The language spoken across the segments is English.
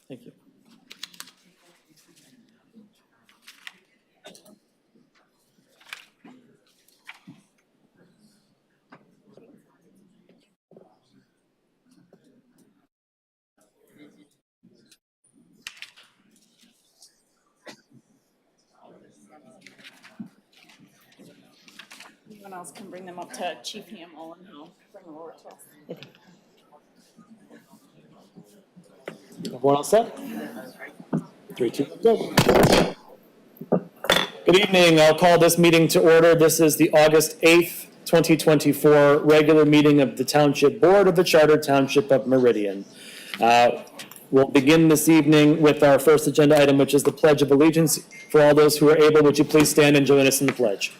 Thank you. Anyone else can bring them up to Chief Hamill and he'll bring them over to us. Everyone all set? 3, 2, go. Good evening. I'll call this meeting to order. This is the August 8th, 2024 regular meeting of the Township Board of the Charter Township of Meridian. We'll begin this evening with our first agenda item, which is the Pledge of Allegiance. For all those who are able, would you please stand and join us in the pledge?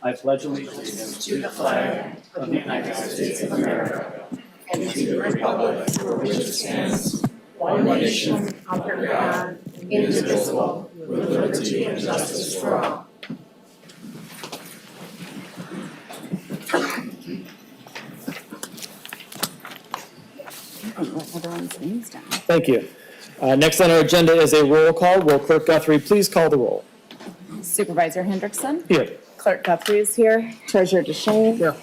I pledge allegiance to the flag of the United States of America and to the republic for which it stands, one nation, under God, indivisible, with liberty and justice for all. Everyone's names down. Thank you. Next on our agenda is a roll call. Will Clerk Guthrie please call the roll? Supervisor Hendrickson. Here. Clerk Guthrie is here. Treasurer DeShane. Here.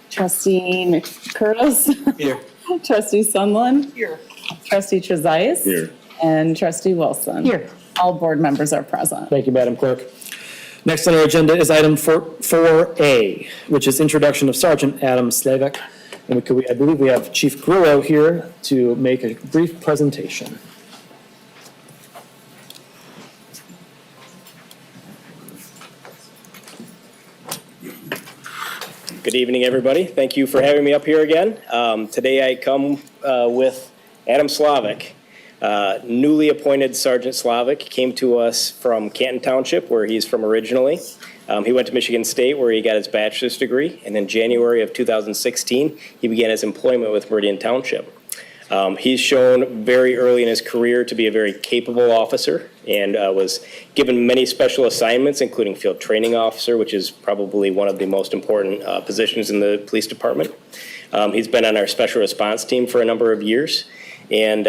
Trustee McCurtis. Here. Trustee Sundlin. Here. Trustee Trezise. Here. And Trustee Wilson. Here. All board members are present. Thank you, Madam Clerk. Next on our agenda is item 4A, which is introduction of Sergeant Adam Slavek. And I believe we have Chief Grillo here to make a brief presentation. Good evening, everybody. Thank you for having me up here again. Today I come with Adam Slavek. Newly appointed Sergeant Slavek came to us from Canton Township, where he's from originally. He went to Michigan State, where he got his bachelor's degree, and in January of 2016, he began his employment with Meridian Township. He's shown very early in his career to be a very capable officer and was given many special assignments, including field training officer, which is probably one of the most important positions in the police department. He's been on our special response team for a number of years, and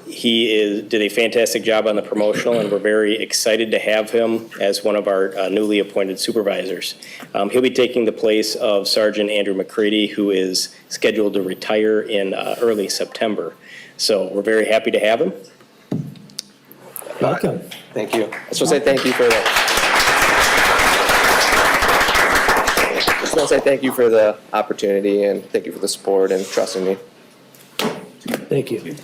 he did a fantastic job on the promotional, and we're very excited to have him as one of our newly appointed supervisors. He'll be taking the place of Sergeant Andrew McCready, who is scheduled to retire in early September. So we're very happy to have him. Welcome. Thank you. I just want to say thank you for the. I just want to say thank you for the opportunity and thank you for the support and trusting me. Thank you.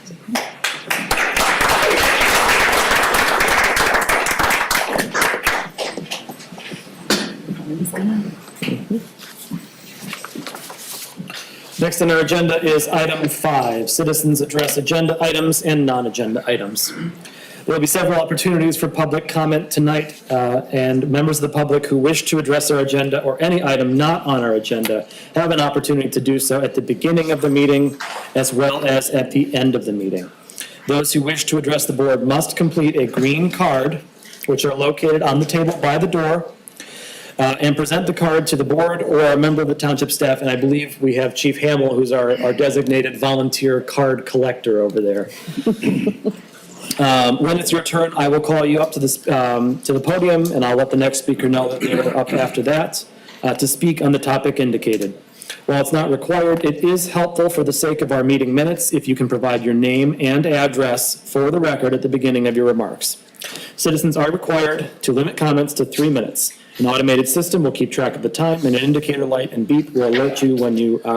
Next on our agenda is item 5, citizens address agenda items and non-agenda items. There will be several opportunities for public comment tonight, and members of the public who wish to address our agenda or any item not on our agenda have an opportunity to do so at the beginning of the meeting as well as at the end of the meeting. Those who wish to address the board must complete a green card, which are located on the table by the door, and present the card to the board or a member of the township staff, and I believe we have Chief Hamill, who's our designated volunteer card collector over there. When it's your turn, I will call you up to the podium, and I'll let the next speaker know that they're up after that to speak on the topic indicated. While it's not required, it is helpful for the sake of our meeting minutes if you can provide your name and address for the record at the beginning of your remarks. Citizens are required to limit comments to 3 minutes. An automated system will keep track of the time, and an indicator light and beep will alert you when your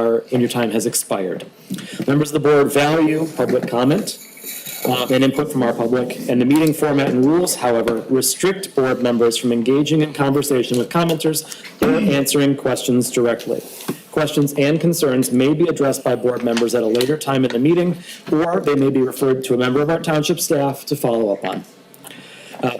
time has expired. Members of the board value public comment and input from our public, and the meeting format and rules, however, restrict board members from engaging in conversation with commenters or answering questions directly. Questions and concerns may be addressed by board members at a later time in the meeting, or they may be referred to a member of our township staff to follow up on.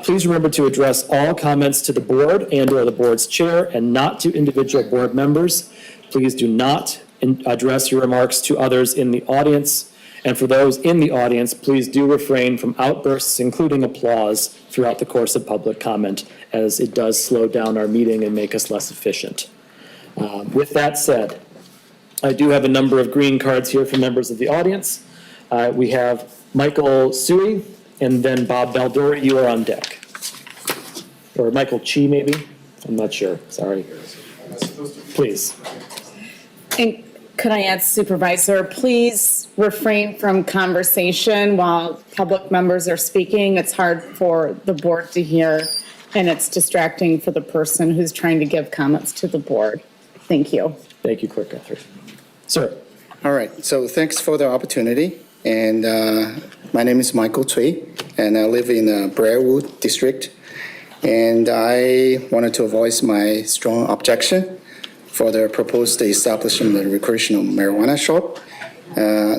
Please remember to address all comments to the board and or the board's chair and not to individual board members. Please do not address your remarks to others in the audience. And for those in the audience, please do refrain from outbursts, including applause, throughout the course of public comment, as it does slow down our meeting and make us less efficient. With that said, I do have a number of green cards here from members of the audience. We have Michael Sui and then Bob Baldori. You are on deck. Or Michael Chi, maybe? I'm not sure. Sorry. Please. And could I add, Supervisor, please refrain from conversation while public members are speaking. It's hard for the board to hear, and it's distracting for the person who's trying to give comments to the board. Thank you. Thank you, Clerk Guthrie. Sir. All right, so thanks for the opportunity. And my name is Michael Cui, and I live in Briarwood District. And I wanted to voice my strong objection for the proposed establishment of the recreational marijuana shop.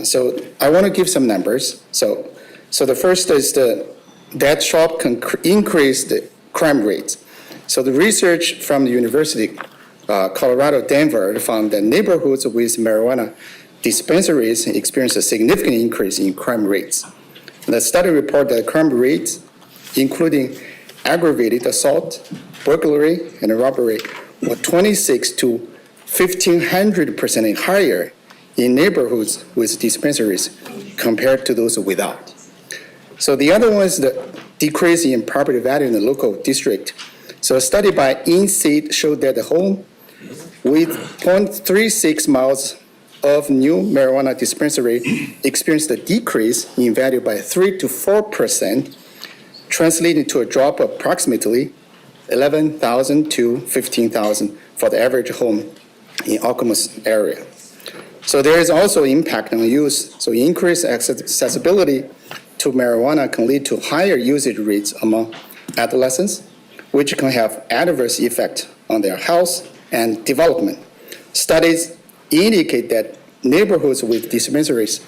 So I want to give some numbers. So the first is that shop can increase the crime rates. So the research from the University Colorado Denver found that neighborhoods with marijuana dispensaries experience a significant increase in crime rates. The study reported that crime rates, including aggravated assault, burglary, and robbery, were 26 to 1,500% higher in neighborhoods with dispensaries compared to those without. So the other one is the decrease in property value in the local district. So a study by InSeed showed that the home with 0.36 miles of new marijuana dispensary experienced a decrease in value by 3 to 4%, translating to a drop of approximately $11,000 to $15,000 for the average home in Okemos area. So there is also impact on use. So increased accessibility to marijuana can lead to higher usage rates among adolescents, which can have adverse effect on their health and development. Studies indicate that neighborhoods with dispensaries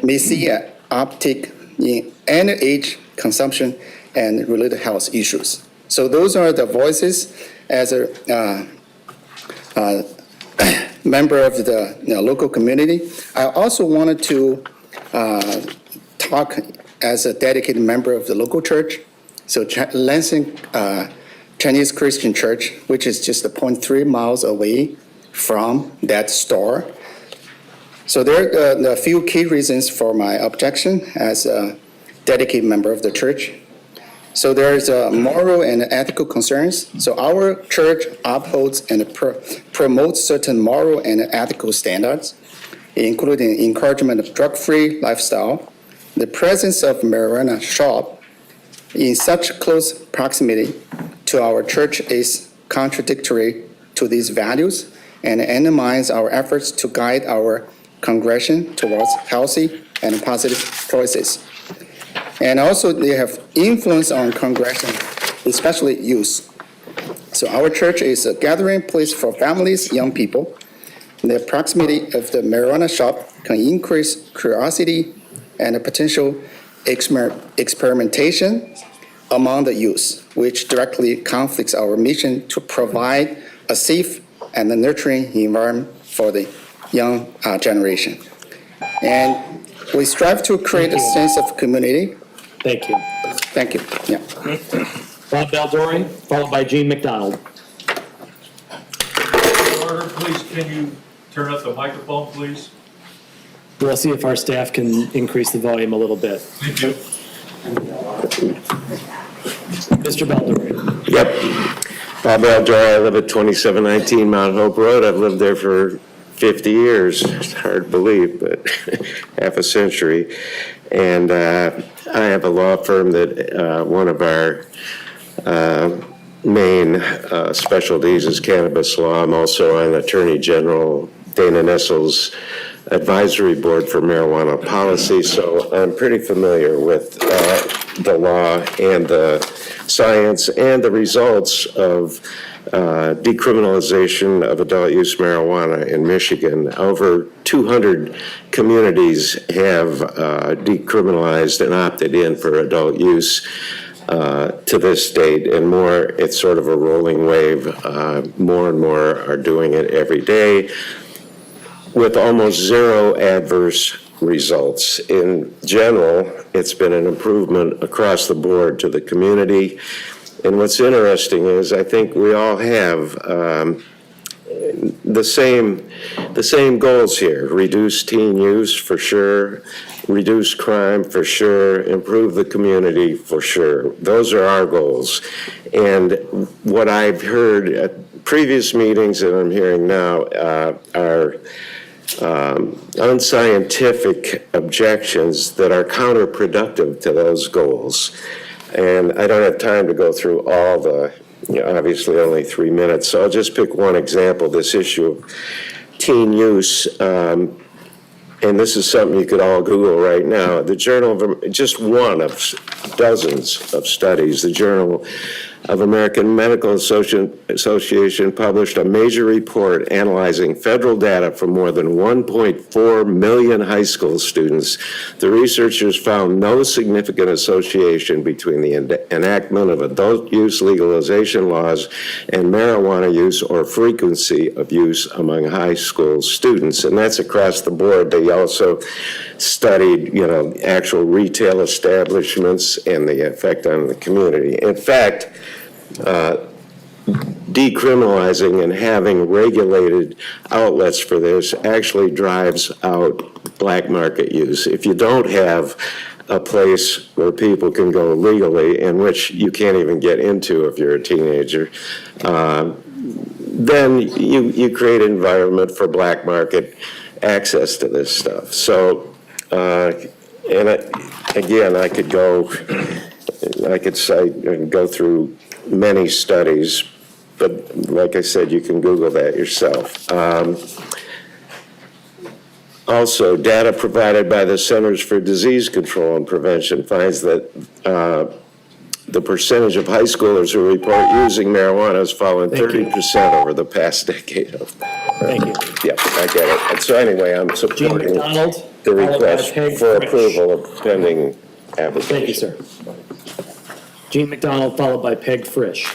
may see an uptick in underage consumption and related health issues. So those are the voices as a member of the local community. I also wanted to talk as a dedicated member of the local church. So Lansing Chinese Christian Church, which is just 0.3 miles away from that store. So there are a few key reasons for my objection as a dedicated member of the church. So there's moral and ethical concerns. So our church upholds and promotes certain moral and ethical standards, including encouragement of drug-free lifestyle. The presence of marijuana shop in such close proximity to our church is contradictory to these values and undermines our efforts to guide our congregation towards healthy and positive choices. And also they have influence on congregation, especially youth. So our church is a gathering place for families, young people. The proximity of the marijuana shop can increase curiosity and a potential experimentation among the youth, which directly conflicts our mission to provide a safe and a nurturing environment for the young generation. And we strive to create a sense of community. Thank you. Thank you. Yeah. Bob Baldori, followed by Gene McDonald. Order, please, can you turn up the microphone, please? We'll see if our staff can increase the volume a little bit. Thank you. Mr. Baldori. Yep. Bob Baldori, I live at 2719 Mount Hope Road. I've lived there for 50 years. It's hard to believe, but half a century. And I have a law firm that one of our main specialties is cannabis law. I'm also on Attorney General Dana Nessel's advisory board for marijuana policy, so I'm pretty familiar with the law and the science and the results of decriminalization of adult use marijuana in Michigan. Over 200 communities have decriminalized and opted in for adult use to this date, and more, it's sort of a rolling wave. More and more are doing it every day, with almost zero adverse results. In general, it's been an improvement across the board to the community. And what's interesting is I think we all have the same goals here: reduce teen use for sure, reduce crime for sure, improve the community for sure. Those are our goals. And what I've heard at previous meetings and I'm hearing now are unscientific objections that are counterproductive to those goals. And I don't have time to go through all the, obviously only 3 minutes, so I'll just pick one example, this issue of teen use. And this is something you could all Google right now. The Journal of, just one of dozens of studies, the Journal of American Medical Association published a major report analyzing federal data from more than 1.4 million high school students. The researchers found no significant association between the enactment of adult use legalization laws and marijuana use or frequency of use among high school students. And that's across the board. They also studied, actual retail establishments and the effect on the community. In fact, decriminalizing and having regulated outlets for this actually drives out black market use. If you don't have a place where people can go legally, in which you can't even get into if you're a teenager, then you create an environment for black market access to this stuff. So, again, I could cite and go through many studies, but like I said, you can Google that yourself. Also, data provided by the Centers for Disease Control and Prevention finds that the percentage of high schoolers who report using marijuana has fallen 30% over the past decade. Thank you. Yeah, I get it. And so anyway, I'm Gene supporting McDonald, the followed by request Peg for Fritsch. approval of pending application. Thank you, sir. Gene McDonald, followed by Peg Frisch.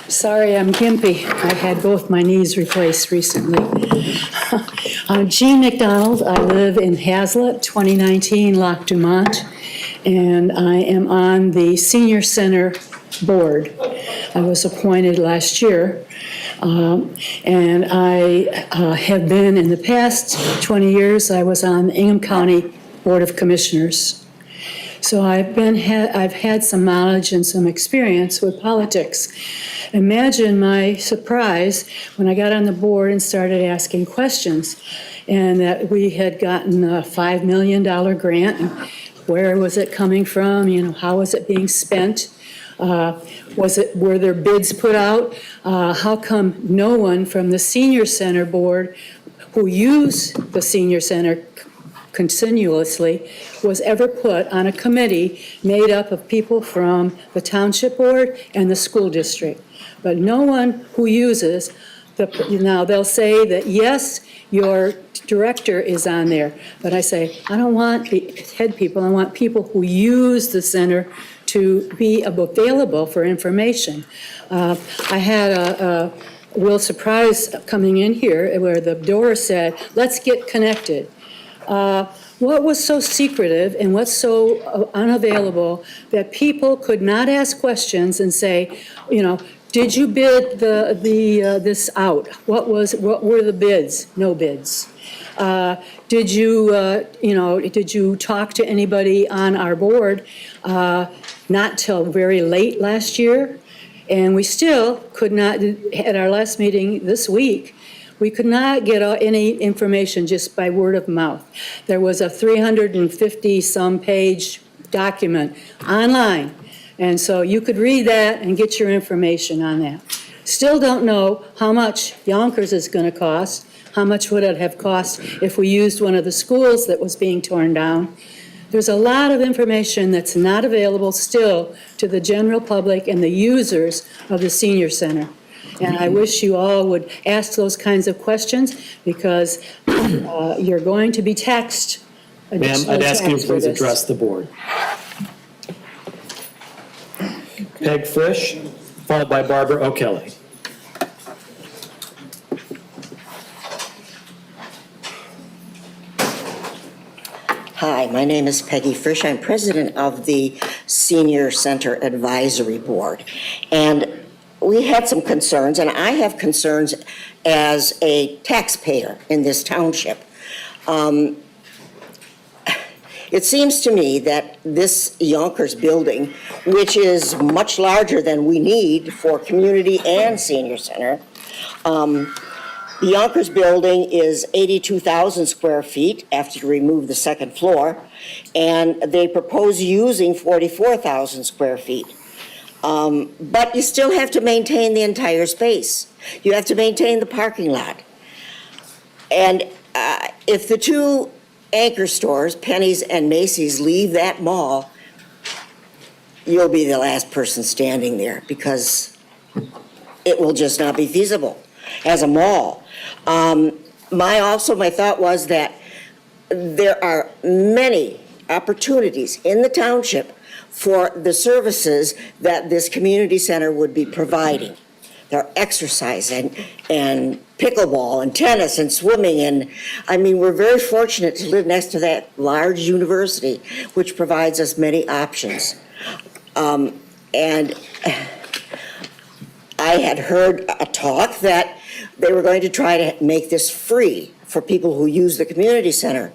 Sorry, I'm gimpy. I had both my knees replaced recently. I'm Jean McDonald. I live in Hazlet, 2019 Lac Dumont, and I am on the Senior Center Board. I was appointed last year, and I have been, in the past 20 years, I was on the Ingham County Board of Commissioners. So I've had some knowledge and some experience with politics. Imagine my surprise when I got on the board and started asking questions, and that we had gotten a $5 million grant. And where was it coming from? How was it being spent? Were there bids put out? How come no one from the Senior Center Board, who use the Senior Center continuously, was ever put on a committee made up of people from the Township Board and the school district? But no one who uses now they'll say that, yes, your director is on there. But I say, I don't want the head people, I want people who use the center to be available for information. I had a real surprise coming in here where the door said, let's get connected. What was so secretive and what's so unavailable that people could not ask questions and say, did you bid this out? What were the bids? No bids. Did you talk to anybody on our board? Not till very late last year, and we still could not. At our last meeting this week, we could not get any information just by word of mouth. There was a 350-some page document online. And so you could read that and get your information on that. Still don't know how much Yonkers is going to cost. How much would it have cost if we used one of the schools that was being torn down? There's a lot of information that's not available still to the general public and the users of the senior center. And I wish you all would ask those kinds of questions, because you're going to be taxed. Ma'am, I'd ask you to please address the board. Peg Frisch, followed by Barbara O'Kelly. Hi, my name is Peggy Frisch. I'm president of the Senior Center Advisory Board. And we had some concerns, and I have concerns as a taxpayer in this township. It seems to me that this Yonkers building, which is much larger than we need for community and senior center, the Yonkers building is 82,000 square feet after you remove the second floor, and they propose using 44,000 square feet. But you still have to maintain the entire space. You have to maintain the parking lot. And if the two anchor stores, Penny's and Macy's, leave that mall, you'll be the last person standing there because it will just not be feasible as a mall. My thought was that there are many opportunities in the township for the services that this community center would be providing. There are exercise and pickleball and tennis and swimming, and I mean, we're very fortunate to live next to that large university, which provides us many options. And I had heard a talk that they were going to try to make this free for people who use the community center.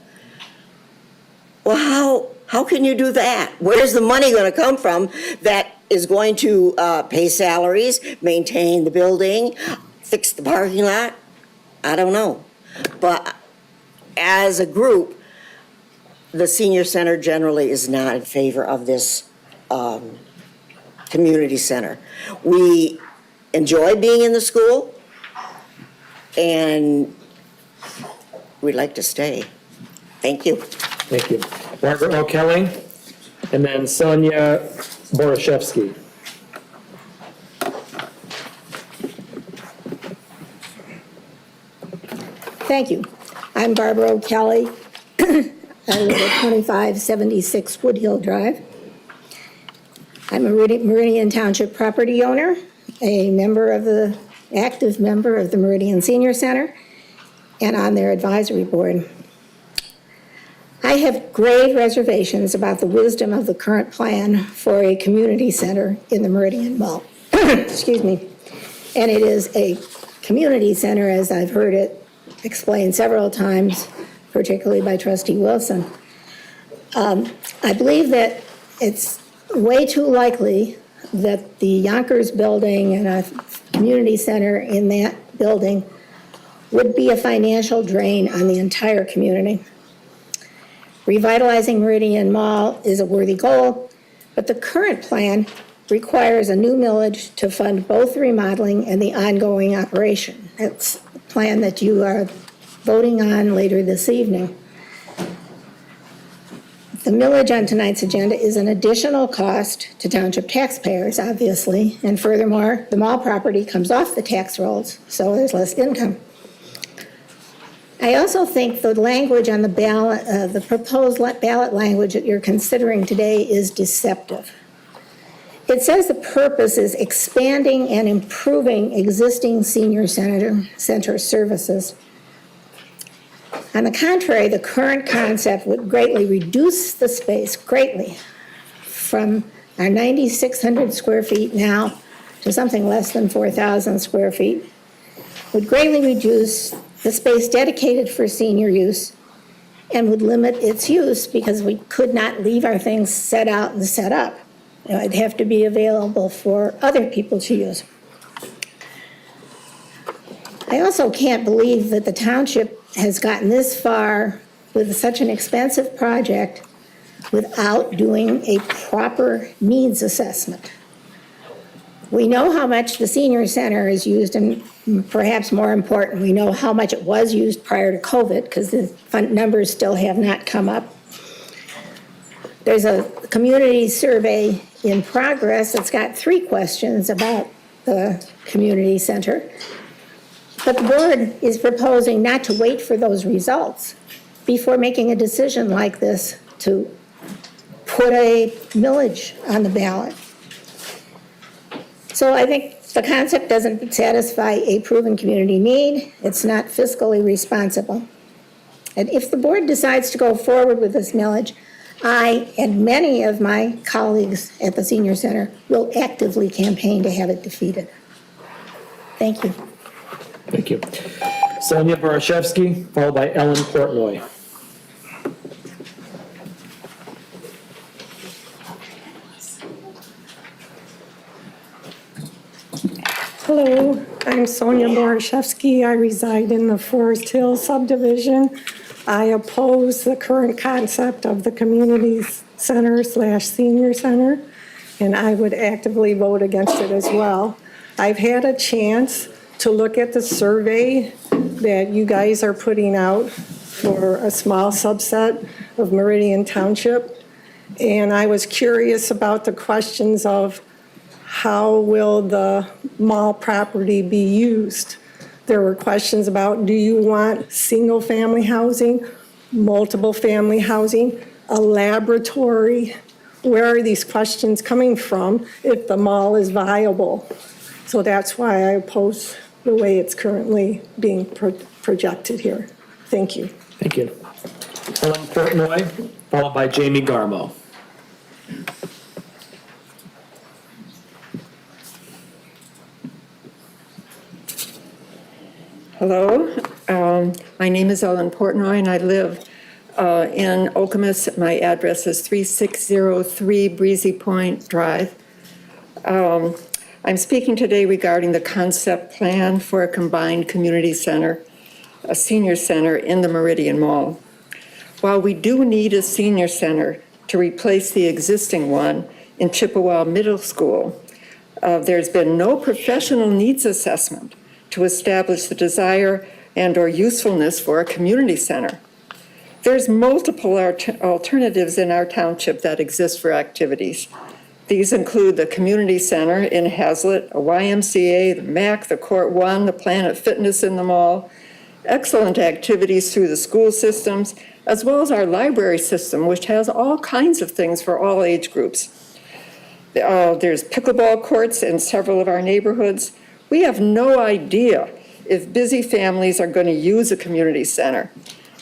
Well, how can you do that? Where's the money going to come from that is going to pay salaries, maintain the building, fix the parking lot? I don't know. But as a group, the senior center generally is not in favor of this community center. We enjoy being in the school, and we'd like to stay. Thank you. Thank you. Margaret O'Kelly, and then Sonia Borashevsky. Thank you. I'm Barbara O'Kelly. I live at 2576 Woodhill Drive. I'm a Meridian Township property owner, active member of the Meridian Senior Center, and on their advisory board. I have grave reservations about the wisdom of the current plan for a community center in the Meridian Mall. Excuse me. And it is a community center, as I've heard it explained several times, particularly by Trustee Wilson. I believe that it's way too likely that the Yonkers building and a community center in that building would be a financial drain on the entire community. Revitalizing Meridian Mall is a worthy goal, but the current plan requires a new millage to fund both the remodeling and the ongoing operation. That's the plan that you are voting on later this evening. The millage on tonight's agenda is an additional cost to township taxpayers, obviously, and furthermore, the mall property comes off the tax rolls, so there's less income. I also think the language on the ballot, the proposed ballot language that you're considering today is deceptive. It says the purpose is expanding and improving existing senior center services. On the contrary, the current concept would greatly reduce the space, from our 9,600 square feet now to something less than 4,000 square feet, would greatly reduce the space dedicated for senior use and would limit its use because we could not leave our things set out and set up. It'd have to be available for other people to use. I also can't believe that the township has gotten this far with such an expensive project without doing a proper needs assessment. We know how much the senior center is used, and perhaps more important, we know how much it was used prior to COVID because the numbers still have not come up. There's a community survey in progress that's got 3 questions about the community center. But the board is proposing not to wait for those results before making a decision like this to put a millage on the ballot. So I think the concept doesn't satisfy a proven community need. It's not fiscally responsible. And if the board decides to go forward with this millage, I and many of my colleagues at the senior center will actively campaign to have it defeated. Thank you. Thank you. Sonia Borashevsky, followed by Ellen Portnoy. Hello, I'm Sonia Borashevsky. I reside in the Forest Hill subdivision. I oppose the current concept of the community center/senior center, and I would actively vote against it as well. I've had a chance to look at the survey that you guys are putting out for a small subset of Meridian Township, and I was curious about the questions of how will the mall property be used? There were questions about, do you want single-family housing, multiple-family housing, a laboratory? Where are these questions coming from if the mall is viable? So that's why I oppose the way it's currently being projected here. Thank you. Thank you. Ellen Portnoy, followed by Jamie Garmo. Hello, my name is Ellen Portnoy and I live in Okemos. My address is 3603 Breezy Point Drive. I'm speaking today regarding the concept plan for a combined community center, a senior center in the Meridian Mall. While we do need a senior center to replace the existing one in Chippewa Middle School, there's been no professional needs assessment to establish the desire and/or usefulness for a community center. There's multiple alternatives in our township that exist for activities. These include the community center in Hazlet, a YMCA, the MAC, the Court One, the Planet Fitness in the mall, excellent activities through the school systems, as well as our library system, which has all kinds of things for all age groups. There's pickleball courts in several of our neighborhoods. We have no idea if busy families are going to use a community center,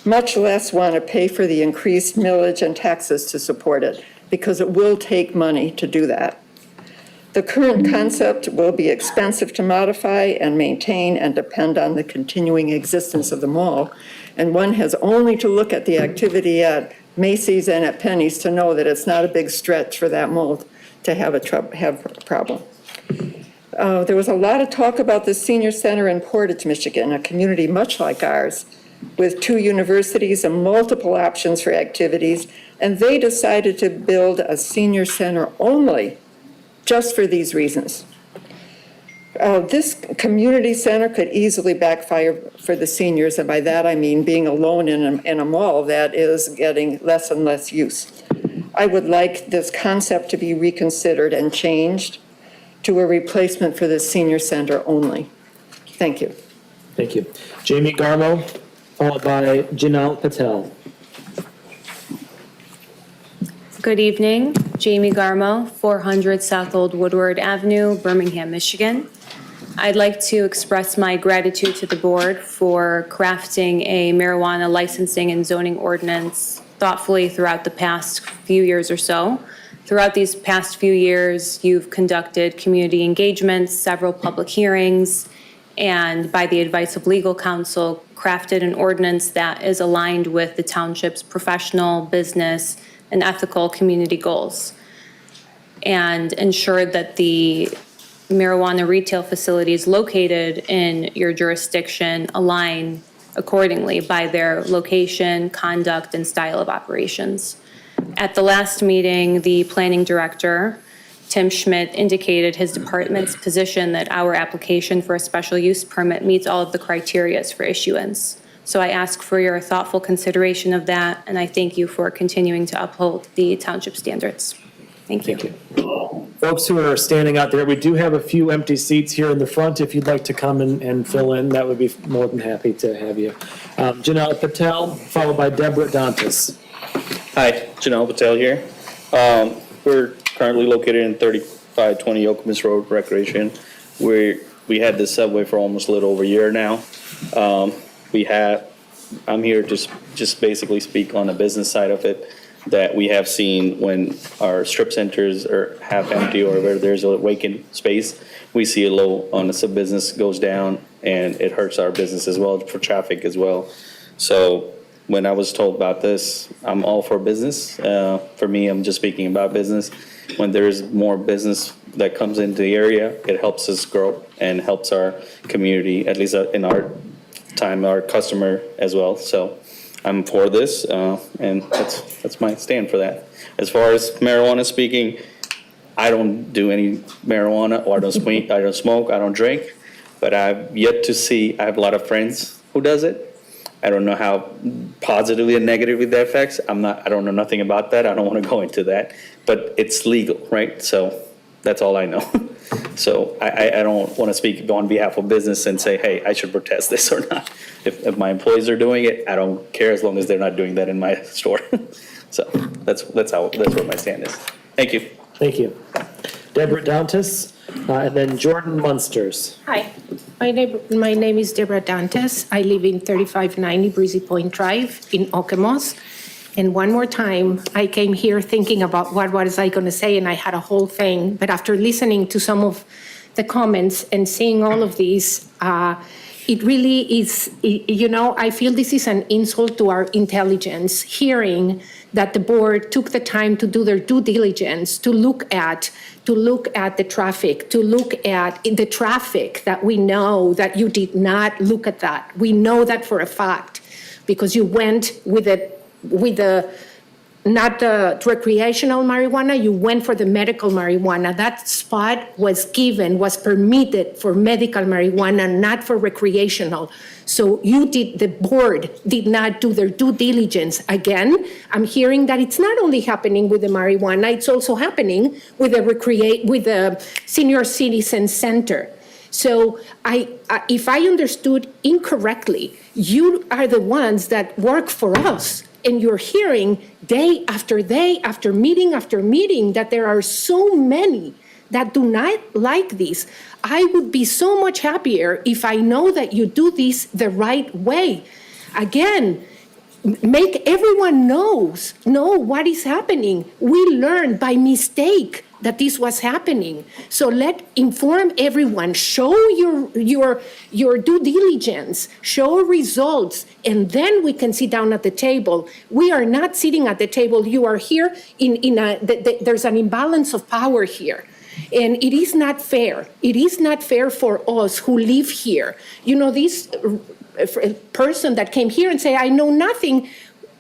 much less want to pay for the increased millage and taxes to support it, because it will take money to do that. The current concept will be expensive to modify and maintain and depend on the continuing existence of the mall. And one has only to look at the activity at Macy's and at Penny's to know that it's not a big stretch for that mall to have a problem. There was a lot of talk about the senior center in Portage, Michigan, a community much like ours, with 2 universities and multiple options for activities, and they decided to build a senior center only just for these reasons. This community center could easily backfire for the seniors, and by that I mean being alone in a mall that is getting less and less use. I would like this concept to be reconsidered and changed to a replacement for the senior center only. Thank you. Thank you. Jamie Garmo, followed by Janelle Patel. Good evening, Jamie Garmo, 400 South Old Woodward Avenue, Birmingham, Michigan. I'd like to express my gratitude to the board for crafting a marijuana licensing and zoning ordinance thoughtfully throughout the past few years or so. Throughout these past few years, you've conducted community engagements, several public hearings, and by the advice of legal counsel, crafted an ordinance that is aligned with the township's professional, business, and ethical community goals, and ensured that the marijuana retail facilities located in your jurisdiction align accordingly by their location, conduct, and style of operations. At the last meeting, the planning director, Tim Schmidt, indicated his department's position that our application for a special use permit meets all of the criteria for issuance. So I ask for your thoughtful consideration of that, and I thank you for continuing to uphold the township standards. Thank you. Thank you. Folks who are standing out there, we do have a few empty seats here in the front. If you'd like to come and fill in, that would be more than happy to have you. Janelle Patel, followed by Deborah Dantas. Hi, Janelle Patel here. We're currently located in 3520 Okemos Road Recreation. We had this subway for almost a little over a year now. We I'm here to just basically speak on the business side of it, that we have seen when our strip centers are half empty or where there's a vacant space, we see a low on the business goes down, and it hurts our business as well, for traffic as well. So when I was told about this, I'm all for business. For me, I'm just speaking about business. When there's more business that comes into the area, it helps us grow and helps our community, at least in our time, our customer as well. So I'm for this, and that's my stand for that. As far as marijuana speaking, I don't do any marijuana, or I don't smoke, I don't drink, but I've yet to see, I have a lot of friends who does it. I don't know how positively and negatively that affects. I don't know nothing about that. I don't want to go into that, but it's legal, right? So that's all I know. So I don't want to speak on behalf of business and say, hey, I should protest this or not. If my employees are doing it, I don't care, as long as they're not doing that in my store. So that's where my stand is. Thank you. Thank you. Deborah Dantas, and then Jordan Munsters. Hi, my name is Deborah Dantes. I live in 3590 Breezy Point Drive in Okemos. And one more time, I came here thinking about what was I going to say, and I had a whole thing. But after listening to some of the comments and seeing all of these, it really is, I feel this is an insult to our intelligence, hearing that the board took the time to do their due diligence, to look at the traffic, to look at the traffic that we know that you did not look at that. We know that for a fact, because you went with not the recreational marijuana, you went for the medical marijuana. That spot was permitted for medical marijuana, not for recreational. So the board did not do their due diligence. Again, I'm hearing that it's not only happening with the marijuana, it's also happening with the senior citizen center. So if I understood incorrectly, you are the ones that work for us. And you're hearing day after day, after meeting, that there are so many that do not like this. I would be so much happier if I know that you do this the right way. Again, make everyone know what is happening. We learned by mistake that this was happening. So inform everyone, show your due diligence, show results, and then we can sit down at the table. We are not sitting at the table. You are here there's an imbalance of power here. And it is not fair. It is not fair for us who live here. This person that came here and say, I know nothing,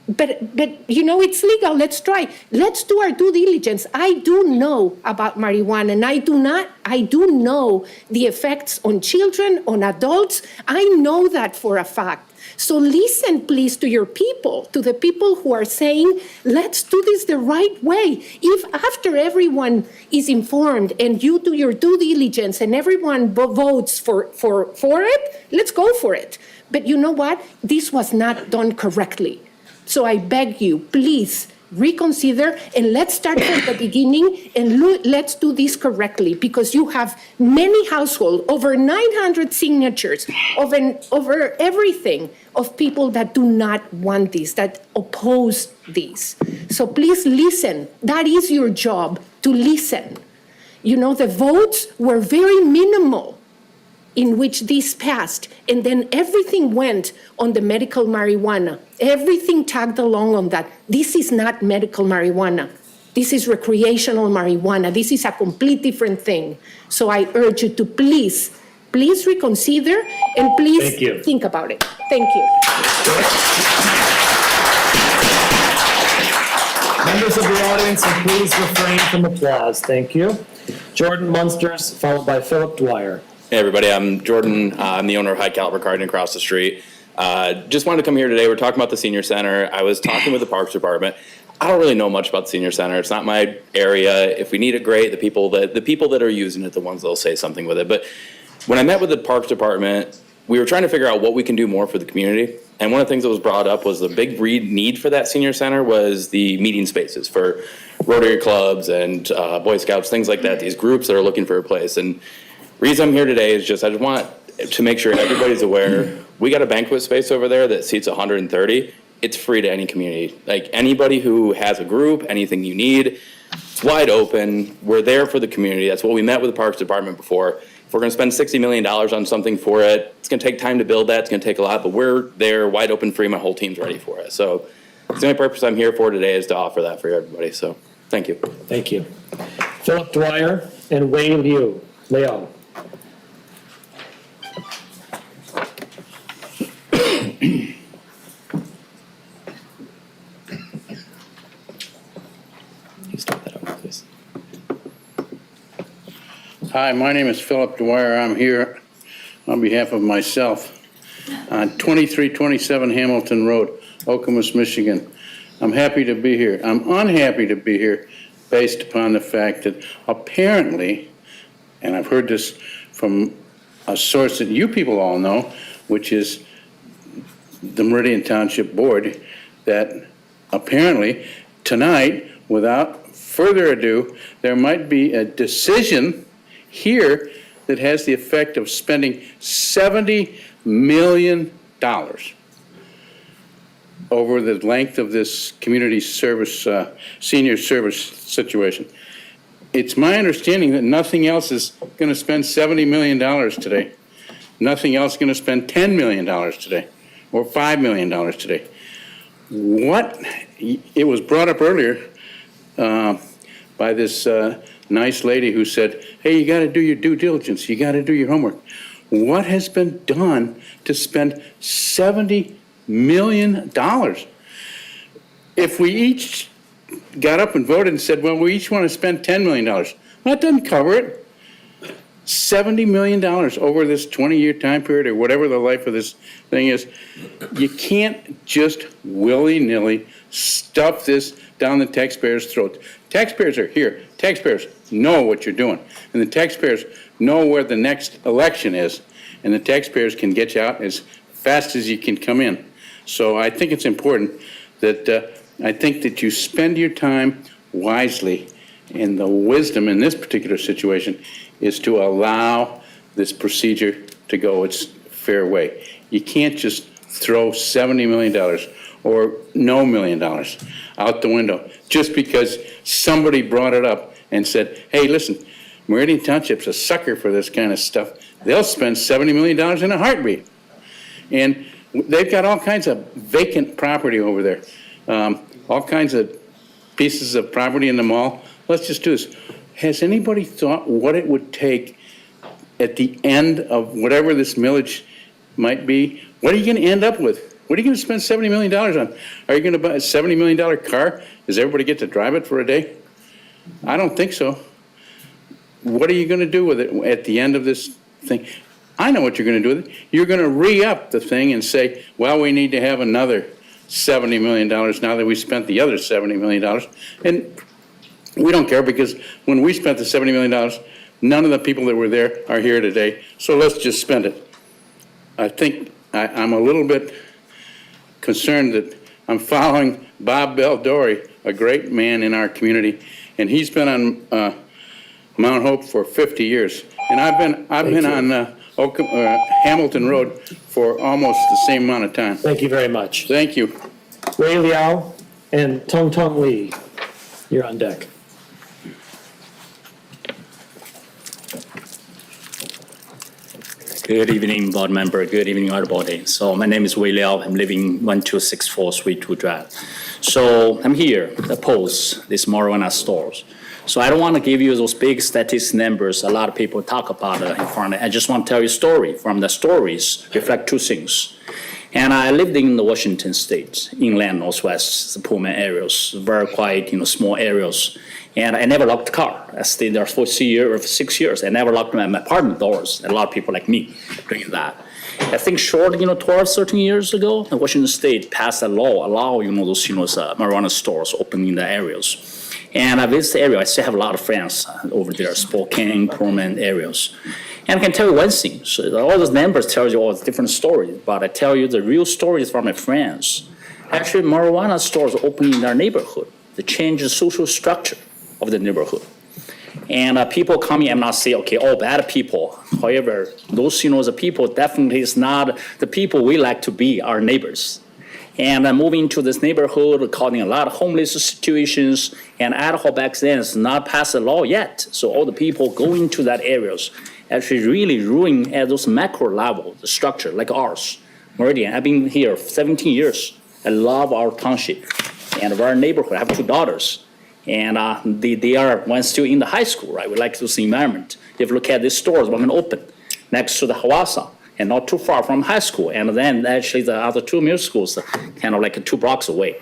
but it's legal, let's try. Let's do our due diligence. I do know about marijuana, and I do know the effects on children, on adults. I know that for a fact. So listen, please, to your people, to the people who are saying, let's do this the right way. If after everyone is informed and you do your due diligence and everyone votes for it, let's go for it. But you know what? This was not done correctly. So I beg you, please reconsider, and let's start from the beginning, and let's do this correctly, because you have many households, over 900 signatures, over everything, of people that do not want this, that oppose this. So please listen. That is your job, to listen. The votes were very minimal in which this passed, and then everything went on the medical marijuana. Everything tagged along on that. This is not medical marijuana. This is recreational marijuana. This is a complete different thing. So I urge you to please reconsider, and please think about it. Thank you. Members of the audience, please refrain from applause. Thank you. Jordan Munsters, followed by Philip Dwyer. Hey everybody, I'm Jordan. I'm the owner of High Caliber Garden across the street. Just wanted to come here today. We're talking about the senior center. I was talking with the Parks Department. I don't really know much about the senior center. It's not my area. If we need it, great. The people that are using it, the ones that'll say something with it. But when I met with the Parks Department, we were trying to figure out what we can do more for the community. And one of the things that was brought up was the big need for that senior center was the meeting spaces for Rotary clubs and Boy Scouts, things like that. These groups that are looking for a place. And the reason I'm here today is I just want to make sure everybody's aware, we got a banquet space over there that seats 130. It's free to any community. Like anybody who has a group, anything you need, it's wide open. We're there for the community. That's what we met with the Parks Department before. If we're gonna spend $60 million on something for it, it's gonna take time to build that, it's gonna take a lot, but we're there, wide open, free, my whole team's ready for it. So it's the only purpose I'm here for today is to offer that for everybody, so thank you. Thank you. Philip Dwyer and Wei Leo. Hi, my name is Philip Dwyer. I'm here on behalf of myself on 2327 Hamilton Road, Okemos, Michigan. I'm happy to be here. I'm unhappy to be here based upon the fact that apparently, and I've heard this from a source that you people all know, which is the Meridian Township Board, that apparently tonight, without further ado, there might be a decision here that has the effect of spending $70 million over the length of this community service, senior service situation. It's my understanding that nothing else is going to spend $70 million today. Nothing else is going to spend $10 million today or $5 million today. It was brought up earlier by this nice lady who said, hey, you got to do your due diligence. You got to do your homework. What has been done to spend $70 million? If we each got up and voted and said, well, we each want to spend $10 million, that doesn't cover it. $70 million over this 20-year time period or whatever the life of this thing is. You can't just willy-nilly stuff this down the taxpayers' throats. Taxpayers are here. Taxpayers know what you're doing. And the taxpayers know where the next election is. And the taxpayers can get you out as fast as you can come in. So I think it's important that you spend your time wisely. And the wisdom in this particular situation is to allow this procedure to go its fair way. You can't just throw $70 million or no $1 million out the window just because somebody brought it up and said, hey, listen, Meridian Township's a sucker for this kind of stuff. They'll spend $70 million in a heartbeat. And they've got all kinds of vacant property over there, all kinds of pieces of property in the mall. Let's just do this. Has anybody thought what it would take at the end of whatever this millage might be? What are you going to end up with? What are you going to spend $70 million on? Are you going to buy a $70 million car? Does everybody get to drive it for a day? I don't think so. What are you going to do with it at the end of this thing? I know what you're going to do with it. You're going to re-up the thing and say, well, we need to have another $70 million now that we spent the other $70 million. And we don't care because when we spent the $70 million, none of the people that were there are here today. So let's just spend it. I think I'm a little bit concerned that I'm following Bob Bell-Dory, a great man in our community, and he's been on Mount Hope for 50 years. And I've been on Hamilton Road for almost the same amount of time. Thank you very much. Thank you. Wei Liao and Tung Tung Lee, you're on deck. Good evening, board member. Good evening, everybody. So my name is Wei Liao. I'm living 1264 Suite 2 Drive. So I'm here to oppose these marijuana stores. So I don't want to give you those big statistics numbers a lot of people talk about in front. I just want to tell you a story. From the stories reflect two things. And I lived in the Washington State, inland, northwest, the Pullman areas, very quiet, small areas. And I never locked the car. I stayed there for 6 years. I never locked my apartment doors. A lot of people like me doing that. I think short, 12, 13 years ago, the Washington State passed a law allowing those, marijuana stores open in the areas. And I visit the area. I still have a lot of friends over there, Spokane, Pullman areas. And I can tell you one thing. So all those numbers tell you all the different stories, but I tell you the real stories from my friends. Actually, marijuana stores open in their neighborhood. They change the social structure of the neighborhood. And people coming, I'm not saying, okay, all bad people. However, those, the people definitely is not the people we like to be, our neighbors. And moving to this neighborhood, causing a lot of homeless situations, and Idaho back then is not passed a law yet. So all the people going to that areas actually really ruin at those macro level, the structure like ours. Meridian, I've been here 17 years. I love our township and our neighborhood. I have 2 daughters. And they are, one still in the high school, right? We like this environment. If you look at these stores, we're gonna open next to the Hawassa and not too far from high school. And then actually the other 2 middle schools, kind of like 2 blocks away.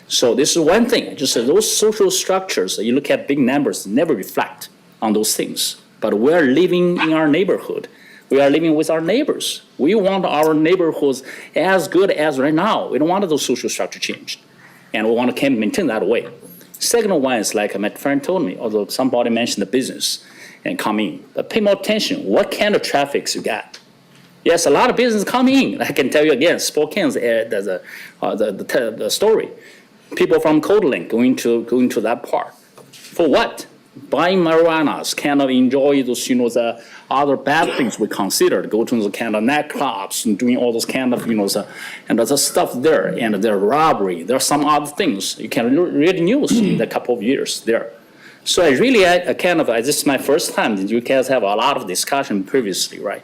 So this is one thing, just those social structures, you look at big numbers, never reflect on those things. But we're living in our neighborhood. We are living with our neighbors. We want our neighborhoods as good as right now. We don't want those social structure changed. And we want to maintain that way. Second one is like my friend told me, although somebody mentioned the business and come in, but pay more attention. What kind of traffics you got? Yes, a lot of business come in. I can tell you again, Spokane's the story. People from Cold Lake going to that part. For what? Buying marijuanas, kind of enjoy those, the other bad things we considered, go to the kind of nightclubs and doing all those kind of, and there's stuff there, and there's robbery. There are some other things. You can read news in a couple of years there. So I this is my first time that you guys have a lot of discussion previously, right?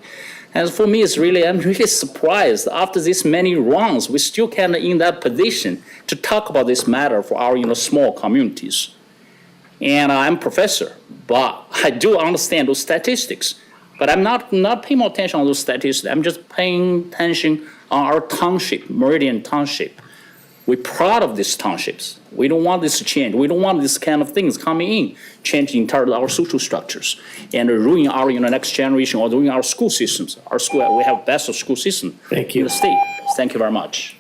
And for me, I'm really surprised after this many rounds, we still kind of in that position to talk about this matter for our, small communities. And I'm a professor, but I do understand those statistics. But I'm not paying more attention on those statistics. I'm just paying attention on our township, Meridian Township. We're proud of these townships. We don't want this to change. We don't want this kind of things coming in, changing entirely our social structures and ruining our next generation or ruining our school systems. Our school, we have best school system in the state. Thank you very much.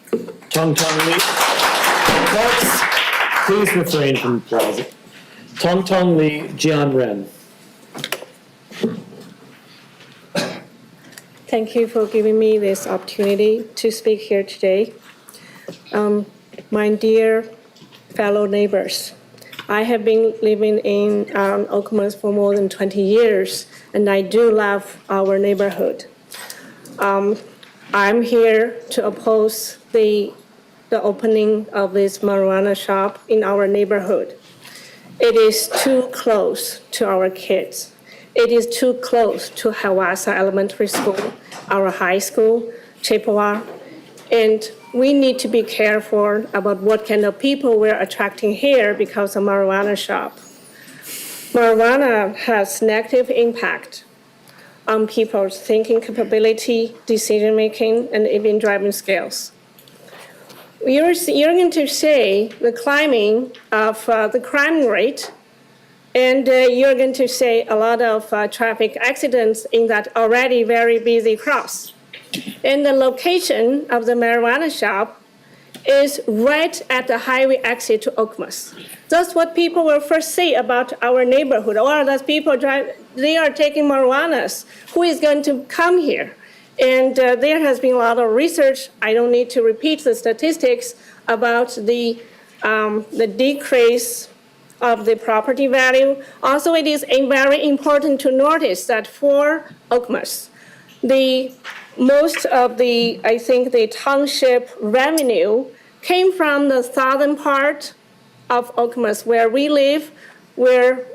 Tong Lee. Folks, please refrain from applause. Tong Lee, Jian Ren. Thank you for giving me this opportunity to speak here today. My dear fellow neighbors, I have been living in Okemos for more than 20 years, and I do love our neighborhood. I'm here to oppose the opening of this marijuana shop in our neighborhood. It is too close to our kids. It is too close to Hawassa Elementary School, our high school, Chippewa, and we need to be careful about what kind of people we're attracting here because of marijuana shop. Marijuana has negative impact on people's thinking capability, decision-making, and even driving skills. You're going to say the climbing of the crime rate, and you're going to say a lot of traffic accidents in that already very busy cross. And the location of the marijuana shop is right at the highway exit to Okemos. That's what people will first say about our neighborhood. Or those people they are taking marijuanas. Who is going to come here? And there has been a lot of research. I don't need to repeat the statistics about the decrease of the property value. Also, it is very important to notice that for Okemos, most of the township revenue came from the southern part of Okemos where we live, where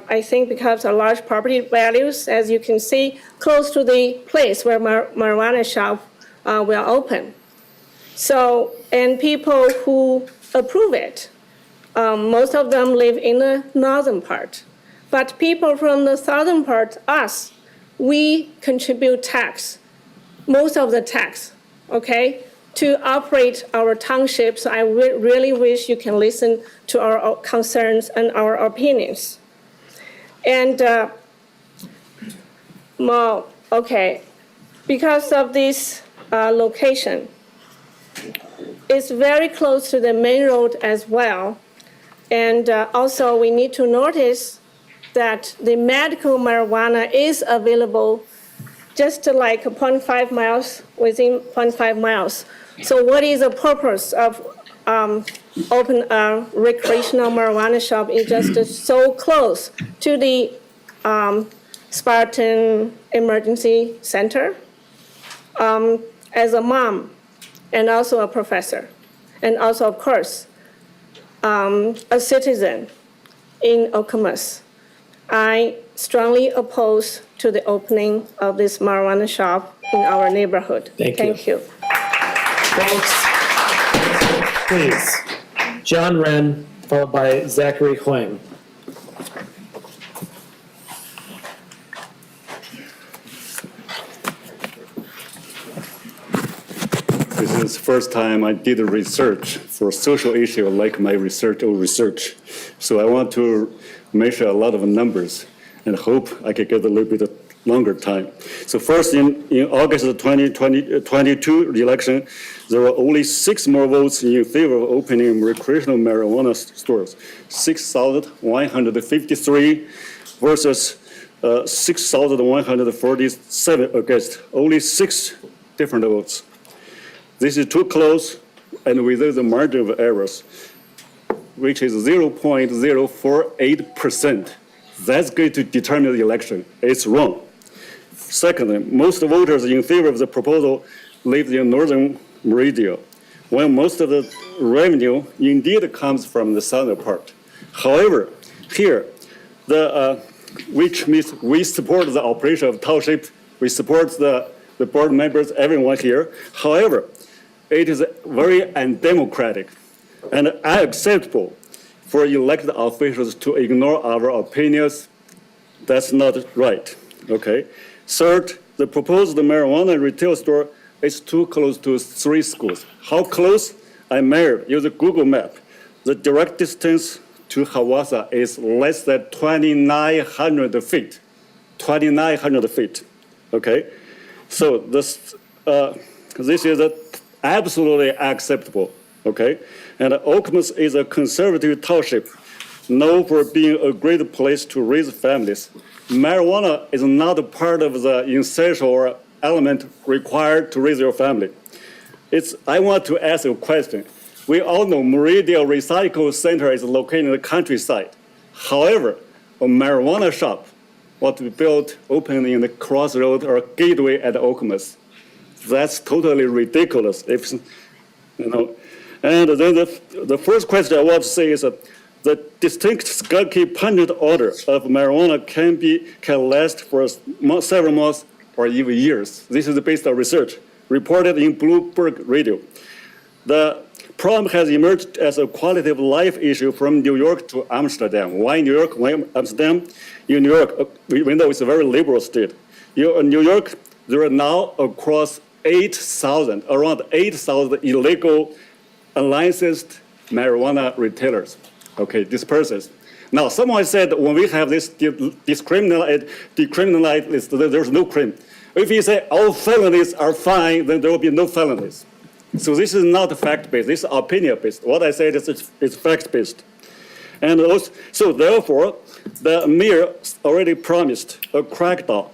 I think because of large property values, as you can see, close to the place where marijuana shop will open. So, and people who approve it, most of them live in the northern part. But people from the southern part, us, we contribute tax, most of the tax, okay, to operate our townships. I really wish you can listen to our concerns and our opinions. And, well, okay, because of this location, it's very close to the main road as well. And also we need to notice that the medical marijuana is available just like 0.5 miles, within 0.5 miles So what is the purpose of open a recreational marijuana shop is just so close to the Spartan Emergency Center? As a mom and also a professor, and also, of course, a citizen in Okemos, I strongly oppose to the opening of this marijuana shop in our neighborhood. Thank you. you. Thanks. Please, John Wren, followed by Zachary Huang. This is the first time I did research for a social issue like my research. So I want to measure a lot of numbers and hope I could get a little bit longer time. So first, in August of 2022 election, there were only 6 more votes in favor of opening recreational marijuana stores, 6,153 versus 6,147 against, only 6 different votes. This is too close and within the margin of errors, which is 0.048%. That's going to determine the election. It's wrong. Secondly, most voters in favor of the proposal live in northern Meridian, when most of the revenue indeed comes from the southern part. However, here, which means we support the operation of township, we support the board members, everyone here. However, it is very undemocratic and unacceptable for elected officials to ignore our opinions. That's not right, okay? Third, the proposed marijuana retail store is too close to 3 schools. How close? I measured, use a Google map. The direct distance to Hawassa is less than 2,900 feet. 2,900 feet, okay? So this is absolutely acceptable, okay? And Okemos is a conservative township known for being a great place to raise families. Marijuana is not a part of the essential element required to raise your family. I want to ask a question. We all know Meridian Recycle Center is located in the countryside. However, a marijuana shop was to be built, open in the crossroad or gateway at Okemos. That's totally ridiculous. And then the first question I want to say is the distinct skunky pungent odor of marijuana can last for several months or even years. This is based on research reported in Bloomberg Radio. The problem has emerged as a quality of life issue from New York to Amsterdam. Why New York? Why Amsterdam? In New York, we know it's a very liberal state. In New York, there are now across around 8,000 illegal, unlicensed marijuana retailers. Okay, these persons. Now, someone said when we have this decriminalized list, there's no crime. If you say all felonies are fine, then there will be no felonies. So this is not fact-based, this is opinion-based. What I said is fact-based. And also, so therefore, the mayor already promised a crackdown.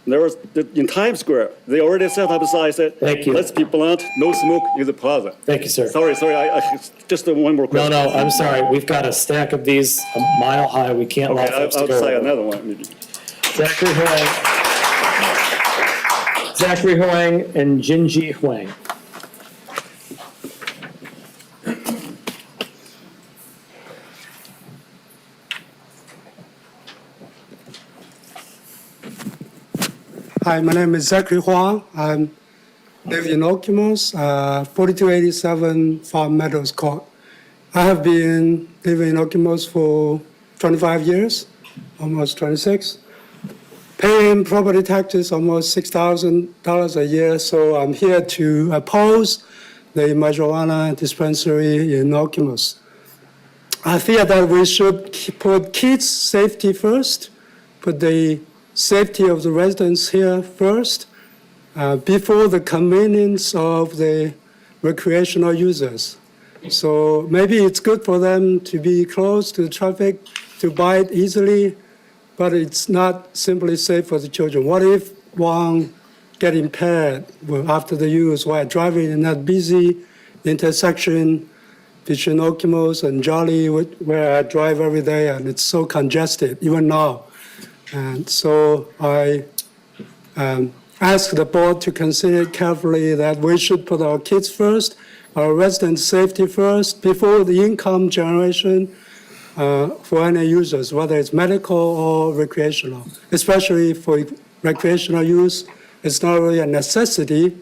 In Times Square, they already set up a sign, said, let's be blunt, no smoke in the plaza. Thank you, sir. Sorry, I just one more question. No, I'm sorry. We've got a stack of these a mile high. We can't allow folks to go. I'll say another one, maybe. Zachary Huang and Jinji Huang. Hi, my name is Zachary Huang. I live in Okemos, 4287 Farm Meadows Court. I have been living in Okemos for 25 years, almost 26. Paying property taxes almost $6,000 a year, so I'm here to oppose the marijuana dispensary in Okemos. I feel that we should put kids' safety first, put the safety of the residents here first, before the convenience of the recreational users. So maybe it's good for them to be close to the traffic, to buy it easily, but it's not simply safe for the children. What if one get impaired after the use while driving in that busy intersection between Okemos and Jolly, where I drive every day, and it's so congested, even now. And so I ask the board to consider carefully that we should put our kids first, our residents' safety first, before the income generation for any users, whether it's medical or recreational. Especially for recreational use, it's not really a necessity.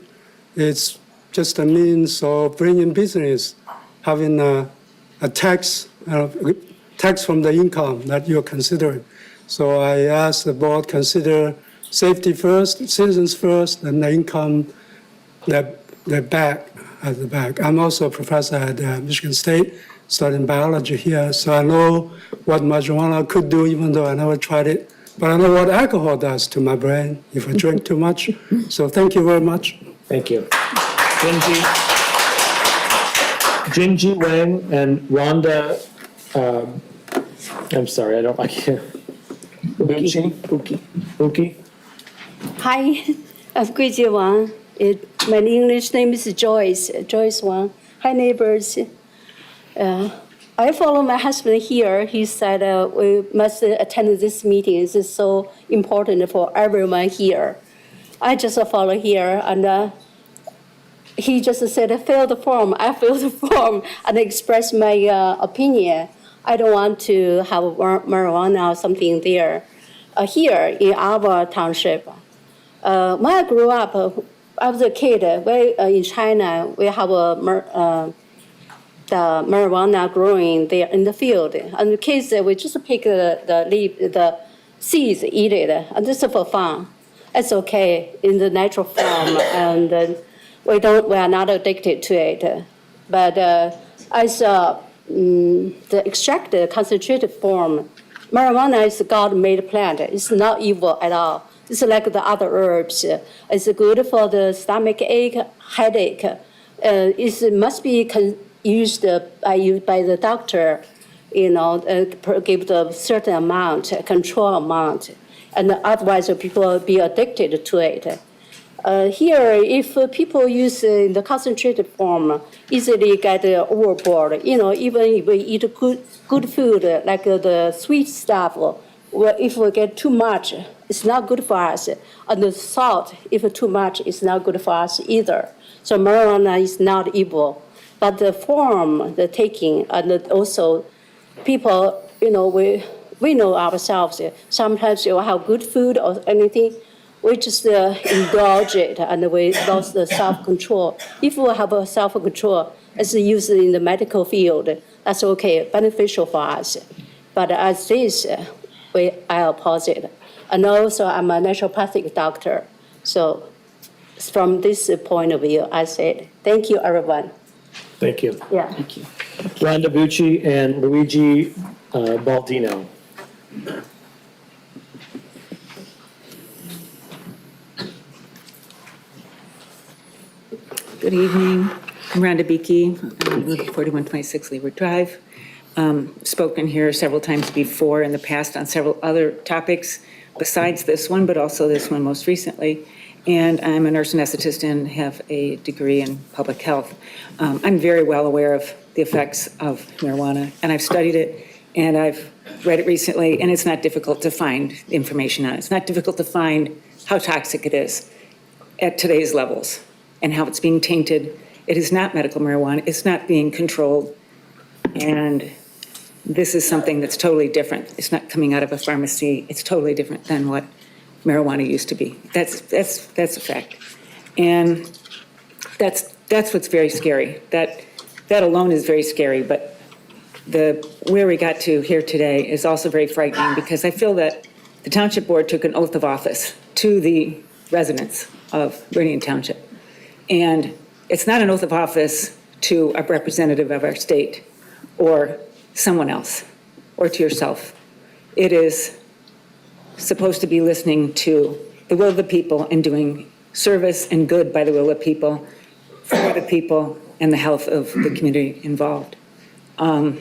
It's just a means of bringing business, having a tax from the income that you're considering. So I ask the board consider safety first, citizens first, and the income, the back at the back. I'm also a professor at Michigan State, studying biology here, so I know what marijuana could do, even though I never tried it. But I know what alcohol does to my brain if I drink too much. So thank you very much. Thank you. Jinji Wang and Rhonda, I'm sorry, I can't. Uki. Hi, I'm Guijie Wang. My English name is Joyce Wang. Hi, neighbors. I follow my husband here. He said we must attend this meeting. This is so important for everyone here. I just follow here, and he just said, fill the form. I fill the form and express my opinion. I don't want to have marijuana or something there. Here in our township, when I grew up, I was a kid. In China, we have the marijuana growing there in the field. And the kids, we just pick the seeds, eat it, and this is for fun. It's okay in the natural form, and we are not addicted to it. But as the extracted, concentrated form, marijuana is a God-made plant. It's not evil at all. It's like the other herbs. It's good for the stomach ache, headache. It must be used by the doctor, give the certain amount, control amount, and otherwise people will be addicted to it. Here, if people use in the concentrated form, easily get overboard. Even if we eat good food, like the sweet stuff, well, if we get too much, it's not good for us. And the salt, if too much, it's not good for us either. So marijuana is not evil. But the form, the taking, and also people, we know ourselves. Sometimes you have good food or anything, we just indulge it and we lost the self-control. If we have a self-control, it's used in the medical field, that's okay, beneficial for us. But as this, I oppose it. And also, I'm a naturopathic doctor. So from this point of view, I said, thank you, everyone. Thank you. Yeah. Thank you. Rhonda Bucci and Luigi Baldino. Good evening. I'm Rhonda Beakey. I live at 4126 Leeward Drive. Spoken here several times before in the past on several other topics besides this one, but also this one most recently. And I'm a nurse anesthetist and have a degree in public health. I'm very well aware of the effects of marijuana, and I've studied it, and I've read it recently, and it's not difficult to find information on it. It's not difficult to find how toxic it is at today's levels and how it's being tainted. It is not medical marijuana. It's not being controlled. And this is something that's totally different. It's not coming out of a pharmacy. It's totally different than what marijuana used to be. That's a fact. And that's what's very scary. That alone is very scary, but where we got to here today is also very frightening, because I feel that the Township Board took an oath of office to the residents of Meridian Township. And it's not an oath of office to a representative of our state or someone else or to yourself. It is supposed to be listening to the will of the people and doing service and good by the will of people, for the people, and the health of the community involved. I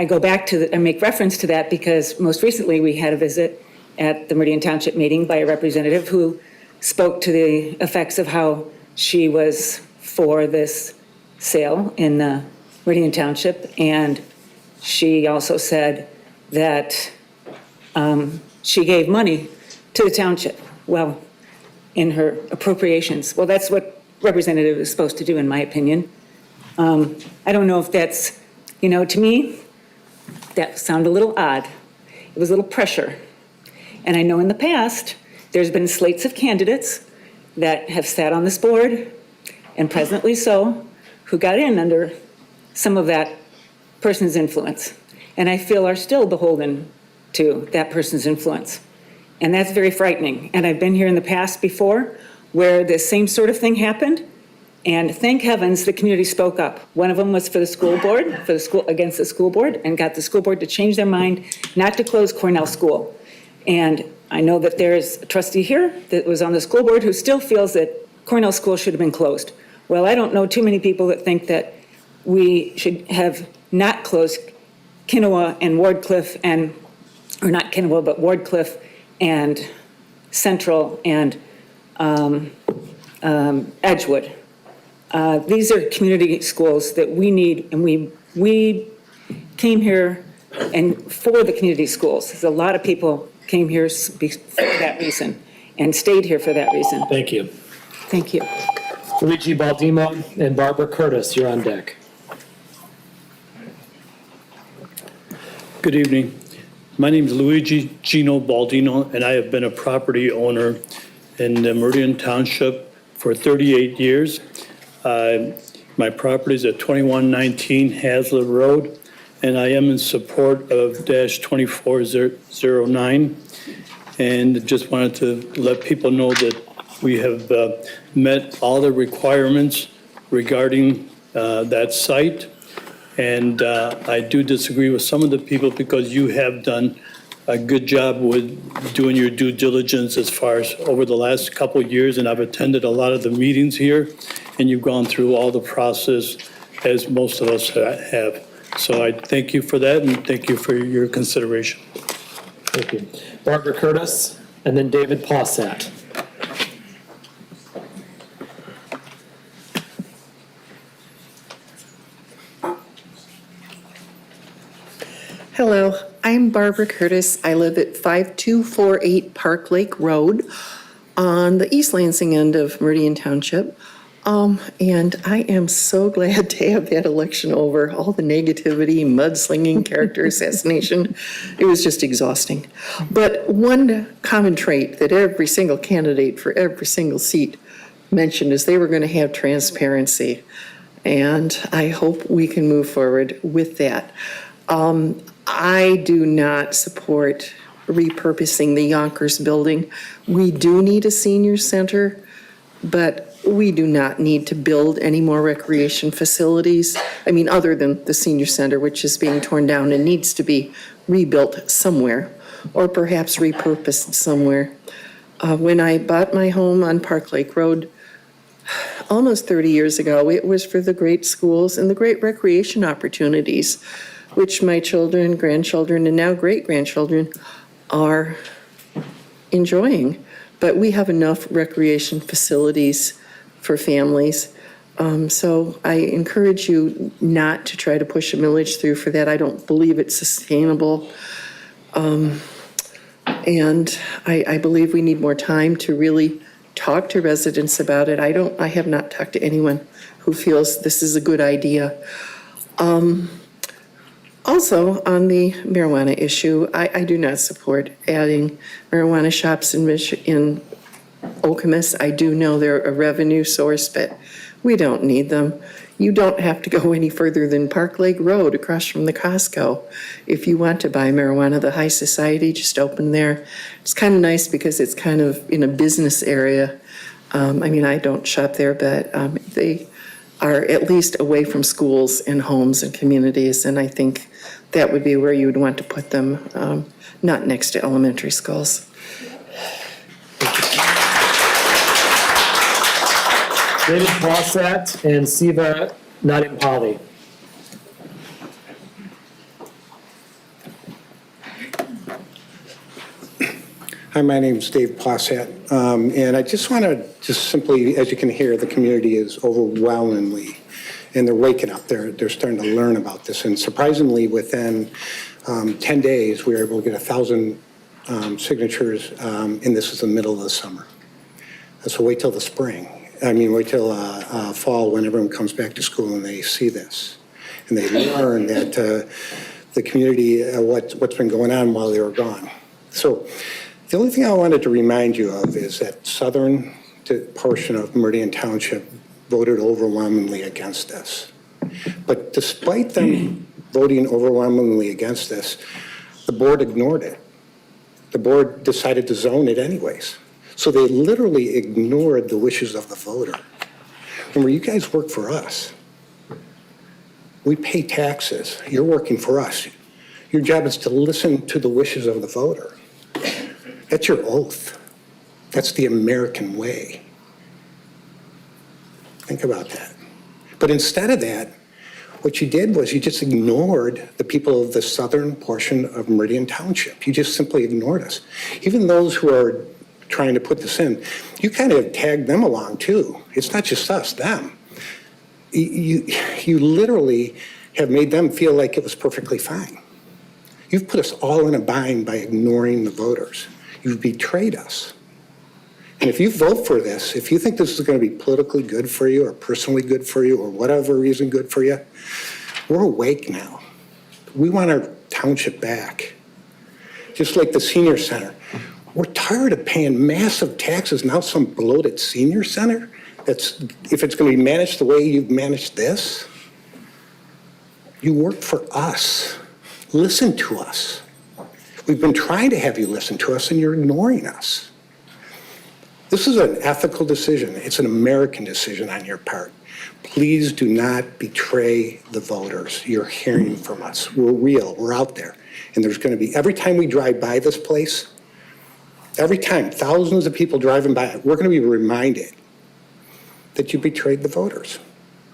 go back to I make reference to that because most recently we had a visit at the Meridian Township meeting by a representative who spoke to the effects of how she was for this sale in Meridian Township. And she also said that she gave money to the township, well, in her appropriations. Well, that's what representative is supposed to do, in my opinion. I don't know if that's, to me, that sounded a little odd. It was a little pressure. And I know in the past, there's been slates of candidates that have sat on this board, and presently so, who got in under some of that person's influence. And I feel are still beholden to that person's influence. And that's very frightening. And I've been here in the past before where the same sort of thing happened. And thank heavens the community spoke up. One of them was for the school board, against the school board, and got the school board to change their mind not to close Cornell School. And I know that there's a trustee here that was on the school board who still feels that Cornell School should have been closed. Well, I don't know too many people that think that we should have not closed Kenowa and Wardcliffe or not Kenowa, but Wardcliffe and Central and Edgewood. These are community schools that we need, and we came here and for the community schools. There's a lot of people came here for that reason and stayed here for that reason. Thank you. Thank you. Luigi Baldino and Barbara Curtis, you're on deck. Good evening. My name is Luigi Gino Baldino, and I have been a property owner in the Meridian Township for 38 years. My property is at 2119 Hazlitt Road, and I am in support of -2409. And just wanted to let people know that we have met all the requirements regarding that site. And I do disagree with some of the people because you have done a good job with doing your due diligence as far as over the last couple of years, and I've attended a lot of the meetings here, and you've gone through all the process as most of us have. So I thank you for that, and thank you for your consideration. Thank you. Barbara Curtis, and then David Paussat. Hello, I'm Barbara Curtis. I live at 5248 Park Lake Road on the East Lansing end of Meridian Township. And I am so glad to have that election over. All the negativity, mudslinging, character assassination, it was just exhausting. But one common trait that every single candidate for every single seat mentioned is they were going to have transparency. And I hope we can move forward with that. I do not support repurposing the Yonkers building. We do need a senior center, but we do not need to build any more recreation facilities. I mean, other than the senior center, which is being torn down and needs to be rebuilt somewhere, or perhaps repurposed somewhere. When I bought my home on Park Lake Road almost 30 years ago, it was for the great schools and the great recreation opportunities, which my children, grandchildren, and now great-grandchildren are enjoying. But we have enough recreation facilities for families. So I encourage you not to try to push a millage through for that. I don't believe it's sustainable. And I believe we need more time to really talk to residents about it. I have not talked to anyone who feels this is a good idea. Also, on the marijuana issue, I do not support adding marijuana shops in Okemos. I do know they're a revenue source, but we don't need them. You don't have to go any further than Park Lake Road across from the Costco. If you want to buy marijuana, the High Society just opened there. It's kind of nice because it's kind of in a business area. I mean, I don't shop there, but they are at least away from schools and homes and communities, and I think that would be where you would want to put them, not next to elementary schools. David Paussat and Siva Nadimpali. Hi, my name's Dave Possett, and I just want to simply, as you can hear, the community is overwhelmingly, and they're waking up. They're starting to learn about this, and surprisingly, within 10 days, we were able to get 1,000 signatures, and this is the middle of the summer. So wait till the spring. Wait till fall when everyone comes back to school and they see this, and they learn that the community, what's been going on while they were gone. So the only thing I wanted to remind you of is that southern portion of Meridian Township voted overwhelmingly against this. But despite them voting overwhelmingly against this, the board ignored it. The board decided to zone it anyways. So they literally ignored the wishes of the voter. Remember, you guys work for us. We pay taxes. You're working for us. Your job is to listen to the wishes of the voter. That's your oath. That's the American way. Think about that. But instead of that, what you did was you just ignored the people of the southern portion of Meridian Township. You just simply ignored us. Even those who are trying to put this in, you kind of tagged them along too. It's not just us, them. You literally have made them feel like it was perfectly fine. You've put us all in a bind by ignoring the voters. You've betrayed us. And if you vote for this, if you think this is going to be politically good for you or personally good for you or whatever reason good for you, we're awake now. We want our township back. Just like the senior center. We're tired of paying massive taxes, now some bloated senior center. If it's going to be managed the way you've managed this, you work for us. Listen to us. We've been trying to have you listen to us and you're ignoring us. This is an ethical decision. It's an American decision on your part. Please do not betray the voters. You're hearing from us. We're real. We're out there. And there's going to be, every time we drive by this place, every time, thousands of people driving by it, we're going to be reminded that you betrayed the voters.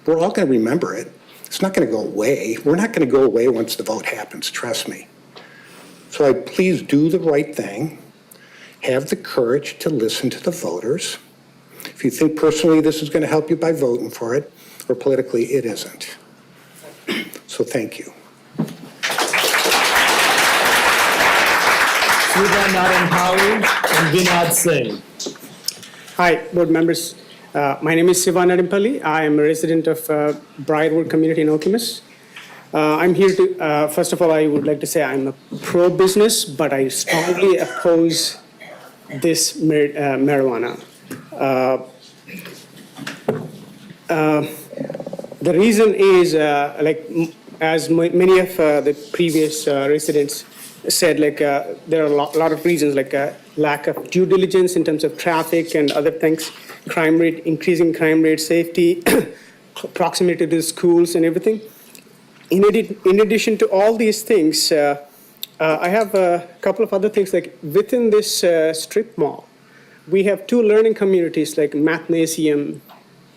We're all going to remember it. It's not going to go away. We're not going to go away once the vote happens, trust me. So please do the right thing. Have the courage to listen to the voters. If you think personally this is going to help you by voting for it, or politically, it isn't. So thank you. and Vinod Singh. Hi, board members. My name is Sivan Nadimpalli. I am a resident of Briarwood community in Okemos. I'm here to, first of all, I would like to say I'm a pro-business, but I strongly oppose this marijuana. The reason is, as many of the previous residents said, there are a lot of reasons, like lack of due diligence in terms of traffic and other things, crime rate, increasing crime rate, safety, proximity to the schools and everything. In addition to all these things, I have a couple of other things, like within this strip mall, we have two learning communities like Mathnasium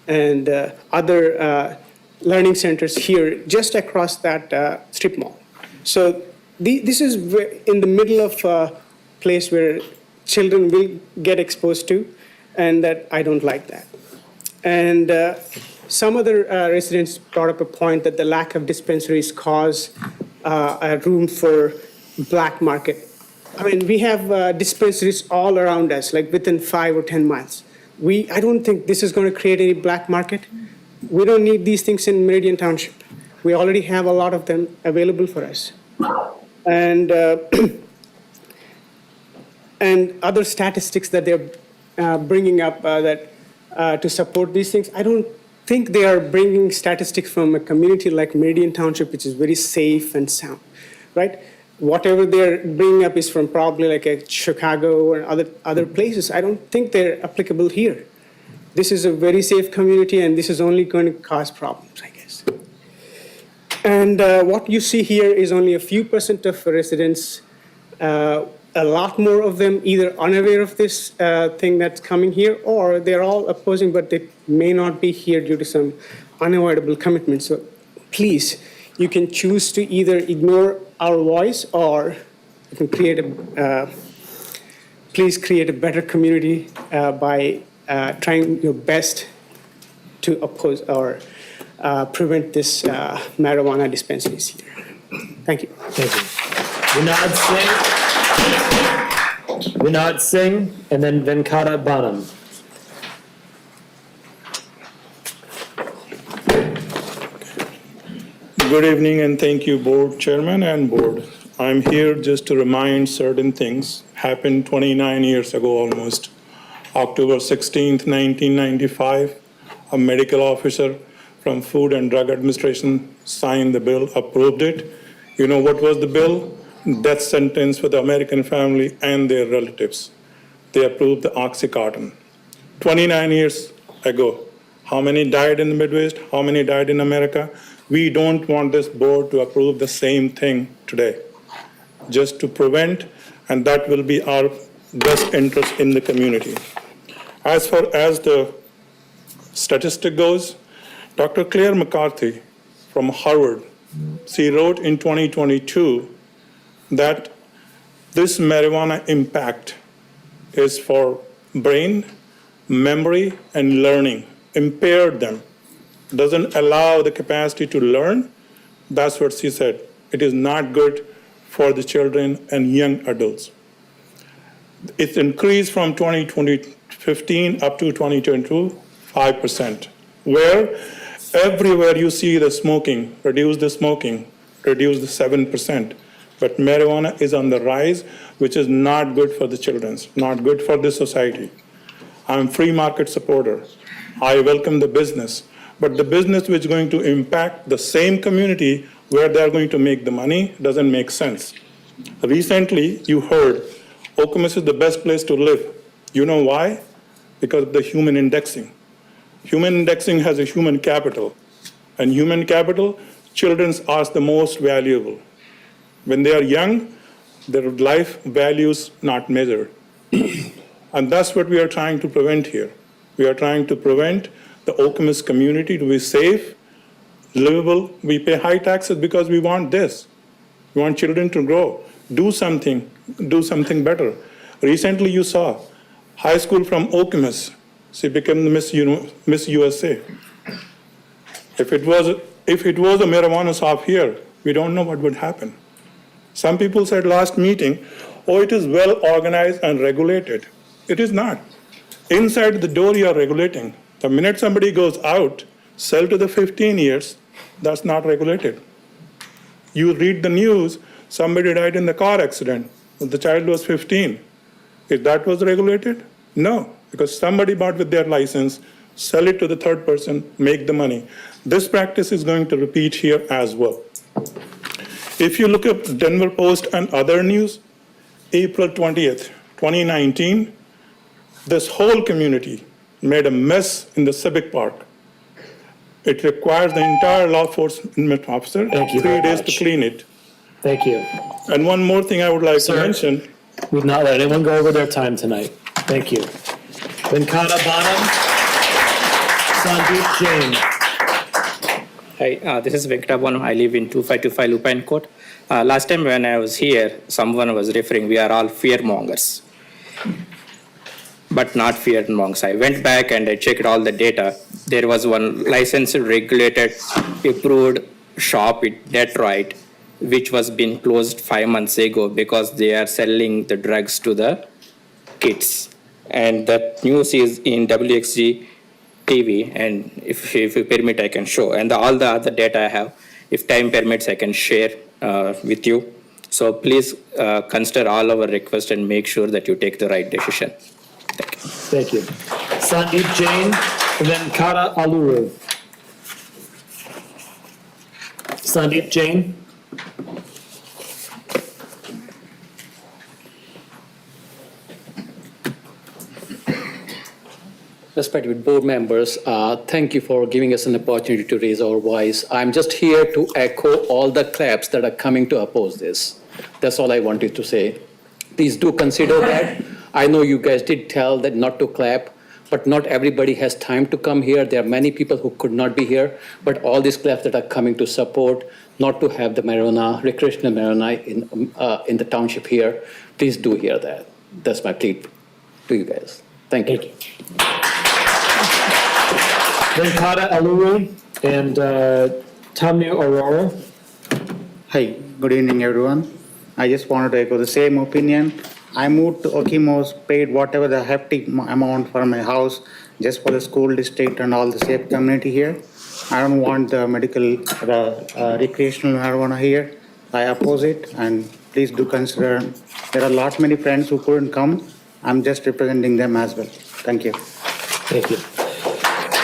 and other learning centers here just across that strip mall. So this is in the middle of a place where children will get exposed to, and that I don't like that. And some other residents brought up a point that the lack of dispensaries cause a room for black market. I mean, we have dispensaries all around us, like within 5 or 10 miles. I don't think this is going to create any black market. We don't need these things in Meridian Township. We already have a lot of them available for us. And and other statistics that they're bringing up to support these things, I don't think they are bringing statistics from a community like Meridian Township, which is very safe and sound, right? Whatever they're bringing up is from probably like a Chicago or other places. I don't think they're applicable here. This is a very safe community, and this is only going to cause problems, I guess. And what you see here is only a few % of residents. A lot more of them either unaware of this thing that's coming here, or they're all opposing, but they may not be here due to some unavoidable commitment. So please, you can choose to either ignore our voice, or you can create please create a better community by trying your best to oppose or prevent this marijuana dispensaries here. Thank you. Thank you. Vinod Singh, and then Venkata Banam. Good evening and thank you, Board Chairman and Board. I'm here just to remind certain things happened 29 years ago almost. October 16th, 1995, a medical officer from Food and Drug Administration signed the bill, approved it. You know what was the bill? Death sentence for the American family and their relatives. They approved the Oxycontin. 29 years ago, how many died in the Midwest? How many died in America? We don't want this board to approve the same thing today, just to prevent, and that will be our best interest in the community. As far as the statistic goes, Dr. Claire McCarthy from Harvard, she wrote in 2022 that this marijuana impact is for brain, memory, and learning, impaired them, doesn't allow the capacity to learn. That's what she said. It is not good for the children and young adults. It's increased from 2015 up to 2022, 5%, where everywhere you see the smoking, reduce the 7%. But marijuana is on the rise, which is not good for the children, not good for the society. I'm a free market supporter. I welcome the business, but the business which is going to impact the same community where they're going to make the money doesn't make sense. Recently, you heard Okemos is the best place to live. You know why? Because of the human indexing. Human indexing has a human capital, and human capital, children are the most valuable. When they are young, their life values not measured. And that's what we are trying to prevent here. We are trying to prevent the Okemos community to be safe, livable. We pay high taxes because we want this. We want children to grow, do something better. Recently you saw high school from Okemos, she became the Miss USA. If it was a marijuana shop here, we don't know what would happen. Some people said last meeting, oh, it is well organized and regulated. It is not. Inside the door you are regulating. The minute somebody goes out, sell to the 15 years, that's not regulated. You read the news, somebody died in the car accident, the child was 15. If that was regulated? No, because somebody bought with their license, sell it to the third person, make the money. This practice is going to repeat here as well. If you look at Denver Post and other news, April 20th, 2019, this whole community made a mess in the Civic Park. It requires the entire law enforcement officer 3 days to clean it. Thank you. And one more thing I would like to mention. We've not let anyone go over their time tonight. Thank you. Venkata Banam, Sandeep Jain. Hi, this is Venkata Banam. I live in 2525 Lupine Court. Last time when I was here, someone was referring, we are all fearmongers. But not fearmongers. I went back and I checked all the data. There was one licensed, regulated, approved shop in Detroit, which was being closed 5 months ago because they are selling the drugs to the kids. And that news is in WXG TV, and if you permit, I can show. And all the other data I have, if time permits, I can share with you. So please consider all our requests and make sure that you take the right decision. Thank you. Sandeep Jain, and then Kara Aluru. Sandeep Jain. Respected board members, thank you for giving us an opportunity to raise our voice. I'm just here to echo all the claps that are coming to oppose this. That's all I wanted to say. Please do consider that. I know you guys did tell that not to clap, but not everybody has time to come here. There are many people who could not be here, but all these claps that are coming to support not to have the marijuana, recreational marijuana in the township here, please do hear that. That's my plea to you guys. Thank you. Venkata Aluru and Tamnu Aurora. Hi, good evening, everyone. I just wanted to echo the same opinion. I moved to Okemos, paid whatever the hefty amount for my house, just for the school district and all the safe community here. I don't want the recreational marijuana here. I oppose it, and please do consider. There are many friends who couldn't come. I'm just representing them as well. Thank you. Thank you.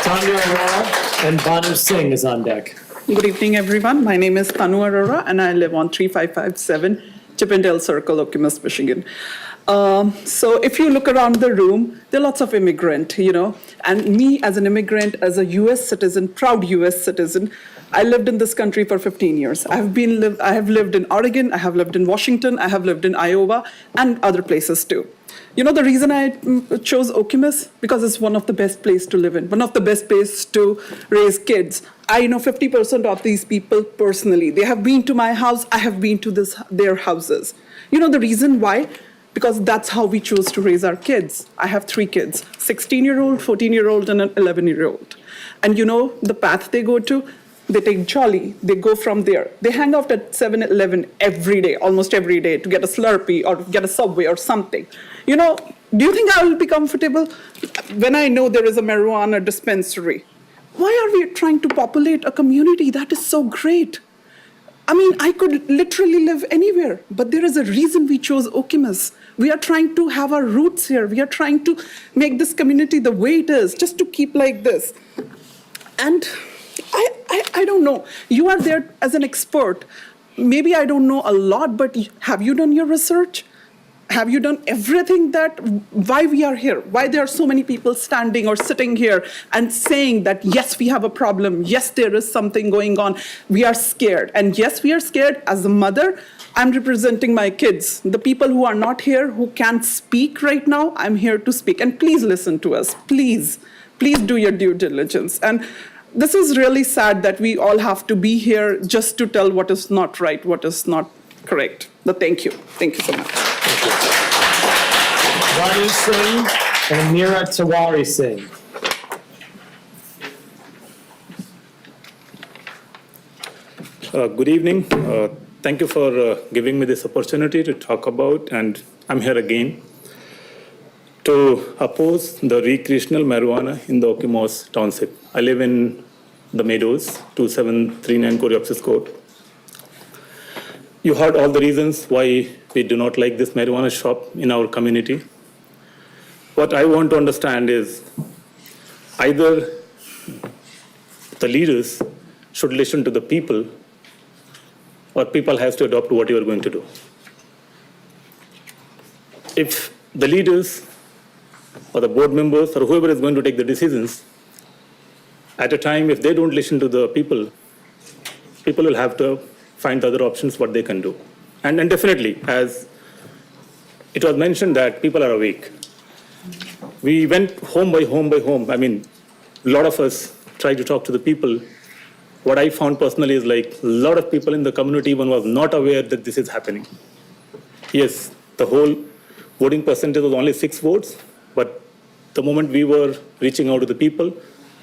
Tanya Aurora and Banu Singh is on deck. Good evening, everyone. My name is Tanu Arora, and I live on 3557 Chippendale Circle, Okemos, Michigan. So if you look around the room, there are lots of immigrants, and me as an immigrant, as a U.S. citizen, proud U.S. citizen, I lived in this country for 15 years. I have lived in Oregon, I have lived in Washington, I have lived in Iowa, and other places too. The reason I chose Okemos, because it's one of the best places to live in, one of the best places to raise kids. I know 50% of these people personally. They have been to my house, I have been to their houses. The reason why? Because that's how we choose to raise our kids. I have 3 kids, 16-year-old, 14-year-old, and an 11-year-old. And the path they go to? They take Jolly, they go from there. They hang out at 7-Eleven every day, almost every day, to get a Slurpee or get a Subway or something. Do you think I will be comfortable when I know there is a marijuana dispensary? Why are we trying to populate a community that is so great? I mean, I could literally live anywhere, but there is a reason we chose Okemos. We are trying to have our roots here. We are trying to make this community the way it is, just to keep like this. And I don't know. You are there as an expert. Maybe I don't know a lot, but have you done your research? Have you done everything why we are here? Why there are so many people standing or sitting here and saying that, yes, we have a problem. Yes, there is something going on. We are scared. And yes, we are scared. As a mother, I'm representing my kids. The people who are not here, who can't speak right now, I'm here to speak. And please listen to us. Please do your due diligence. And this is really sad that we all have to be here just to tell what is not right, what is not correct. But thank you. Thank you so much. Banu Singh and Meera Tiwari Singh. Good evening. Thank you for giving me this opportunity to talk about, and I'm here again to oppose the recreational marijuana in the Okemos Township. I live in the Meadows, 2739 Coreopsis Court. You heard all the reasons why we do not like this marijuana shop in our community. What I want to understand is either the leaders should listen to the people, or people have to adopt what you are going to do. If the leaders or the board members or whoever is going to take the decisions, at a time if they don't listen to the people, people will have to find other options what they can do. And definitely, as it was mentioned that people are awake. We went home by home by home. I mean, a lot of us tried to talk to the people. What I found personally is like a lot of people in the community even was not aware that this is happening. Yes, the whole voting percentage was only 6 votes, but the moment we were reaching out to the people,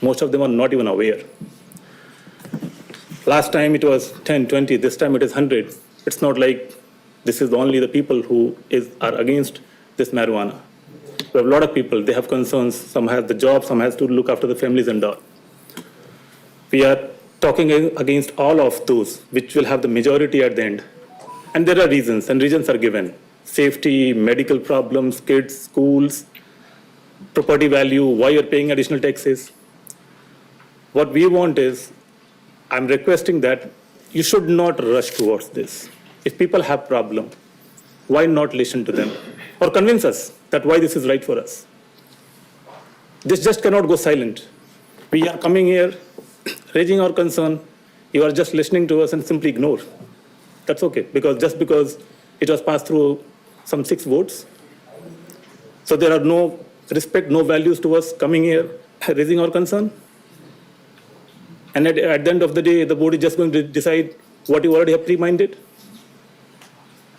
most of them are not even aware. Last time it was 10, 20, this time it is 100. It's not like this is only the people who are against this marijuana. We have a lot of people, they have concerns, some have the job, some has to look after the families and all. We are talking against all of those, which will have the majority at the end. And there are reasons, and reasons are given. Safety, medical problems, kids, schools, property value, why you're paying additional taxes. What we want is, I'm requesting that you should not rush towards this. If people have problem, why not listen to them? Or convince us that why this is right for us. This just cannot go silent. We are coming here, raising our concern. You are just listening to us and simply ignore. That's okay, because it was passed through some 6 votes. So there are no respect, no values to us coming here, raising our concern. And at the end of the day, the board is just going to decide what you already have pre-minded.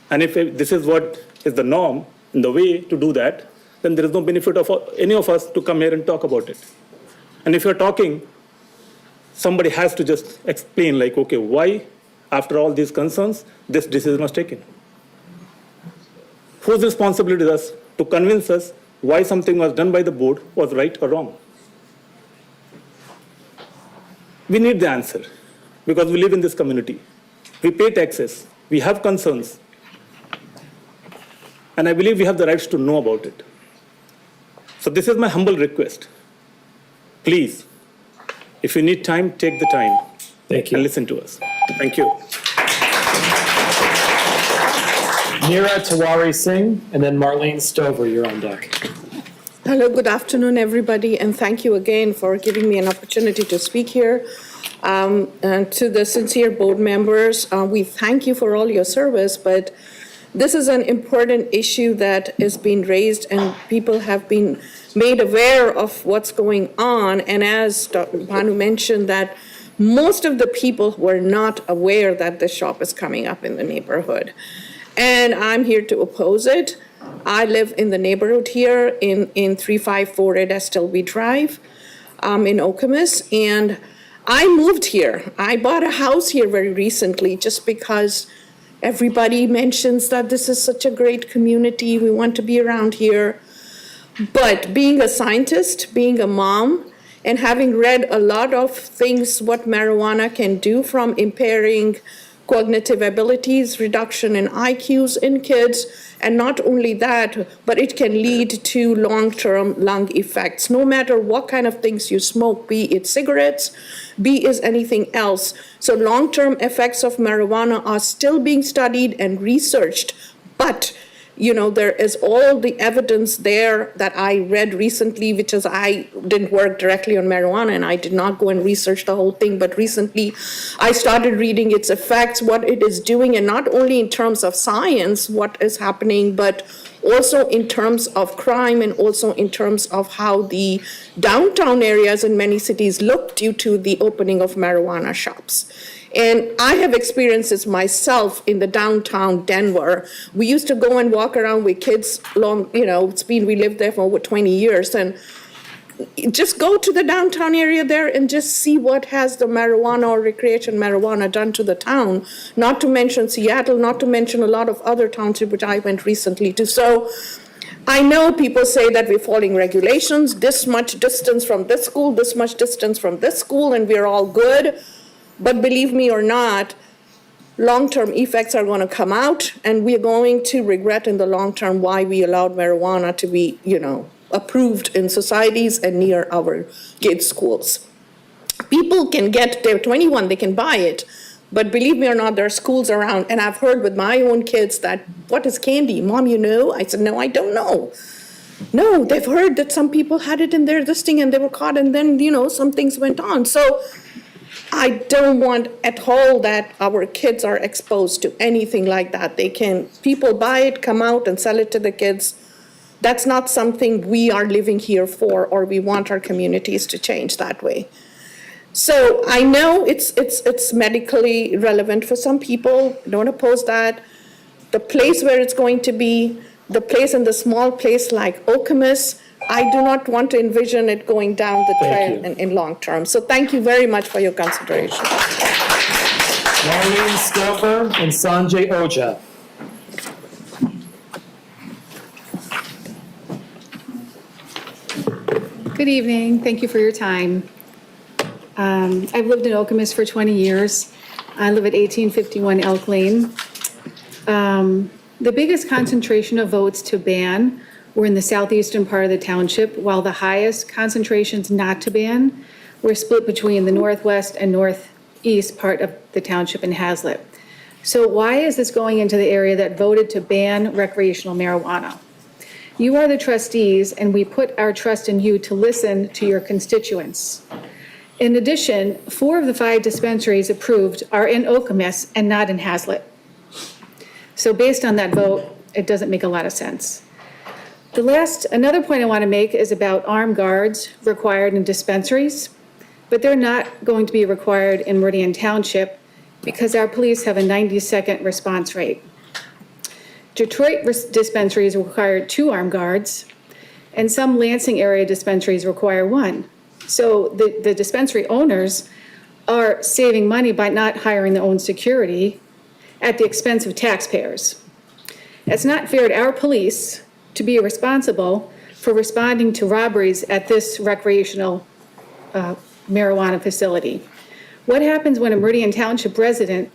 And if this is what is the norm, in the way to do that, then there is no benefit of any of us to come here and talk about it. And if you're talking, somebody has to just explain, like, okay, why, after all these concerns, this decision was taken. Whose responsibility is us to convince us why something was done by the board was right or wrong? We need the answer because we live in this community. We pay taxes. We have concerns. And I believe we have the rights to know about it. So this is my humble request. Please, if you need time, take the time. Thank you. And listen to us. Thank you. Neera Tiwari Singh, and then Marlene Stover, you're on deck. Hello, good afternoon, everybody, and thank you again for giving me an opportunity to speak here. And to the sincere board members, we thank you for all your service, but this is an important issue that is being raised and people have been made aware of what's going on. And as Dr. Bhanu mentioned, that most of the people were not aware that the shop is coming up in the neighborhood. And I'm here to oppose it. I live in the neighborhood here in 3548 Estelby Drive in Okemos, and I moved here. I bought a house here very recently just because everybody mentions that this is such a great community. We want to be around here. But being a scientist, being a mom, and having read a lot of things what marijuana can do, from impairing cognitive abilities, reduction in IQs in kids, and not only that, but it can lead to long-term lung effects. No matter what kind of things you smoke, be it cigarettes, be it anything else. So long-term effects of marijuana are still being studied and researched, but there is all the evidence there that I read recently, which is I didn't work directly on marijuana and I did not go and research the whole thing, but recently I started reading its effects, what it is doing, and not only in terms of science, what is happening, but also in terms of crime and also in terms of how the downtown areas in many cities look due to the opening of marijuana shops. And I have experienced this myself in the downtown Denver. We used to go and walk around with kids we lived there for over 20 years. And just go to the downtown area there and just see what has the marijuana or recreation marijuana done to the town. Not to mention Seattle, not to mention a lot of other townships which I went recently to. So I know people say that we're following regulations, this much distance from this school, this much distance from this school, and we're all good. But believe me or not, long-term effects are going to come out, and we're going to regret in the long term why we allowed marijuana to be, approved in societies and near our kids' schools. People can they're 21, they can buy it, but believe me or not, there are schools around, and I've heard with my own kids that, what is candy? Mom, you know? I said, no, I don't know. No, they've heard that some people had it in their listing and they were caught, and then, some things went on. So I don't want at all that our kids are exposed to anything like that. People buy it, come out and sell it to the kids. That's not something we are living here for, or we want our communities to change that way. So I know it's medically relevant for some people. Don't oppose that. The place where it's going to be, the place in the small place like Okemos, I do not want to envision it going down the trail in long term. So thank you very much for your consideration. Marlene Stover and Sanjay Oja. Good evening. Thank you for your time. I've lived in Okemos for 20 years. I live at 1851 Elk Lane. The biggest concentration of votes to ban were in the southeastern part of the township, while the highest concentrations not to ban were split between the northwest and northeast part of the township in Hazlet. So why is this going into the area that voted to ban recreational marijuana? You are the trustees, and we put our trust in you to listen to your constituents. In addition, 4 of the 5 dispensaries approved are in Okemos and not in Hazlet. So based on that vote, it doesn't make a lot of sense. Another point I want to make is about armed guards required in dispensaries, but they're not going to be required in Meridian Township because our police have a 90-second response rate. Detroit dispensaries require 2 armed guards, and some Lansing area dispensaries require 1. So the dispensary owners are saving money by not hiring their own security at the expense of taxpayers. It's not fair to our police to be responsible for responding to robberies at this recreational marijuana facility. What happens when a Meridian Township resident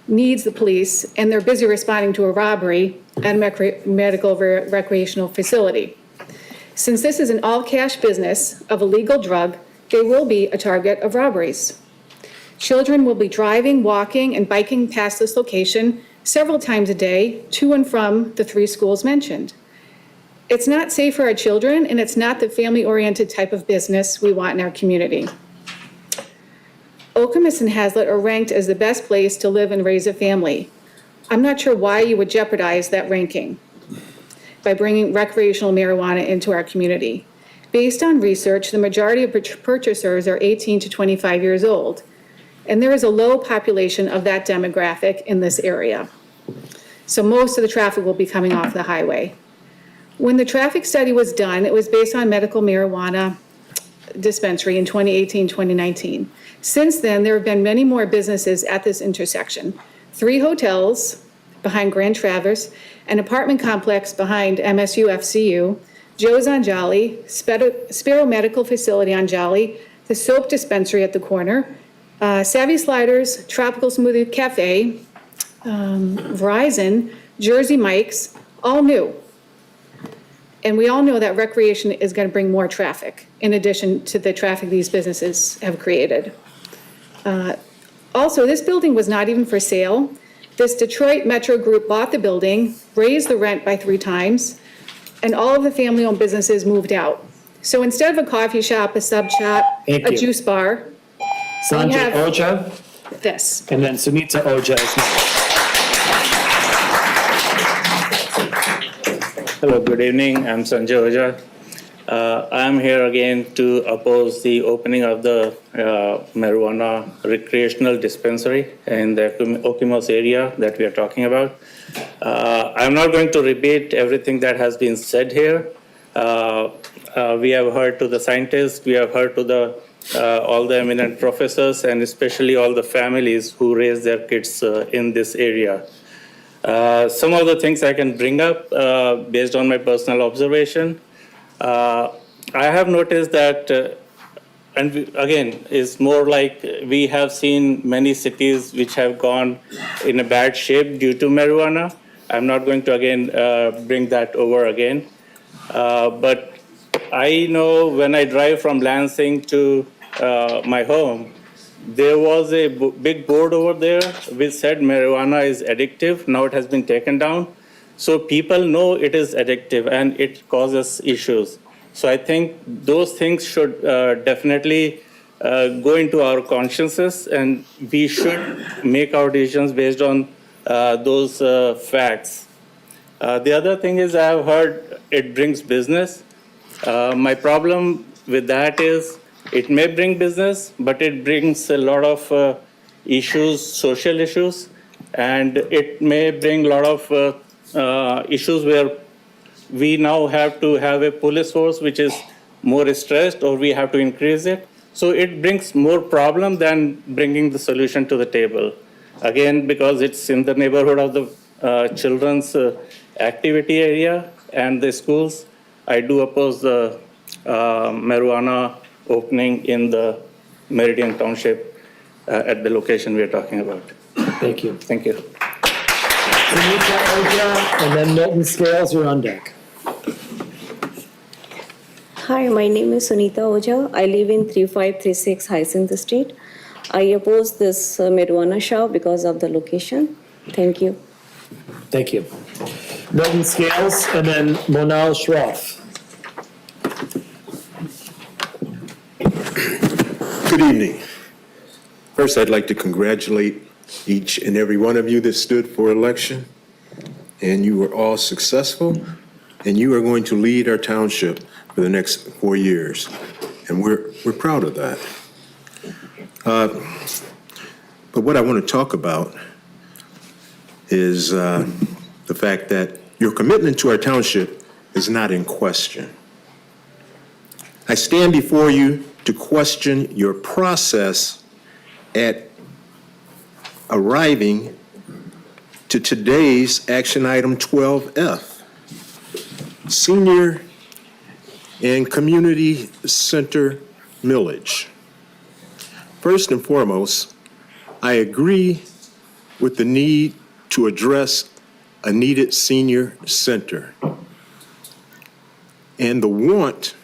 needs the police and they're busy responding to a robbery at a medical recreational facility? Since this is an all-cash business of a legal drug, they will be a target of robberies. Children will be driving, walking, and biking past this location several times a day to and from the 3 schools mentioned. It's not safe for our children, and it's not the family-oriented type of business we want in our community. Okemos and Hazlet are ranked as the best place to live and raise a family. I'm not sure why you would jeopardize that ranking by bringing recreational marijuana into our community. Based on research, the majority of purchasers are 18 to 25 years old, and there is a low population of that demographic in this area. So most of the traffic will be coming off the highway. When the traffic study was done, it was based on medical marijuana dispensary in 2018-2019. Since then, there have been many more businesses at this intersection. 3 hotels behind Grand Traverse, an apartment complex behind MSU FCU, Joe's on Jolly, Sparrow Medical Facility on Jolly, the soap dispensary at the corner, Savvy Sliders, Tropical Smoothie Cafe, Verizon, Jersey Mike's, all new. And we all know that recreation is going to bring more traffic, in addition to the traffic these businesses have created. Also, this building was not even for sale. This Detroit Metro Group bought the building, raised the rent by 3 times, and all of the family-owned businesses moved out. So instead of a coffee shop, a sub shop, a juice bar, Sanjay have Oja, this. and then Sunita Oja is next. Hello, good evening. I'm Sanjay Oja. I'm here again to oppose the opening of the marijuana recreational dispensary in the Okemos area that we are talking about. I'm not going to repeat everything that has been said here. We have heard to the scientists, we have heard to all the eminent professors, and especially all the families who raise their kids in this area. Some of the things I can bring up based on my personal observation. I have noticed that, and again, it's more like we have seen many cities which have gone in a bad shape due to marijuana. I'm not going to again bring that over again. But I know when I drive from Lansing to my home, there was a big board over there which said marijuana is addictive. Now it has been taken down. So people know it is addictive and it causes issues. So I think those things should definitely go into our consciences, and we should make our decisions based on those facts. The other thing is, I have heard it brings business. My problem with that is it may bring business, but it brings a lot of issues, social issues, and it may bring a lot of issues where we now have to have a police force which is more stressed, or we have to increase it. So it brings more problem than bringing the solution to the table. Again, because it's in the neighborhood of the children's activity area and the schools, I do oppose the marijuana opening in the Meridian Township at the location we are talking about. Thank you. Thank you. Sunita Oja, and then Milton Scales, you're on deck. Hi, my name is Sunita Oja. I live in 3536 Hyacinth Street. I oppose this marijuana shop because of the location. Thank you. Thank you. Milton Scales, and then Monal Shroff. Good evening. First, I'd like to congratulate each and every one of you that stood for election, and you were all successful, and you are going to lead our township for the next 4 years, and we're proud of that. But what I want to talk about is the fact that Your commitment to our township is not in question. I stand before you to question your process at arriving to today's action item 12F, Senior and Community Center Millage. First and foremost, I agree with the need to address a needed senior center and the want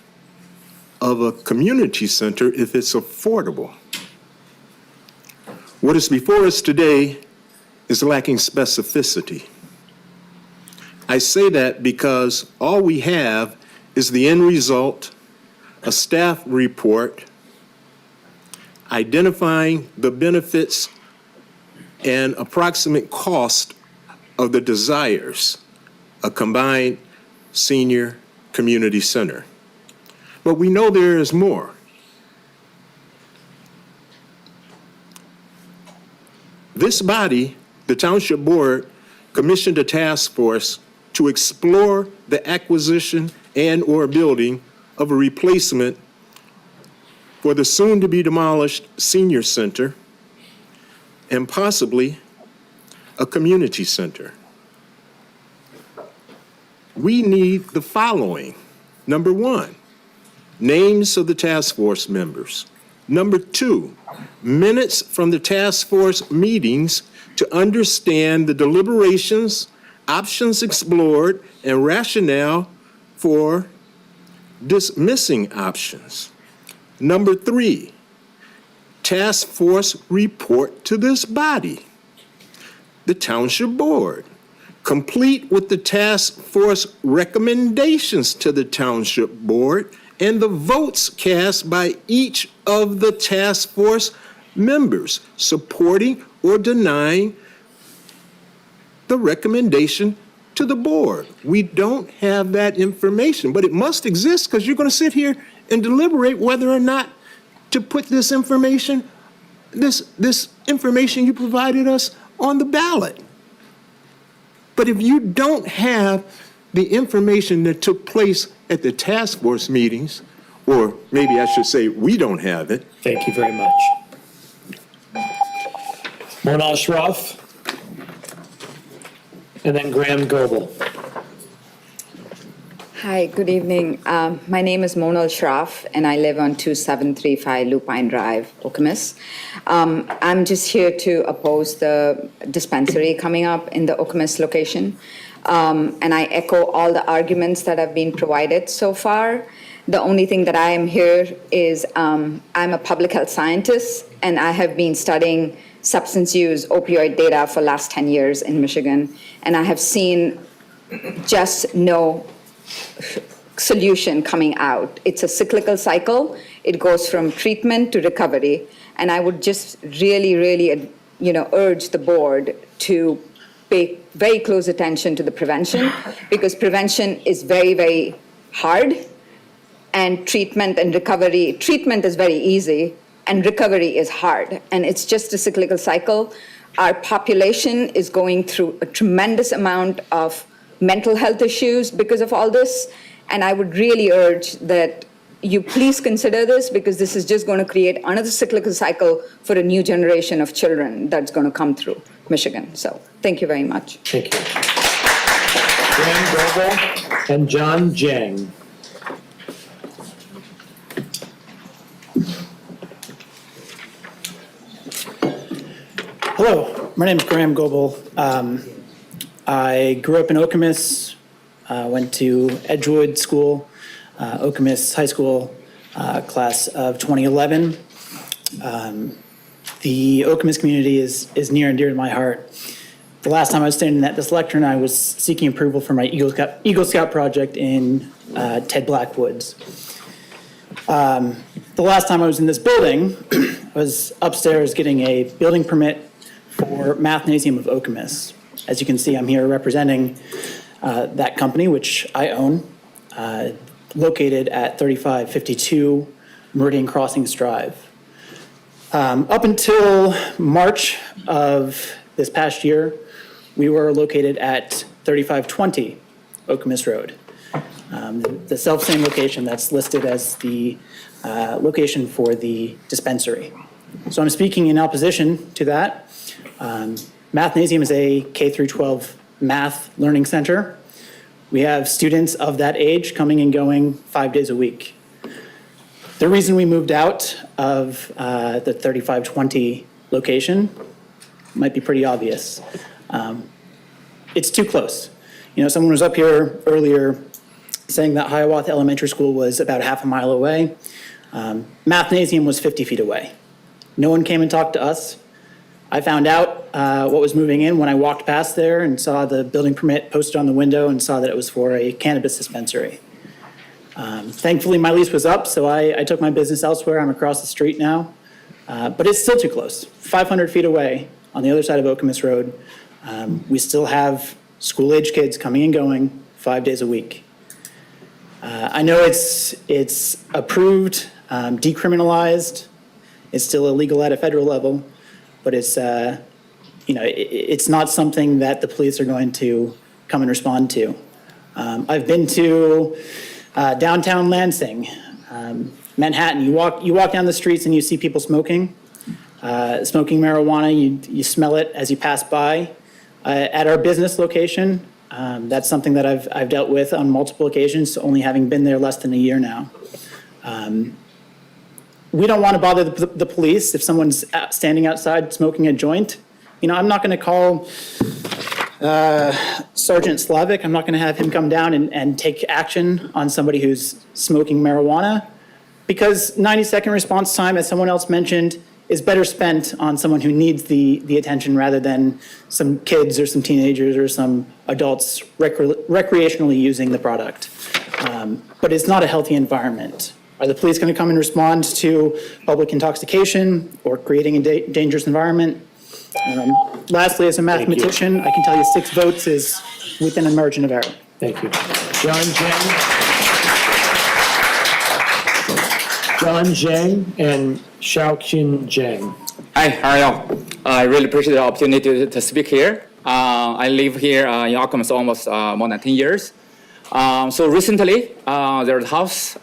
of a community center if it's affordable. What is before us today is lacking specificity. I say that because all we have is the end result, a staff report identifying the benefits and approximate cost of the desires, a combined senior community center. But we know there is more. This body, the Township Board, commissioned a task force to explore the acquisition and/or building of a replacement for the soon-to-be demolished senior center and possibly a community center. We need the following. Number one, names of the task force members. Number two, minutes from the task force meetings to understand the deliberations, options explored, and rationale for dismissing options. Number three, task force report to this body, the Township Board, complete with the task force recommendations to the Township Board and the votes cast by each of the task force members supporting or denying the recommendation to the board. We don't have that information, but it must exist because you're going to sit here and deliberate whether or not to put this information you provided us on the ballot. But if you don't have the information that took place at the task force meetings, or maybe I should say we don't have it. Thank you very much. Mona Shroff, and then Graham Goebel. Hi, good evening. My name is Monal Shroff, and I live on 2735 Lupine Drive, Okemos. I'm just here to oppose the dispensary coming up in the Okemos location. And I echo all the arguments that have been provided so far. The only thing that I am here is I'm a public health scientist, and I have been studying substance use opioid data for the last 10 years in Michigan. And I have seen just no solution coming out. It's a cyclical cycle. It goes from treatment to recovery. And I would just really, urge the board to pay very close attention to the prevention, because prevention is very, very hard, and treatment is very easy, and recovery is hard. And it's just a cyclical cycle. Our population is going through a tremendous amount of mental health issues because of all this. And I would really urge that you please consider this, because this is just going to create another cyclical cycle for a new generation of children that's going to come through Michigan. So thank you very much. Thank you. Graham Goebel and John Jang. Hello, my name is Graham Goebel. I grew up in Okemos, went to Edgewood School, Okemos High School, class of 2011. The Okemos community is near and dear to my heart. The last time I was standing at this lectern, I was seeking approval for my Eagle Scout project in Ted Blackwoods. The last time I was in this building, I was upstairs getting a building permit for Mathnasium of Okemos. As you can see, I'm here representing that company, which I own, located at 3552 Meridian Crossings Drive. Up until March of this past year, we were located at 3520 Okemos Road. The self-same location that's listed as the location for the dispensary. So I'm speaking in opposition to that. Mathnasium is a K through 12 math learning center. We have students of that age coming and going 5 days a week. The reason we moved out of the 3520 location might be pretty obvious. It's too close. You know, someone was up here earlier saying that Hiawatha Elementary School was about half a mile away. Mathnasium was 50 feet away. No one came and talked to us. I found out what was moving in when I walked past there and saw the building permit posted on the window and saw that it was for a cannabis dispensary. Thankfully, my lease was up, so I took my business elsewhere. I'm across the street now. But it's still too close. 500 feet away on the other side of Okemos Road, we still have school-age kids coming and going 5 days a week. I know it's approved, decriminalized. It's still illegal at a federal level, but it's it's not something that the police are going to come and respond to. I've been to downtown Lansing, Manhattan. You walk down the streets and you see people smoking marijuana. You smell it as you pass by. At our business location, that's something that I've dealt with on multiple occasions, only having been there less than a year now. We don't want to bother the police if someone's standing outside smoking a joint. You know, I'm not going to call Sergeant Slavic. I'm not going to have him come down and take action on somebody who's smoking marijuana, because 90-second response time, as someone else mentioned, is better spent on someone who needs the attention rather than some kids or some teenagers or some adults recreationally using the product. But it's not a healthy environment. Are the police going to come and respond to public intoxication or creating a dangerous environment? Lastly, as a mathematician, I can tell you 6 votes is within a margin of error. Thank you. John Zhang and Xiaoqin Zhang. Hi, how are you? I really appreciate the opportunity to speak here. I live here in Okemos almost more than 10 years. So recently, there's a house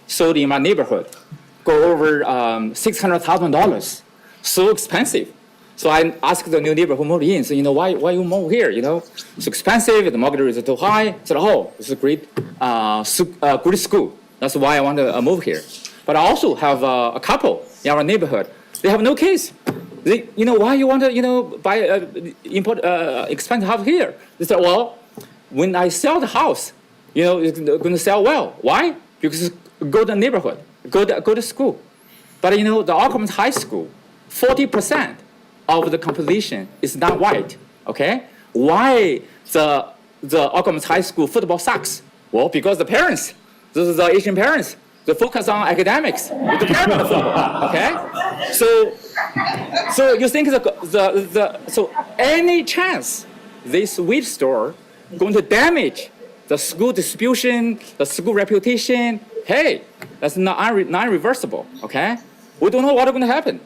sold in my neighborhood, go over $600,000. So expensive. So I asked the new neighbor who moved in, so, why you move here, It's expensive, the mortgage is too high. I said, this is a great good school. That's why I want to move here. But I also have a couple in our neighborhood. They have no kids. They, why you want to, buy import expensive house here? They said, well, when I sell the house, it's going to sell well. Why? Because go to the neighborhood, go to school. But the Okemos High School, 40% of the population is not white. Okay? Why the Okemos High School football sucks? Well, because the parents, this is the Asian parents, they focus on academics. They care about the football. Okay? So you think so any chance this weed store going to damage the school distribution, the school reputation? Hey, that's non-reversible. Okay? We don't know what's going to happen.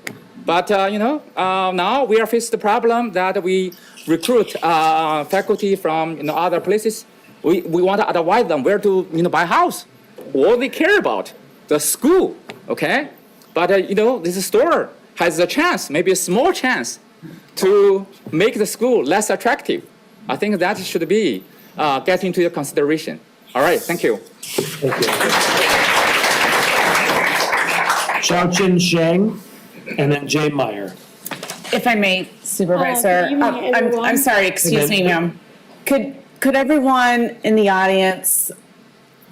But, now we are faced the problem that we recruit faculty from other places. We want to advise them where to buy a house. All they care about, the school, okay? But, this store has a chance, maybe a small chance, to make the school less attractive. I think that should be get into your consideration. All right, thank you. Thank you. Xiaoqin Zhang. And then Jay Meyer. If I may, Supervisor, good evening, everyone. I'm sorry, excuse me, ma'am. Could everyone in the audience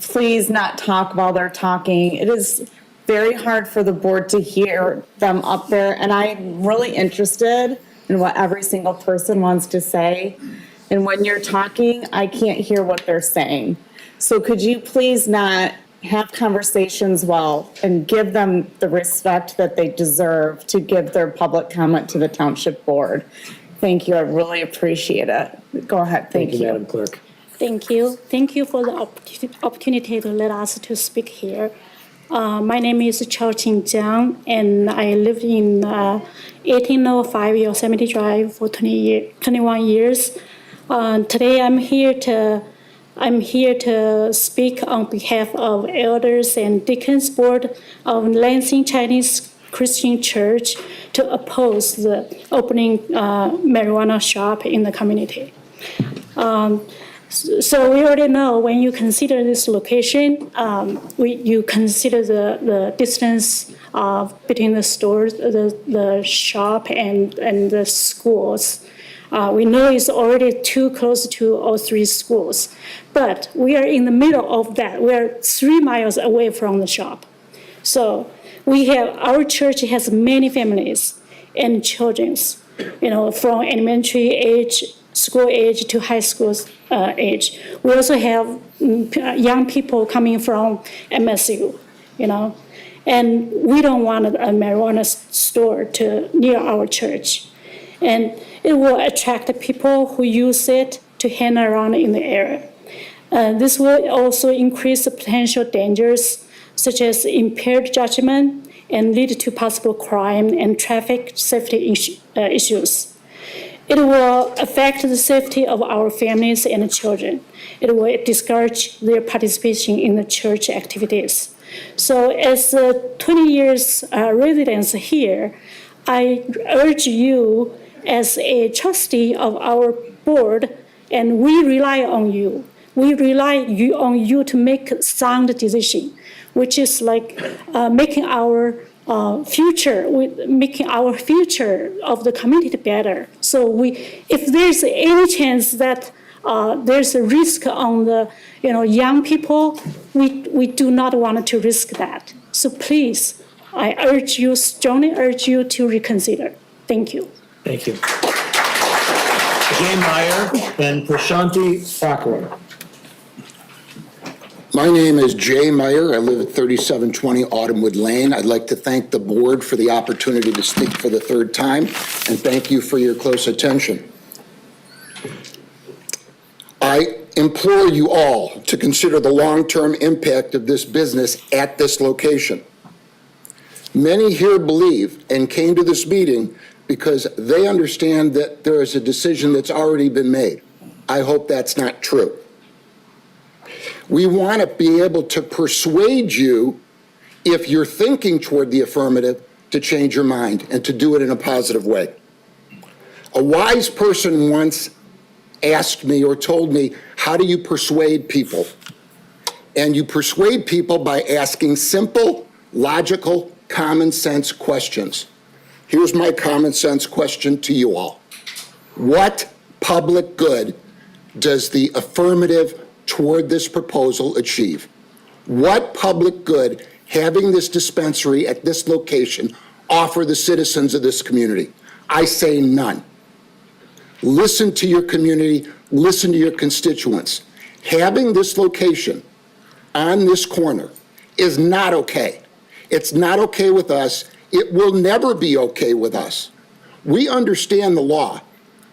please not talk while they're talking? It is very hard for the board to hear them up there, and I'm really interested in what every single person wants to say. And when you're talking, I can't hear what they're saying. So could you please not have conversations well and give them the respect that they deserve to give their public comment to the township board. Thank you. I really appreciate it. Go ahead. Thank you. Madam Clerk. Thank you. Thank you for the opportunity to let us to speak here. My name is Xiaoqin Jiang, and I live in 1805 Yosemite Drive for 21 years. Today I'm here to I'm here to speak on behalf of elders and deacons board of Lansing Chinese Christian Church to oppose the opening marijuana shop in the community. So we already know when you consider this location, you consider the distance between the stores, the shop and the schools. We know it's already too close to all three schools, but we are in the middle of that. We are 3 miles away from the shop. So our church has many families and children, from elementary age, school age to high school age. We also have young people coming from MSU, and we don't want a marijuana store near our church. And it will attract the people who use it to hang around in the area. This will also increase the potential dangers, such as impaired judgment, and lead to possible crime and traffic safety issues. It will affect the safety of our families and children. It will discourage their participation in the church activities. So as 20 years residents here, I urge you as a trustee of our board, and we rely on you. We rely on you to make sound decision, which is like making our future of the community better. So if there's any chance that there's a risk on the young people, we do not want to risk that. So please, I strongly urge you to reconsider. Thank you. Thank you. Jay Meyer and Prashanti Thakur. My name is Jay Meyer. I live at 3720 Autumnwood Lane. I'd like to thank the board for the opportunity to speak for the third time, and thank you for your close attention. I implore you all to consider the long-term impact of this business at this location. Many here believe and came to this meeting because they understand that there is a decision that's already been made. I hope that's not true. We want to be able to persuade you, if you're thinking toward the affirmative, to change your mind and to do it in a positive way. A wise person once asked me or told me, how do you persuade people? And you persuade people by asking simple, logical, common sense questions. Here's my common sense question to you all. What public good does the affirmative toward this proposal achieve? What public good having this dispensary at this location offer the citizens of this community? I say none. Listen to your community, listen to your constituents. Having this location on this corner is not okay. It's not okay with us. It will never be okay with us. We understand the law.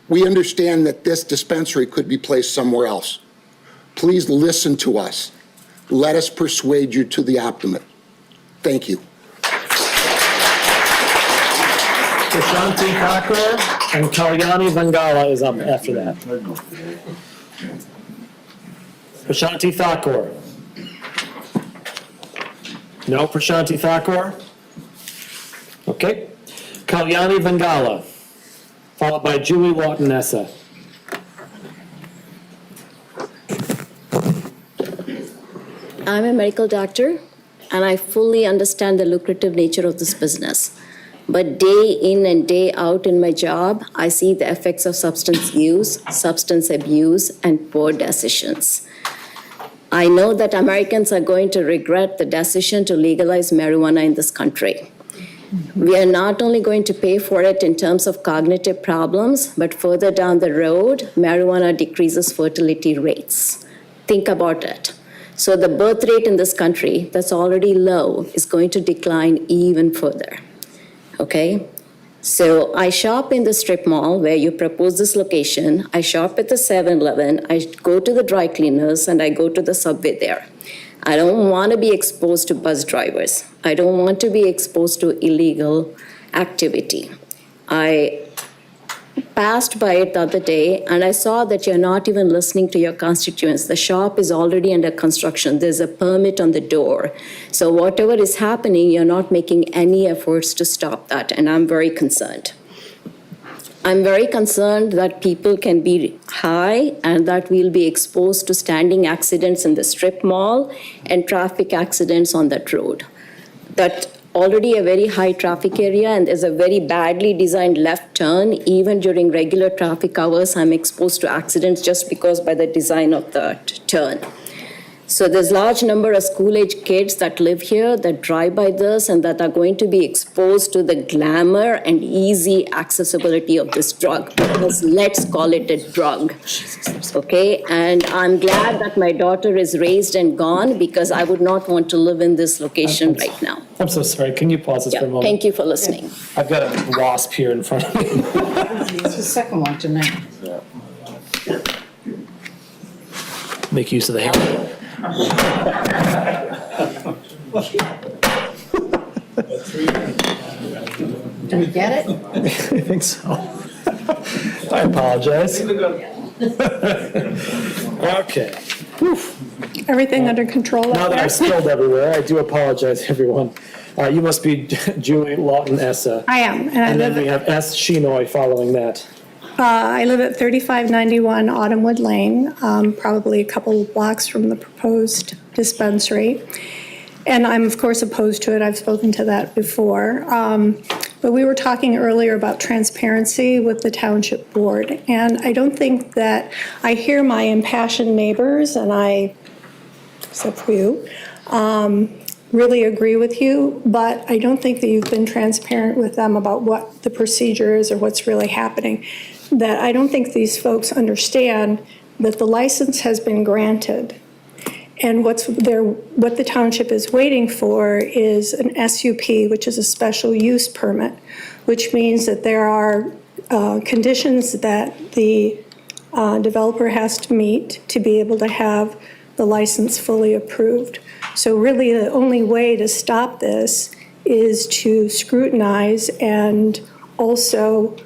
We understand that this dispensary could be placed somewhere else. Please listen to us. Let us persuade you to the optimum. Thank you. Prashanti Thakur and Kalyani Vangala is up after that. Prashanti Thakur. No Prashanti Thakur? Okay. Kalyani Vangala, followed by Julie Lawton-Nessa. I'm a medical doctor, and I fully understand the lucrative nature of this business. But day in and day out in my job, I see the effects of substance use, substance abuse, and poor decisions. I know that Americans are going to regret the decision to legalize marijuana in this country. We are not only going to pay for it in terms of cognitive problems, but further down the road, marijuana decreases fertility rates. Think about it. So the birth rate in this country that's already low is going to decline even further. Okay? So I shop in the strip mall where you propose this location. I shop at the 7-Eleven. I go to the dry cleaners, and I go to the Subway there. I don't want to be exposed to bus drivers. I don't want to be exposed to illegal activity. I passed by it the other day, and I saw that you're not even listening to your constituents. The shop is already under construction. There's a permit on the door. So whatever is happening, you're not making any efforts to stop that, and I'm very concerned. I'm very concerned that people can be high and that we'll be exposed to standing accidents in the strip mall and traffic accidents on that road. That already a very high traffic area, and there's a very badly designed left turn. Even during regular traffic hours, I'm exposed to accidents just because by the design of the turn. So there's large number of school-age kids that live here, that drive by this, and that are going to be exposed to the glamour and easy accessibility of this drug. Because let's call it a drug, okay? And I'm glad that my daughter is raised and gone, because I would not want to live in this location right now. I'm so sorry. Can you pause this for a moment? Thank you for listening. I've got a wasp here in front of me. It's the second one tonight. Make use of the hammer. Do we get it? I think so. I apologize. Okay. Everything under control Now up that there? I've spilled everywhere, I do apologize, everyone. You must be Julie Lawton Essa. I am, and I And then live we have S. Shinoy following that. I live at 3591 Autumnwood Lane, probably a couple blocks from the proposed dispensary. And I'm, of course, opposed to it. I've spoken to that before. But we were talking earlier about transparency with the Township Board. And I don't think that I hear my impassioned neighbors, and I, except for you, really agree with you, but I don't think that you've been transparent with them about what the procedure is or what's really happening. That I don't think these folks understand that the license has been granted. And what the township is waiting for is an SUP, which is a special use permit, which means that there are conditions that the developer has to meet to be able to have the license fully approved. So really the only way to stop this is to scrutinize and also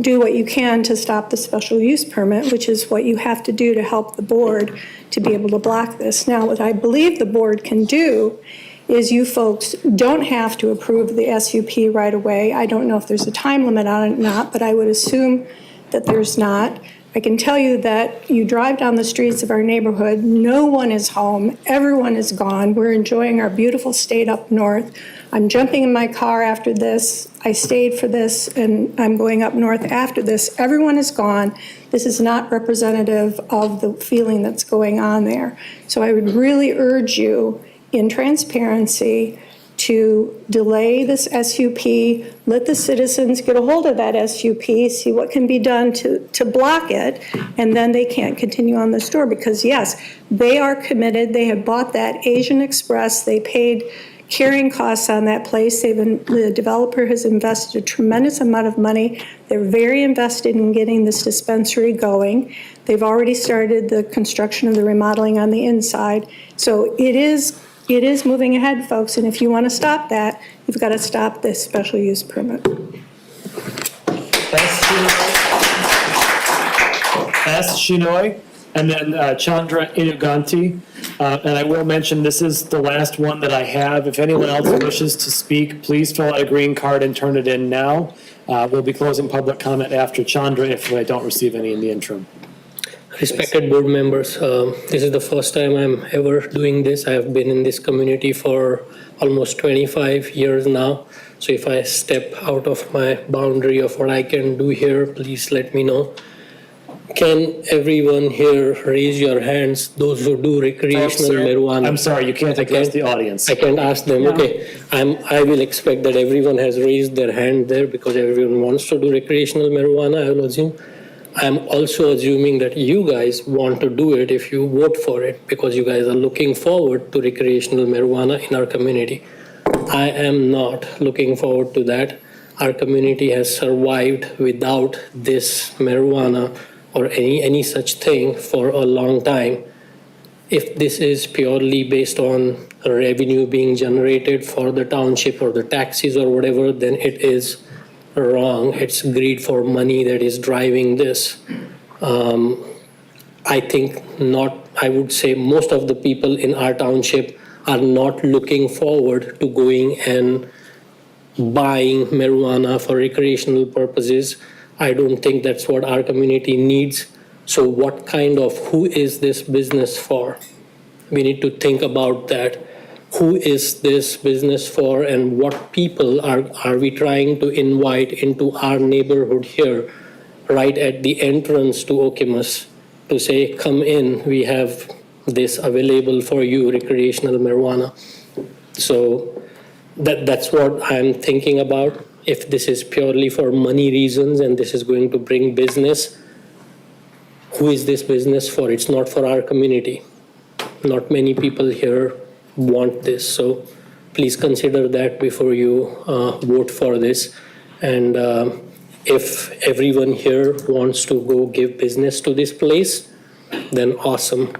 do what you can to stop the special use permit, which is what you have to do to help the board to be able to block this. Now, what I believe the board can do is you folks don't have to approve the SUP right away. I don't know if there's a time limit on it or not, but I would assume that there's not. I can tell you that you drive down the streets of our neighborhood, no one is home, everyone is gone. We're enjoying our beautiful state up north. I'm jumping in my car after this. I stayed for this, and I'm going up north after this. Everyone is gone. This is not representative of the feeling that's going on there. So I would really urge you, in transparency, to delay this SUP, let the citizens get a hold of that SUP, see what can be done to block it, and then they can't continue on the store. Because yes, they are committed. They have bought that Asian Express. They paid carrying costs on that place. The developer has invested a tremendous amount of money. They're very invested in getting this dispensary going. They've already started the construction of the remodeling on the inside. So it is moving ahead, folks, and if you want to stop that, you've got to stop this special use permit. S. Shinoy, and then Chandra Inuganti. And I will mention, this is the last one that I have. If anyone else wishes to speak, please fill out a green card and turn it in now. We'll be closing public comment after Chandra if I don't receive any in the interim. Respected board members, this is the first time I'm ever doing this. I have been in this community for almost 25 years now. So if I step out of my boundary of what I can do here, please let me know. Can everyone here raise your hands, those who do recreational marijuana? I'm sorry, you can't address the audience. I can't ask them, No. okay. I will expect that everyone has raised their hand there because everyone wants to do recreational marijuana, I will assume. I'm also assuming that you guys want to do it if you vote for it because you guys are looking forward to recreational marijuana in our community. I am not looking forward to that. Our community has survived without this marijuana or any such thing for a long time. If this is purely based on revenue being generated for the township or the taxes or whatever, then it is wrong. It's greed for money that is driving this. I think not, I would say most of the people in our township are not looking forward to going and buying marijuana for recreational purposes. I don't think that's what our community needs. So what kind of, who is this business for? We need to think about that. Who is this business for, and what people are we trying to invite into our neighborhood here, right at the entrance to Okemos, to say, come in, we have this available for you, recreational marijuana. So that's what I'm thinking about. If this is purely for money reasons and this is going to bring business, who is this business for? It's not for our community. Not many people here want this. So please consider that before you vote for this. And if everyone here wants to go give business to this place, then awesome.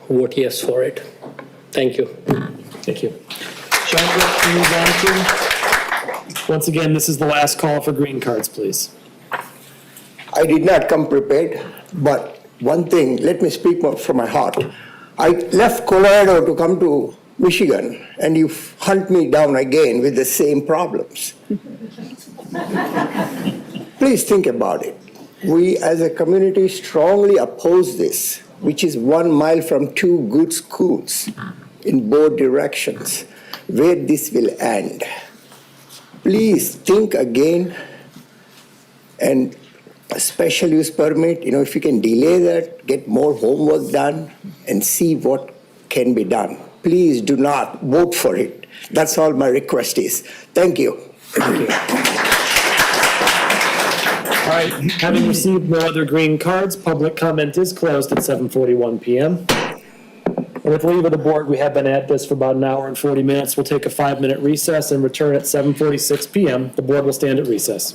Vote yes for it. Thank you. Thank you. Sean, can you move on to? Once again, this is the last call for green cards, please. I did not come prepared, but one thing, let me speak from my heart. I left Colorado to come to Michigan, and you hunt me down again with the same problems. Please think about it. We as a community strongly oppose this, which is 1 mile from 2 good schools in both directions, where this will end. Please think again, and a special use permit, if you can delay that, get more homework done, and see what can be done. Please do not vote for it. That's all my request is. Thank you. Thank you. All right, having received no other green cards, public comment is closed at 7:41 p.m. And with leave of the board, we have been at this for about an hour and 40 minutes. We'll take a 5-minute recess and return at 7:46 p.m. The board will stand at recess.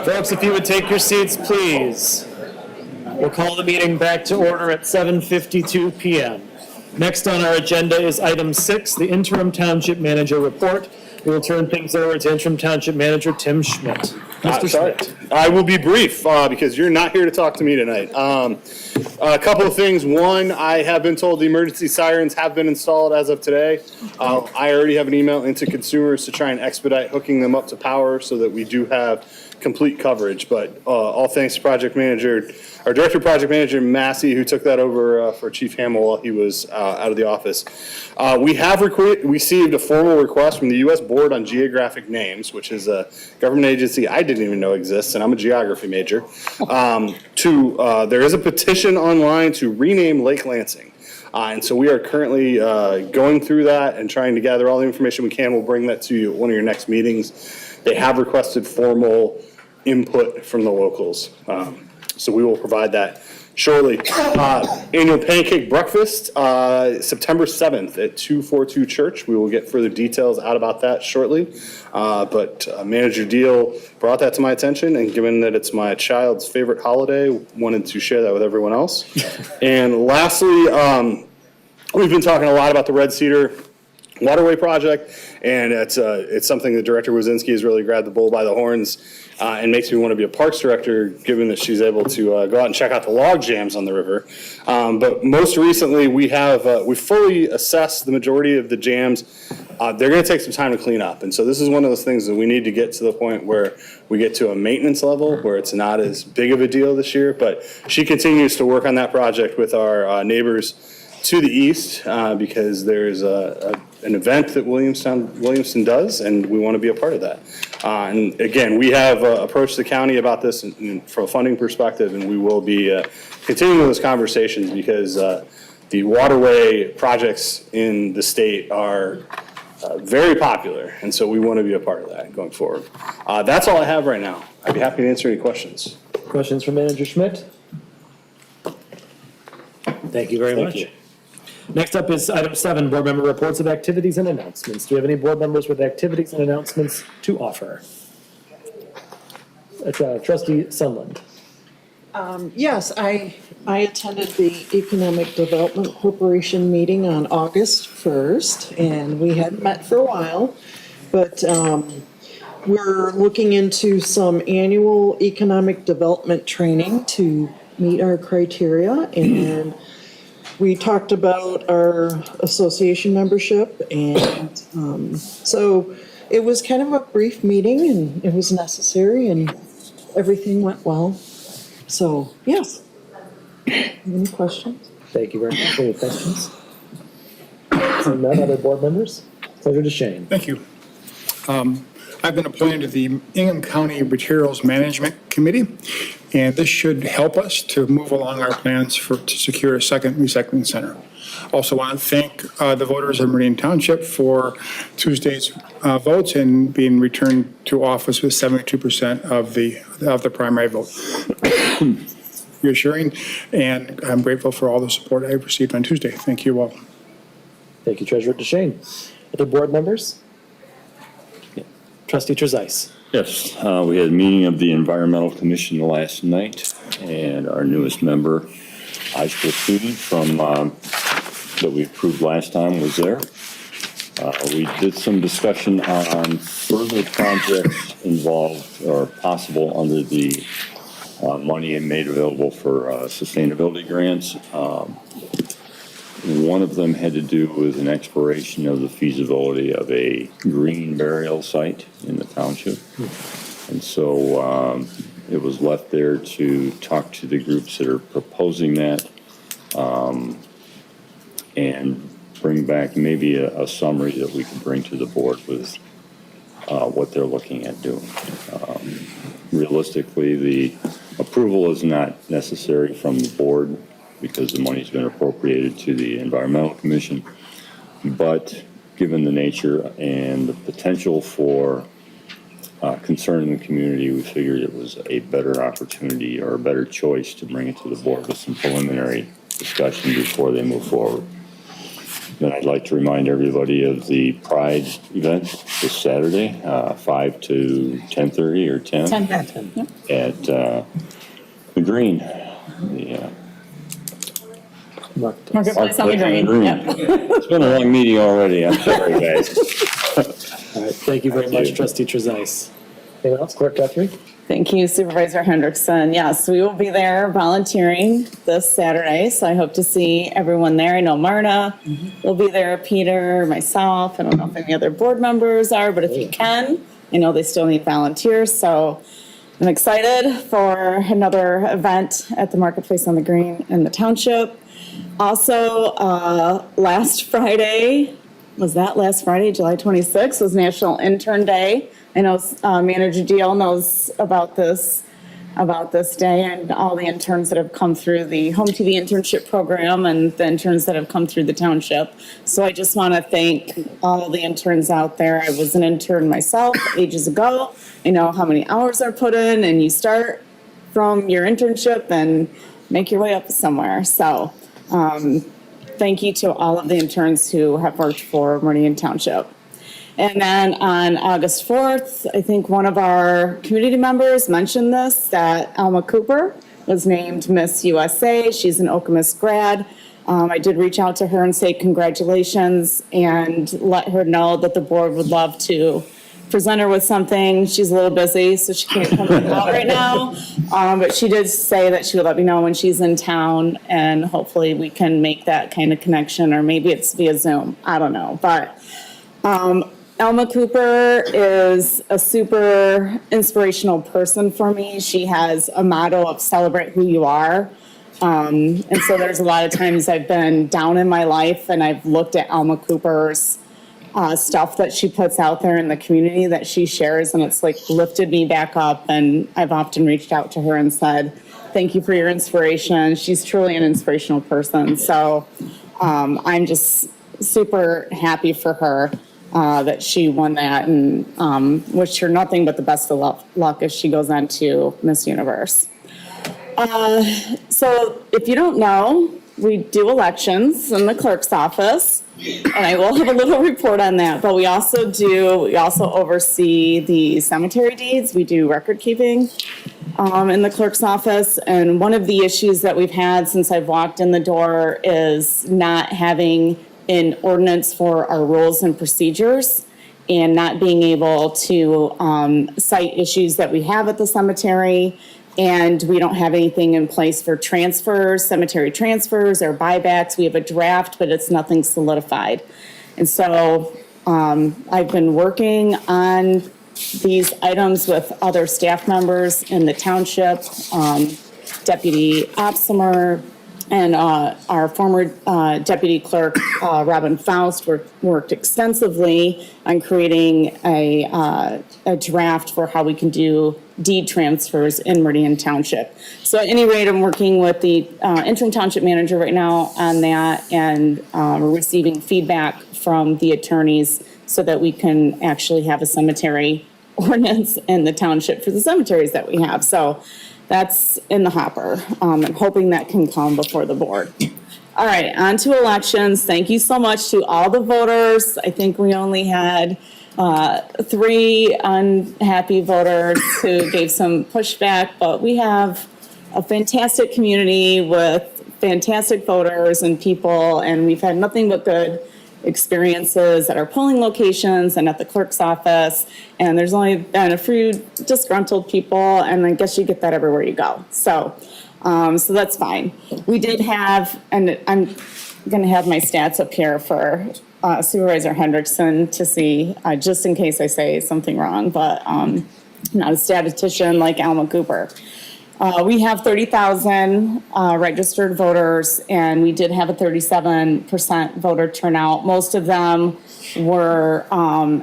Folks, if you would take your seats, please. We'll call the meeting back to order at 7:52 PM. Next on our agenda is item 6, the interim township manager report. We will turn things over to interim township manager Tim Schmidt. Mr. Schmidt. I will be brief because you're not here to talk to me tonight. A couple of things. One, I have been told the emergency sirens have been installed as of today. I already have an email into consumers to try and expedite hooking them up to power so that we do have complete coverage. But all thanks to project manager, our director of project manager, Massey, who took that over for Chief Hamill while he was out of the office. We have received a formal request from the U.S. Board on Geographic Names, which is a government agency I didn't even know exists, and I'm a geography major. There is a petition online to rename Lake Lansing. And so we are currently going through that and trying to gather all the information we can. We'll bring that to you at one of your next meetings. They have requested formal input from the locals. So we will provide that shortly. Annual pancake breakfast, September 7th at 242 Church. We will get further details out about that shortly. But Manager Deal brought that to my attention, and given that it's my child's favorite holiday, wanted to share that with everyone else. And lastly, we've been talking a lot about the Red Cedar Waterway project, and it's something that Director Wazinski has really grabbed the bull by the horns and makes me want to be a parks director, given that she's able to go out and check out the log jams on the river. But most recently, we fully assessed the majority of the jams. They're going to take some time to clean up, and so this is one of those things that we need to get to the point where we get to a maintenance level where it's not as big of a deal this year. But she continues to work on that project with our neighbors to the east because there's an event that Williamston does, and we want to be a part of that. And again, we have approached the county about this from a funding perspective, and we will be continuing those conversations because the waterway projects in the state are very popular, and so we want to be a part of that going forward. That's all I have right now. I'd be happy to answer any questions. Questions for Manager Schmidt? Thank you very much. Next up is item 7, board member reports of activities and announcements. Do we have any board members with activities and announcements to offer? Trustee Sunland. Yes, I attended the Economic Development Corporation meeting on August 1st, and we hadn't met for a while, but we're looking into some annual economic development training to meet our criteria, and we talked about our association membership, and so it was kind of a brief meeting, and it was necessary, and everything went well. So, yes. Any questions? Thank you very much. Any questions? Seeing none, other board members? Senator DeShane. Thank you. I've been appointed to the Ingham County Materials Management Committee, and this should help us to move along our plans to secure a second recycling center. Also want to thank the voters of Meridian Township for Tuesday's votes and being returned to office with 72% of the primary vote. Reassuring, and I'm grateful for all the support I received on Tuesday. Thank you all. Thank you, Treasurer DeShane. Other board members? Trustee Trezise. Yes, we had a meeting of the Environmental Commission last night, and our newest member, high school student from that we approved last time, was there. We did some discussion on further projects involved or possible under the money made available for sustainability grants. One of them had to do with an exploration of the feasibility of a green burial site in the township. And so it was left there to talk to the groups that are proposing that and bring back maybe a summary that we could bring to the board with what they're looking at doing. Realistically, the approval is not necessary from the board because the money's been appropriated to the Environmental Commission. But given the nature and the potential for concern in the community, we figured it was a better opportunity or a better choice to bring it to the board with some preliminary discussion before they move forward. announcement, I'd like to remind everybody of the Pride event this Saturday, 5 to 10:30 or 10. 10. At the Green. The, Marketplace on the Green. Yep. It's been a long meeting already. I'm sorry, guys. All right, thank you very much, Trustee Trezise. Anyone else? Clerk Guthrie? Thank you, Supervisor Hendrickson. Yes, we will be there volunteering this Saturday, so I hope to see everyone there. I know Marta will be there, Peter, myself. I don't know if any other board members are, but if you can, I know they still need volunteers, so I'm excited for another event at the Marketplace on the Green in the township. Also, last Friday, July 26th, was National Intern Day. I know Manager DL knows about this day and all the interns that have come through the Home TV internship program and the interns that have come through the township. So I just want to thank all the interns out there. I was an intern myself ages ago. I know how many hours are put in, and you start from your internship and make your way up somewhere. So thank you to all of the interns who have worked for Meridian Township. And then on August 4th, I think one of our community members mentioned this, that Alma Cooper was named Miss USA. She's an Okemos grad. I did reach out to her and say congratulations and let her know that the board would love to present her with something. She's a little busy, so she can't come out right now. But she did say that she would let me know when she's in town, and hopefully we can make that kind of connection, or maybe it's via Zoom. I don't know. But Alma Cooper is a super inspirational person for me. She has a motto of celebrate who you are. And so there's a lot of times I've been down in my life and I've looked at Alma Cooper's stuff that she puts out there in the community that she shares, and it's like lifted me back up. And I've often reached out to her and said, thank you for your inspiration. She's truly an inspirational person. So I'm just super happy for her. That she won that, and wish her nothing but the best of luck as she goes on to Miss Universe. So if you don't know, we do elections in the clerk's office, and I will have a little report on that, but we also oversee the cemetery deeds. We do record keeping in the clerk's office, and one of the issues that we've had since I've walked in the door is not having an ordinance for our rules and procedures, and not being able to cite issues that we have at the cemetery. And we don't have anything in place for transfers, cemetery transfers or buybacks. We have a draft, but it's nothing solidified. And so I've been working on these items with other staff members in the township, Deputy Opsimer, and our former deputy clerk, Robin Faust, worked extensively on creating a draft for how we can do deed transfers in Meridian Township. So at any rate, I'm working with the interim township manager right now on that, and we're receiving feedback from the attorneys so that we can actually have a cemetery ordinance in the township for the cemeteries that we have. So that's in the hopper. I'm hoping that can come before the board. All right, on to elections. Thank you so much to all the voters. I think we only had 3 unhappy voters who gave some pushback, but we have a fantastic community with fantastic voters and people, and we've had nothing but good experiences at our polling locations and at the clerk's office, and there's only been a few disgruntled people, and I guess you get that everywhere you go. So that's fine. We did have, and I'm going to have my stats up here for Supervisor Hendrickson to see, just in case I say something wrong, but I'm not a statistician like Alma Cooper. We have 30,000 registered voters, and we did have a 37% voter turnout. Most of them were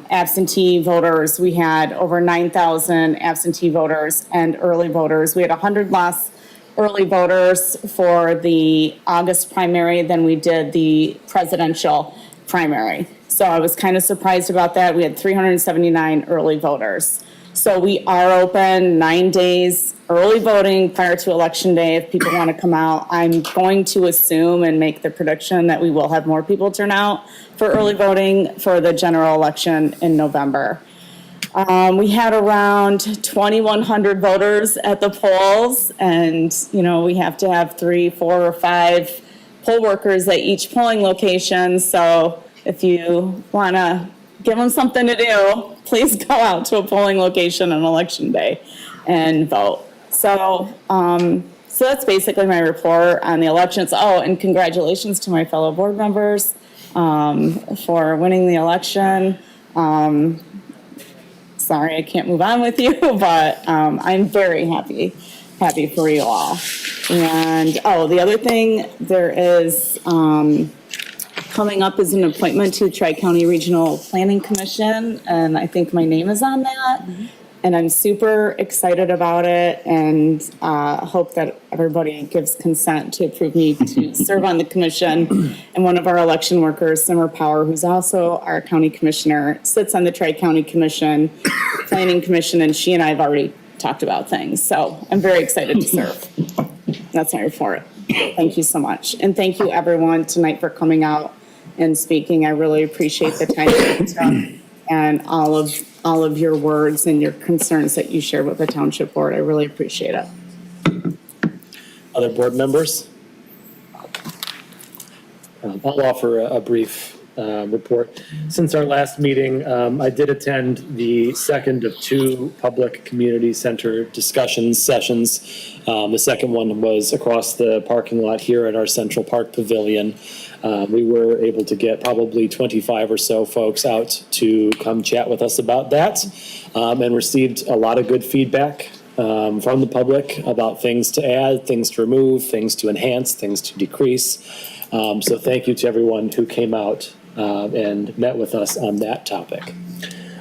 absentee voters. We had over 9,000 absentee voters and early voters. We had 100 less early voters for the August primary than we did the presidential primary. So I was kind of surprised about that. We had 379 early voters. So we are open 9 days early voting prior to Election Day if people want to come out. I'm going to assume and make the prediction that we will have more people turn out for early voting for the general election in November. We had around 2,100 voters at the polls, and, you know, we have to have 3, 4, or 5 poll workers at each polling location. So if you want to give them something to do, please go out to a polling location on Election Day and vote. So, so that's basically my report on the elections. Oh, and congratulations to my fellow board members for winning the election. Sorry, I can't move on with you, but I'm very happy for you all. And, oh, the other thing, there is, coming up is an appointment to the Tri-County Regional Planning Commission, and I think my name is on that. And I'm super excited about it, and hope that everybody gives consent to approve me to serve on the commission. And one of our election workers, Summer Power, who's also our county commissioner, sits on the Tri-County Commission, Planning Commission, and she and I have already talked about things. So I'm very excited to serve. That's my report. Thank you so much. And thank you everyone tonight for coming out and speaking. I really appreciate the time that you took and all of your words and your concerns that you shared with the Township Board. I really appreciate it. Other board members? I'll offer a brief report. Since our last meeting, I did attend the second of 2 public community center discussion sessions. The second one was across the parking lot here at our Central Park Pavilion. We were able to get probably 25 or so folks out to come chat with us about that, and received a lot of good feedback from the public about things to add, things to remove, things to enhance, things to decrease. So thank you to everyone who came out and met with us on that topic.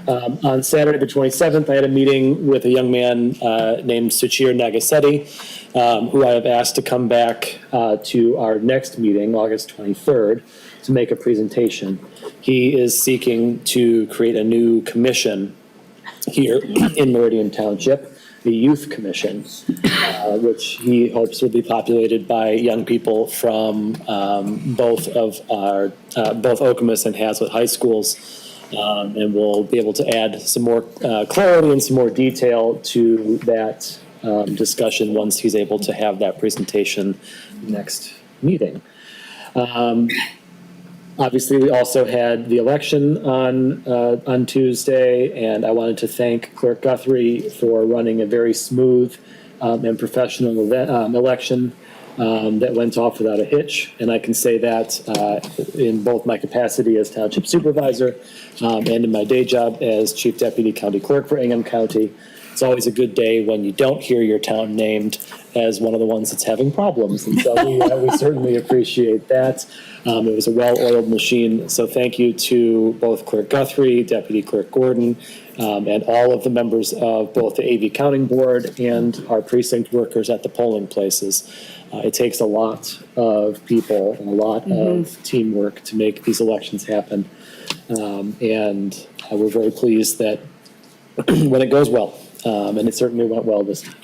On Saturday, the 27th, I had a meeting with a young man named Suchir Nagasetti, who I have asked to come back to our next meeting, August 23rd, to make a presentation. He is seeking to create a new commission here in Meridian Township, the Youth Commission, which he hopes will be populated by young people from both Okemos and Hazlet High Schools. And we'll be able to add some more clarity and some more detail to that discussion once he's able to have that presentation next meeting. Obviously, we also had the election on Tuesday, and I wanted to thank Clerk Guthrie for running a very smooth and professional election that went off without a hitch. And I can say that in both my capacity as Township Supervisor and in my day job as Chief Deputy County Clerk for Ingham County. It's always a good day when you don't hear your town named as one of the ones that's having problems. And so we certainly appreciate that. It was a well-oiled machine. So thank you to both Clerk Guthrie, Deputy Clerk Gordon, and all of the members of both the AV Counting Board and our precinct workers at the polling places. It takes a lot of people and a lot of teamwork to make these elections happen. And we're very pleased that when it goes well, and it certainly went well this time.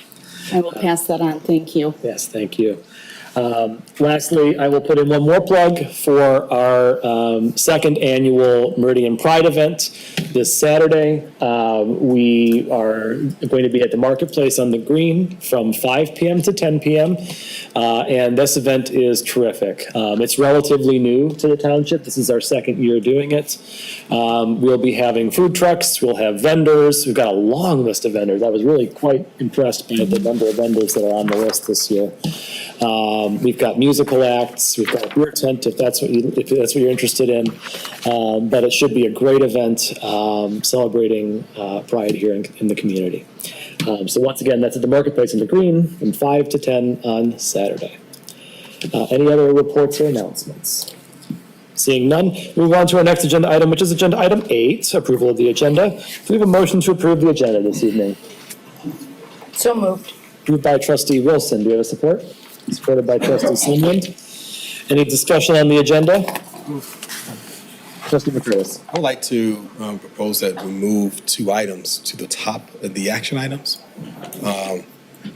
I will pass that on. Thank you. Yes, thank you. Lastly, I will put in one more plug for our second annual Meridian Pride event this Saturday. We are going to be at the Marketplace on the Green from 5 p.m. to 10 p.m. And this event is terrific. It's relatively new to the township. This is our second year doing it. We'll be having food trucks. We'll have vendors. We've got a long list of vendors. I was really quite impressed by the number of vendors that are on the list this year. We've got musical acts. We've got a beer tent if that's what you're interested in. But it should be a great event celebrating Pride here in the community. So once again, that's at the Marketplace in the Green from 5 to 10 on Saturday. Any other reports or announcements? Seeing none, move on to our next agenda item, which is agenda item 8, approval of the agenda. Do we have a motion to approve the agenda this evening? So moved. Approved by Trustee Wilson. Do we have a support? Supported by Trustee Sinland. Any discussion on the agenda? Trustee McCurtis. I would like to propose that we move 2 items to the top of the action items.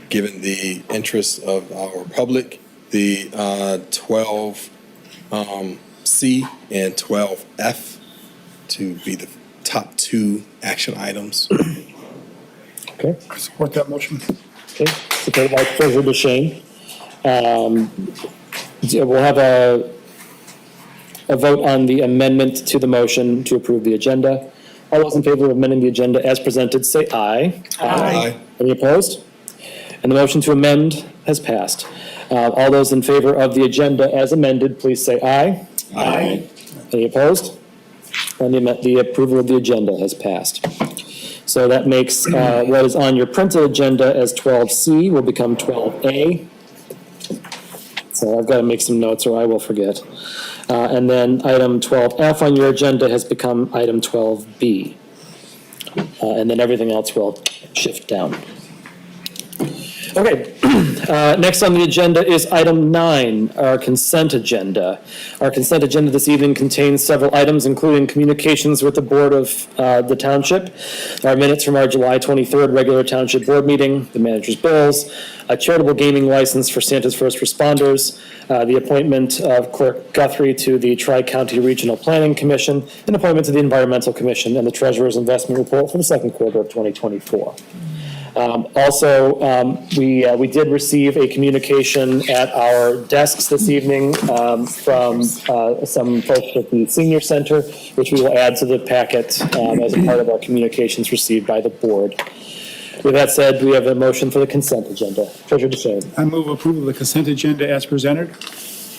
Given the interest of our public, the 12C and 12F to be the top 2 action items. Okay. I support that motion. Okay, supported by Treasurer DeShane. We'll have a vote on the amendment to the motion to approve the agenda. All those in favor of amending the agenda as presented, say aye. Aye. Any opposed? And the motion to amend has passed. All those in favor of the agenda as amended, please say aye. Aye. Any opposed? And the approval of the agenda has passed. So that makes what is on your printed agenda as 12C will become 12A. So I've got to make some notes or I will forget. And then item 12F on your agenda has become item 12B. And then everything else will shift down. Okay, next on the agenda is item 9, our consent agenda. Our consent agenda this evening contains several items, including communications with the Board of the Township, our minutes from our July 23rd regular Township Board meeting, the manager's bills, a charitable gaming license for Santa's First Responders, the appointment of Clerk Guthrie to the Tri-County Regional Planning Commission, an appointment to the Environmental Commission, and the Treasurer's Investment Report for the second quarter of 2024. We did receive a communication at our desks this evening from some folks at the Senior Center, which we will add to the packet as a part of our communications received by the board. With that said, we have a motion for the consent agenda. Treasurer DeShane. I move approval of the consent agenda as presented.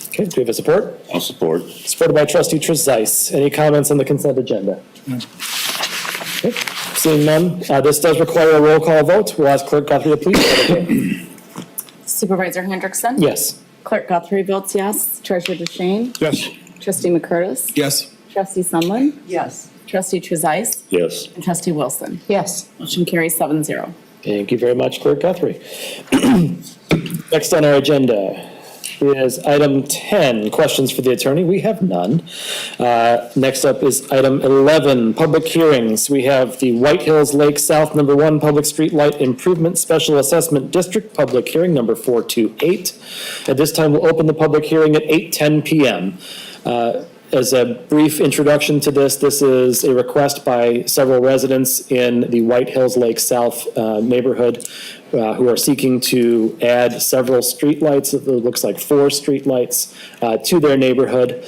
Okay, do we have a support? I'll support. Supported by Trustee Trezise. Any comments on the consent agenda? Okay. Seeing none, this does require a roll call vote. We'll ask Clerk Guthrie to please. Supervisor Hendrickson? Yes. Clerk Guthrie votes yes. Treasurer DeShane? Yes. Trustee McCurtis? Yes. Trustee Sunland? Yes. Trustee Trezise? Yes. And Trustee Wilson? Yes. Motion carries 7-0. Thank you very much, Clerk Guthrie. Next on our agenda is item 10, questions for the attorney. We have none. Next up is item 11, public hearings. We have the White Hills Lake South number 1 Public Street Light Improvement Special Assessment District public hearing number 428. At this time, we'll open the public hearing at 8:10 p.m. As a brief introduction to this is a request by several residents in the White Hills Lake South neighborhood who are seeking to add several streetlights. It looks like 4 streetlights to their neighborhood.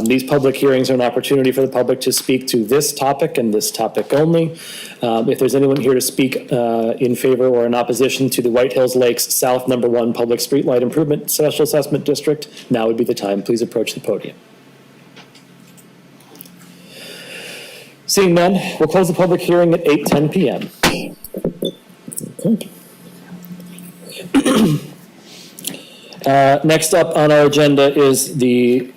These public hearings are an opportunity for the public to speak to this topic and this topic only. If there's anyone here to speak in favor or in opposition to the White Hills Lakes South number 1 Public Streetlight Improvement Special Assessment District, now would be the time. Please approach the podium. Seeing none, we'll close the public hearing at 8:10 p.m. Next up on our agenda is the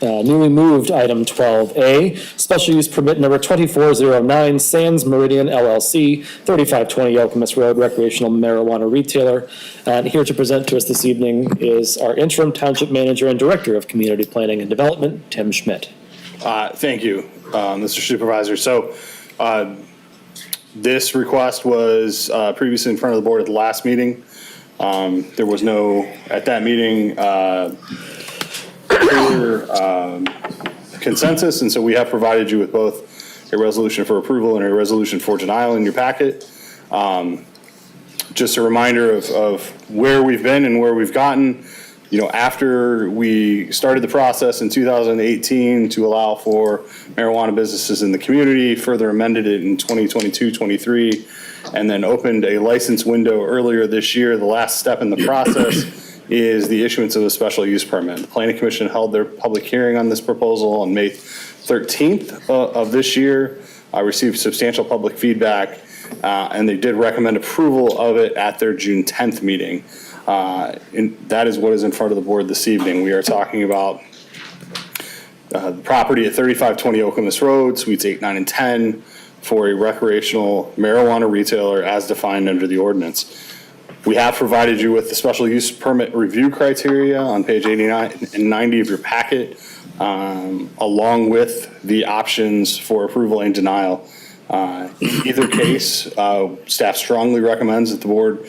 newly moved item 12A, special use permit number 2409, Sands Meridian LLC, 3520 Okemos Road, recreational marijuana retailer. And here to present to us this evening is our interim township manager and director of community planning and development, Tim Schmidt. Thank you, Mr. Supervisor. So this request was previously in front of the board at the last meeting. There was no, at that meeting, clear consensus, and so we have provided you with both a resolution for approval and a resolution for denial in your packet. Just a reminder of where we've been and where we've gotten. You know, after we started the process in 2018 to allow for marijuana businesses in the community, further amended it in 2022-23, and then opened a license window earlier this year, the last step in the process is the issuance of a special use permit. The Planning Commission held their public hearing on this proposal on May 13th of this year. I received substantial public feedback, and they did recommend approval of it at their June 10th meeting. And that is what is in front of the board this evening. We are talking about the property at 3520 Okemos Road, Suites 8, 9, and 10 for a recreational marijuana retailer as defined under the ordinance. We have provided you with the special use permit review criteria on page 89 and 90 of your packet. along with the options for approval and denial. In either case, staff strongly recommends that the board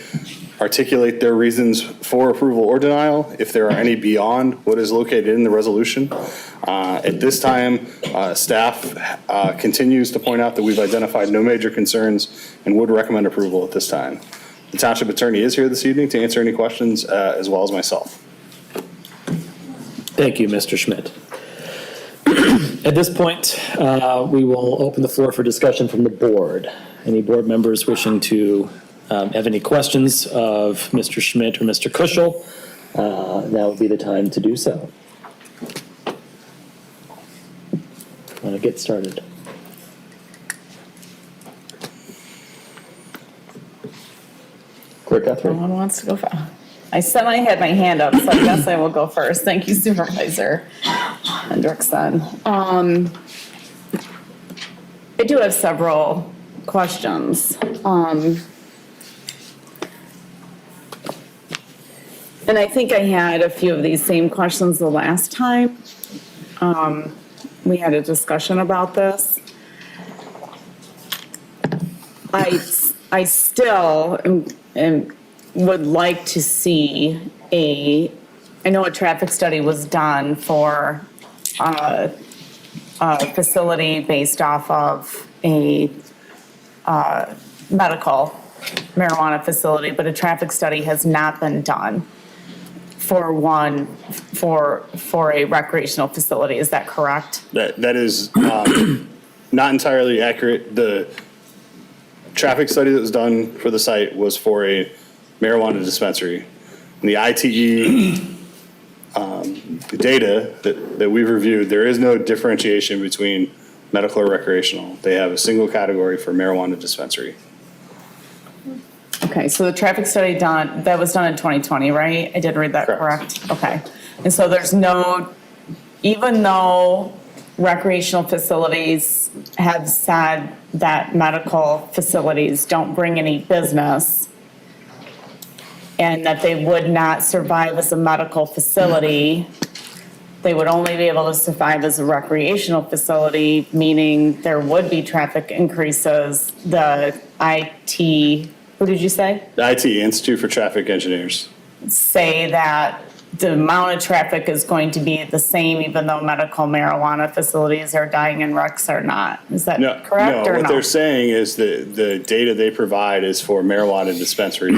articulate their reasons for approval or denial, if there are any beyond what is located in the resolution. At this time, staff continues to point out that we've identified no major concerns and would recommend approval at this time. The township attorney is here this evening to answer any questions, as well as myself. Thank you, Mr. Schmidt. At this point, we will open the floor for discussion from the board. Any board members wishing to have any questions of Mr. Schmidt or Mr. Kuschel, now would be the time to do so. Want to get started? Clerk Guthrie. No one wants to go first. I said I had my hand up, so I guess I will go first. Thank you, Supervisor Hendrickson. I do have several questions. And I think I had a few of these same questions the last time. We had a discussion about this. I still would like to see I know a traffic study was done for a facility based off of a medical marijuana facility, but a traffic study has not been done for a recreational facility. Is that correct? That is not entirely accurate. The traffic study that was done for the site was for a marijuana dispensary. And the ITE data that we've reviewed, there is no differentiation between medical or recreational. They have a single category for marijuana dispensary. Okay, so the traffic study that was done in 2020, right? I did read that correct? Okay. And so there's even though recreational facilities have said that medical facilities don't bring any business and that they would not survive as a medical facility, they would only be able to survive as a recreational facility, meaning there would be traffic increases. The IT, what did you say? The IT, Institute for Traffic Engineers. Say that the amount of traffic is going to be the same even though medical marijuana facilities are dying and recs are not. Is that correct or what no? they're saying is that the data they provide is for marijuana dispensaries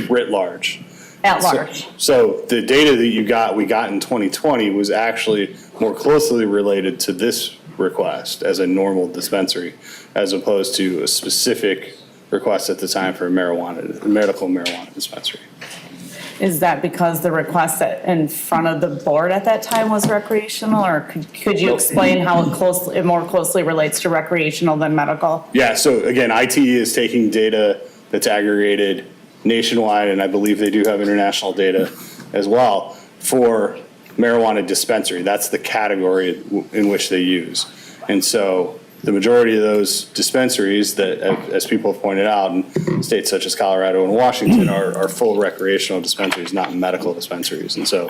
writ large. At large. So the data that we got in 2020 was actually more closely related to this request as a normal dispensary, as opposed to a specific request at the time for a medical marijuana dispensary. Is that because the request in front of the board at that time was recreational, or could you explain how it more closely relates to recreational than medical? Yeah, so again, ITE is taking data that's aggregated nationwide, and I believe they do have international data as well, for marijuana dispensary. That's the category in which they use. And so the majority of those dispensaries that, as people have pointed out, in states such as Colorado and Washington, are full recreational dispensaries, not medical dispensaries. And so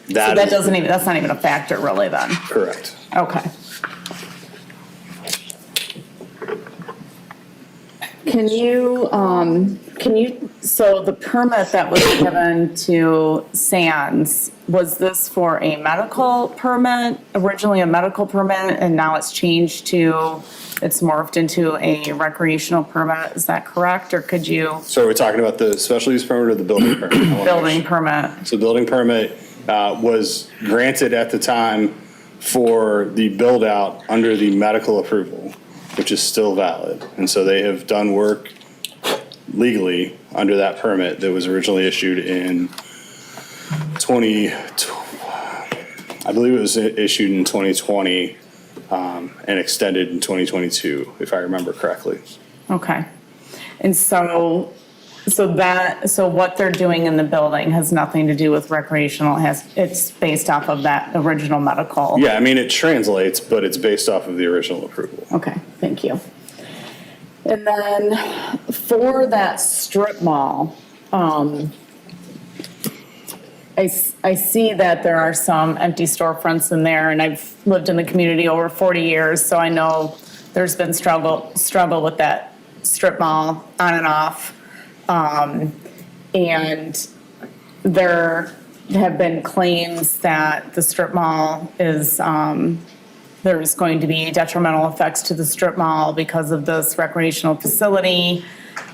that's not even a factor really then? Correct. Okay. So the permit that was given to Sands, was this for a medical permit, originally a medical permit, and now it's morphed into a recreational permit? Is that correct, or could you? So we're talking about the special use permit or the building permit? Building permit. So building permit was granted at the time for the build out under the medical approval, which is still valid. And so they have done work legally under that permit that was originally issued in I believe it was issued in 2020 and extended in 2022, if I remember correctly. Okay. And so what they're doing in the building has nothing to do with recreational, it's based off of that original medical? Yeah, I mean, it translates, but it's based off of the original approval. Okay, thank you. And then for that strip mall, I see that there are some empty storefronts in there, and I've lived in the community over 40 years, so I know there's been struggle with that strip mall on and off. And there have been claims that the strip mall is, there's going to be detrimental effects to the strip mall because of this recreational facility.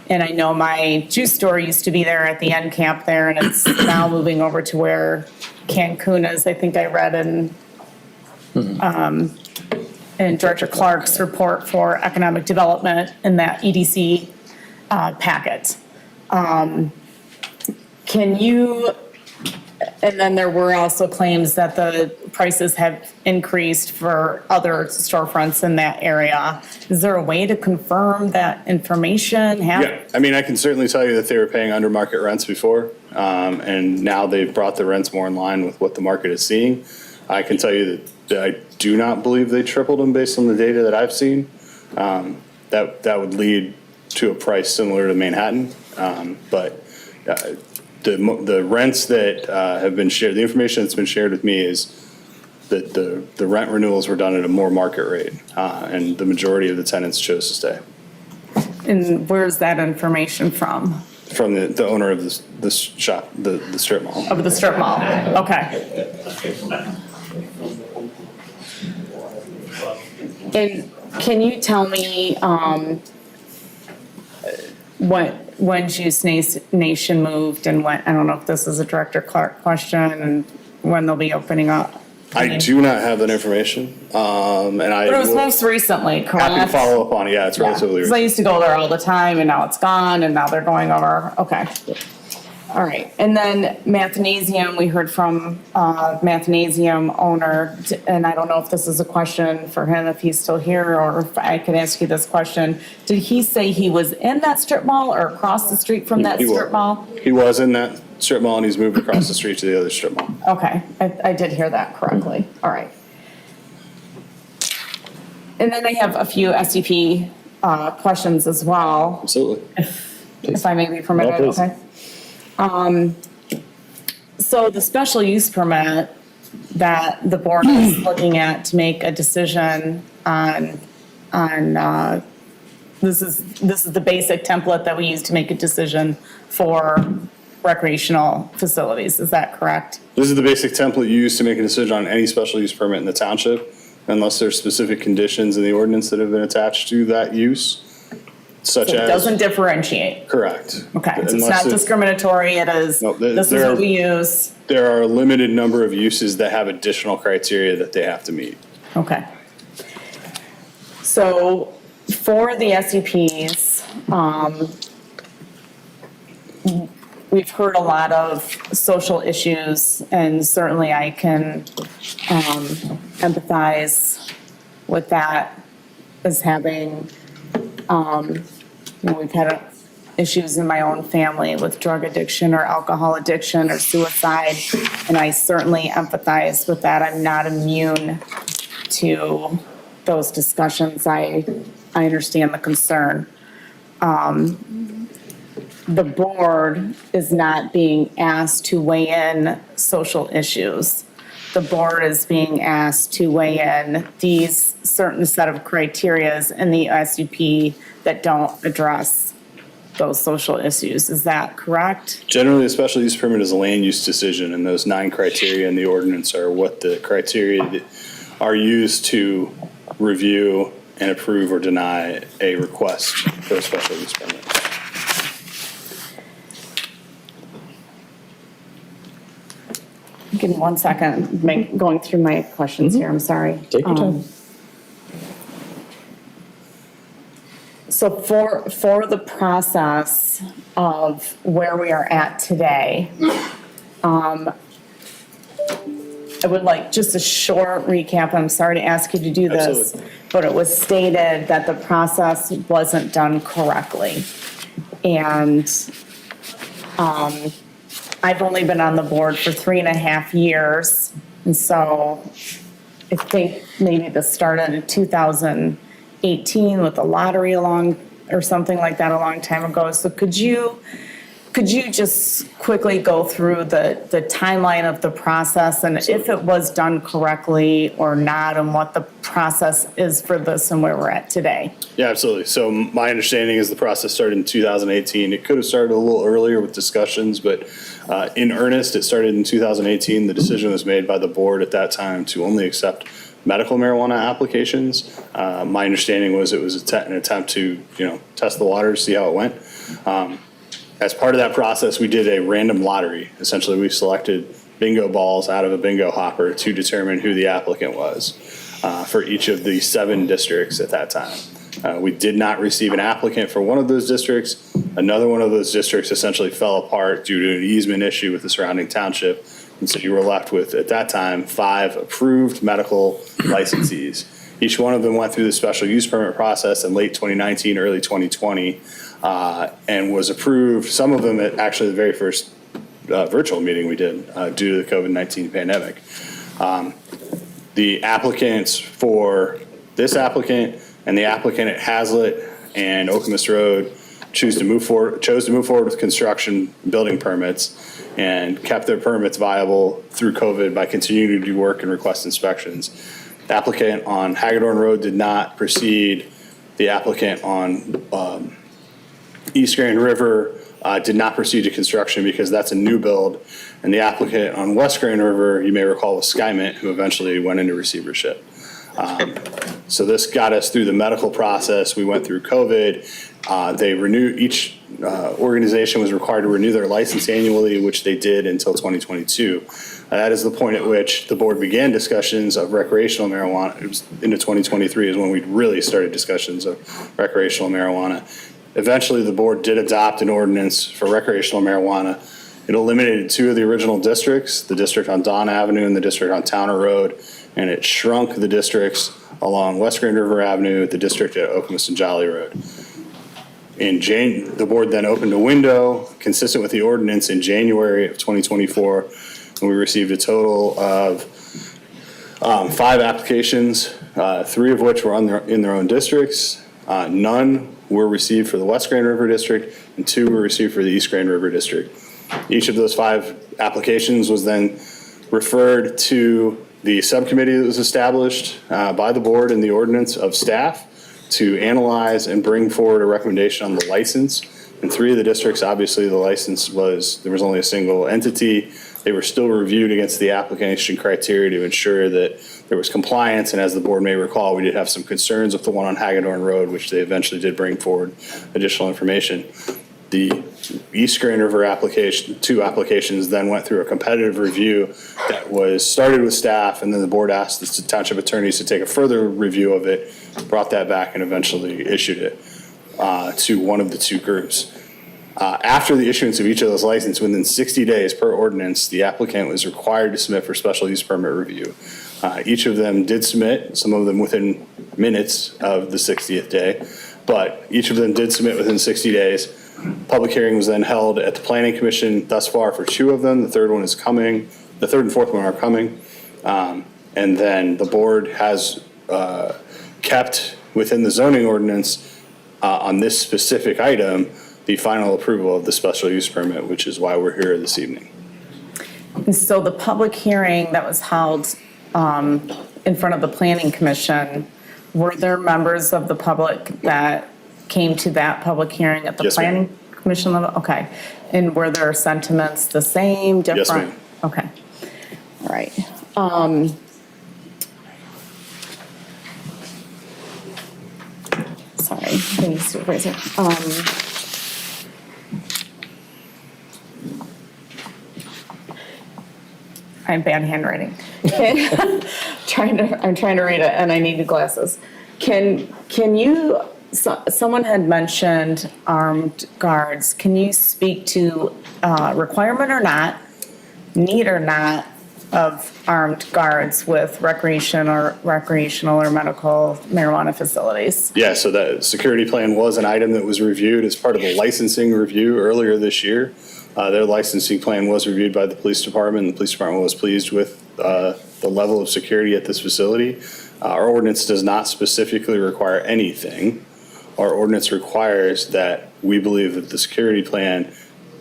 And I know my juice store used to be there at the end camp there, and it's now moving over to where Cancun is. I think I read in Director Clark's report for economic development in that EDC packet. Can you, and then there were also claims that the prices have increased for other storefronts in that area. Is there a way to confirm that information? Yeah, I mean, I can certainly tell you that they were paying under market rents before, and now they've brought the rents more in line with what the market is seeing. I can tell you that I do not believe they tripled them based on the data that I've seen. That would lead to a price similar to Manhattan, but the rents that have been shared, the information that's been shared with me is that the rent renewals were done at a more market rate, and the majority of the tenants chose to stay. And where's that information from? From the owner of the shop, the strip mall. Of the strip mall, okay. And can you tell me when Juice Nation moved and when, I don't know if this is a Director Clark question, and when they'll be opening up? I do not have that information, and I. But it was most recently, correct? Happy to follow up on it. Yeah, it's relatively Because recent. I used to go there all the time, and now it's gone, and now they're going over. Okay. All right. And then Mathnasium, we heard from Mathnasium owner, and I don't know if this is a question for him, if he's still here, or if I could ask you this question. Did he say he was in that strip mall or across the street from that strip mall? He was in that strip mall, and he's moved across the street to the other strip mall. Okay, I did hear that correctly. All right. And then I have a few SCP questions as well. Absolutely. If I may be permitted, No, please. okay? So the special use permit that the board is looking at to make a decision on, this is the basic template that we use to make a decision for recreational facilities, is that correct? This is the basic template used to make a decision on any special use permit in the township, unless there's specific conditions in the ordinance that have been attached to that use, such So it as. doesn't differentiate? Correct. Okay, so it's Unless not discriminatory, it is, this is there what are- we use, There are a limited number of uses that have additional criteria that they have to meet. okay. So for the SUPs, we've heard a lot of social issues, and certainly I can empathize with that as having, we've had issues in my own family with drug addiction or alcohol addiction or suicide, and I certainly empathize with that. I'm not immune to those discussions. I understand the concern. The board is not being asked to weigh in social issues. The board is being asked to weigh in these certain set of criterias in the SUP that don't address those social issues. Is that correct? Generally, a special use permit is a land use decision, and those 9 criteria in the ordinance are what the criteria that are used to review and approve or deny a request for a special use permit. Give me 1 second, going through my questions here, I'm sorry. Take your time. So for the process of where we are at today, I would like just a short recap. I'm sorry to ask you to do this, but it was stated that the process wasn't done correctly. And I've only been on the board for 3.5 years. And so I think maybe this started in 2018 with the lottery or something like that a long time ago. So could you Could you just quickly go through the timeline of the process and if it was done correctly or not, and what the process is for this and where we're at today? Yeah, absolutely. So my understanding is the process started in 2018. It could have started a little earlier with discussions, but in earnest, it started in 2018. The decision was made by the board at that time to only accept medical marijuana applications. My understanding was it was an attempt to, test the waters, see how it went. As part of that process, we did a random lottery. Essentially, we selected bingo balls out of a bingo hopper to determine who the applicant was for each of the 7 districts at that time. We did not receive an applicant for one of those districts. Another one of those districts essentially fell apart due to an easement issue with the surrounding township. And so you were left with, at that time, 5 approved medical licensees. Each one of them went through the special use permit process in late 2019, early 2020, and was approved, some of them at actually the very first virtual meeting we did due to the COVID-19 pandemic. The applicants for this applicant and the applicant at Hazlitt and Okemos Road chose to move forward with construction building permits and kept their permits viable through COVID by continuing to do work and request inspections. The applicant on Hagedorn Road did not proceed. The applicant on East Grand River did not proceed to construction because that's a new build. And the applicant on West Grand River, you may recall, was Skymint, who eventually went into receivership. So this got us through the medical process. We went through COVID. They renewed, each organization was required to renew their license annually, which they did until 2022. That is the point at which the board began discussions of recreational marijuana. It was into 2023 is when we really started discussions of recreational marijuana. Eventually, the board did adopt an ordinance for recreational marijuana. It eliminated 2 of the original districts, the district on Dawn Avenue and the district on Towner Road, and it shrunk the districts along West Grand River Avenue, the district at Okemos and Jolly Road. The board then opened a window consistent with the ordinance in January of 2024, and we received a total of 5 applications, 3 of which were in their own districts. None were received for the West Grand River District, and 2 were received for the East Grand River District. Each of those 5 applications was then referred to the subcommittee that was established by the board and the ordinance of staff to analyze and bring forward a recommendation on the license. In 3 of the districts, obviously the license there was only a single entity. They were still reviewed against the application criteria to ensure that there was compliance. And as the board may recall, we did have some concerns with the one on Hagedorn Road, which they eventually did bring forward additional information. The East Grand River application, 2 applications then went through a competitive review that was started with staff, and then the board asked the township attorneys to take a further review of it, brought that back, and eventually issued it to one of the 2 groups. After the issuance of each of those licenses, within 60 days per ordinance, the applicant was required to submit for special use permit review. Each of them did submit, some of them within minutes of the 60th day, but each of them did submit within 60 days. Public hearing was then held at the Planning Commission thus far for 2 of them. The 3rd one is coming. The 3rd and 4th one are coming. And then the board has kept within the zoning ordinance on this specific item the final approval of the special use permit, which is why we're here this evening. And so the public hearing that was held in front of the Planning Commission, were there members of the public that came to that public hearing at the Yes, ma'am. Planning Commission level? Okay. And were their sentiments the same, different? Yes, ma'am. Okay. All right. Sorry, thanks, Supervisor. I have bad handwriting. I'm trying to read it, and I need new glasses. Can you? Someone had mentioned armed guards. Can you speak to requirement or not, need or not, of armed guards with recreational or medical marijuana facilities? Yeah, so that security plan was an item that was reviewed as part of the licensing review earlier this year. Their licensing plan was reviewed by the police department. The police department was pleased with the level of security at this facility. Our ordinance does not specifically require anything. Our ordinance requires that we believe that the security plan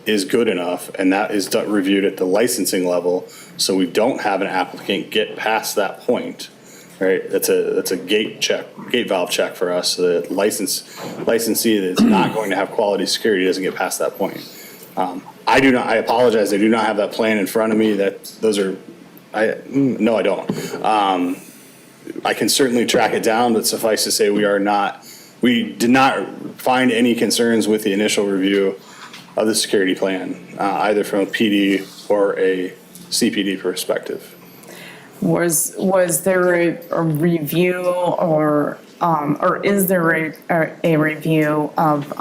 is good enough, and that is reviewed at the licensing level, so we don't have an applicant get past that point, right? That's a gate valve check for us. The licensee that is not going to have quality security doesn't get past that point. I apologize, I do not have that plan in front of me. No, I don't. I can certainly track it down, but suffice to say, we did not find any concerns with the initial review of the security plan, either from a PD or a CPD perspective. Was there a review or is there a review of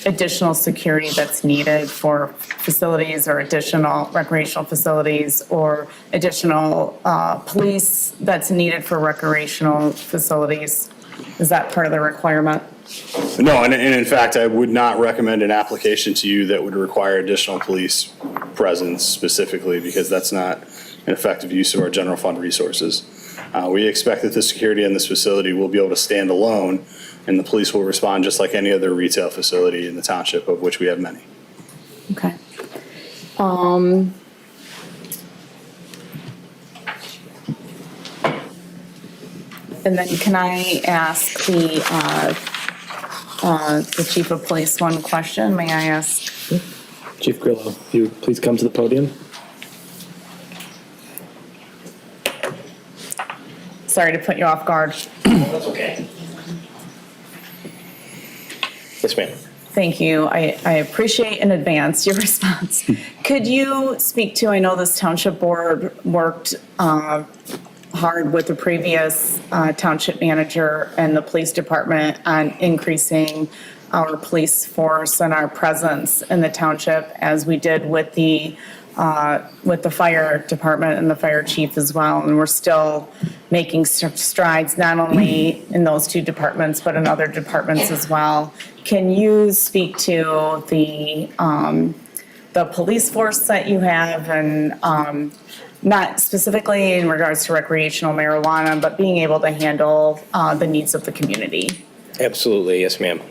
additional security that's needed for facilities or additional recreational facilities or additional police that's needed for recreational facilities? Is that part of the requirement? No, and in fact, I would not recommend an application to you that would require additional police presence specifically, because that's not an effective use of our general fund resources. We expect that the security in this facility will be able to stand alone, and the police will respond just like any other retail facility in the township, of which we have many. Okay. And then can I ask the chief of police one question? May I ask? Chief Grillo, if you please come to the podium. Sorry to put you off guard. That's okay. Yes, ma'am. Thank you. I appreciate in advance your response. Could you speak to, I know this township board worked hard with the previous township manager and the police department on increasing our police force and our presence in the township, as we did with the fire department and the fire chief as well. And we're still making strides not only in those two departments, but in other departments as well. Can you speak to the police force that you have, and not specifically in regards to recreational marijuana, but being able to handle the needs of the community? Absolutely, yes, ma'am.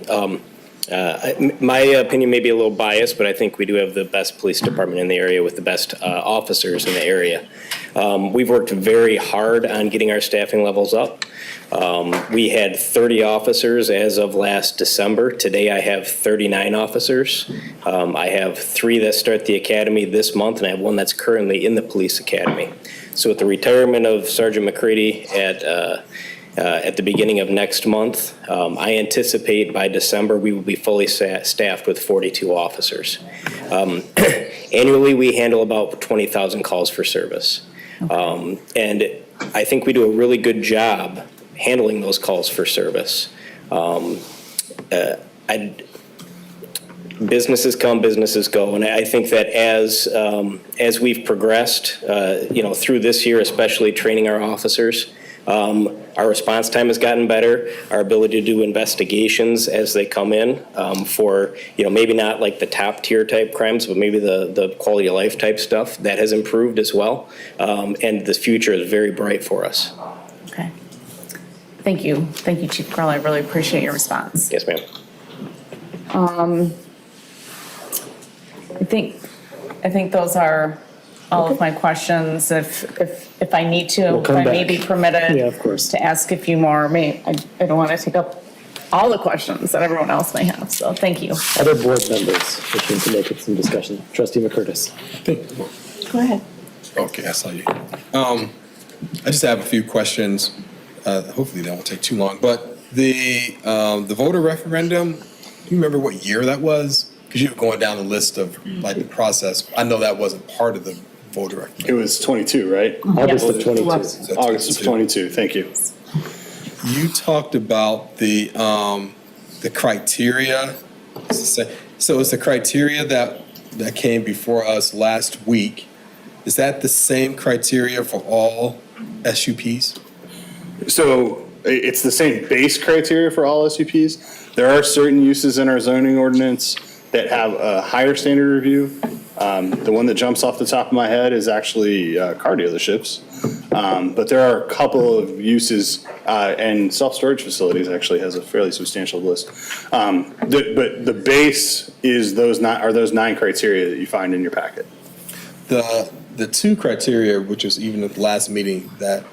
My opinion may be a little biased, but I think we do have the best police department in the area with the best officers in the area. We've worked very hard on getting our staffing levels up. We had 30 officers as of last December. Today I have 39 officers. I have 3 that start the academy this month, and I have 1 that's currently in the police academy. So with the retirement of Sergeant McCready at the beginning of next month, I anticipate by December we will be fully staffed with 42 officers. Annually, we handle about 20,000 calls for service. And I think we do a really good job handling those calls for service. Businesses come, businesses go, and I think that as we've progressed, through this year, especially training our officers, our response time has gotten better. Our ability to do investigations as they come in for, maybe not like the top tier type crimes, but maybe the quality of life type stuff, that has improved as well. And the future is very bright for us. Okay. Thank you. Thank you, Chief Carl. I really appreciate your response. Yes, ma'am. I think those are all of my questions. If I need to, We'll if come I may back. be permitted Yeah, of course. to ask a few more, I don't want to take up all the questions that everyone else may have, so thank you. Other board members wishing to make some discussion. Trustee McCurtis. Go ahead. Okay, I saw you. I just have a few questions. Hopefully they won't take too long. But the voter referendum, do you remember what year that was? Because you were going down the list of like the process. I know that wasn't part of the voter referendum. It was 22, right? August of 22. August of 22, thank you. You talked about the criteria. So it's the criteria that came before us last week. Is that the same criteria for all SUPs? So it's the same base criteria for all SUPs. There are certain uses in our zoning ordinance that have a higher standard review. The one that jumps off the top of my head is actually car dealerships. But there are a couple of uses, and self-storage facilities actually has a fairly substantial list. But the base is those 9 criteria that you find in your packet. The 2 criteria, which was even at the last meeting that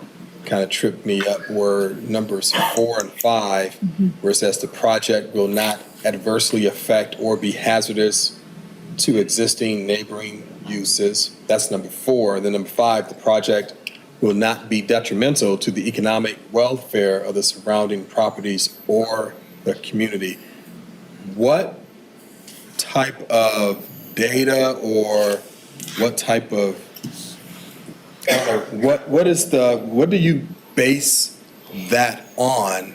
kind of tripped me up, were numbers 4 and 5, where it says the project will not adversely affect or be hazardous to existing neighboring uses. That's number 4. And then number 5, the project will not be detrimental to the economic welfare of the surrounding properties or the community. What type of data or what type of what do you base that on,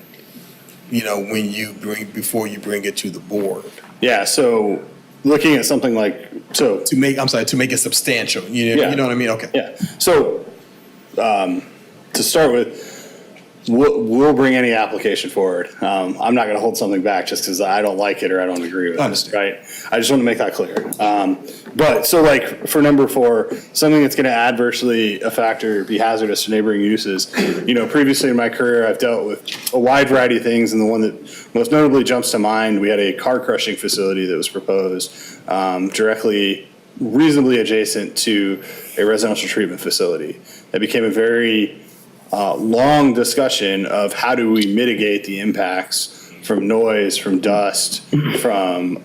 before you bring it to the board? Yeah, so looking at something like, to make it substantial, you know what I mean? Okay. Yeah, so to start with, we'll bring any application forward. I'm not gonna hold something back just because I don't like it or I don't agree with it, right? I just want to make that clear. But so like for number 4, something that's gonna adversely affect or be hazardous to neighboring uses. Previously in my career, I've dealt with a wide variety of things, and the one that most notably jumps to mind, we had a car crushing facility that was proposed directly, reasonably adjacent to a residential treatment facility. That became a very long discussion of how do we mitigate the impacts from noise, from dust, from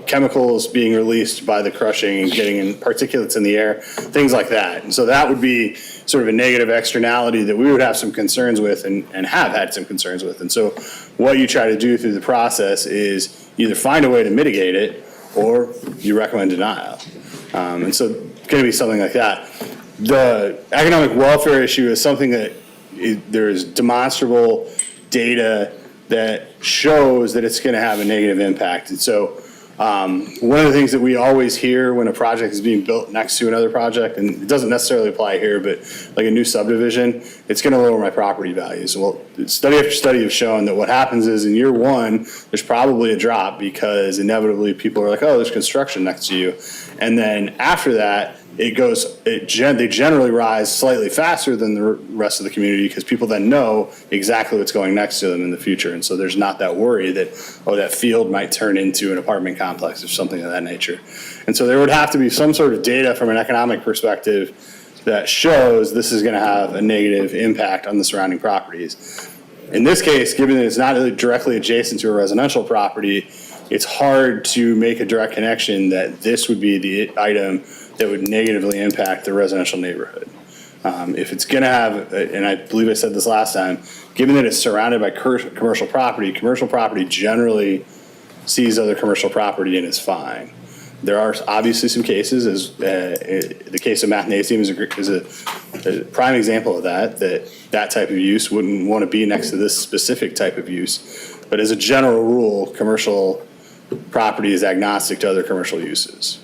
chemicals being released by the crushing and getting in particulates in the air, things like that. And so that would be sort of a negative externality that we would have some concerns with and have had some concerns with. And so what you try to do through the process is either find a way to mitigate it or you recommend denial. And so it's going to be something like that. The economic welfare issue is something that there's demonstrable data that shows that it's going to have a negative impact. And so one of the things that we always hear when a project is being built next to another project, and it doesn't necessarily apply here, but like a new subdivision, it's going to lower my property values. Well, study after study have shown that what happens is in year 1, there's probably a drop because inevitably people are like, oh, there's construction next to you. And then after that, they generally rise slightly faster than the rest of the community because people then know exactly what's going next to them in the future. And so there's not that worry that, that field might turn into an apartment complex or something of that nature. And so there would have to be some sort of data from an economic perspective that shows this is going to have a negative impact on the surrounding properties. In this case, given that it's not really directly adjacent to a residential property, it's hard to make a direct connection that this would be the item that would negatively impact the residential neighborhood. If it's going to have, and I believe I said this last time, given that it's surrounded by commercial property generally sees other commercial property and is fine. There are obviously some cases, as the case of Mathnasium is a prime example of that type of use wouldn't want to be next to this specific type of use. But as a general rule, commercial property is agnostic to other commercial uses.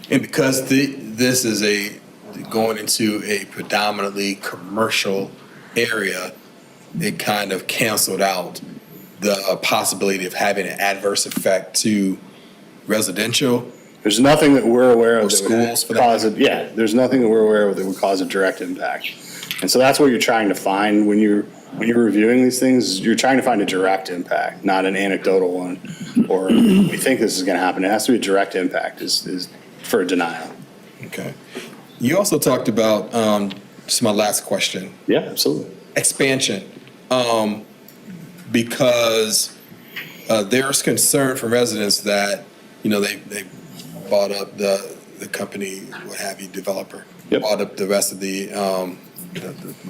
And because this is going into a predominantly commercial area, it kind of canceled out the possibility of having an adverse effect to residential. There's nothing that we're aware of that schools would cause it. Yeah, there's nothing that we're aware of that would cause a direct impact. And so that's what you're trying to find when you're reviewing these things. You're trying to find a direct impact, not an anecdotal one, or we think this is going to happen. It has to be a direct impact. Is for a denial. Okay. You also talked about, this is my last question. Yeah, absolutely. Expansion. Because there's concern from residents that, they bought up the company, what have you, developer, bought up the rest of the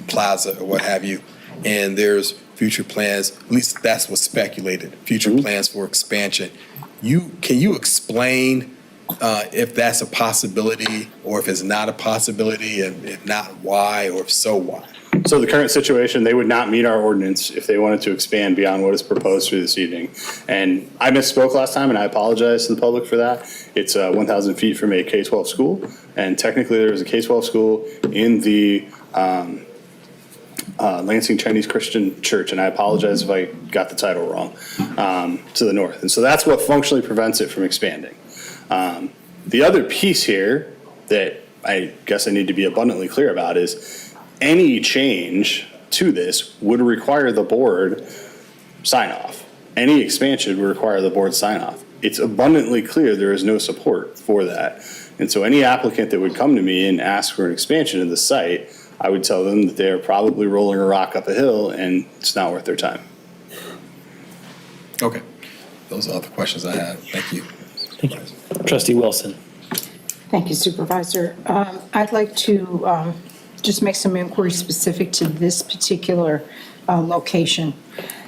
plaza or what have you. And there's future plans, at least that's what's speculated, future plans for expansion. Can you explain if that's a possibility or if it's not a possibility, and if not, why, or if so, why? So the current situation, they would not meet our ordinance if they wanted to expand beyond what is proposed for this evening. And I misspoke last time, and I apologize to the public for that. It's 1,000 feet from a K-12 school, and technically there is a K-12 school in the Lansing Chinese Christian Church, and I apologize if I got the title wrong, to the north. And so that's what functionally prevents it from expanding. The other piece here that I guess I need to be abundantly clear about is any change to this would require the board sign off. Any expansion would require the board sign off. It's abundantly clear there is no support for that. And so any applicant that would come to me and ask for an expansion of the site, I would tell them that they're probably rolling a rock up a hill and it's not worth their time. Okay. Those are all the questions I have. Thank you. Thank you. Trustee Wilson. Thank you, Supervisor. I'd like to just make some inquiries specific to this particular location.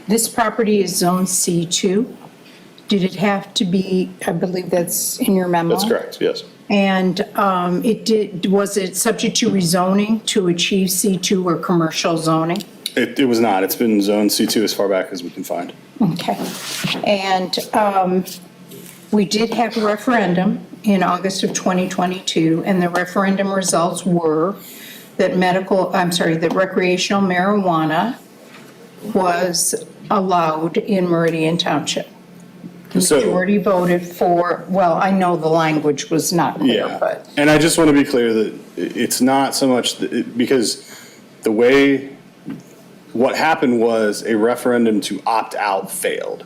This property is Zone C2. Did it have to be, I believe that's in your memo? That's correct, yes. And was it subject to rezoning to achieve C2 or commercial zoning? It was not. It's been Zone C2 as far back as we can find. Okay. And we did have a referendum in August of 2022, and the referendum results were that that recreational marijuana was allowed in Meridian Township. The majority voted for, well, I know the language was not clear, but. And I just want to be clear that it's not so much, because the way, what happened was a referendum to opt out failed.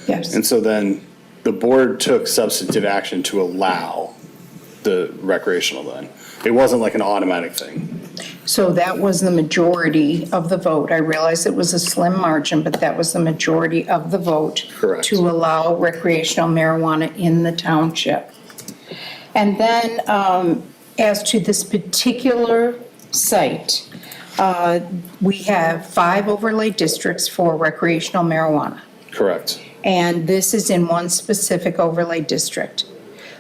Yes. And so then the board took substantive action to allow the recreational then. It wasn't like an automatic thing. So that was the majority of the vote. I realize it was a slim margin, but that was the majority of the vote. Correct. To allow recreational marijuana in the township. And then as to this particular site, we have 5 overlay districts for recreational marijuana. Correct. And this is in one specific overlay district.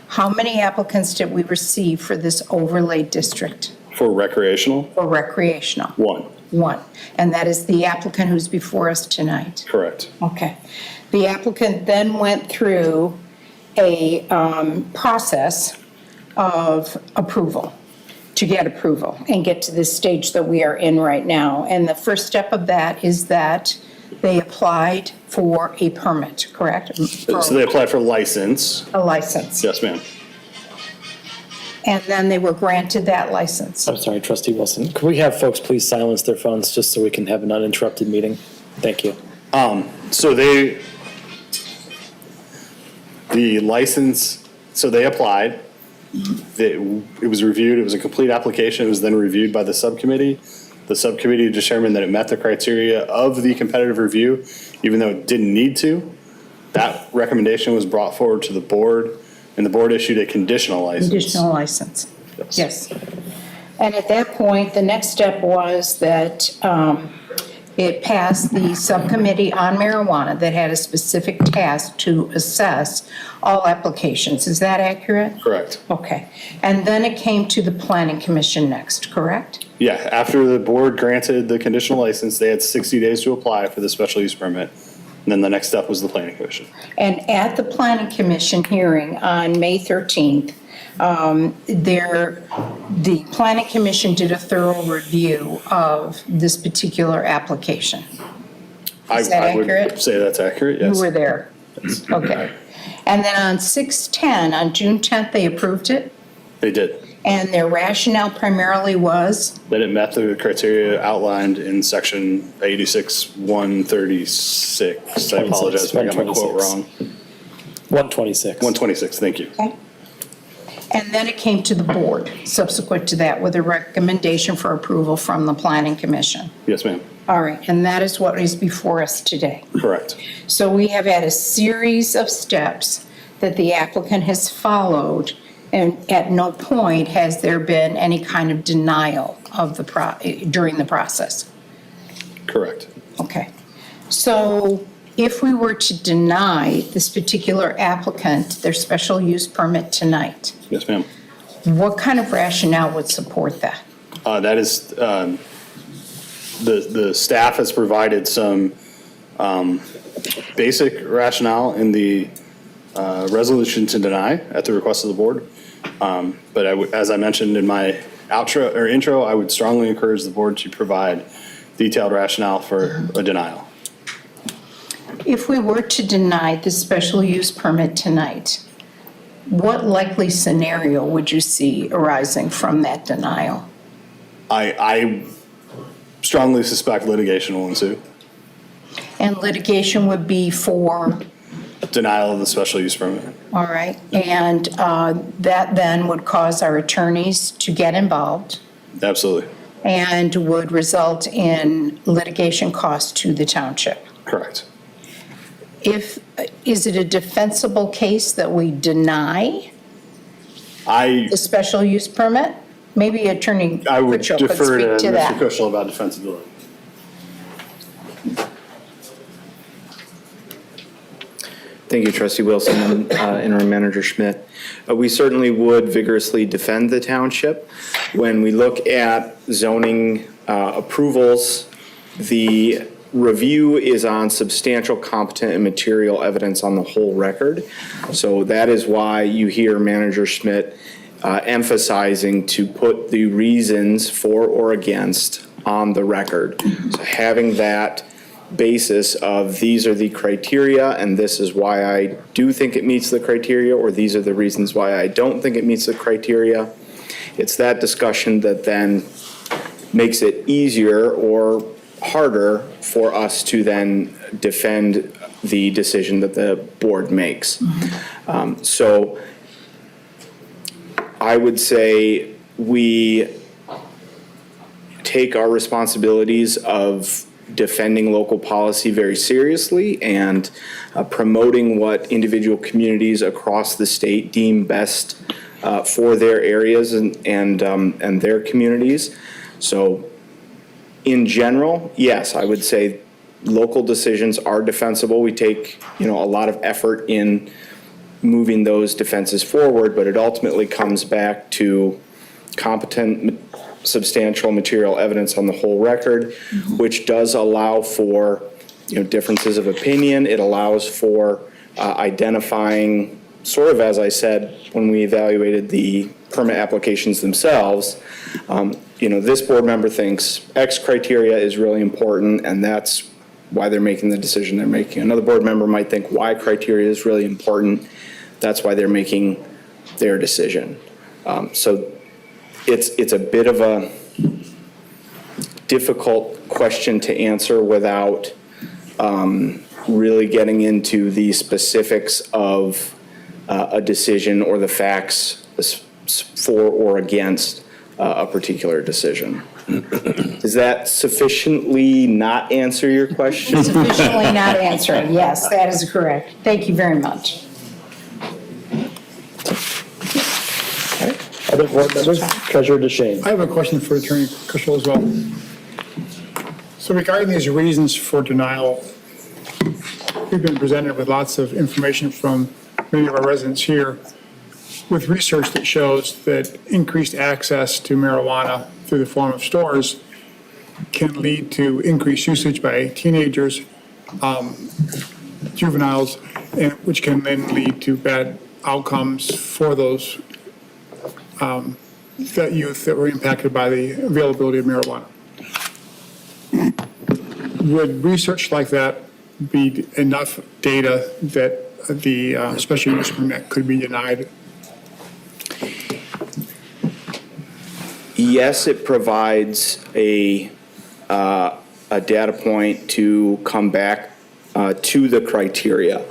How many applicants did we receive for this overlay district? For recreational? For recreational? 1. 1. And that is the applicant who's before us tonight? Correct. Okay. The applicant then went through a process of approval, to get approval and get to this stage that we are in right now. And the first step of that is that they applied for a permit, correct? So they applied for license. A license. Yes, ma'am. And then they were granted that license. I'm sorry, Trustee Wilson. Could we have folks please silence their phones just so we can have an uninterrupted meeting? Thank you. So the license, so they applied. It was reviewed. It was a complete application. It was then reviewed by the subcommittee. The subcommittee determined that it met the criteria of the competitive review, even though it didn't need to. That recommendation was brought forward to the board, and the board issued a conditional license. Conditional license. Yes. And at that point, the next step was that it passed the subcommittee on marijuana that had a specific task to assess all applications. Is that accurate? Correct. Okay. And then it came to the planning commission next, correct? Yeah, after the board granted the conditional license, they had 60 days to apply for the special use permit. And then the next step was the planning commission. And at the planning commission hearing on May 13th, the planning commission did a thorough review of this particular application. Is that accurate? I would say that's accurate, yes. You were there? Okay. And then on 6/10, on June 10th, they approved it, They did. and their rationale primarily was? That it met the criteria outlined in section 86-136. I apologize if I got my quote wrong. 126. 126, thank you. Okay. And then it came to the board subsequent to that with a recommendation for approval from the planning commission. Yes, ma'am. All right, and that is what is before us today. Correct. So we have had a series of steps that the applicant has followed, and at no point has there been any kind of denial of during the process. Correct. Okay. So if we were to deny this particular applicant their special use permit tonight, Yes, ma'am. what kind of rationale would support that? That is, the staff has provided some basic rationale in the resolution to deny at the request of the board. But as I mentioned in my intro, I would strongly encourage the board to provide detailed rationale for a denial. If we were to deny the special use permit tonight, What likely scenario would you see arising from that denial? I strongly suspect litigation will ensue. And litigation would be for, Denial of the special use permit. all right, and that then would cause our attorneys to get involved Absolutely. and would result in litigation costs to the township. Correct. Is it a defensible case that we deny the special use permit? Maybe Attorney I would Critchell could defer to speak to Mr. that. Kushel about defensibility. Thank you, Trustee Wilson and Interim Manager Schmidt. We certainly would vigorously defend the township. When we look at zoning approvals, the review is on substantial, competent, and material evidence on the whole record. So that is why you hear Manager Schmidt emphasizing to put the reasons for or against on the record. So having that basis of these are the criteria and this is why I do think it meets the criteria, or these are the reasons why I don't think it meets the criteria. It's that discussion that then makes it easier or harder for us to then defend the decision that the board makes. So I would say we take our responsibilities of defending local policy very seriously and promoting what individual communities across the state deem best for their areas and their communities. So in general, yes, I would say local decisions are defensible. We take, a lot of effort in moving those defenses forward, but it ultimately comes back to competent, substantial material evidence on the whole record, which does allow for, differences of opinion. It allows for identifying, sort of as I said, when we evaluated the permit applications themselves, this board member thinks X criteria is really important, and that's why they're making the decision they're making. Another board member might think Y criteria is really important. That's why they're making their decision. So it's a bit of a difficult question to answer without really getting into the specifics of a decision or the facts for or against a particular decision. Does that sufficiently not answer your question? Sufficiently not answering, yes, that is correct. Thank you very much. Other board members? Treasurer DeShane. I have a question for Attorney Kushel as well. So regarding these reasons for denial, we've been presented with lots of information from many of our residents here with research that shows that increased access to marijuana through the form of stores can lead to increased usage by teenagers, juveniles, and which can then lead to bad outcomes for those that youth that were impacted by the availability of marijuana. Would research like that be enough data that the special use permit could be denied? Yes, it provides a data point to come back to the criteria.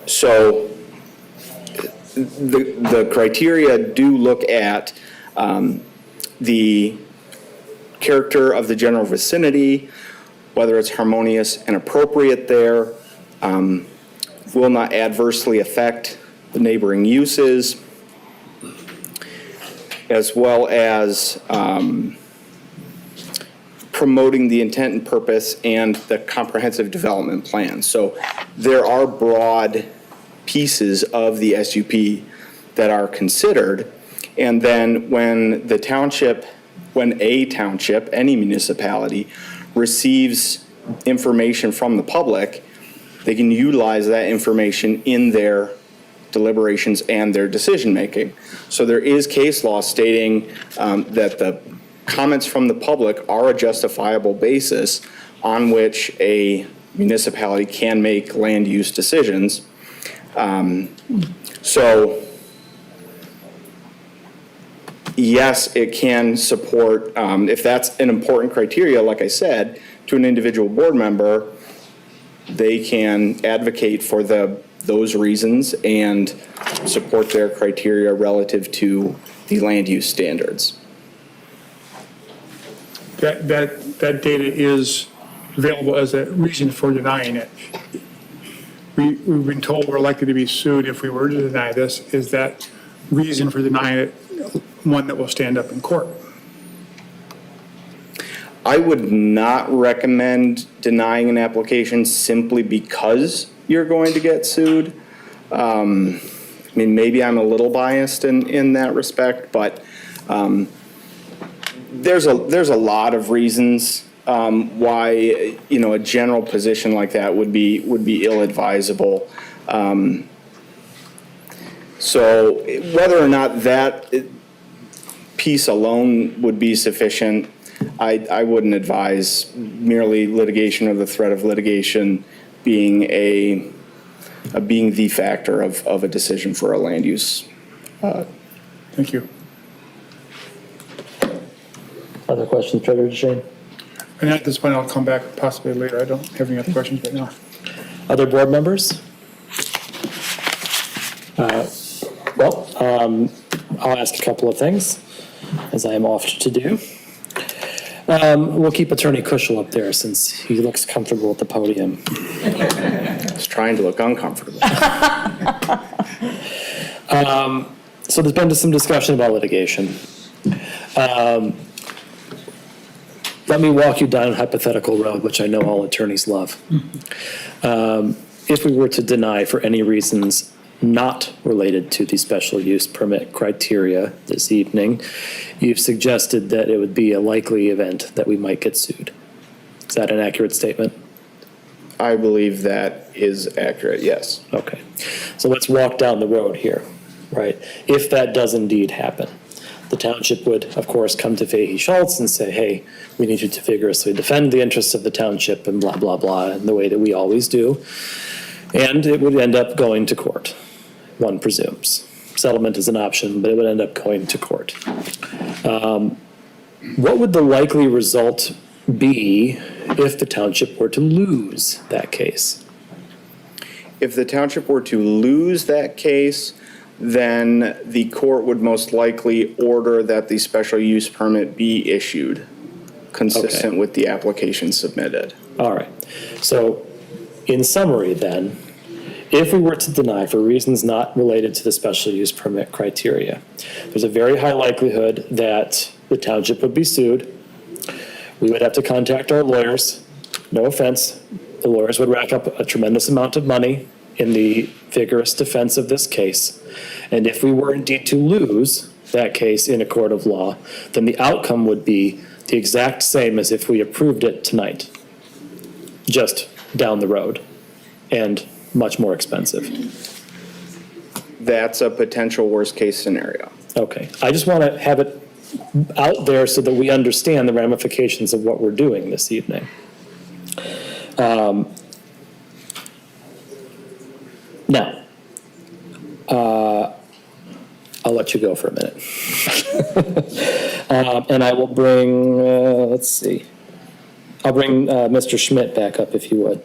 So the criteria do look at the character of the general vicinity, whether it's harmonious and appropriate there, will not adversely affect the neighboring uses, as well as promoting the intent and purpose and the comprehensive development plan. So there are broad pieces of the SUP that are considered, and then when a township, any municipality, receives information from the public, they can utilize that information in their deliberations and their decision-making. So there is case law stating that the comments from the public are a justifiable basis on which a municipality can make land use decisions. So, yes, it can support, if that's an important criteria, like I said, to an individual board member, they can advocate for those reasons and support their criteria relative to the land use standards. That data is available as a reason for denying it. We've been told we're likely to be sued if we were to deny this. Is that reason for denying it one that will stand up in court? I would not recommend denying an application simply because you're going to get sued. I mean, maybe I'm a little biased in that respect, but there's a lot of reasons why, a general position like that would be ill-advisable. So whether or not that piece alone would be sufficient, I wouldn't advise merely litigation or the threat of litigation being the factor of a decision for a land use. Thank you. Other questions, Treasurer DeShane? And at this point, I'll come back possibly later. I don't have any other questions right now. Other board members? I'll ask a couple of things, as I am oft to do. We'll keep Attorney Kushel up there since he looks comfortable at the podium. He's trying to look uncomfortable. So there's been some discussion about litigation. Let me walk you down a hypothetical road, which I know all attorneys love. If we were to deny for any reasons not related to the special use permit criteria this evening, you've suggested that it would be a likely event that we might get sued. Is that an accurate statement? I believe that is accurate, yes. Okay. So let's walk down the road here, right? If that does indeed happen, the township would, of course, come to Fahey Schultz and say, hey, we need you to vigorously defend the interests of the township and blah, blah, blah, in the way that we always do. And it would end up going to court, one presumes. Settlement is an option, but it would end up going to court. What would the likely result be if the township were to lose that case? If the township were to lose that case, then the court would most likely order that the special use permit be issued, consistent with the application submitted. All right. So in summary then, if we were to deny for reasons not related to the special use permit criteria, there's a very high likelihood that the township would be sued. We would have to contact our lawyers. No offense. The lawyers would rack up a tremendous amount of money in the vigorous defense of this case. And if we were indeed to lose that case in a court of law, then the outcome would be the exact same as if we approved it tonight, just down the road and much more expensive. That's a potential worst-case scenario. Okay. I just want to have it out there so that we understand the ramifications of what we're doing this evening. Now, I'll let you go for a minute. And I will bring, let's see, I'll bring Mr. Schmidt back up if you would.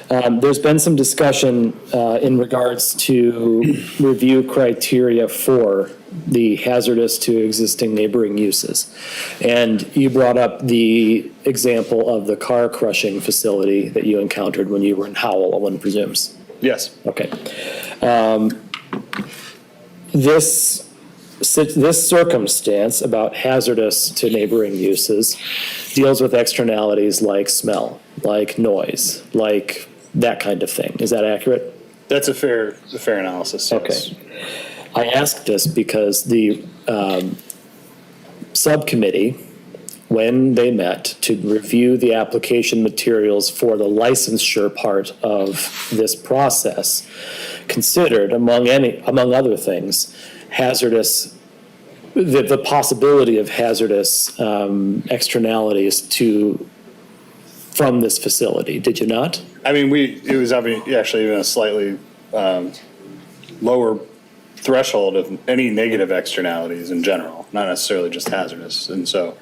There's been some discussion in regards to review criteria for the hazardous to existing neighboring uses. And you brought up the example of the car crushing facility that you encountered when you were in Howell, one presumes. Yes. Okay. This circumstance about hazardous to neighboring uses deals with externalities like smell, like noise, like that kind of thing. Is that accurate? That's a fair analysis, yes. Okay. I ask this because the subcommittee, when they met to review the application materials for the licensure part of this process, considered, among other things, hazardous, the possibility of hazardous externalities from this facility. Did you not? I mean, it was actually even a slightly lower threshold of any negative externalities in general, not necessarily just hazardous. And so,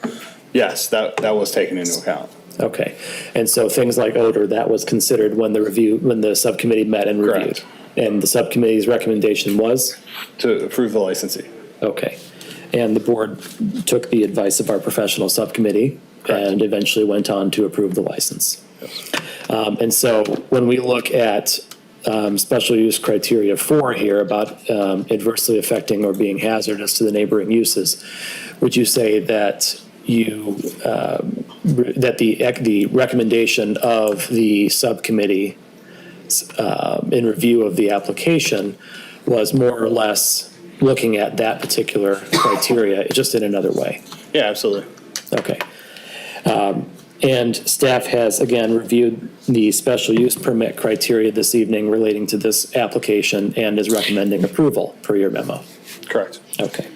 yes, that was taken into account. Okay. And so things like odor, that was considered when the subcommittee met and reviewed? Correct. And the subcommittee's recommendation was? To approve the licensee. Okay. And the board took the advice of our professional subcommittee and eventually went on to approve the license. And so when we look at special use criteria 4 here about adversely affecting or being hazardous to the neighboring uses, would you say that that the recommendation of the subcommittee in review of the application was more or less looking at that particular criteria, just in another way? Yeah, absolutely. Okay. And staff has, again, reviewed the special use permit criteria this evening relating to this application and is recommending approval per your memo. Correct. Okay.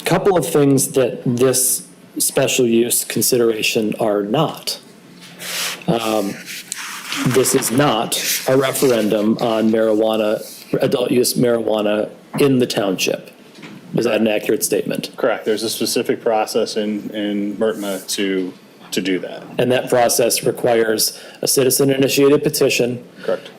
Couple of things that this special use consideration are not. This is not a referendum on marijuana, adult use marijuana in the township. Is that an accurate statement? Correct. There's a specific process in MRTMA to do that. And that process requires a citizen-initiated petition. Correct.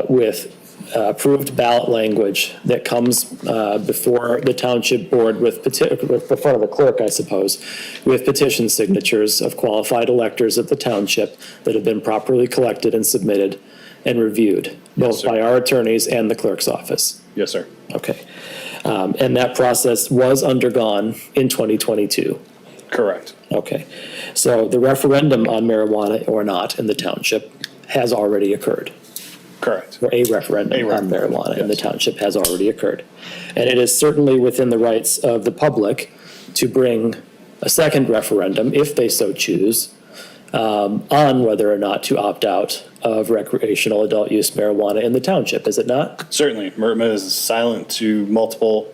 With approved ballot language that comes before the township board with before the clerk, I suppose, with petition signatures of qualified electors of the township that have been properly collected and submitted and reviewed, both by our attorneys and the clerk's office. Yes, sir. Okay. And that process was undergone in 2022. Correct. Okay. So the referendum on marijuana or not in the township has already occurred. Correct. Or a referendum on marijuana in the township has already occurred. And it is certainly within the rights of the public to bring a second referendum, if they so choose, on whether or not to opt out of recreational adult use marijuana in the township, is it not? Certainly. MRTMA is silent to multiple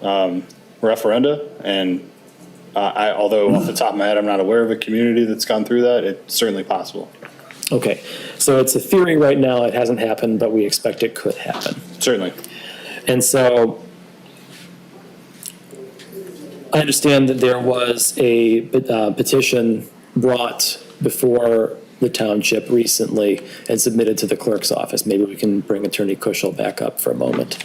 referenda, and although off the top of my head I'm not aware of a community that's gone through that, it's certainly possible. Okay, so it's a theory right now, it hasn't happened, but we expect it could happen. Certainly. And so I understand that there was a petition brought before the township recently and submitted to the clerk's office. Maybe we can bring Attorney Kushel back up for a moment.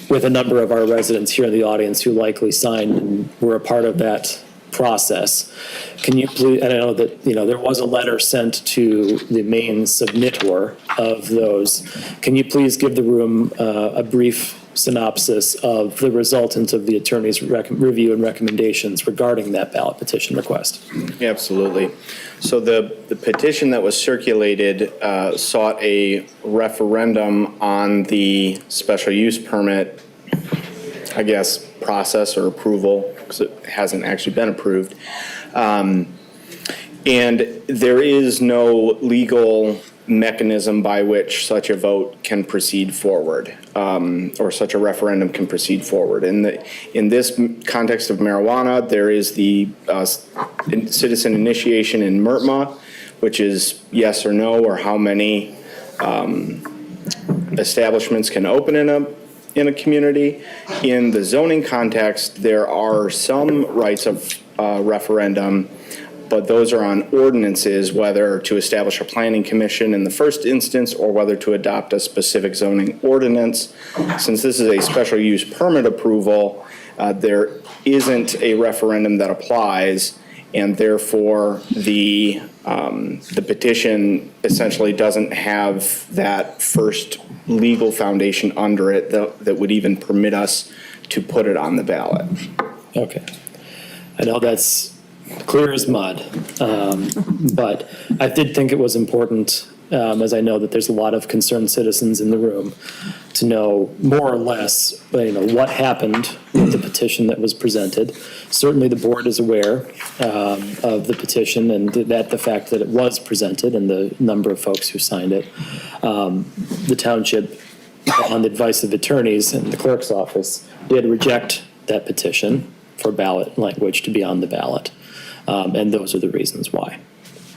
With a number of our residents here in the audience who likely signed and were a part of that process. Can you please, and I know that, there was a letter sent to the main submitter of those. Can you please give the room a brief synopsis of the resultant of the attorney's review and recommendations regarding that ballot petition request? Absolutely. So the petition that was circulated sought a referendum on the special use permit, I guess, process or approval, because it hasn't actually been approved. And there is no legal mechanism by which such a vote can proceed forward, or such a referendum can proceed forward. In this context of marijuana, there is the citizen initiation in MRTMA, which is yes or no, or how many establishments can open in a community. In the zoning context, there are some rights of referendum, but those are on ordinances, whether to establish a planning commission in the first instance or whether to adopt a specific zoning ordinance. Since this is a special use permit approval, there isn't a referendum that applies, and therefore the petition essentially doesn't have that first legal foundation under it that would even permit us to put it on the ballot. Okay. I know that's clear as mud, but I did think it was important, as I know that there's a lot of concerned citizens in the room, to know more or less, what happened with the petition that was presented. Certainly the board is aware of the petition and that the fact that it was presented and the number of folks who signed it. The township, on the advice of attorneys and the clerk's office, did reject that petition for ballot language to be on the ballot. And those are the reasons why.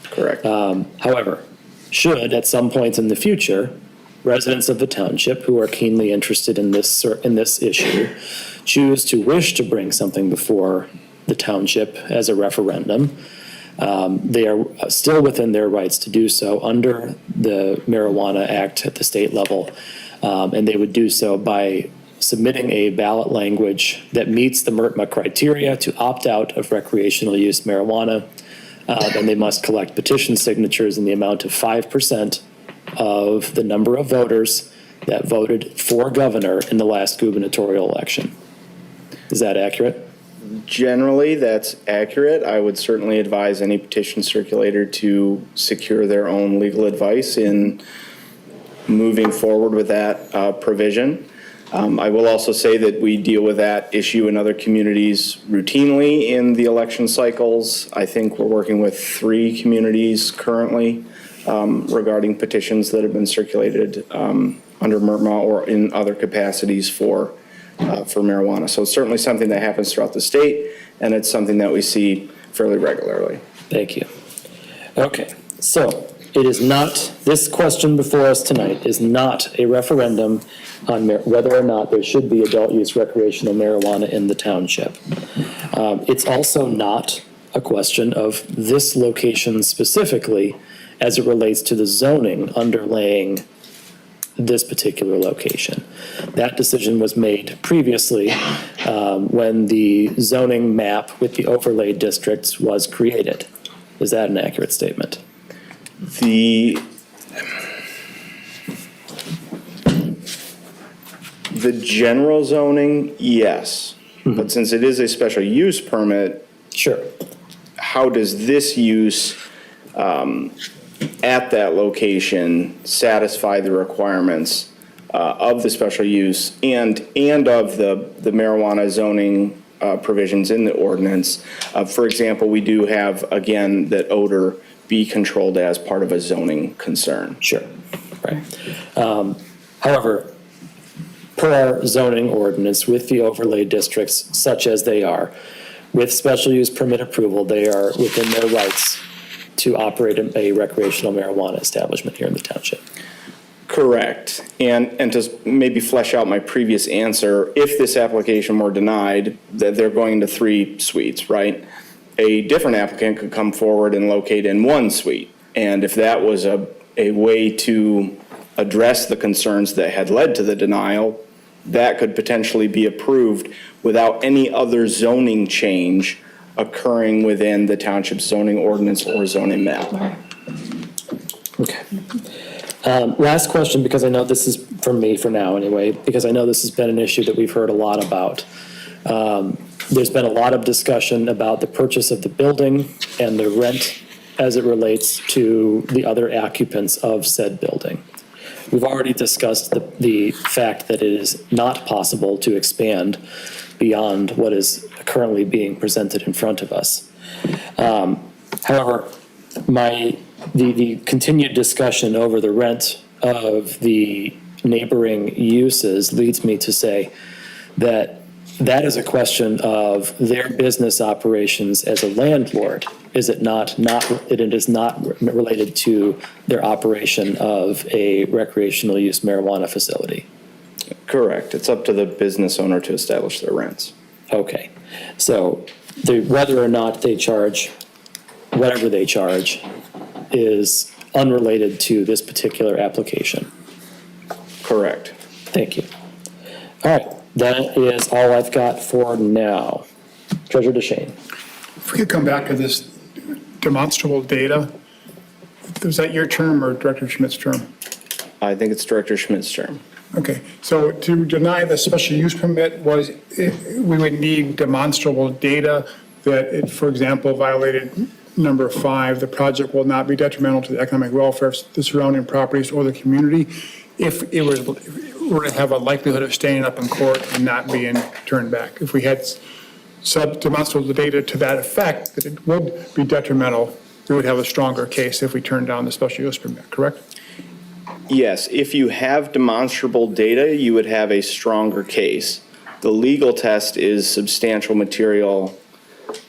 Correct. However, should, at some point in the future, residents of the township who are keenly interested in this issue choose to wish to bring something before the township as a referendum, they are still within their rights to do so under the Marijuana Act at the state level, and they would do so by submitting a ballot language that meets the MRTMA criteria to opt out of recreational use marijuana. Then they must collect petition signatures in the amount of 5% of the number of voters that voted for governor in the last gubernatorial election. Is that accurate? Generally, that's accurate. I would certainly advise any petition circulator to secure their own legal advice in moving forward with that provision. I will also say that we deal with that issue in other communities routinely in the election cycles. I think we're working with 3 communities currently regarding petitions that have been circulated under MRTMA or in other capacities for marijuana. So it's certainly something that happens throughout the state, and it's something that we see fairly regularly. Thank you. Okay, so it is not, this question before us tonight is not a referendum on whether or not there should be adult use recreational marijuana in the township. It's also not a question of this location specifically as it relates to the zoning underlaying this particular location. That decision was made previously when the zoning map with the overlay districts was created. Is that an accurate statement? The general zoning, yes. But since it is a special use permit, sure. How does this use at that location satisfy the requirements of the special use and of the marijuana zoning provisions in the ordinance? For example, we do have, again, that odor be controlled as part of a zoning concern. Sure, right. However, per our zoning ordinance with the overlay districts such as they are, with special use permit approval, they are within their rights to operate a recreational marijuana establishment here in the township. Correct. And to maybe flesh out my previous answer, if this application were denied, that they're going to 3 suites, right? A different applicant could come forward and locate in 1 suite. And if that was a way to address the concerns that had led to the denial, that could potentially be approved without any other zoning change occurring within the township zoning ordinance or zoning map. Okay. Last question, because I know this is from me for now anyway, because I know this has been an issue that we've heard a lot about. There's been a lot of discussion about the purchase of the building and the rent as it relates to the other occupants of said building. We've already discussed the fact that it is not possible to expand beyond what is currently being presented in front of us. However, the continued discussion over the rent of the neighboring uses leads me to say that that is a question of their business operations as a landlord. Is it not it is not related to their operation of a recreational use marijuana facility? Correct. It's up to the business owner to establish their rents. Okay. So whether or not they charge whatever they charge is unrelated to this particular application. Correct. Thank you. All right. That is all I've got for now. Treasurer DeShane. If we could come back to this demonstrable data, was that your term or Director Schmidt's term? I think it's Director Schmidt's term. Okay, so to deny the special use permit we would need demonstrable data that it, for example, violated number 5, the project will not be detrimental to the economic welfare of the surrounding properties or the community if it were to have a likelihood of staying up in court and not being turned back. If we had demonstrable data to that effect, that it would be detrimental, we would have a stronger case if we turned down the special use permit, correct? Yes, if you have demonstrable data, you would have a stronger case. The legal test is substantial material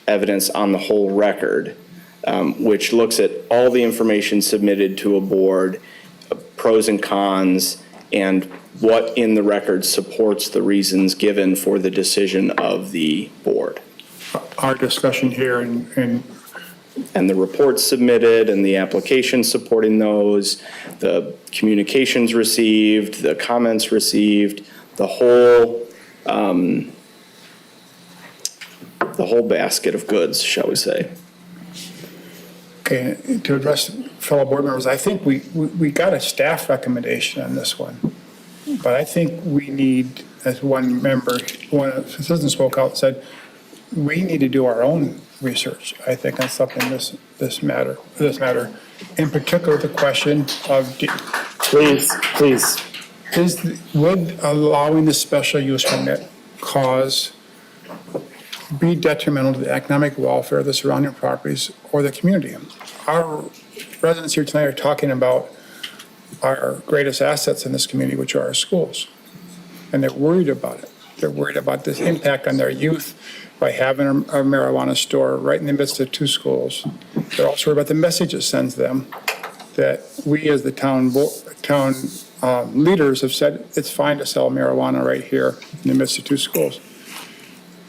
evidence on the whole record. which looks at all the information submitted to a board, pros and cons, and what in the record supports the reasons given for the decision of the board. Our discussion here and the reports submitted and the applications supporting those, the communications received, the comments received, the whole basket of goods, shall we say. Okay, to address fellow board members, I think we got a staff recommendation on this one. But I think we need, as one member, one citizen spoke out and said, we need to do our own research, I think, on something this matter. In particular, the question of Please. Would allowing the special use permit be detrimental to the economic welfare of the surrounding properties or the community? Our residents here tonight are talking about our greatest assets in this community, which are our schools. And they're worried about it. They're worried about this impact on their youth by having a marijuana store right in the midst of two schools. They're also worried about the message it sends them, that we as the town leaders have said it's fine to sell marijuana right here in the midst of two schools.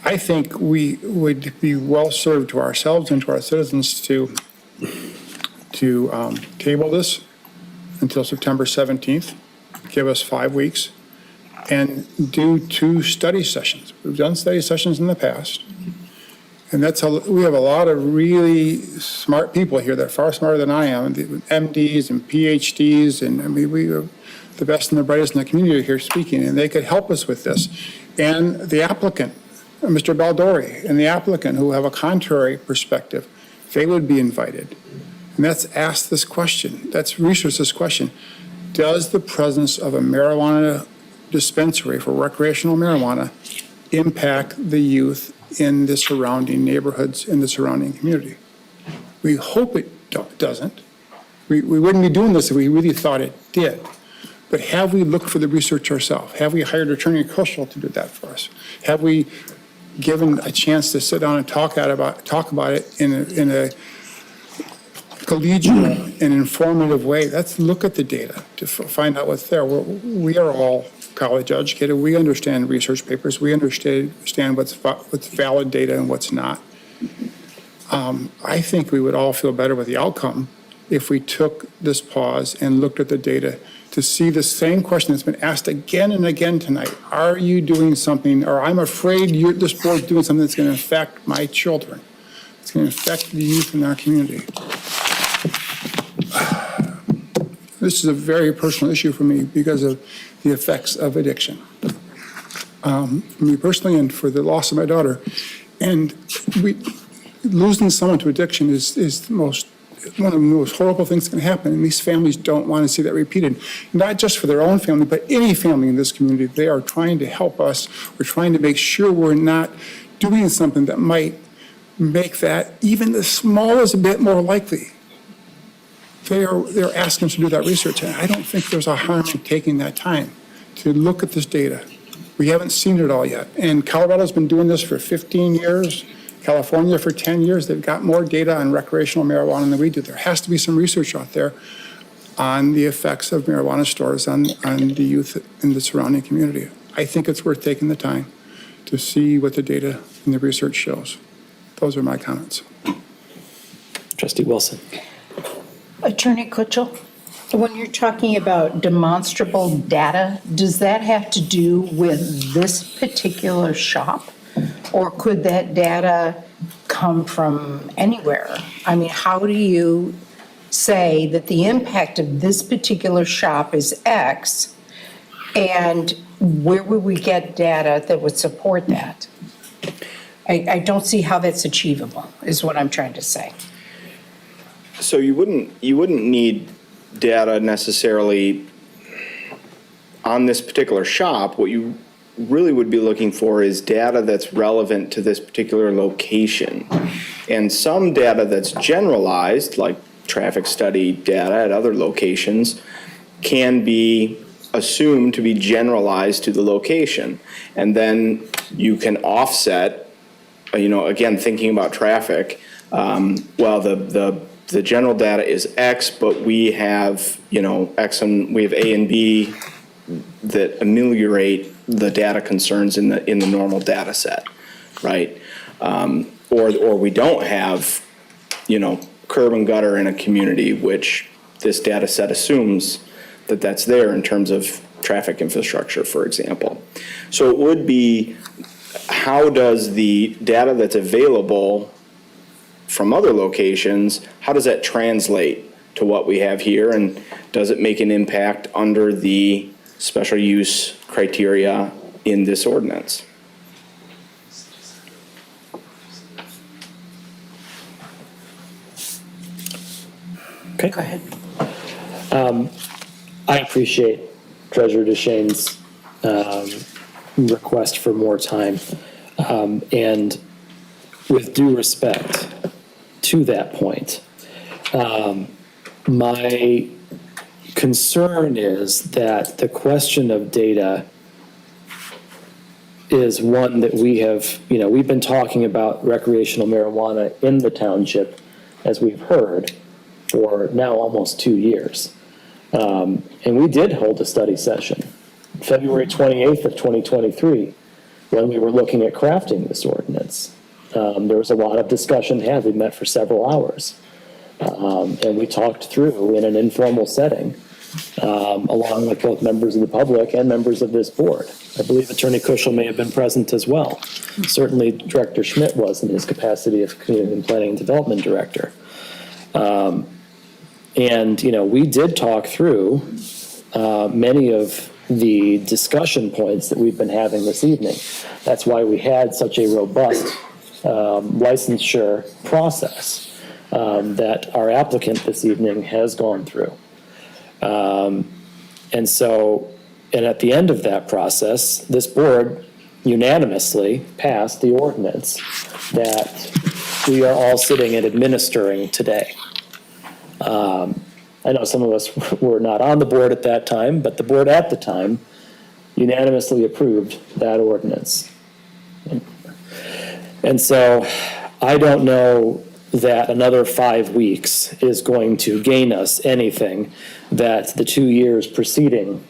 I think we would be well served to ourselves and to our citizens to table this until September 17th, give us 5 weeks, and do 2 study sessions. We've done study sessions in the past, and we have a lot of really smart people here that are far smarter than I am, MDs and PhDs, and I mean, we are the best and the brightest in the community here speaking, and they could help us with this. And the applicant, Mr. Baldori, and the applicant who have a contrary perspective, they would be invited. And let's ask this question, let's research this question. Does the presence of a marijuana dispensary for recreational marijuana impact the youth in the surrounding neighborhoods, in the surrounding community? We hope it doesn't. We wouldn't be doing this if we really thought it did. But have we looked for the research ourselves? Have we hired Attorney Kushel to do that for us? Have we given a chance to sit down and talk about it in a collegial and informative way? Let's look at the data to find out what's there. We are all college educated. We understand research papers. We understand what's valid data and what's not. I think we would all feel better with the outcome if we took this pause and looked at the data to see the same question that's been asked again and again tonight. Are you doing something, or I'm afraid this board's doing something that's going to affect my children. It's going to affect the youth in our community. This is a very personal issue for me because of the effects of addiction. For me personally and for the loss of my daughter. And losing someone to addiction is one of the most horrible things that can happen, and these families don't want to see that repeated. Not just for their own family, but any family in this community. They are trying to help us. We're trying to make sure we're not doing something that might make that even the smallest bit more likely. They're asking us to do that research, and I don't think there's a harm in taking that time to look at this data. We haven't seen it all yet, and Colorado's been doing this for 15 years. California for 10 years. They've got more data on recreational marijuana than we do. There has to be some research out there on the effects of marijuana stores on the youth in the surrounding community. I think it's worth taking the time to see what the data and the research shows. Those are my comments. Trustee Wilson. Attorney Kuchel, when you're talking about demonstrable data, does that have to do with this particular shop? Or could that data come from anywhere? I mean, how do you say that the impact of this particular shop is X, and where would we get data that would support that? I don't see how that's achievable, is what I'm trying to say. So you wouldn't need data necessarily on this particular shop. What you really would be looking for is data that's relevant to this particular location. And some data that's generalized, like traffic study data at other locations, can be assumed to be generalized to the location. And then you can offset again, thinking about traffic, well, the general data is X, but we have, X and we have A and B that ameliorate the data concerns in the normal data set, right? Or we don't have, curb and gutter in a community, which this data set assumes that that's there in terms of traffic infrastructure, for example. So it would be, how does the data that's available from other locations, how does that translate to what we have here? And does it make an impact under the special use criteria in this ordinance? Okay. Go ahead. I appreciate Treasurer DeShane's request for more time. And with due respect to that point, my concern is that the question of data is one that we have, we've been talking about recreational marijuana in the township, as we've heard, for now almost 2 years. And we did hold a study session, February 28th of 2023, when we were looking at crafting this ordinance. There was a lot of discussion had. We met for several hours. And we talked through in an informal setting, along with both members of the public and members of this board. I believe Attorney Kuschel may have been present as well. Certainly Director Schmidt was in his capacity of Community and Planning and Development Director. And, we did talk through many of the discussion points that we've been having this evening. That's why we had such a robust licensure process that our applicant this evening has gone through. And at the end of that process, this board unanimously passed the ordinance that we are all sitting and administering today. I know some of us were not on the board at that time, but the board at the time unanimously approved that ordinance. And so I don't know that another 5 weeks is going to gain us anything that the 2 years preceding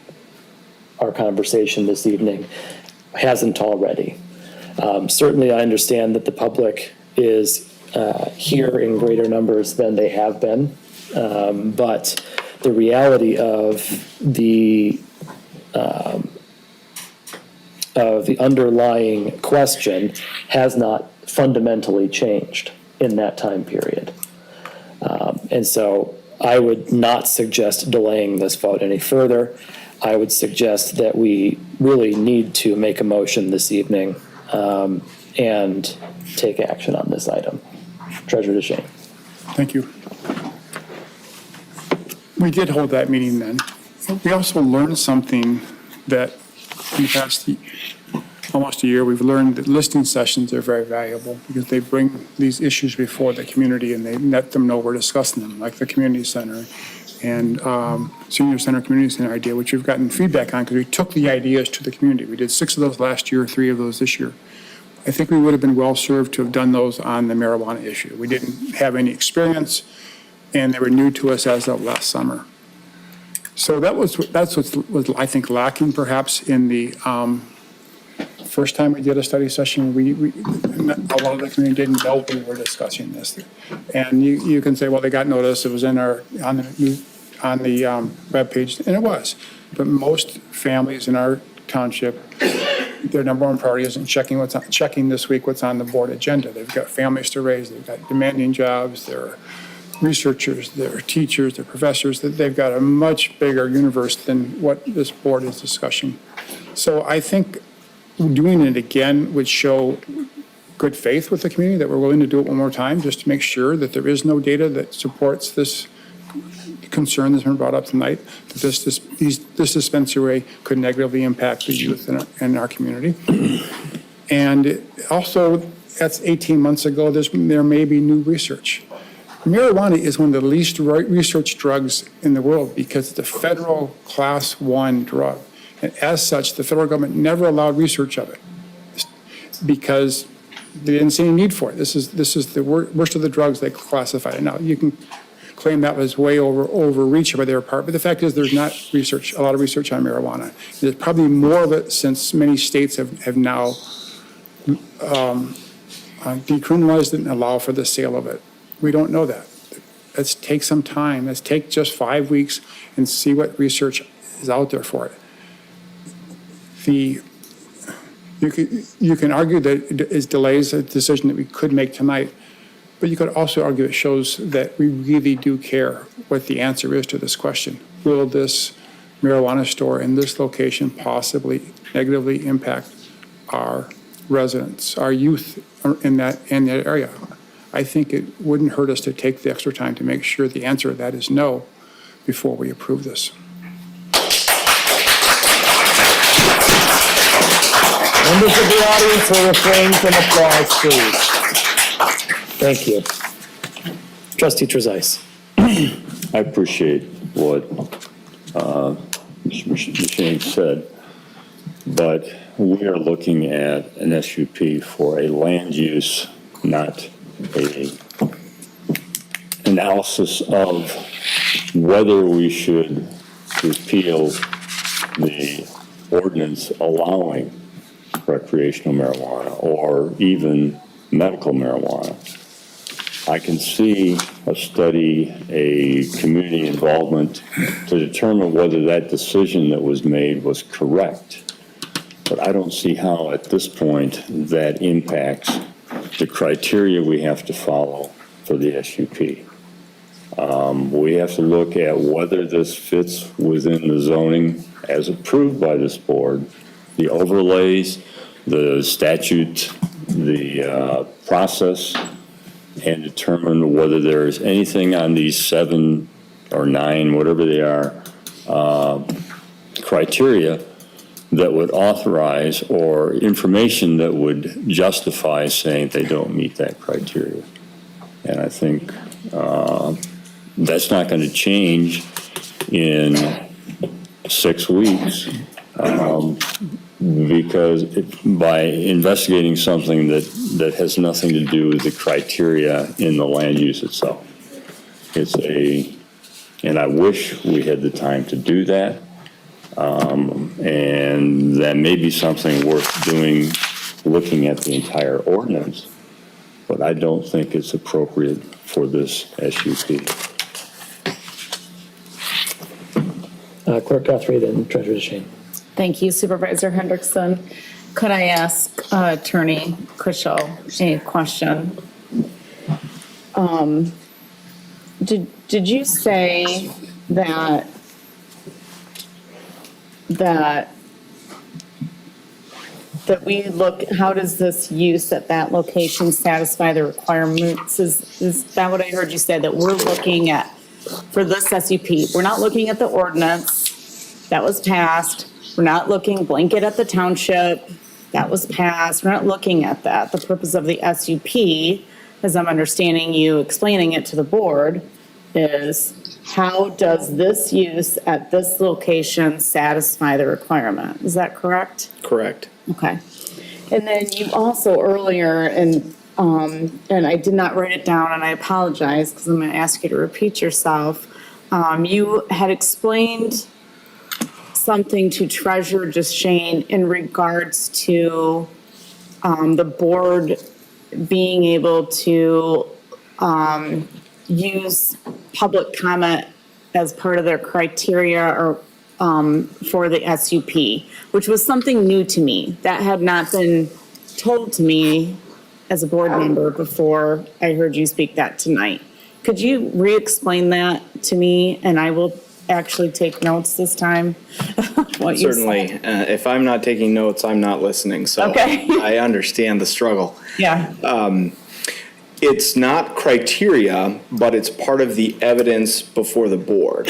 our conversation this evening hasn't already. Certainly I understand that the public is here in greater numbers than they have been. But the reality of the underlying question has not fundamentally changed in that time period. And so I would not suggest delaying this vote any further. I would suggest that we really need to make a motion this evening and take action on this item. Treasurer DeShane. Thank you. We did hold that meeting then. We also learned something that in the past almost a year, we've learned that listening sessions are very valuable because they bring these issues before the community and they let them know we're discussing them, like the community center and senior center, community center idea, which we've gotten feedback on because we took the ideas to the community. We did 6 of those last year, 3 of those this year. I think we would have been well served to have done those on the marijuana issue. We didn't have any experience and they were new to us as of last summer. So that's what was I think lacking perhaps in the first time we did a study session. A lot of the community didn't know we were discussing this, and you can say, well, they got notice. It was on the webpage, and it was. But most families in our township, their number one priority isn't checking this week what's on the board agenda. They've got families to raise. They've got demanding jobs. They're researchers, they're teachers, they're professors. That they've got a much bigger universe than what this board is discussing. So I think doing it again would show good faith with the community that we're willing to do it one more time just to make sure that there is no data that supports this concern that's been brought up tonight, that this dispensary could negatively impact the youth in our community. And also, that's 18 months ago, there may be new research. Marijuana is one of the least researched drugs in the world because it's a federal class 1 drug. And as such, the federal government never allowed research of it because they didn't see any need for it. This is the worst of the drugs they classified it. Now, you can claim that was way overreach by their part, but the fact is there's not a lot of research on marijuana. There's probably more of it since many states have now decriminalized it and allow for the sale of it. We don't know that. Let's take some time. Let's take just 5 weeks and see what research is out there for it. You can argue that it delays a decision that we could make tonight, but you could also argue it shows that we really do care what the answer is to this question. Will this marijuana store in this location possibly negatively impact our residents, our youth in that area? I think it wouldn't hurt us to take the extra time to make sure the answer to that is no before we approve this. Members of the audience will refrain from applause, please. Thank you. Trustee Trezise. I appreciate what Mr. McShane said, but we are looking at an SUP for a land use, not a analysis of whether we should repeal the ordinance allowing recreational marijuana or even medical marijuana. I can see a study, a community involvement to determine whether that decision that was made was correct. But I don't see how at this point that impacts the criteria we have to follow for the SUP. We have to look at whether this fits within the zoning as approved by this board, the overlays, the statute, the process, and determine whether there is anything on these 7 or 9, whatever they are, criteria that would authorize or information that would justify saying they don't meet that criteria. And I think that's not going to change in 6 weeks because by investigating something that has nothing to do with the criteria in the land use itself. And I wish we had the time to do that. And that may be something worth doing, looking at the entire ordinance, but I don't think it's appropriate for this SUP. Clerk Guthrie, then Treasurer Shane. Thank you, Supervisor Hendrickson. Could I ask Attorney Kuschel a question? Did you say that we look, how does this use at that location satisfy the requirements? Is that what I heard you say, that we're looking at, for this SUP, we're not looking at the ordinance that was passed, we're not looking blanket at the township that was passed, we're not looking at that. The purpose of the SUP, as I'm understanding you explaining it to the board, is how does this use at this location satisfy the requirement? Is that correct? Correct. Okay. And then you also earlier, and I did not write it down, and I apologize because I'm going to ask you to repeat yourself. You had explained something to Treasurer Shane in regards to the board being able to use public comment as part of their criteria or for the SUP, which was something new to me. That had not been told to me as a board member before I heard you speak that tonight. Could you re-explain that to me, and I will actually take notes this time? What you Certainly. said. If I'm not taking notes, I'm not listening. So Okay. I understand the struggle. Yeah. It's not criteria, but it's part of the evidence before the board.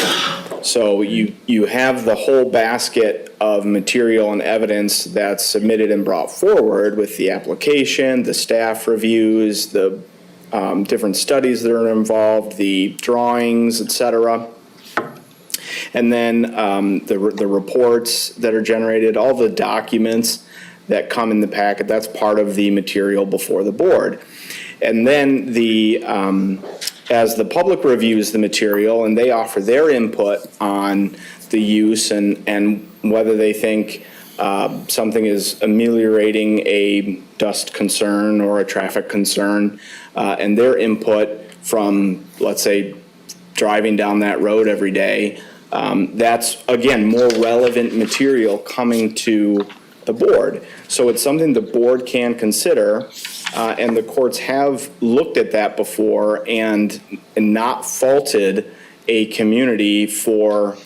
So you have the whole basket of material and evidence that's submitted and brought forward with the application, the staff reviews, the different studies that are involved, the drawings, et cetera. And then the reports that are generated, all the documents that come in the packet. That's part of the material before the board. And then as the public reviews the material and they offer their input on the use and whether they think something is ameliorating a dust concern or a traffic concern, and their input from, let's say, driving down that road every day, that's, again, more relevant material coming to the board. So it's something the board can consider, and the courts have looked at that before and not faulted a community for,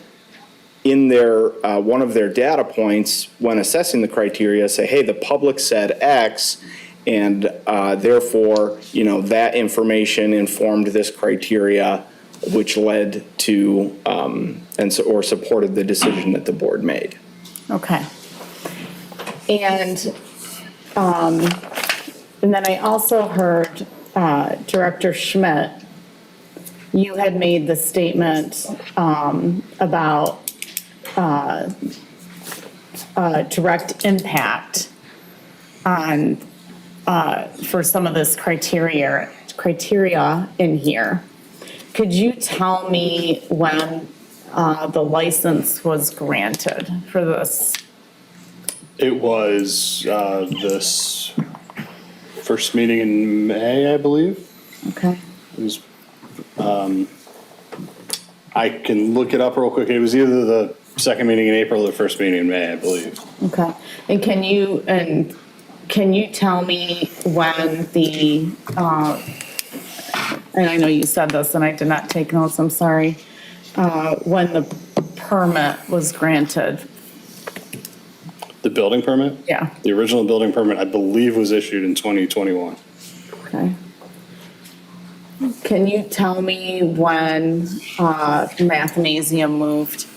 in their one of their data points when assessing the criteria, say, hey, the public said X, and therefore, that information informed this criteria, which led to or supported the decision that the board made. Okay. And then I also heard Director Schmidt, you had made the statement about direct impact on for some of this criteria in here. Could you tell me when the license was granted for this? It was this first meeting in May, I believe. Okay. It was, I can look it up real quick. It was either the second meeting in April or the first meeting in May, I believe. Okay. And can you tell me when the, and I know you said this and I did not take notes, I'm sorry, when the permit was granted? The building permit? Yeah. The original building permit, I believe, was issued in 2021. Okay. Can you tell me when Mathnasium moved?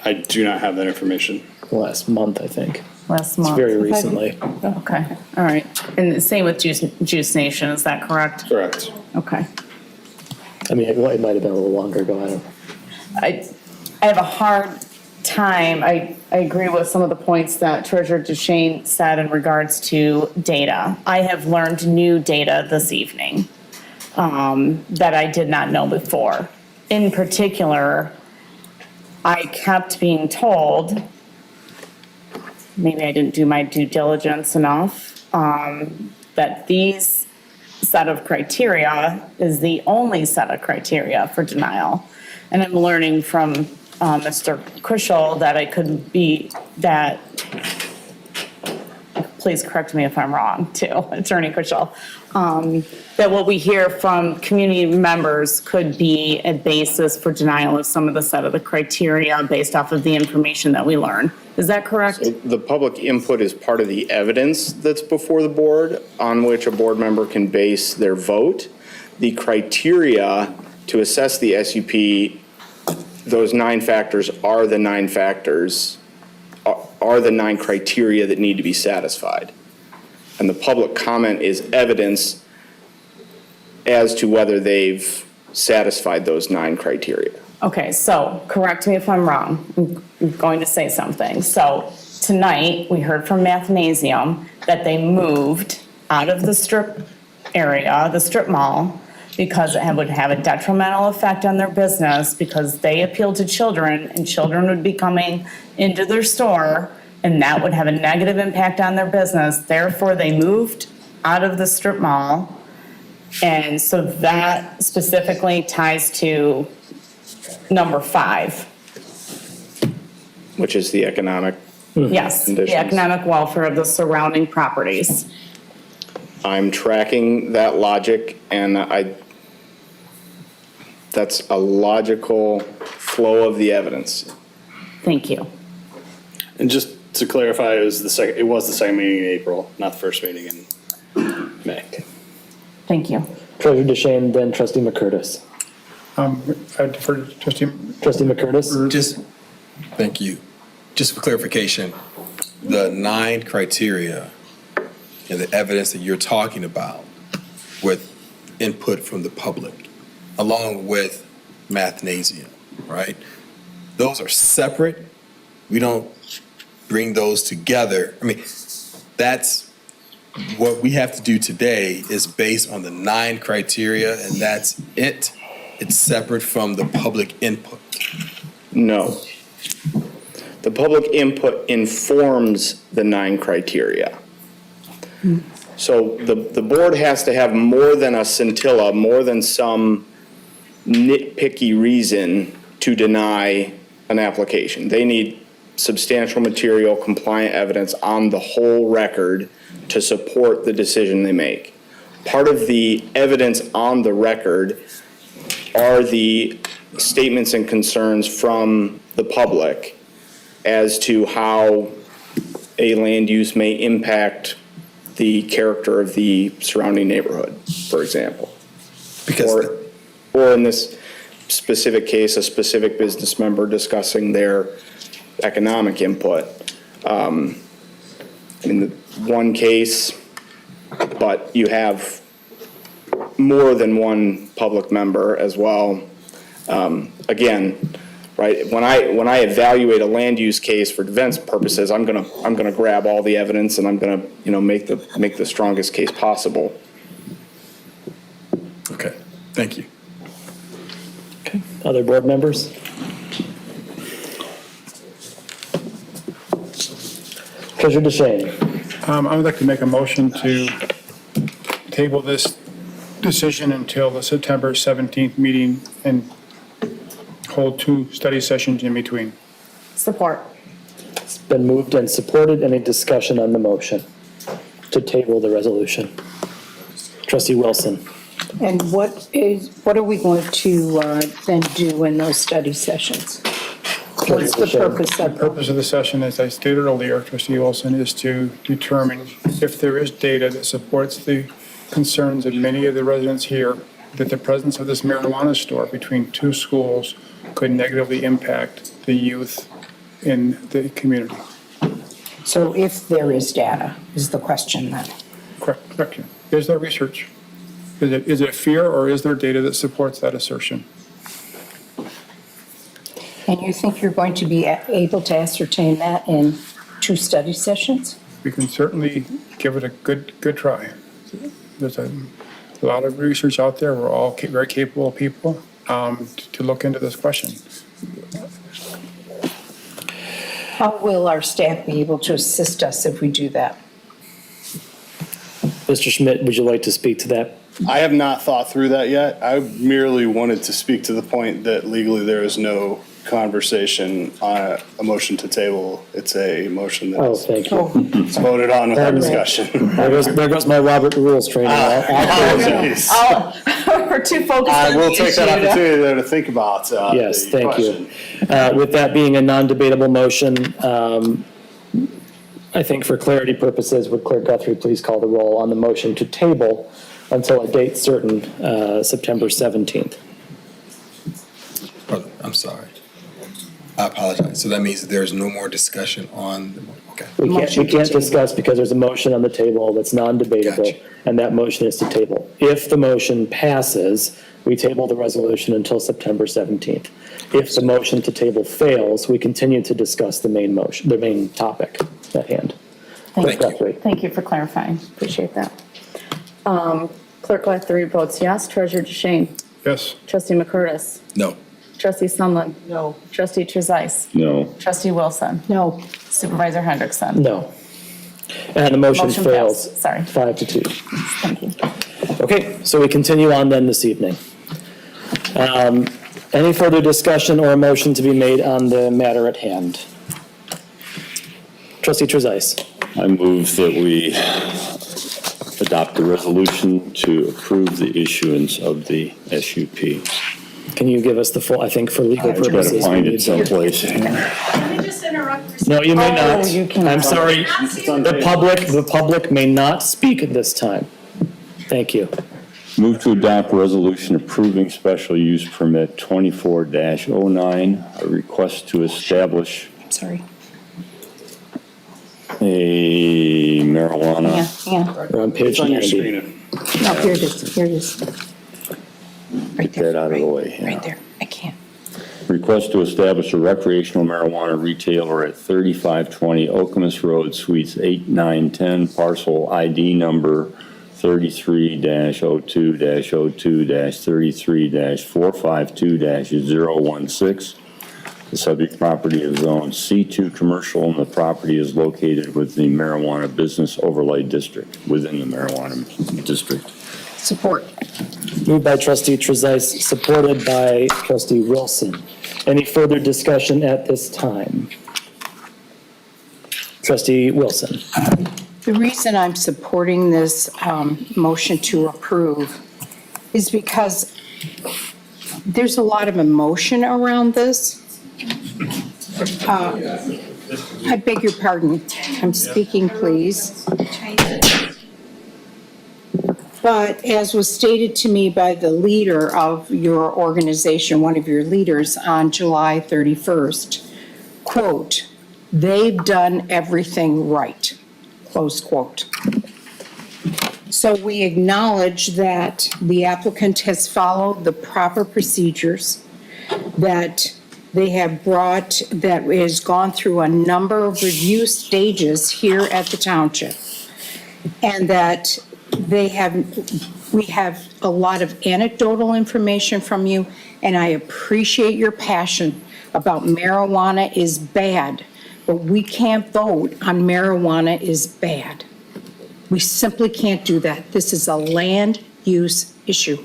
I do not have that information. Last month, I think. Last month? It's very recently. Okay, all right. And the same with Juice Nation, is that correct? Correct. Okay. I mean, it might have been a little longer ago, I don't know. I have a hard time, I agree with some of the points that Treasurer Duchesne said in regards to data. I have learned new data this evening that I did not know before. In particular, I kept being told, maybe I didn't do my due diligence enough, that these set of criteria is the only set of criteria for denial. And I'm learning from Mr. Kuschel that I could be, that, please correct me if I'm wrong too, Attorney Kuschel, that what we hear from community members could be a basis for denial of some of the set of the criteria based off of the information that we learn. Is that correct? So the public input is part of the evidence that's before the board on which a board member can base their vote. The criteria to assess the SUP, those 9 factors are the 9 factors, are the 9 criteria that need to be satisfied. And the public comment is evidence as to whether they've satisfied those 9 criteria. Okay, so correct me if I'm wrong. I'm going to say something. So tonight, we heard from Mathnasium that they moved out of the strip area, the strip mall, because it would have a detrimental effect on their business because they appeal to children and children would be coming into their store and that would have a negative impact on their business. Therefore, they moved out of the strip mall. And so that specifically ties to number 5. Which is the economic Yes, conditions. the economic welfare of the surrounding properties. I'm tracking that logic, and that's a logical flow of the evidence. Thank you. And just to clarify, it was the second meeting in April, not the first meeting in May. Thank you. Treasurer Duchesne, then Trustee McCurtis. I defer to Trustee McCurtis. Thank you. Just for clarification, the 9 criteria and the evidence that you're talking about with input from the public, along with Mathnasium, right? Those are separate. We don't bring those together. I mean, That's what we have to do today is based on the 9 criteria, and that's it. It's separate from the public input. No. The public input informs the 9 criteria. So the board has to have more than a scintilla, more than some nitpicky reason to deny an application. They need substantial material, compliant evidence on the whole record to support the decision they make. Part of the evidence on the record are the statements and concerns from the public as to how a land use may impact the character of the surrounding neighborhood, for example. Or in this specific case, a specific business member discussing their economic input. In the one case, but you have more than one public member as well. Again, right, when I evaluate a land use case for defense purposes, I'm gonna grab all the evidence and I'm gonna, make the strongest case possible. Okay, thank you. Okay, other board members? Treasurer DeShane. I would like to make a motion to table this decision until the September 17th meeting and hold 2 study sessions in between. Support. It's been moved and supported. Any discussion on the motion to table the resolution? Trustee Wilson. And what are we going to then do in those study sessions? What's the purpose of The them? purpose of the session, as I stated earlier, Trustee Wilson, is to determine if there is data that supports the concerns of many of the residents here that the presence of this marijuana store between 2 schools could negatively impact the youth in the community. So if there is data, is the question then? Correct. Is there research? Is it fear or is there data that supports that assertion? And you think you're going to be able to ascertain that in 2 study sessions? We can certainly give it a good try. There's a lot of research out there. We're all very capable people to look into this question. How will our staff be able to assist us if we do that? Mr. Schmidt, would you like to speak to that? I have not thought through that yet. I merely wanted to speak to the point that legally there is no conversation on a motion to table. It's a motion that's thank you. it's voted on without discussion. There goes my Robert Rules training. Apologies. We're too focused I on will the take that issue. opportunity there to think about Yes, the thank you. question. With that being a non-debatable motion, I think for clarity purposes, would Clerk Guthrie please call the roll on the motion to table until a date certain, September 17th? I'm sorry. I apologize. So that means that there's no more discussion on the, okay. We can't discuss because there's a motion on the table that's non-debatable, Gotcha. and that motion is to table. If the motion passes, we table the resolution until September 17th. If the motion to table fails, we continue to discuss the main motion, the main topic at hand. Thank Guthrie. Thank you for clarifying. Appreciate that. Clerk Guthrie votes yes. Treasurer DeShane. Yes. Trustee McCurtis. No. Trustee Sunland. No. Trustee Trezise. No. Trustee Wilson. No. Supervisor Hendrickson. No. And the motion Motion fails. passed. Sorry. 5-2. Thank you. Okay, so we continue on then this evening. Any further discussion or a motion to be made on the matter at hand? Trustee Trezise. I move that we adopt the resolution to approve the issuance of the SUP. Can you give us the full, I think for legal I've got to purposes. find we it need- someplace. Can we just interrupt? No, you may Oh, not. you cannot. I'm sorry. The public may not speak at this time. Thank you. Move to adopt resolution approving special use permit 24-09, a request to establish Sorry. a marijuana. Yeah. We're on page It's on your 90. screen. No, here it is. Here it is. Right Get that out of the way. Right there. I can't. Request to establish a recreational marijuana retailer at 3520 Okemos Road, Suites 8, 9, 10, parcel ID number 33-02-02-33-452-016. The subject property is zoned C2 commercial, and the property is located within the marijuana business overlay district, within the marijuana district. Support. Moved by trustee Trezise, supported by trustee Wilson. Any further discussion at this time? Trustee Wilson. The reason I'm supporting this motion to approve is because there's a lot of emotion around this. I beg your pardon. I'm speaking, please. But as was stated to me by the leader of your organization, one of your leaders on July 31st, quote, "They've done everything right," close quote. So we acknowledge that the applicant has followed the proper procedures, that they have brought, that has gone through a number of review stages here at the township, and that we have a lot of anecdotal information from you, and I appreciate your passion about marijuana is bad, but we can't vote on marijuana is bad. We simply can't do that. This is a land use issue.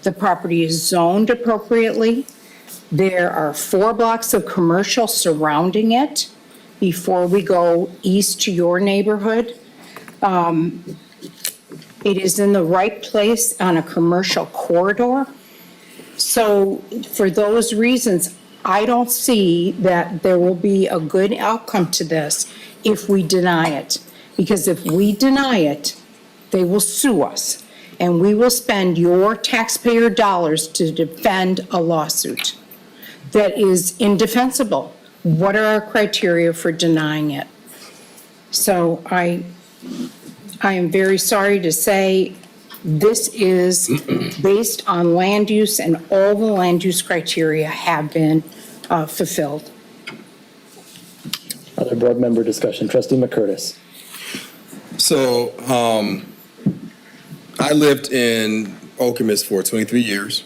The property is zoned appropriately. There are 4 blocks of commercial surrounding it before we go east to your neighborhood. It is in the right place on a commercial corridor. So for those reasons, I don't see that there will be a good outcome to this if we deny it. Because if we deny it, they will sue us, and we will spend your taxpayer dollars to defend a lawsuit that is indefensible. What are our criteria for denying it? So I am very sorry to say this is based on land use, and all the land use criteria have been fulfilled. Other board member discussion. Trustee McCurtis. So, I lived in Okemos for 23 years,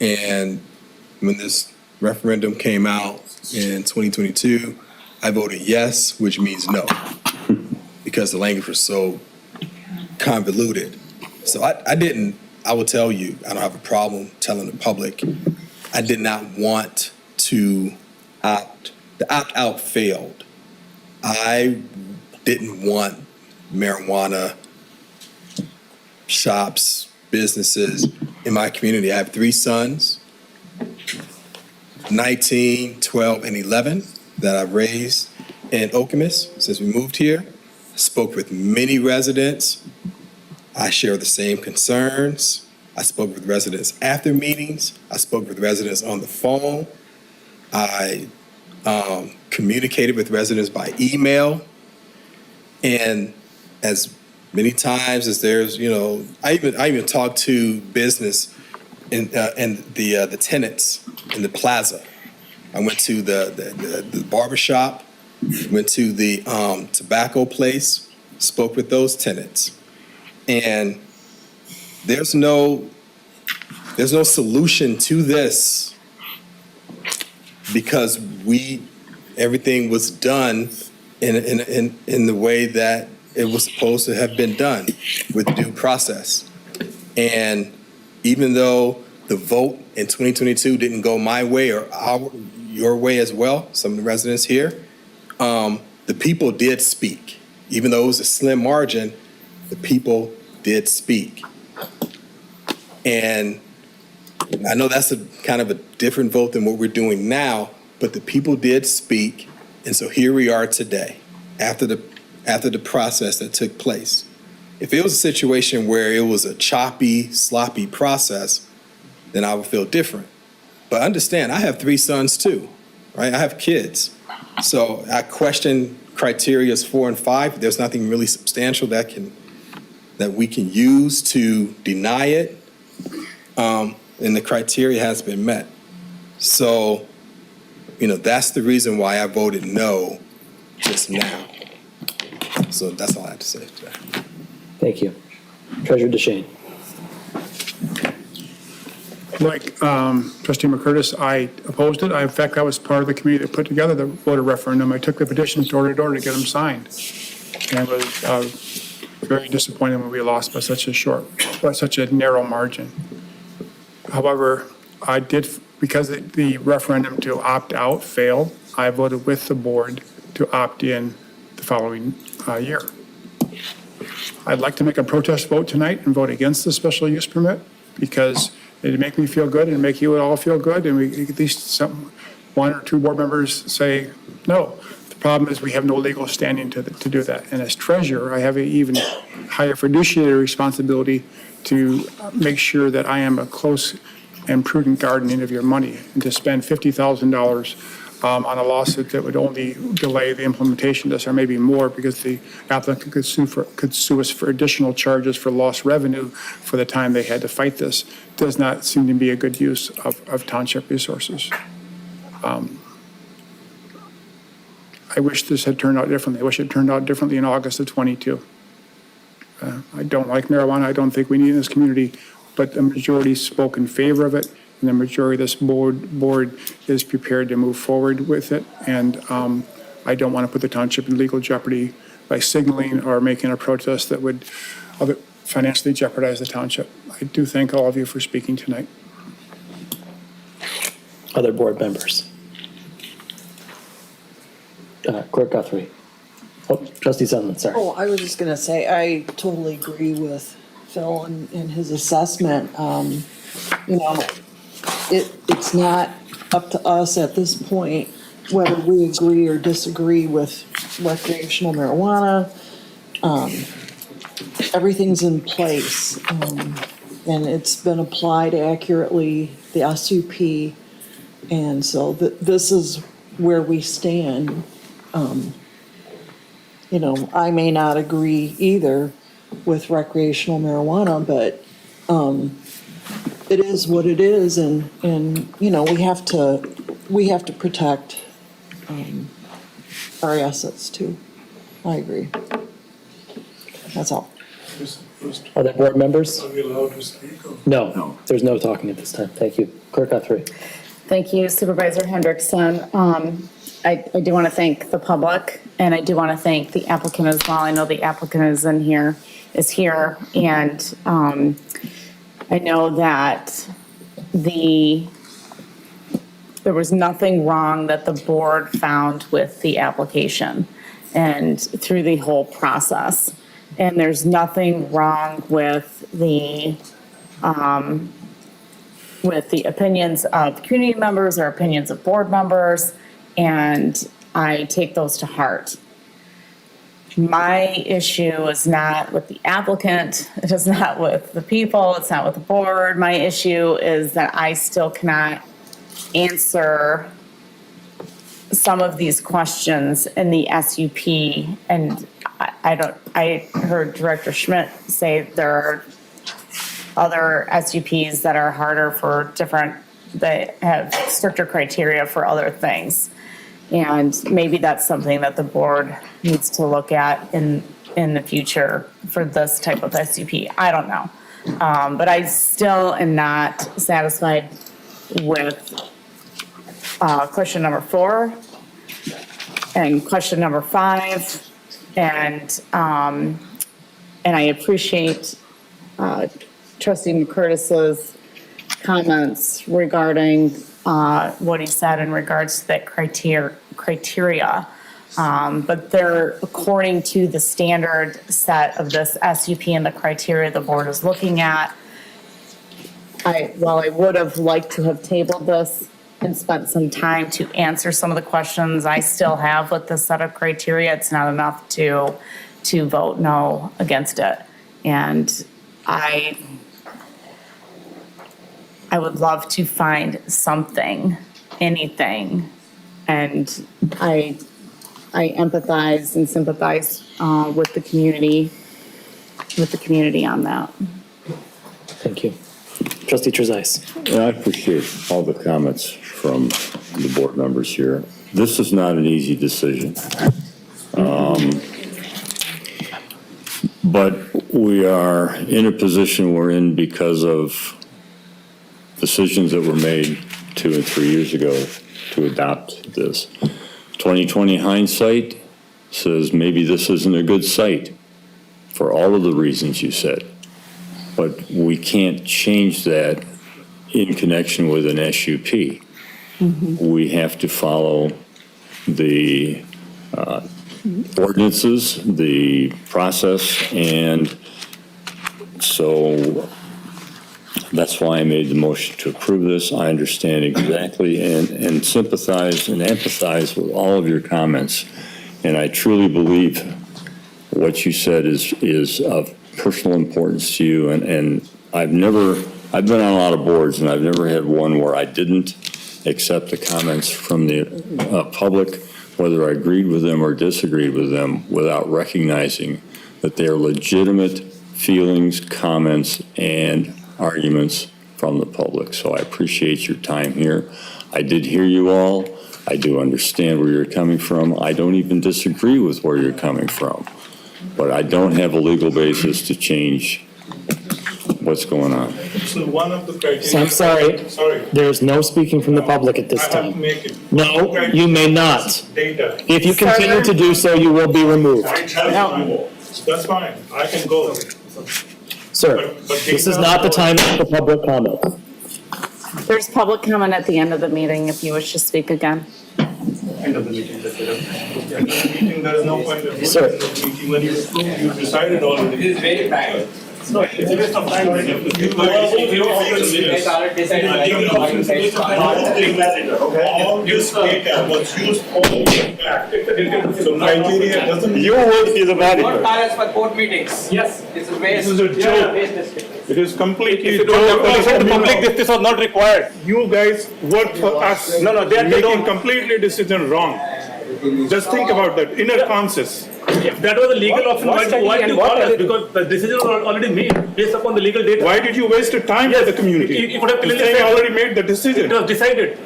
and when this referendum came out in 2022, I voted yes, which means no, because the language was so convoluted. So I will tell you, I don't have a problem telling the public, I did not want to the opt-out failed. I didn't want marijuana shops, businesses in my community. I have 3 sons, 19, 12, and 11 that I've raised in Okemos since we moved here. I spoke with many residents. I share the same concerns. I spoke with residents after meetings. I spoke with residents on the phone. I communicated with residents by email. And as many times as there's, I even talked to business and the tenants in the plaza. I went to the barber shop, went to the tobacco place, spoke with those tenants. And there's no solution to this because everything was done in the way that it was supposed to have been done with due process. And even though the vote in 2022 didn't go my way or your way as well, some of the residents here, the people did speak. Even though it was a slim margin, the people did speak. And I know that's a kind of a different vote than what we're doing now, but the people did speak. And so here we are today, after the process that took place. If it was a situation where it was a choppy, sloppy process, then I would feel different. But understand, I have 3 sons too, right? I have kids. So I question criteria 4 and 5. There's nothing really substantial that we can use to deny it, and the criteria has been met. So that's the reason why I voted no just now. So that's all I have to say today. Thank you. Treasurer DeShane. Like trustee McCurtis, I opposed it. In fact, I was part of the committee that put together the voter referendum. I took the petitions door to door to get them signed. And I was very disappointed when we lost by such a narrow margin. However, I did, because the referendum to opt out failed, I voted with the board to opt in the following year. I'd like to make a protest vote tonight and vote against the special use permit because it'd make me feel good and make you all feel good, and we at least one or two board members say no. The problem is we have no legal standing to do that. And as treasurer, I have an even higher fiduciary responsibility to make sure that I am a close and prudent guardian of your money. And to spend $50,000 on a lawsuit that would only delay the implementation of this, or maybe more, because the applicant could sue us for additional charges for lost revenue for the time they had to fight this, does not seem to be a good use of township resources. I wish this had turned out differently. I wish it turned out differently in August of 22. I don't like marijuana. I don't think we need it in this community, but the majority spoke in favor of it. And the majority of this board is prepared to move forward with it. And I don't want to put the township in legal jeopardy by signaling or making a protest that would financially jeopardize the township. I do thank all of you for speaking tonight. Other board members. Clerk Guthrie. Oh, trustee Sunland, sorry. Oh, I was just gonna say, I totally agree with Phil in his assessment. It's not up to us at this point whether we agree or disagree with recreational marijuana. Everything's in place, and it's been applied accurately, the SUP, and so this is where we stand. I may not agree either with recreational marijuana, but it is what it is, and we have to protect our assets too. I agree. That's all. Other board members? Are we allowed to speak? No, there's no talking at this time. Thank you. Clerk Guthrie. Thank you, Supervisor Hendrickson. I do want to thank the public, and I do want to thank the applicant as well. I know the applicant is here, and I know that there was nothing wrong that the board found with the application and through the whole process. And there's nothing wrong with the opinions of community members or opinions of board members, and I take those to heart. My issue is not with the applicant, it is not with the people, it's not with the board. My issue is that I still cannot answer some of these questions in the SUP, and I heard Director Schmidt say there are other SUPs that are harder for that have stricter criteria for other things. And maybe that's something that the board needs to look at in the future for this type of SUP. I don't know. But I still am not satisfied with question number 4 and question number 5. And I appreciate Trustee McCurtis's comments regarding what he said in regards to that criteria. But they're according to the standard set of this SUP and the criteria the board is looking at. While I would have liked to have tabled this and spent some time to answer some of the questions I still have with this set of criteria, it's not enough to vote no against it. And I would love to find something, anything, and I empathize and sympathize with the community on that. Thank you. Trustee Trezise. I appreciate all the comments from the board members here. This is not an easy decision. But we are in a position we're in because of decisions that were made 2 and 3 years ago to adopt this. 2020 hindsight says maybe this isn't a good site for all of the reasons you said. But we can't change that in connection with an SUP. We have to follow the ordinances, the process, and so that's why I made the motion to approve this. I understand exactly and sympathize and empathize with all of your comments. And I truly believe what you said is of personal importance to you. And I've been on a lot of boards, and I've never had one where I didn't accept the comments from the public, whether I agreed with them or disagreed with them, without recognizing that they are legitimate feelings, comments, and arguments from the public. So I appreciate your time here. I did hear you all. I do understand where you're coming from. I don't even disagree with where you're coming from. But I don't have a legal basis to change what's going on. So one of the criteria. So I'm sorry. There's no speaking from the public at this time. No, you may not. Data. If you continue to do so, you will be removed. That's fine, I can go. Sir, this is not the time for public comment. There's public comment at the end of the meeting if you wish to speak again. End of the meeting. There's no point of Sir. meeting when you decided already. It is very private. No, it's a waste of time. All this data was used for so criteria doesn't. Your word is a manager. For court meetings. Yes. This is waste. This is a joke. It is completely. This was not required. You guys work for us. No, they are making completely decision wrong. Just think about that inner conscious. If that was a legal option, why did you call us? Because the decision was already made based upon the legal data. Why did you waste your time for the community? You could have clearly They said already made the decision. it was decided.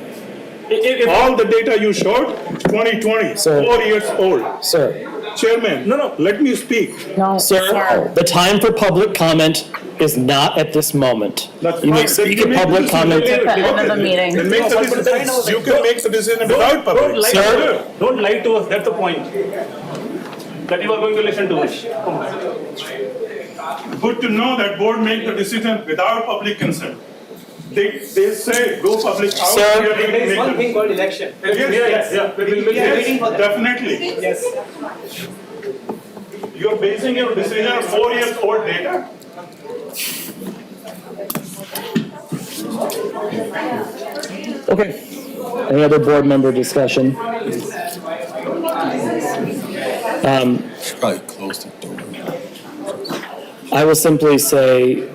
All the data you showed, 2020, Sir. 4 years old. Sir. Chairman, let me speak. No, Sir, the time for public comment is not at this moment. You may speak to public comment. At the end of the meeting. Then make the decision. You can make the decision without public. Sir. Don't lie to us, that's the point. That you are going to listen to us. Good to know that board make the decision without public consent. They say go public out. Sir. We are going to There is make one the- thing called election. Yes. We will make a meeting for that. Definitely. Yes. You're basing your decision on 4 years old data? Okay. Any other board member discussion? Should probably close the door. I will simply say,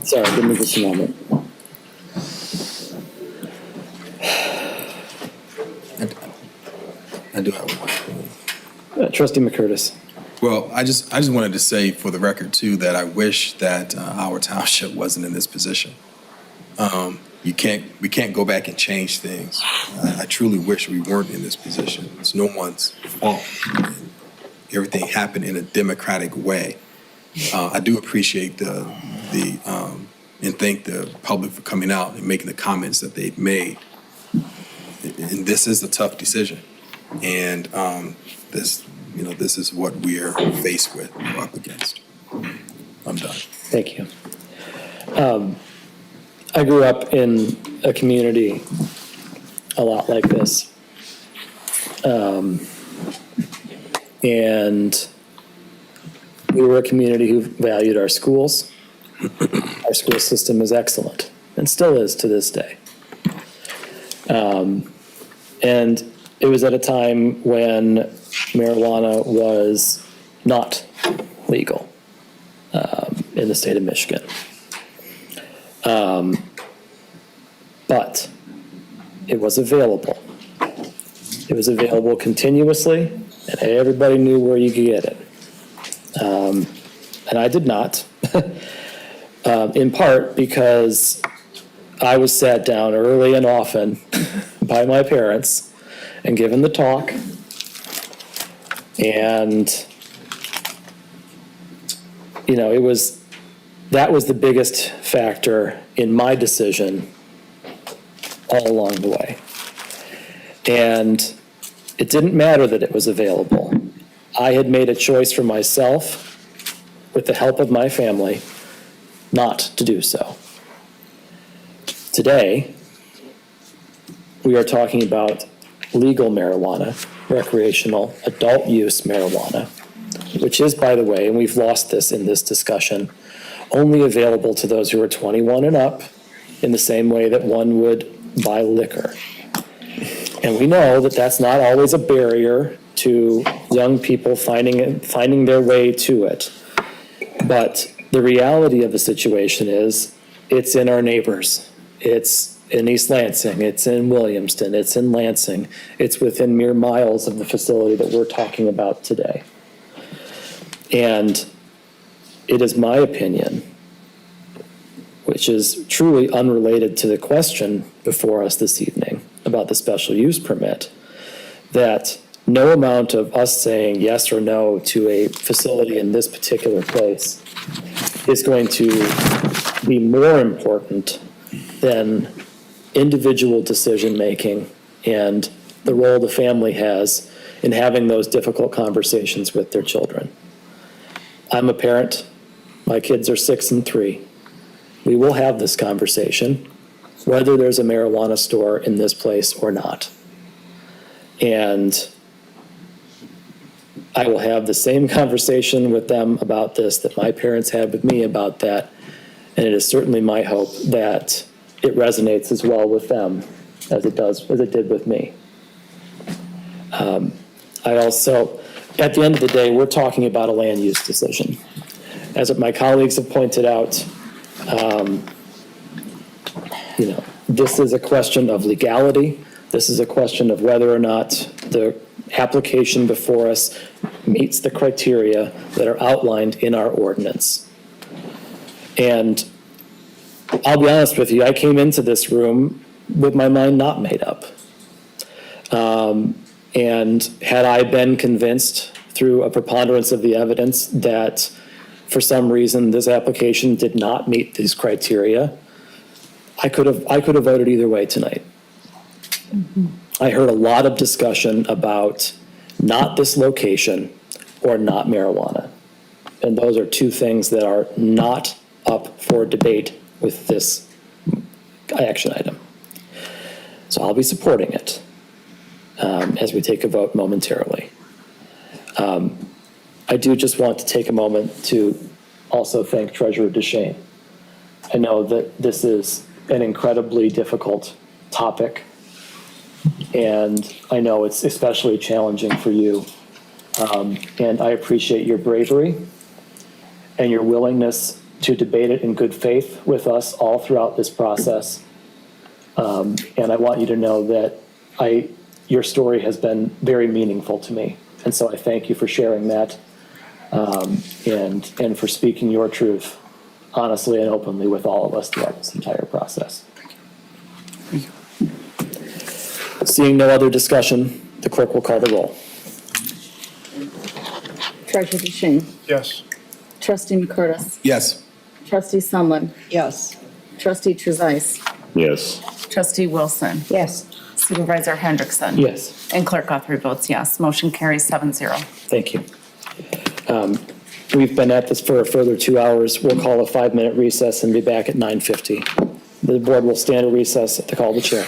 sorry, give me just a moment. I do have one. Trustee McCurtis. Well, I just wanted to say for the record too, that I wish that our township wasn't in this position. We can't go back and change things. I truly wish we weren't in this position. It's no one's fault. Everything happened in a democratic way. I do appreciate and thank the public for coming out and making the comments that they've made. And this is a tough decision. And this is what we're faced with, we're up against. I'm done. Thank you. I grew up in a community a lot like this. And we were a community who valued our schools. Our school system is excellent and still is to this day. And it was at a time when marijuana was not legal in the state of Michigan. But it was available. It was available continuously, and everybody knew where you could get it. And I did not. in part because I was sat down early and often by my parents and given the talk. And, you know, that was the biggest factor in my decision all along the way. And it didn't matter that it was available. I had made a choice for myself, with the help of my family, not to do so. Today, we are talking about legal marijuana, recreational adult use marijuana, which is, by the way, and we've lost this in this discussion, only available to those who are 21 and up in the same way that one would buy liquor. And we know that that's not always a barrier to young people finding their way to it. But the reality of the situation is it's in our neighbors. It's in East Lansing, it's in Williamston, it's in Lansing. It's within mere miles of the facility that we're talking about today. And it is my opinion, which is truly unrelated to the question before us this evening about the special use permit, that no amount of us saying yes or no to a facility in this particular place is going to be more important than individual decision-making and the role the family has in having those difficult conversations with their children. I'm a parent. My kids are 6 and 3. We will have this conversation, whether there's a marijuana store in this place or not. And I will have the same conversation with them about this that my parents had with me about that. And it is certainly my hope that it resonates as well with them as it did with me. I also, at the end of the day, we're talking about a land use decision. As my colleagues have pointed out, you know, this is a question of legality. This is a question of whether or not the application before us meets the criteria that are outlined in our ordinance. And I'll be honest with you, I came into this room with my mind not made up. And had I been convinced through a preponderance of the evidence that for some reason this application did not meet these criteria, I could have voted either way tonight. Mm-hmm. I heard a lot of discussion about not this location or not marijuana. And those are two things that are not up for debate with this action item. So I'll be supporting it as we take a vote momentarily. I do just want to take a moment to also thank Treasurer DeShane. I know that this is an incredibly difficult topic, and I know it's especially challenging for you. And I appreciate your bravery and your willingness to debate it in good faith with us all throughout this process. And I want you to know that your story has been very meaningful to me. And so I thank you for sharing that and for speaking your truth honestly and openly with all of us throughout this entire process. Thank you. Seeing no other discussion, the clerk will call the roll. Treasurer DeShane. Yes. Trustee McCurtis. Yes. Trustee Sumlin. Yes. Trustee Trezise. Yes. Trustee Wilson. Yes. Supervisor Hendrickson. Yes. And Clerk Guthrie votes yes. Motion carries 7-0. Thank you. We've been at this for a further 2 hours. We'll call a 5-minute recess and be back at 9:50. The board will stand at recess at the call of the chair.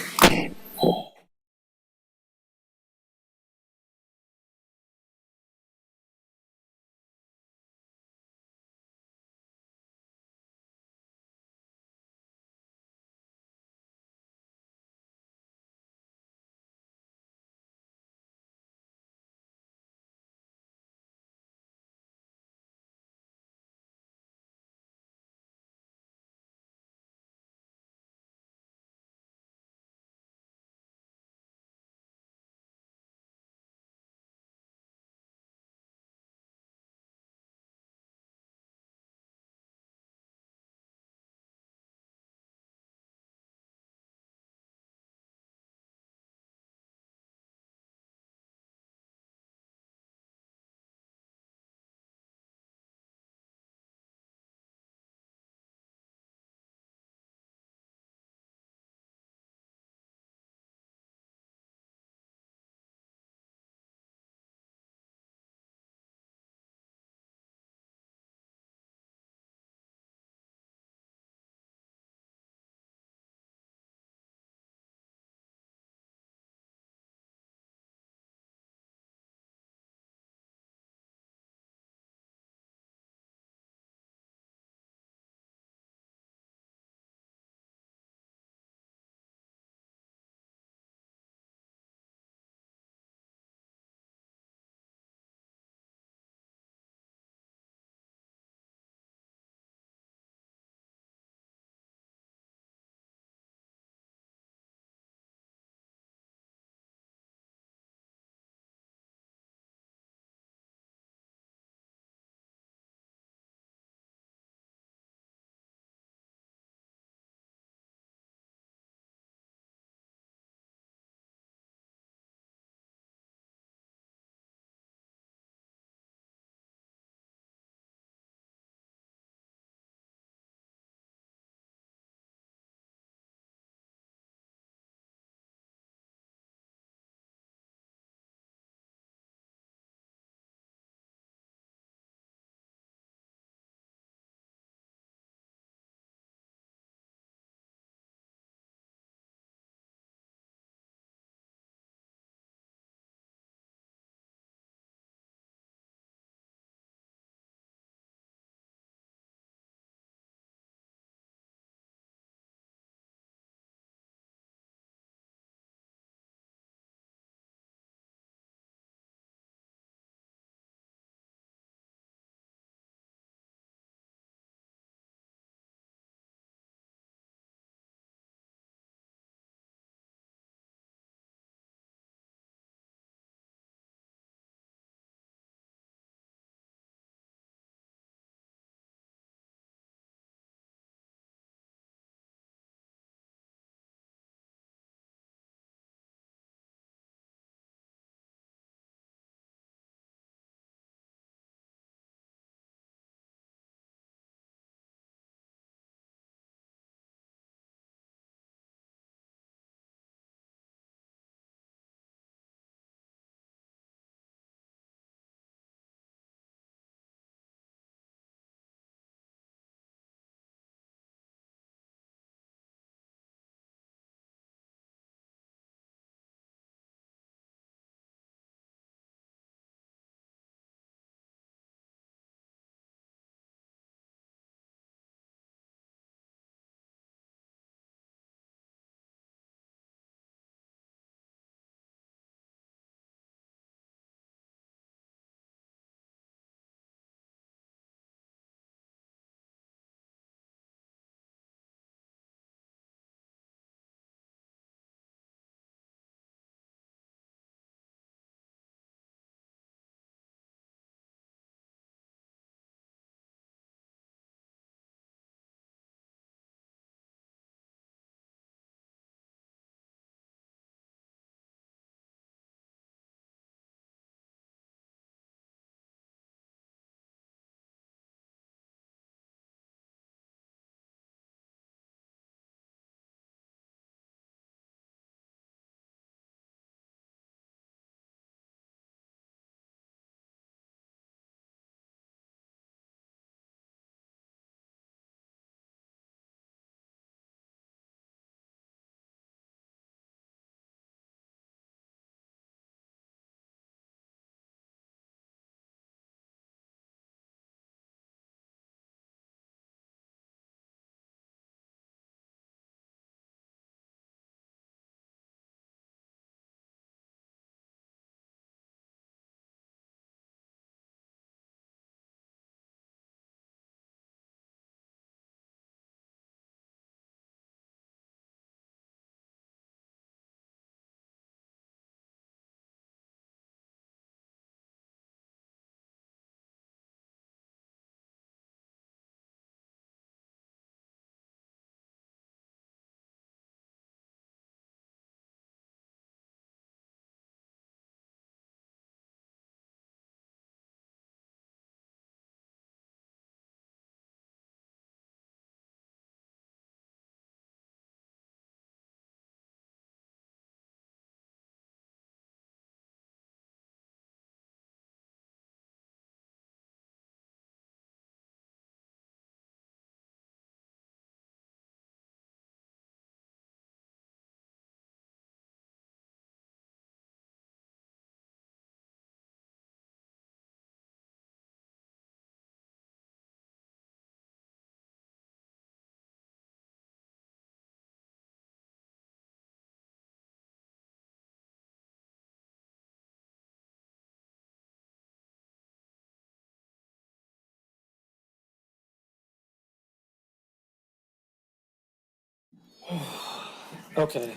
Okay.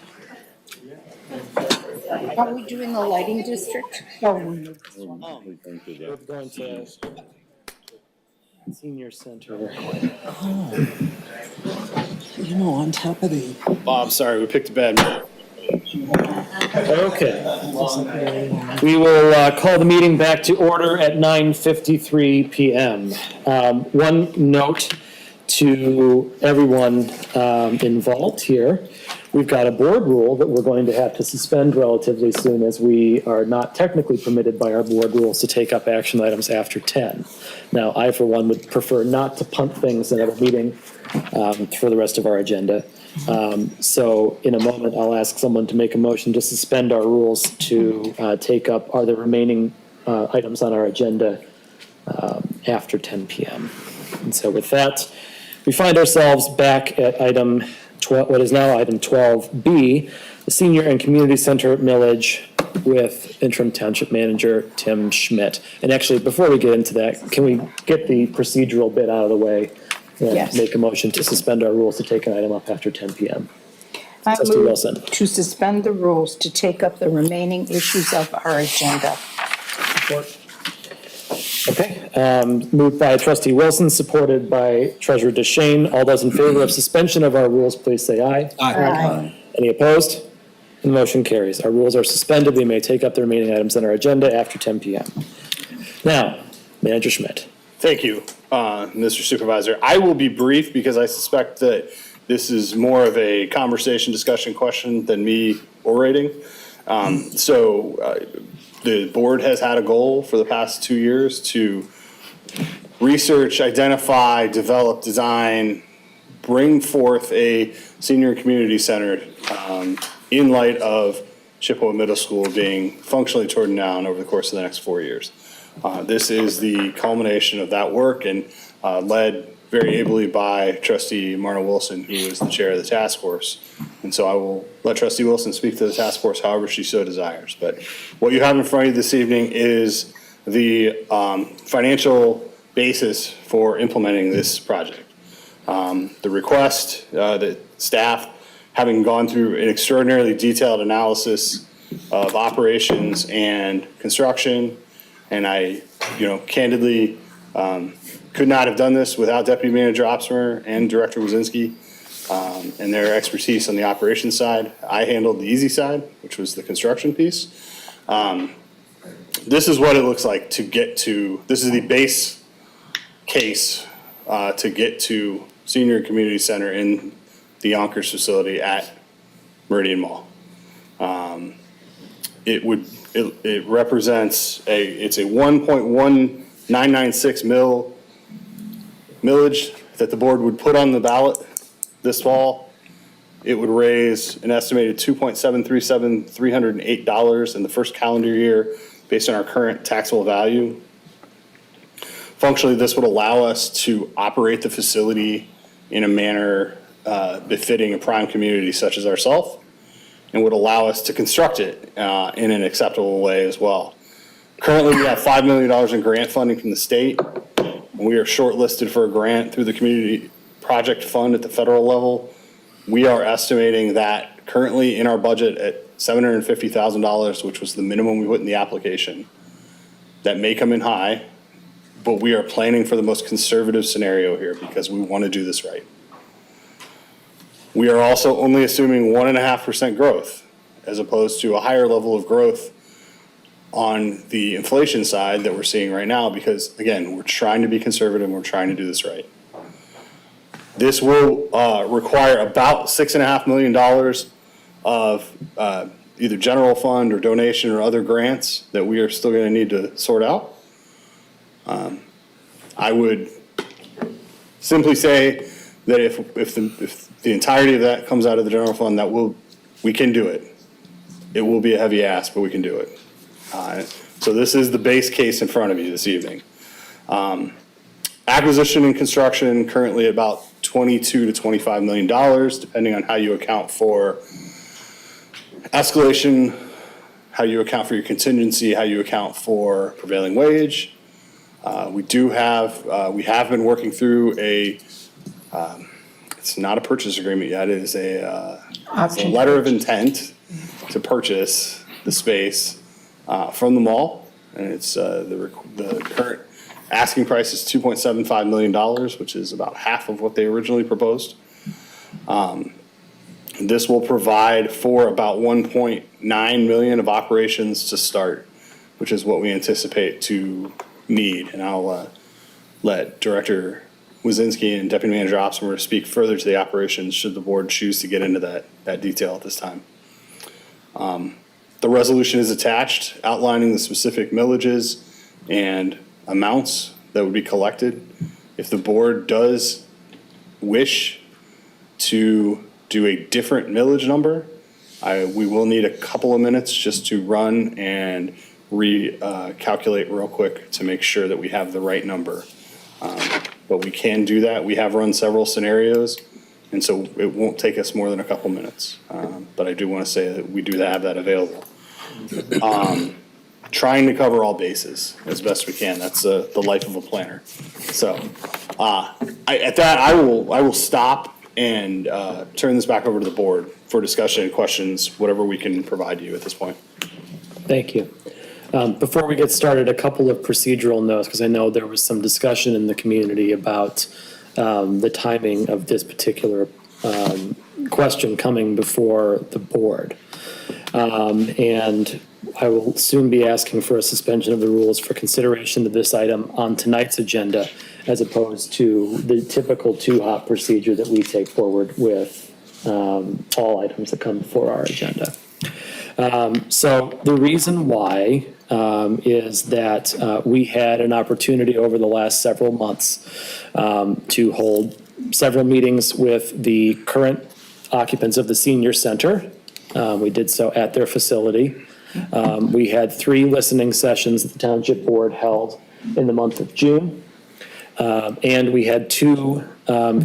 Are we doing the lighting district? Oh, We're going to senior center. You know, on top of the. Bob, sorry, we picked a bad minute. Okay. We will call the meeting back to order at 9:53 PM. One note to everyone involved here. We've got a board rule that we're going to have to suspend relatively soon, as we are not technically permitted by our board rules to take up action items after 10. Now, I, for one, would prefer not to punt things in a meeting for the rest of our agenda. So in a moment, I'll ask someone to make a motion to suspend our rules to take up the remaining items on our agenda after 10 PM. And so with that, we find ourselves back at what is now item 12B, the Senior and Community Center millage with interim township manager Tim Schmidt. And actually, before we get into that, can we get the procedural bit out of the way? And Yes. make a motion to suspend our rules to take an item up after 10 PM. I Trustee move Wilson. to suspend the rules to take up the remaining issues of our agenda. Okay, moved by trustee Wilson, supported by treasurer DeShane. All those in favor of suspension of our rules, please say aye. Aye. Any opposed? The motion carries. Our rules are suspended. We may take up the remaining items on our agenda after 10 PM. Now, Manager Schmidt. Thank you, Mr. Supervisor. I will be brief because I suspect that this is more of a conversation, discussion, question than me orating. The board has had a goal for the past 2 years to research, identify, develop, design, bring forth a senior community center in light of Chippewa Middle School being functionally torn down over the course of the next 4 years. This is the culmination of that work and led very ably by trustee Marna Wilson, who is the chair of the task force. And so I will let trustee Wilson speak to the task force however she so desires. But what you have in front of you this evening is the financial basis for implementing this project. The request, that staff, having gone through an extraordinarily detailed analysis of operations and construction, and I, candidly, could not have done this without Deputy Manager Opsmer and Director Wazinski and their expertise on the operations side. I handled the easy side, which was the construction piece. This is what it looks like to get to, this is the base case to get to Senior Community Center in the Yonkers facility at Meridian Mall. It represents it's a 1.1996 millage that the board would put on the ballot this fall. It would raise an estimated $2.737,308 in the first calendar year based on our current taxable value. Functionally, this would allow us to operate the facility in a manner befitting a prime community such as ourselves, and would allow us to construct it in an acceptable way as well. Currently, we have $5 million in grant funding from the state. We are shortlisted for a grant through the Community Project Fund at the federal level. We are estimating that currently in our budget at $750,000, which was the minimum we put in the application. That may come in high, but we are planning for the most conservative scenario here because we want to do this right. We are also only assuming 1.5% growth as opposed to a higher level of growth on the inflation side that we're seeing right now because, again, we're trying to be conservative and we're trying to do this right. This will require about $6.5 million of either general fund or donation or other grants that we are still going to need to sort out. I would simply say that if the entirety of that comes out of the general fund, we can do it. It will be a heavy ask, but we can do it. So this is the base case in front of you this evening. Acquisition and construction currently about $22 to $25 million, depending on how you account for escalation, how you account for your contingency, how you account for prevailing wage. We have been working through a it's not a purchase agreement yet. It is it's a Option. letter of intent to purchase the space from the mall. And it's the current asking price is $2.75 million, which is about half of what they originally proposed. This will provide for about 1.9 million of operations to start, which is what we anticipate to need. And I'll let Director Wazinski and Deputy Manager Opsimer speak further to the operations should the board choose to get into that detail at this time. The resolution is attached outlining the specific millages and amounts that would be collected. If the board does wish to do a different millage number, we will need a couple of minutes just to run and recalculate real quick to make sure that we have the right number. But we can do that. We have run several scenarios, and so it won't take us more than a couple minutes. But I do want to say that we do have that available. Trying to cover all bases as best we can. That's the life of a planner. So at that, I will stop and turn this back over to the board for discussion and questions, whatever we can provide you at this point. Thank you. Before we get started, a couple of procedural notes, because I know there was some discussion in the community about the timing of this particular question coming before the board. And I will soon be asking for a suspension of the rules for consideration of this item on tonight's agenda, as opposed to the typical two-hop procedure that we take forward with all items that come before our agenda. So the reason why is that we had an opportunity over the last several months to hold several meetings with the current occupants of the senior center. We did so at their facility. We had 3 listening sessions that the Township Board held in the month of June. And we had 2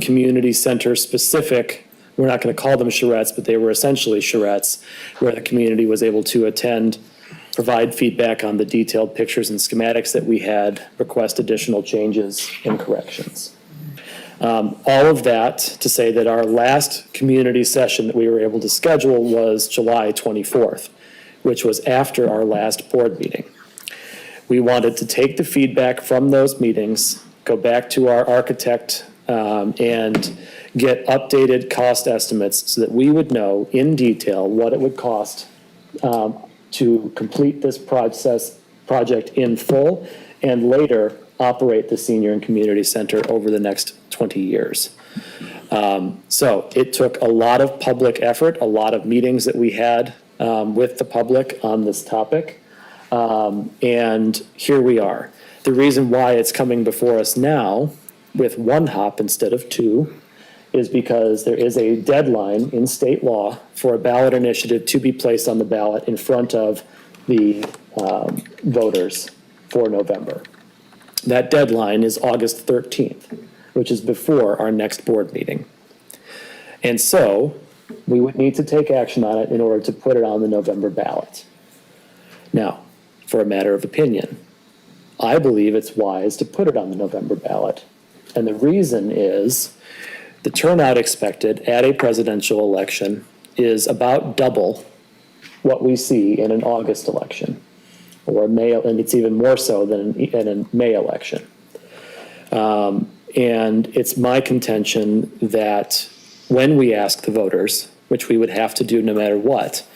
community center specific, we're not going to call them charrettes, but they were essentially charrettes, where the community was able to attend, provide feedback on the detailed pictures and schematics that we had, request additional changes and corrections. All of that to say that our last community session that we were able to schedule was July 24th, which was after our last board meeting. We wanted to take the feedback from those meetings, go back to our architect and get updated cost estimates so that we would know in detail what it would cost to complete this project in full and later operate the senior and community center over the next 20 years. So it took a lot of public effort, a lot of meetings that we had with the public on this topic. And here we are. The reason why it's coming before us now with 1 hop instead of 2 is because there is a deadline in state law for a ballot initiative to be placed on the ballot in front of the voters for November. That deadline is August 13th, which is before our next board meeting. And so we would need to take action on it in order to put it on the November ballot. Now, for a matter of opinion, I believe it's wise to put it on the November ballot. And the reason is the turnout expected at a presidential election is about double what we see in an August election, or a May, and it's even more so than in a May election. And it's my contention that when we ask the voters, which we would have to do no matter what,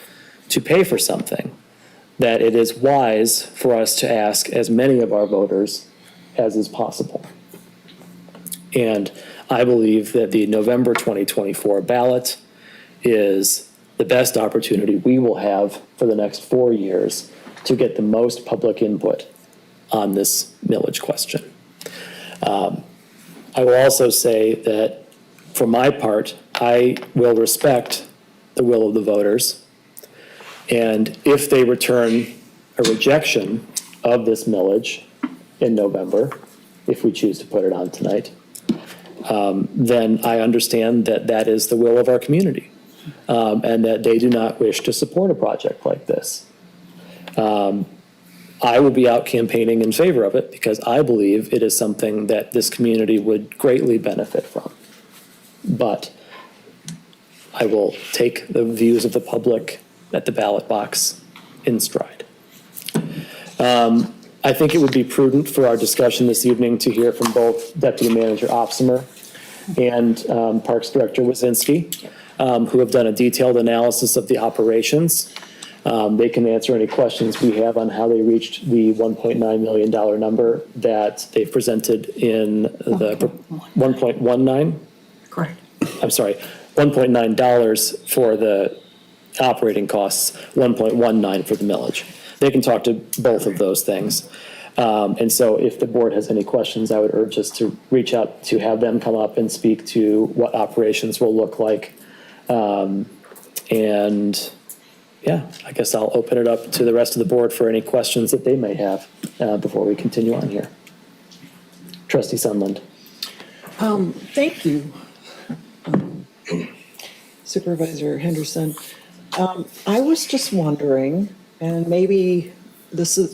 to pay for something, that it is wise for us to ask as many of our voters as is possible. And I believe that the November 2024 ballot is the best opportunity we will have for the next 4 years to get the most public input on this millage question. I will also say that for my part, I will respect the will of the voters. And if they return a rejection of this millage in November, if we choose to put it on tonight, then I understand that that is the will of our community, and that they do not wish to support a project like this. I will be out campaigning in favor of it because I believe it is something that this community would greatly benefit from. But I will take the views of the public at the ballot box in stride. I think it would be prudent for our discussion this evening to hear from both Deputy Manager Opsimer and Parks Director Wazinski, who have done a detailed analysis of the operations. They can answer any questions we have on how they reached the $1.9 million number that they presented in the 1.19. Correct. I'm sorry, $1.9 for the operating costs, 1.19 for the millage. They can talk to both of those things. And so if the board has any questions, I would urge us to reach out to have them come up and speak to what operations will look like. And yeah, I guess I'll open it up to the rest of the board for any questions that they may have before we continue on here. Trustee Sunland. Thank you, Supervisor Henderson. I was just wondering, and maybe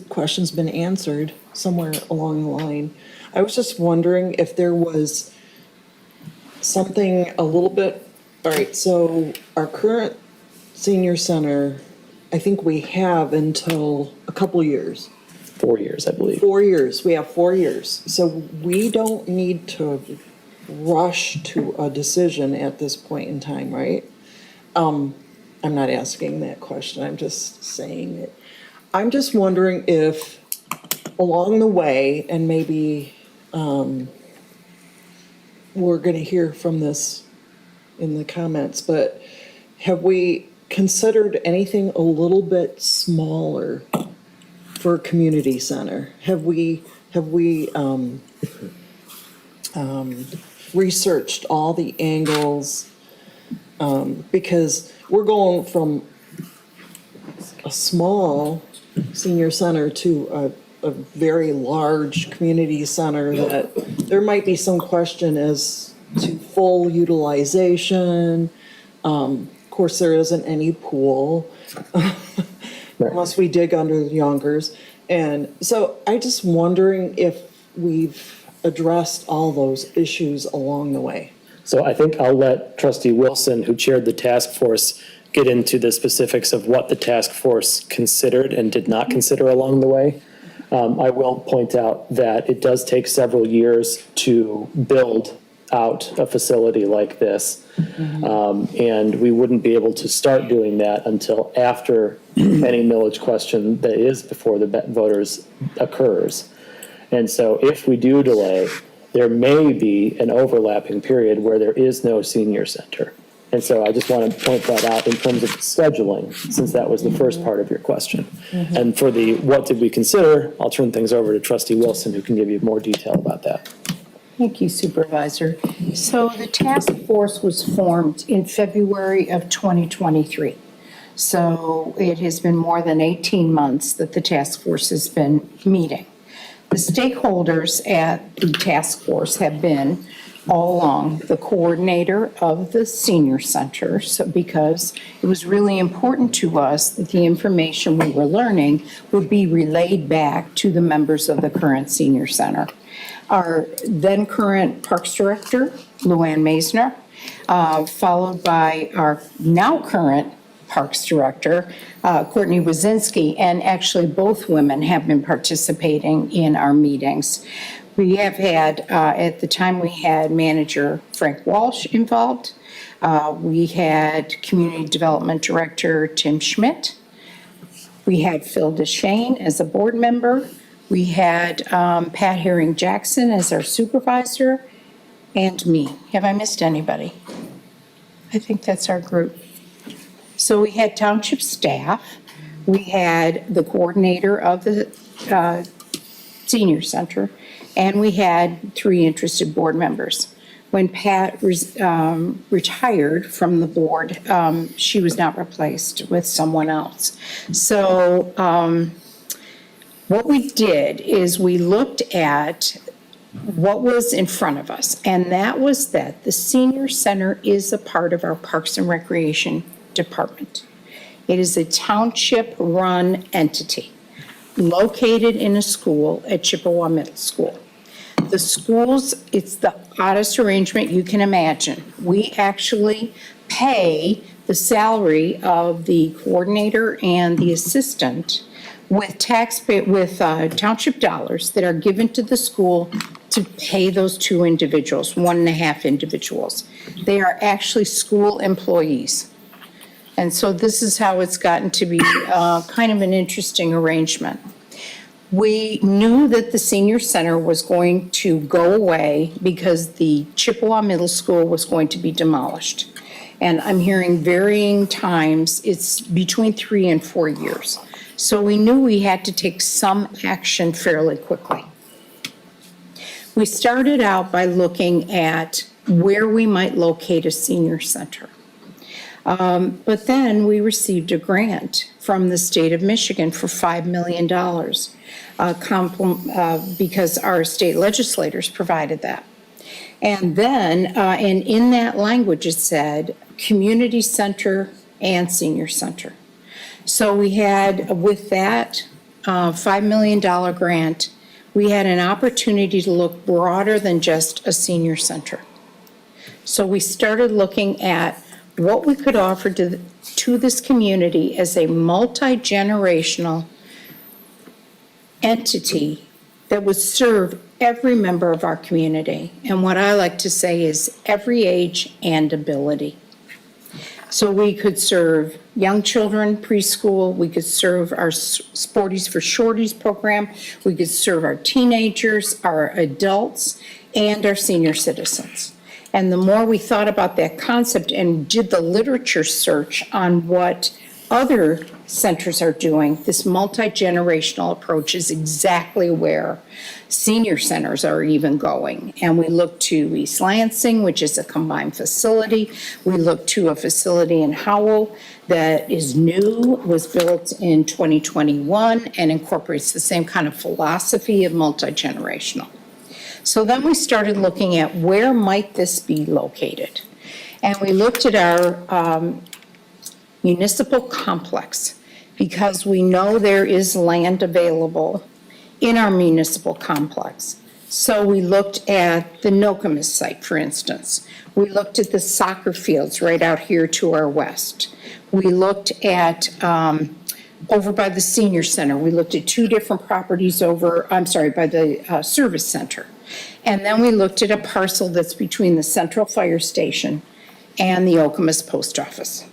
question's been answered somewhere along the line. I was just wondering if there was something a little bit, all right, so our current senior center, I think we have until a couple years. 4 years, I believe. 4 years, we have 4 years. So we don't need to rush to a decision at this point in time, right? I'm not asking that question, I'm just saying it. I'm just wondering if along the way, and maybe we're gonna hear from this in the comments, but have we considered anything a little bit smaller for a community center? Have we researched all the angles? Because we're going from a small senior center to a very large community center that there might be some question as to full utilization. Of course, there isn't any pool unless we dig under the Yonkers. And so I just wondering if we've addressed all those issues along the way. So I think I'll let Trustee Wilson, who chaired the task force, get into the specifics of what the task force considered and did not consider along the way. I will point out that it does take several years to build out a facility like this. And we wouldn't be able to start doing that until after any millage question that is before the voters occurs. And so if we do delay, there may be an overlapping period where there is no senior center. And so I just want to point that out in terms of scheduling, since that was the first part of your question. And for the what did we consider, I'll turn things over to Trustee Wilson, who can give you more detail about that. Thank you, Supervisor. So the task force was formed in February of 2023. So it has been more than 18 months that the task force has been meeting. The stakeholders at the task force have been all along the coordinator of the senior center, so because it was really important to us that the information we were learning would be relayed back to the members of the current senior center. Our then current Parks Director, Luann Maisner, followed by our now current Parks Director, Courtney Wazinski, and actually both women have been participating in our meetings. We have had, at the time we had Manager Frank Walsh involved. We had Community Development Director Tim Schmidt. We had Phil DeShane as a board member. We had Pat Herring-Jackson as our supervisor, and me. Have I missed anybody? I think that's our group. So we had township staff. We had the coordinator of the senior center, and we had 3 interested board members. When Pat retired from the board, she was not replaced with someone else. So what we did is we looked at what was in front of us, and that was that the senior center is a part of our Parks and Recreation Department. It is a township-run entity located in a school at Chippewa Middle School. The The schools, it's the oddest arrangement you can imagine. We actually pay the salary of the coordinator and the assistant with township dollars that are given to the school to pay those two individuals, 1.5 individuals. They are actually school employees. And so this is how it's gotten to be kind of an interesting arrangement. We knew that the senior center was going to go away because the Chippewa Middle School was going to be demolished. And I'm hearing varying times, it's between 3 and 4 years. So we knew we had to take some action fairly quickly. We started out by looking at where we might locate a senior center. But then we received a grant from the state of Michigan for $5 million because our state legislators provided that. And then, and in that language, it said community center and senior center. So we had, with that $5 million grant, we had an opportunity to look broader than just a senior center. So we started looking at what we could offer to this community as a multi-generational entity that would serve every member of our community. And what I like to say is every age and ability. So we could serve young children, preschool, we could serve our Sporties for Shorties program, we could serve our teenagers, our adults, and our senior citizens. And the more we thought about that concept and did the literature search on what other centers are doing, this multi-generational approach is exactly where senior centers are even going. And we look to East Lansing, which is a combined facility. We look to a facility in Howell that is new, was built in 2021, and incorporates the same kind of philosophy of multi-generational. So then we started looking at where might this be located. And we looked at our municipal complex because we know there is land available in our municipal complex. So we looked at the Nokomis site, for instance. We looked at the soccer fields right out here to our west. We looked at over by the senior center. We looked at 2 different properties over, by the service center. And then we looked at a parcel that's between the central fire station and the Okemos post office.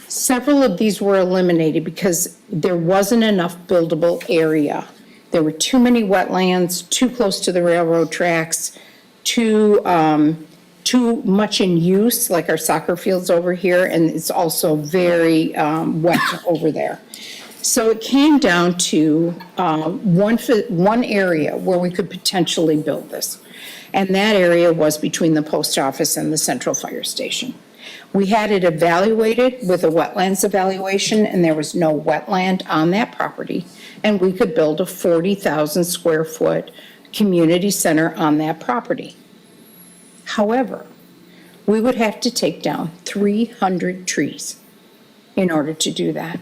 Several of these were eliminated because there wasn't enough buildable area. There were too many wetlands, too close to the railroad tracks, too much in use, like our soccer fields over here, and it's also very wet over there. So it came down to one area where we could potentially build this. And that area was between the post office and the central fire station. We had it evaluated with a wetlands evaluation, and there was no wetland on that property. And we could build a 40,000 square foot community center on that property. However, we would have to take down 300 trees in order to do that.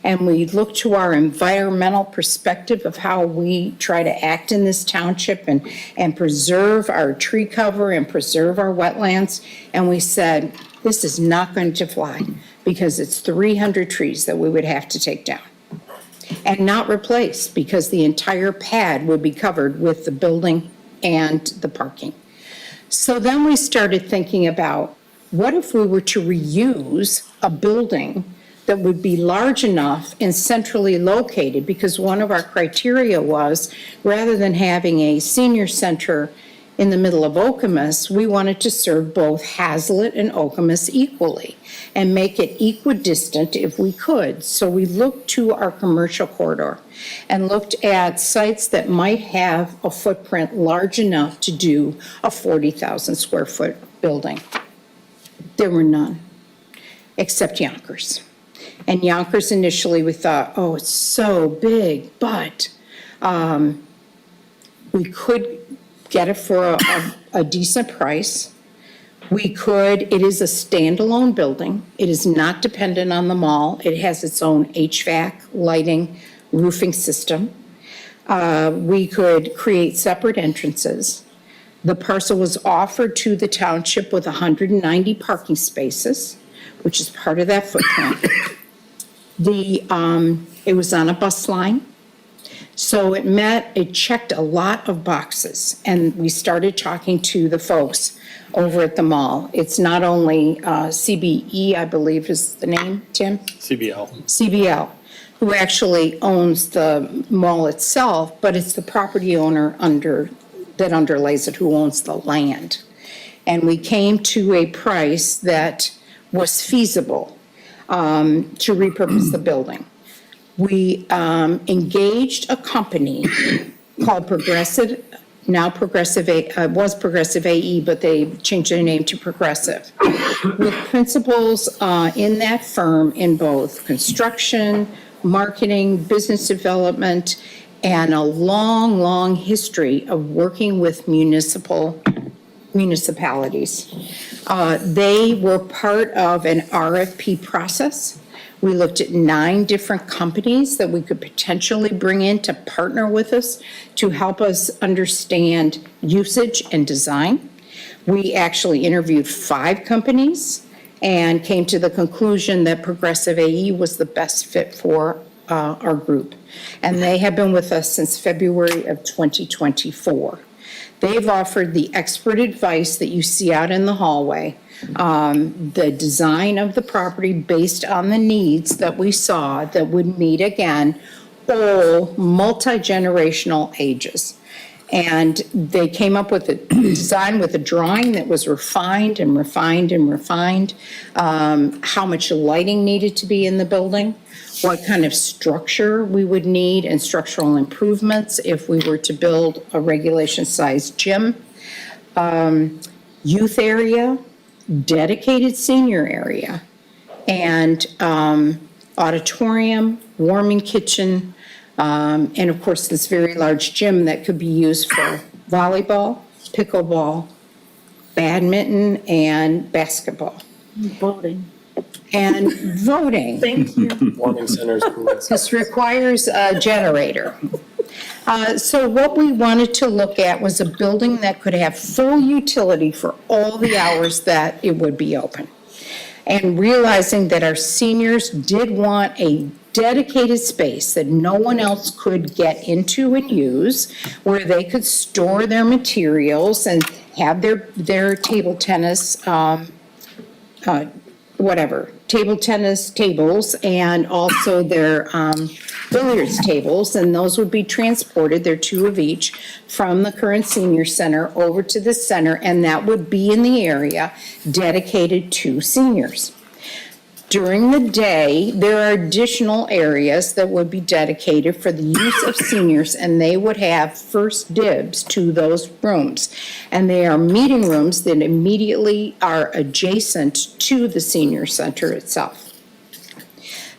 And we look to our environmental perspective of how we try to act in this township and preserve our tree cover and preserve our wetlands. And we said, this is not going to fly because it's 300 trees that we would have to take down and not replace because the entire pad would be covered with the building and the parking. So then we started thinking about what if we were to reuse a building that would be large enough and centrally located, because one of our criteria was rather than having a senior center in the middle of Okemos, we wanted to serve both Hazlet and Okemos equally and make it equidistant if we could. So we looked to our commercial corridor and looked at sites that might have a footprint large enough to do a 40,000 square foot building. There were none, except Yonkers. And Yonkers initially we thought, oh, it's so big, but we could get it for a decent price. We could, it is a standalone building. It is not dependent on the mall. It has its own HVAC, lighting, roofing system. We could create separate entrances. The parcel was offered to the township with 190 parking spaces, which is part of that footprint. It was on a bus line. So it checked a lot of boxes, and we started talking to the folks over at the mall. It's not only CBE, I believe is the name, Tim? CBL, who actually owns the mall itself, but it's the property owner that underlays it who owns the land. And we came to a price that was feasible to repurpose the building. We engaged a company called Progressive, now Progressive, was Progressive AE, but they changed their name to Progressive, with principals in that firm in both construction, marketing, business development, and a long, long history of working with municipalities. They were part of an RFP process. We looked at 9 different companies that we could potentially bring in to partner with us to help us understand usage and design. We actually interviewed 5 companies and came to the conclusion that Progressive AE was the best fit for our group. And they have been with us since February of 2024. They've offered the expert advice that you see out in the hallway, the design of the property based on the needs that we saw that would meet, again, all multi-generational ages. And they came up with a design with a drawing that was refined and refined and refined, how much lighting needed to be in the building, what kind of structure we would need and structural improvements if we were to build a regulation-sized gym, youth area, dedicated senior area, and auditorium, warming kitchen, and of course this very large gym that could be used for volleyball, pickleball, badminton, and basketball. Voting. And voting. Thank you. Warming centers. This requires a generator. So what we wanted to look at was a building that could have full utility for all the hours that it would be open. And realizing that our seniors did want a dedicated space that no one else could get into and use, where they could store their materials and have their table tennis, table tennis tables, and also their billiards tables, and those would be transported, there are 2 of each, from the current senior center over to the center, and that would be in the area dedicated to seniors. During the day, there are additional areas that would be dedicated for the use of seniors, and they would have first dibs to those rooms. And they are meeting rooms that immediately are adjacent to the senior center itself.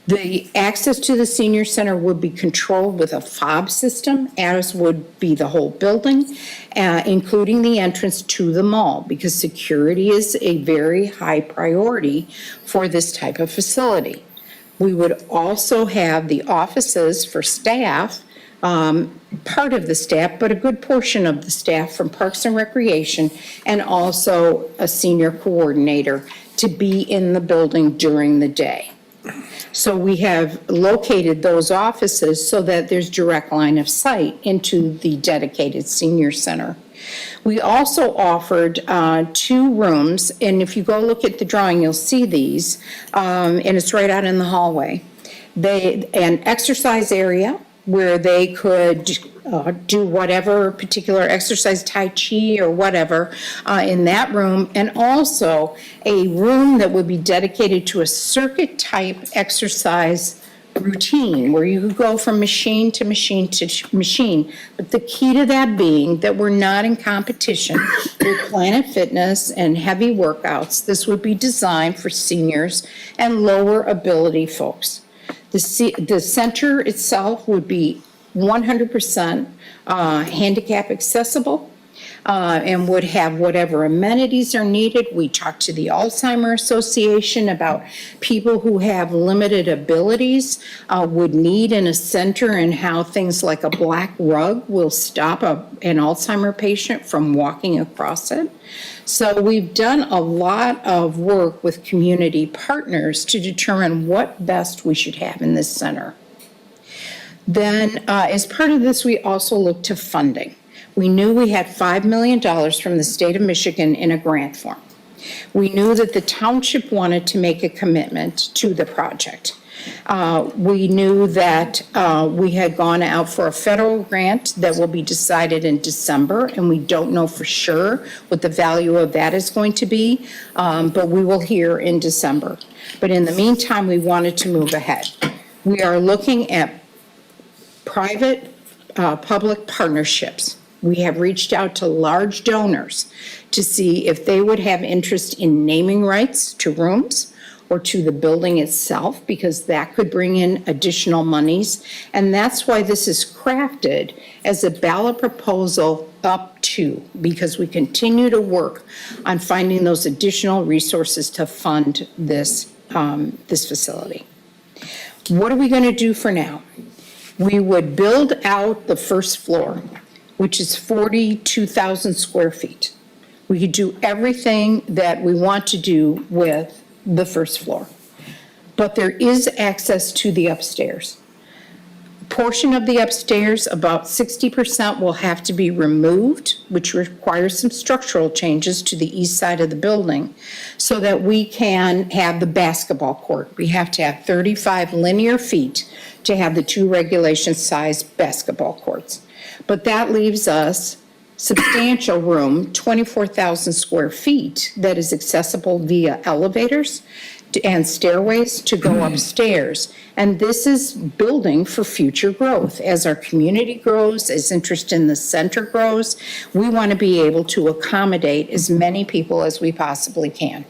The access to the senior center would be controlled with a fob system, as would be the whole building, including the entrance to the mall, because security is a very high priority for this type of facility. We would also have the offices for staff, part of the staff, but a good portion of the staff from Parks and Recreation, and also a senior coordinator to be in the building during the day. So we have located those offices so that there's direct line of sight into the dedicated senior center. We also offered 2 rooms, and if you go look at the drawing, you'll see these, and it's right out in the hallway. An exercise area where they could do whatever particular exercise, Tai Chi or whatever, in that room, and also a room that would be dedicated to a circuit-type exercise routine where you could go from machine to machine to machine. But the key to that being that we're not in competition with Planet Fitness and heavy workouts. This would be designed for seniors and lower ability folks. The center itself would be 100% handicap accessible. and would have whatever amenities are needed. We talked to the Alzheimer's Association about people who have limited abilities would need in a center, and how things like a black rug will stop an Alzheimer patient from walking across it. So we've done a lot of work with community partners to determine what best we should have in this center. Then, as part of this, we also looked to funding. We knew we had $5 million from the state of Michigan in a grant form. We knew that the township wanted to make a commitment to the project. We knew that we had gone out for a federal grant that will be decided in December, and we don't know for sure what the value of that is going to be, but we will hear in December. But in the meantime, we wanted to move ahead. We are looking at private-public partnerships. We have reached out to large donors to see if they would have interest in naming rights to rooms or to the building itself, because that could bring in additional monies. And that's why this is crafted as a ballot proposal up to, because we continue to work on finding those additional resources to fund this, this facility. What are we going to do for now? We would build out the first floor, which is 42,000 square feet. We could do everything that we want to do with the first floor. But there is access to the upstairs. A portion of the upstairs, about 60%, will have to be removed, which requires some structural changes to the east side of the building, so that we can have the basketball court. We have to have 35 linear feet to have the 2 regulation size basketball courts. But that leaves us substantial room, 24,000 square feet, that is accessible via elevators and stairways to go upstairs. And this is building for future growth. As our community grows, as interest in the center grows, we want to be able to accommodate as many people as we possibly can.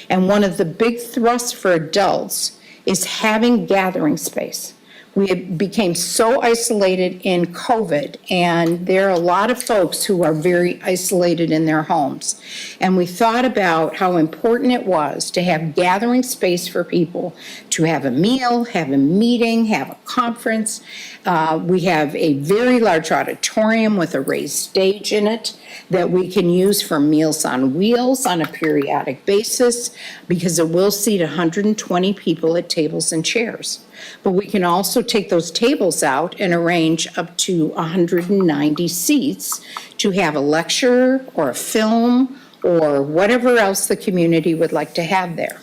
And one of the big thrusts for adults is having gathering space. We became so isolated in COVID, and there are a lot of folks who are very isolated in their homes. And we thought about how important it was to have gathering space for people to have a meal, have a meeting, have a conference. We have a very large auditorium with a raised stage in it that we can use for Meals on Wheels on a periodic basis, because it will seat 120 people at tables and chairs. But we can also take those tables out and arrange up to 190 seats to have a lecture or a film or whatever else the community would like to have there.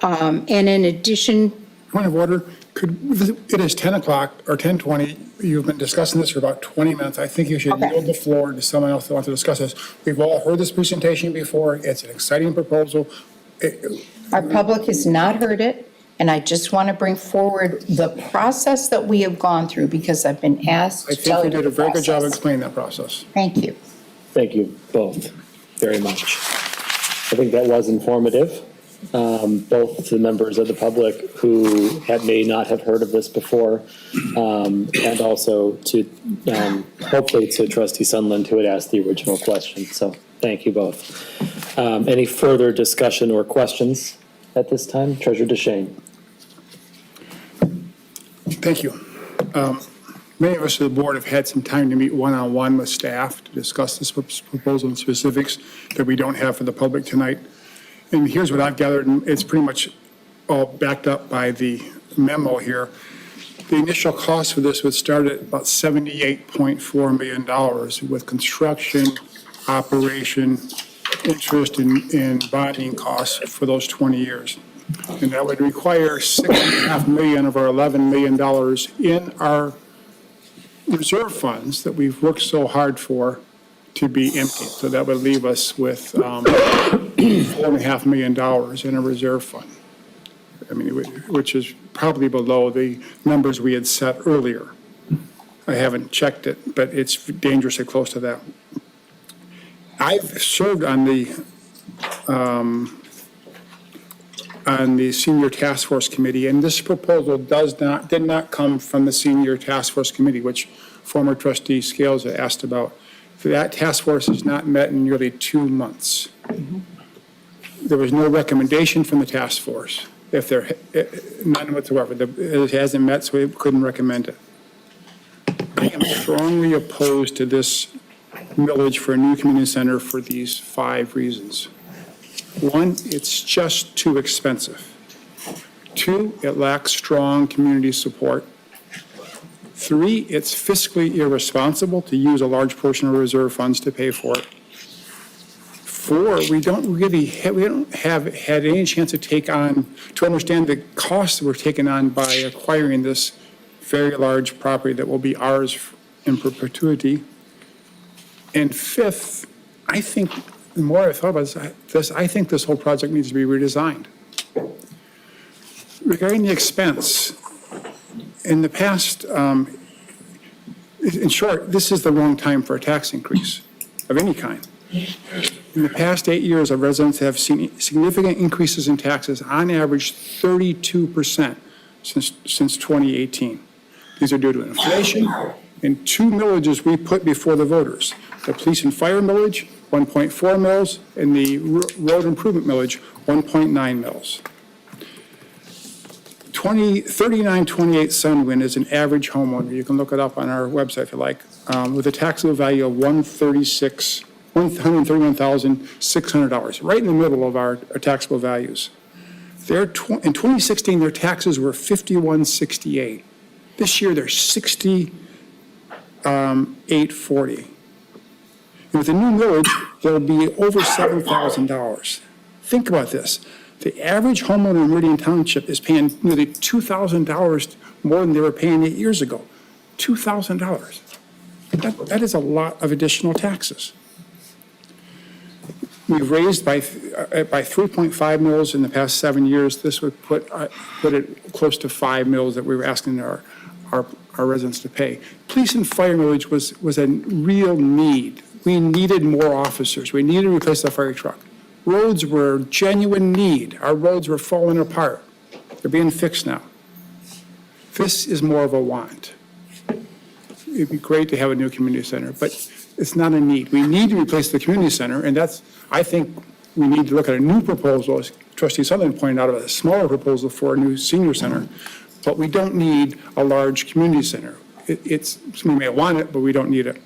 And in addition... Point of order, it is 10 o'clock or 10:20. You've been discussing this for about 20 minutes. I think you should yield the floor to someone else that wants to discuss this. We've all heard this presentation before. It's an exciting proposal. Our public has not heard it. And I just want to bring forward the process that we have gone through, because I've been asked to tell you the process. I think you did a very good job explaining that process. Thank you. Thank you both very much. I think that was informative. Both to the members of the public who may not have heard of this before, and also to hopefully to Trustee Sundlund, who had asked the original question. So thank you both. Any further discussion or questions at this time? Treasurer DeShane. Thank you. Many of us on the board have had some time to meet one-on-one with staff to discuss this proposal in specifics that we don't have for the public tonight. And here's what I've gathered, and it's pretty much all backed up by the memo here. The initial cost for this would start at about $78.4 million with construction, operation, interest, and bonding costs for those 20 years. And that would require $6.5 million of our $11 million in our reserve funds that we've worked so hard for to be empty. So that would leave us with $4.5 million in a reserve fund. I mean, which is probably below the numbers we had set earlier. I haven't checked it, but it's dangerously close to that. I've served on the Senior Task Force Committee, and this proposal did not come from the Senior Task Force Committee, which former Trustee Scales asked about. That task force has not met in nearly 2 months. There was no recommendation from the task force. If there, none whatsoever. It hasn't met, so we couldn't recommend it. I am strongly opposed to this millage for a new community center for these 5 reasons. 1, it's just too expensive. 2, it lacks strong community support. 3, it's fiscally irresponsible to use a large portion of reserve funds to pay for it. 4, we don't have had any chance to understand the costs that we're taking on by acquiring this very large property that will be ours in perpetuity. And 5th, I think, the more I thought about this, I think this whole project needs to be redesigned. Regarding the expense, in the past, in short, this is the wrong time for a tax increase of any kind. In the past 8 years, our residents have seen significant increases in taxes, on average 32% since 2018. These are due to inflation and 2 millages we put before the voters. The police and fire millage, 1.4 mils, and the road improvement millage, 1.9 mils. 3928 Sunwind is an average homeowner. You can look it up on our website if you like, with a taxable value of $131,600, right in the middle of our taxable values. In 2016, their taxes were $51.68. This year, they're $68.40. And with the new millage, they'll be over $7,000. Think about this. The average homeowner in Meridian Township is paying nearly $2,000 more than they were paying 8 years ago. $2,000. That is a lot of additional taxes. We've raised by 3.5 mils in the past 7 years. This would put it close to 5 mils that we were asking our residents to pay. Police and fire millage was a real need. We needed more officers. We needed to replace the fire truck. Roads were genuine need. Our roads were falling apart. They're being fixed now. This is more of a want. It'd be great to have a new community center, but it's not a need. We need to replace the community center, and I think we need to look at a new proposal, as Trustee Sutherland pointed out, a smaller proposal for a new senior center, but we don't need a large community center. We may want it, but we don't need it.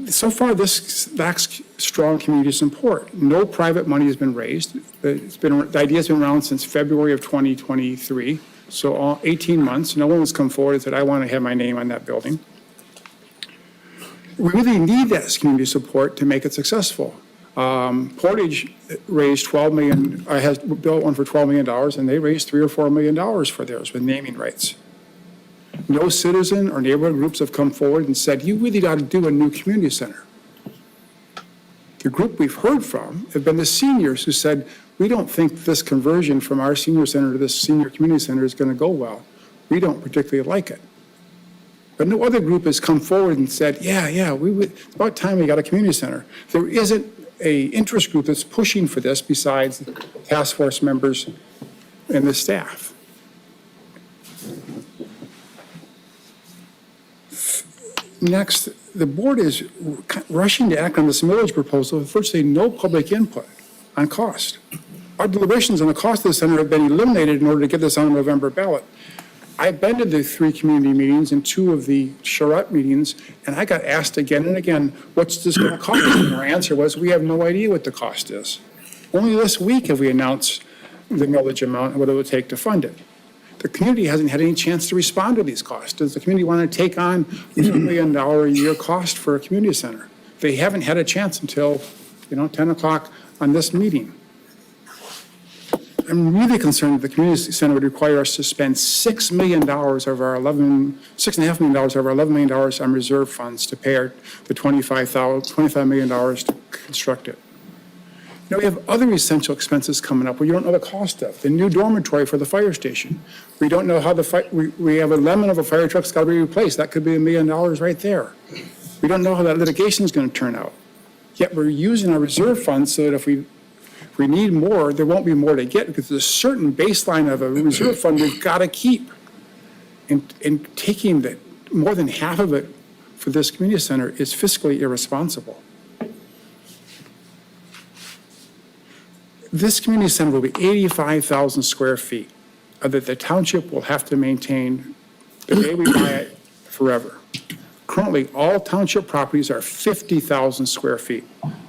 So far, this lacks strong community support. No private money has been raised. The idea has been around since February of 2023, so 18 months. No one has come forward and said, I want to have my name on that building. We really need that community support to make it successful. Portage raised $12 million, has built one for $12 million, and they raised $3 or $4 million for theirs with naming rights. No citizen or neighborhood groups have come forward and said, you really ought to do a new community center. The group we've heard from have been the seniors who said, we don't think this conversion from our senior center to this senior community center is going to go well. We don't particularly like it. But no other group has come forward and said, it's about time we got a community center. There isn't a interest group that's pushing for this besides the task force members and the staff. Next, the board is rushing to act on this millage proposal with virtually no public input on cost. Our deliberations on the cost of the center have been eliminated in order to get this on the November ballot. I've been to the 3 community meetings and 2 of the charrette meetings, and I got asked again and again, what's this going to cost? And our answer was, we have no idea what the cost is. Only this week have we announced the millage amount and what it would take to fund it. The community hasn't had any chance to respond to these costs. Does the community want to take on a $2 million a year cost for a community center? They haven't had a chance until, 10 o'clock on this meeting. I'm really concerned that the community center would require us to spend $6 million of our $6.5 million of our $11 million on reserve funds to pay the $25 million to construct it. Now, we have other essential expenses coming up we don't know the cost of. The new dormitory for the fire station. We don't know how we have a lemon of a fire truck's got to be replaced. That could be $1 million right there. We don't know how that litigation is going to turn out. Yet we're using our reserve funds so that if we need more, there won't be more to get because there's a certain baseline of a reserve fund we've got to keep. And taking more than half of it for this community center is fiscally irresponsible. This community center will be 85,000 square feet that the township will have to maintain the day we buy it forever. Currently, all township properties are 50,000 square feet.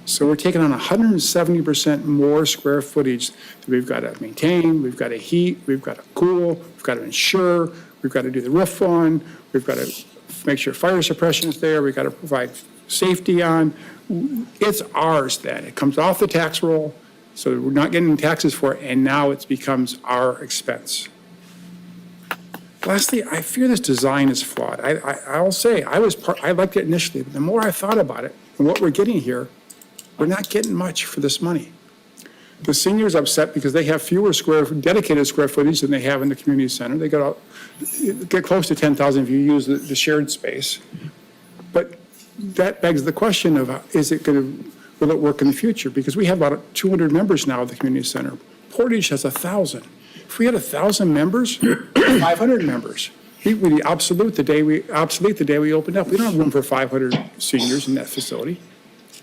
So we're taking on 170% more square footage that we've got to maintain, we've got to heat, we've got to cool, we've got to insure, we've got to do the roof on, we've got to make sure fire suppression is there, we've got to provide safety on. It's ours then. It comes off the tax roll, so we're not getting taxes for it, and now it becomes our expense. Lastly, I fear this design is flawed. I'll say, I liked it initially, but the more I thought about it and what we're getting here, we're not getting much for this money. The seniors upset because they have fewer dedicated square footage than they have in the community center. They get close to 10,000 if you use the shared space. But that begs the question of, will it work in the future? Because we have about 200 members now at the community center. Portage has 1,000. If we had 1,000 members, 500 members, we would be obsolete the day we opened up. We don't have room for 500 seniors in that facility.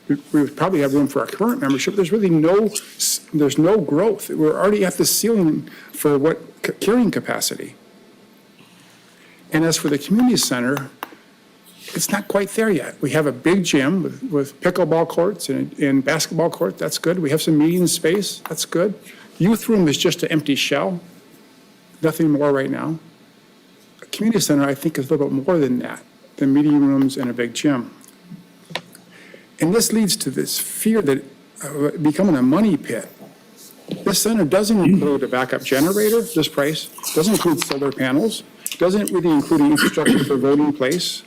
We would probably have room for our current membership. There's really there's no growth. We're already at the ceiling for what carrying capacity. And as for the community center, it's not quite there yet. We have a big gym with pickleball courts and basketball court. That's good. We have some meeting space. That's good. Youth room is just an empty shell. Nothing more right now. A community center, I think, is a little bit more than that, than meeting rooms and a big gym. And this leads to this fear that becoming a money pit. This center doesn't include a backup generator, this price, doesn't include solar panels, doesn't really include infrastructure for voting place.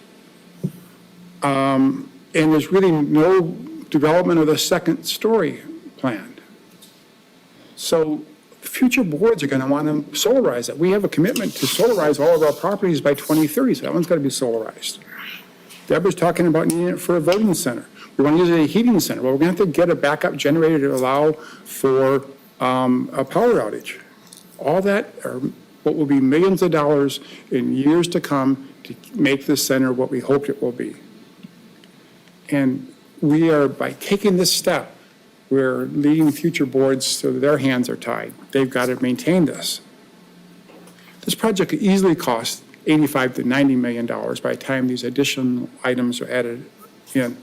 And there's really no development of the second story planned. So future boards are going to want to solarize it. We have a commitment to solarize all of our properties by 2030, so that one's got to be solarized. Deborah's talking about needing it for a voting center. We want to use it as a heating center. Well, we're going to have to get a backup generator to allow for a power outage. All that are what will be millions of dollars in years to come to make this center what we hoped it will be. And we are, by taking this step, we're leading future boards so that their hands are tied. They've got to maintain this. This project could easily cost $85 to $90 million by the time these additional items are added in.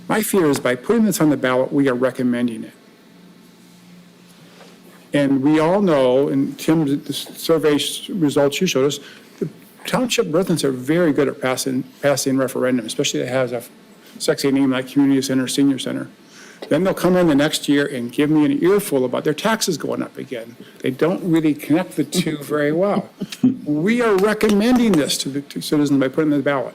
My fear is by putting this on the ballot, we are recommending it. And we all know, and Tim, the survey results you showed us, the township residents are very good at passing referendum, especially if it has a sexy name like community center, senior center. Then they'll come in the next year and give me an earful about their taxes going up again. They don't really connect the two very well. We are recommending this to the citizens by putting it on the ballot.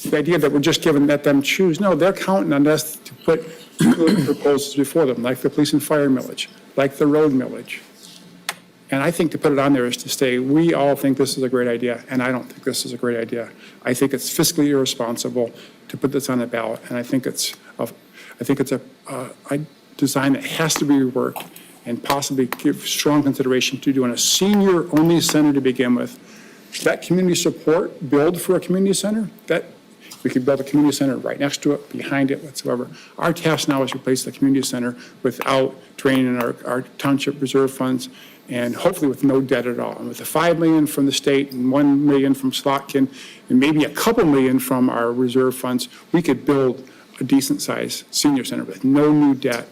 The idea that we're just let them choose, no, they're counting on us to put good proposals before them, like the police and fire millage, like the road millage. And I think to put it on there is to say, we all think this is a great idea, and I don't think this is a great idea. I think it's fiscally irresponsible to put this on the ballot, and I think it's a design that has to be reworked and possibly give strong consideration to doing a senior-only center to begin with. That community support build for a community center, that we could build a community center right next to it, behind it, whatsoever. Our task now is to replace the community center without draining our township reserve funds, and hopefully with no debt at all. And with the $5 million from the state and $1 million from Slotkin, and maybe a couple million from our reserve funds, we could build a decent-sized senior center with no new debt.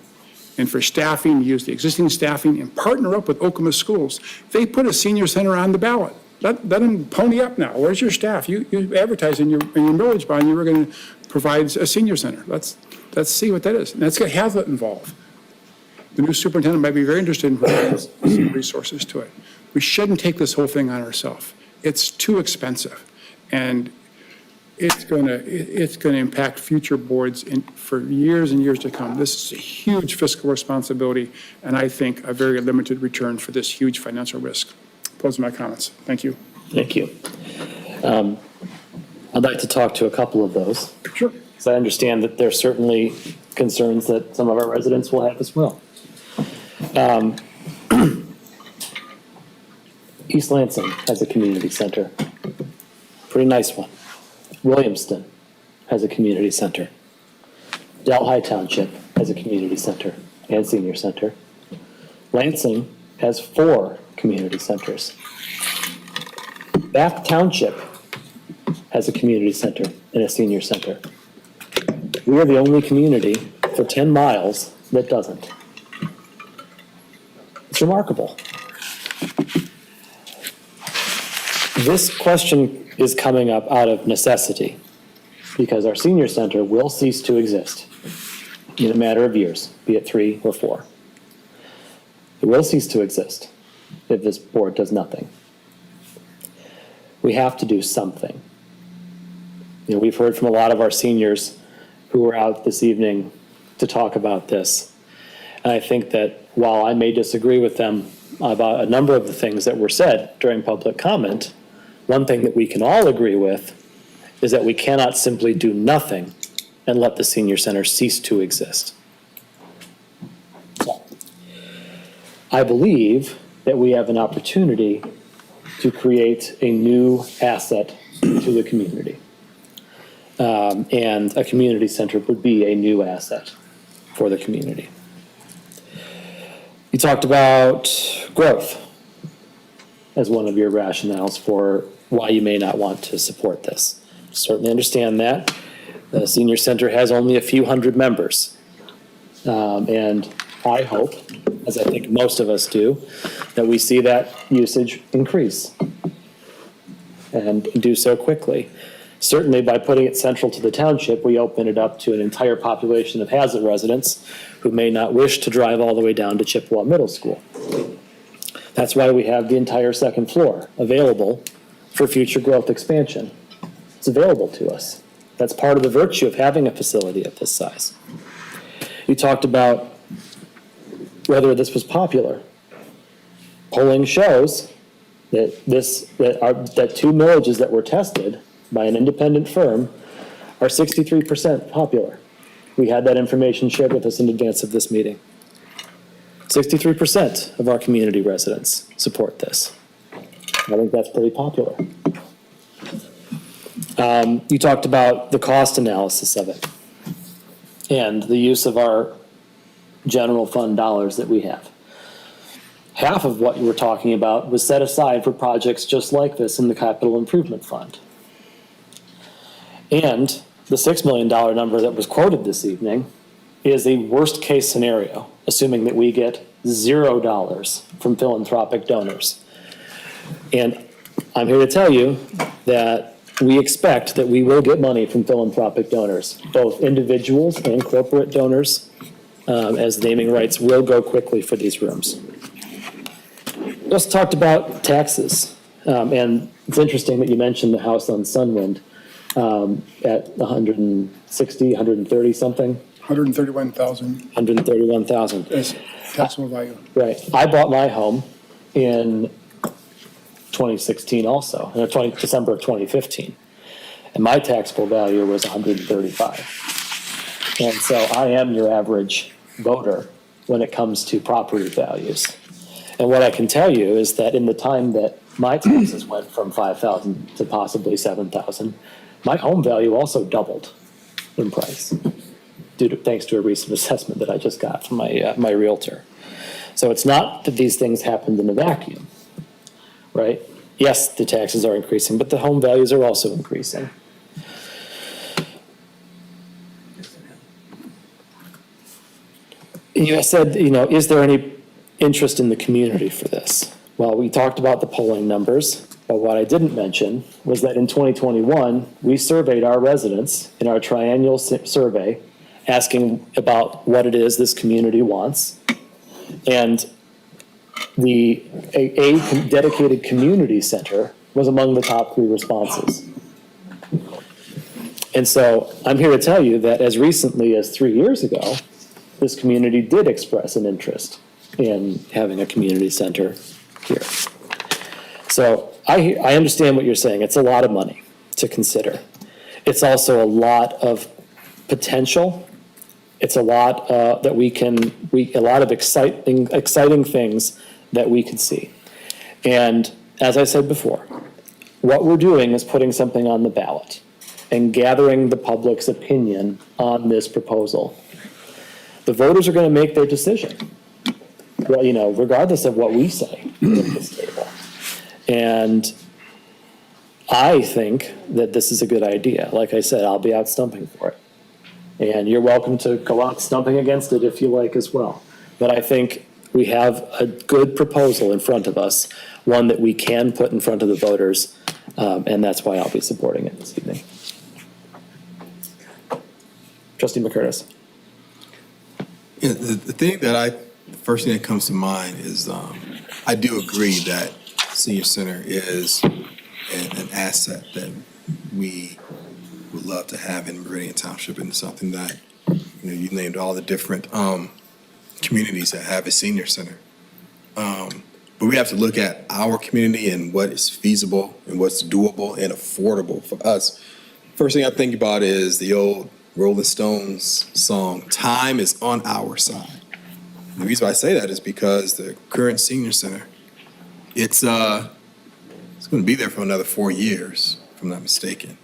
And for staffing, use the existing staffing and partner up with Okemos Schools. They put a senior center on the ballot. Let them pony up now. Where's your staff? You advertised in your millage bond you were going to provide a senior center. Let's see what that is. And that's going to have it involved. The new superintendent might be very interested in providing some resources to it. We shouldn't take this whole thing on ourselves. It's too expensive. And it's going to impact future boards for years and years to come. This is a huge fiscal responsibility, and I think a very limited return for this huge financial risk. Those are my comments. Thank you. Thank you. I'd like to talk to a couple of those. Sure. Because I understand that there's certainly concerns that some of our residents will have as well. East Lansing has a community center. Pretty nice one. Williamston has a community center. Delhi Township has a community center and senior center. Lansing has 4 community centers. Bath Township has a community center and a senior center. We are the only community for 10 miles that doesn't. It's remarkable. This question is coming up out of necessity because our senior center will cease to exist in a matter of years, be it 3 or 4. It will cease to exist if this board does nothing. We have to do something. You know, we've heard from a lot of our seniors who were out this evening to talk about this. And I think that while I may disagree with them about a number of the things that were said during public comment, one thing that we can all agree with is that we cannot simply do nothing and let the senior center cease to exist. I believe that we have an opportunity to create a new asset to the community. And a community center would be a new asset for the community. You talked about growth as one of your rationales for why you may not want to support this. Certainly understand that. The senior center has only a few hundred members. And I hope, as I think most of us do, that we see that usage increase and do so quickly. Certainly by putting it central to the township, we open it up to an entire population of Hazlet residents who may not wish to drive all the way down to Chippewa Middle School. That's why we have the entire second floor available for future growth expansion. It's available to us. That's part of the virtue of having a facility of this size. You talked about whether this was popular. Polling shows that that 2 millages that were tested by an independent firm are 63% popular. We had that information shared with us in advance of this meeting. 63% of our community residents support this. I think that's pretty popular. You talked about the cost analysis of it and the use of our general fund dollars that we have. Half of what you were talking about was set aside for projects just like this in the Capital Improvement Fund. And the $6 million number that was quoted this evening is a worst-case scenario, assuming that we get $0 from philanthropic donors. And I'm here to tell you that we expect that we will get money from philanthropic donors, both individuals and corporate donors, as naming rights will go quickly for these rooms. We also talked about taxes, and it's interesting that you mentioned the house on Sunwind at 160, 130 something. 131,000 131,000. is taxable value. Right. I bought my home in 2016 also, December of 2015. And my taxable value was 135. And so I am your average voter when it comes to property values. And what I can tell you is that in the time that my taxes went from 5,000 to possibly 7,000, my home value also doubled in price, thanks to a recent assessment that I just got from my realtor. So it's not that these things happened in a vacuum, right? Yes, the taxes are increasing, but the home values are also increasing. You said, is there any interest in the community for this? Well, we talked about the polling numbers, but what I didn't mention was that in 2021, we surveyed our residents in our triennial survey, asking about what it is this community wants. And a dedicated community center was among the top 3 responses. And so I'm here to tell you that as recently as 3 years ago, this community did express an interest in having a community center here. So I understand what you're saying. It's a lot of money to consider. It's also a lot of potential. It's a lot that a lot of exciting things that we could see. And as I said before, what we're doing is putting something on the ballot. and gathering the public's opinion on this proposal. The voters are going to make their decision, well, you know, regardless of what we say at this table. And I think that this is a good idea. Like I said, I'll be out stumping for it. And you're welcome to go out stumping against it if you like as well. But I think we have a good proposal in front of us, one that we can put in front of the voters, and that's why I'll be supporting it this evening. Trustee McCurtis. Yeah, the thing that the first thing that comes to mind is I do agree that senior center is an asset that we would love to have in Meridian Township, and something that, you know, you named all the different communities that have a senior center. But we have to look at our community and what is feasible and what's doable and affordable for us. First thing I think about is the old Rolling Stones song, "Time is on our side." And the reason why I say that is because the current senior center, it's going to be there for another 4 years, if I'm not mistaken.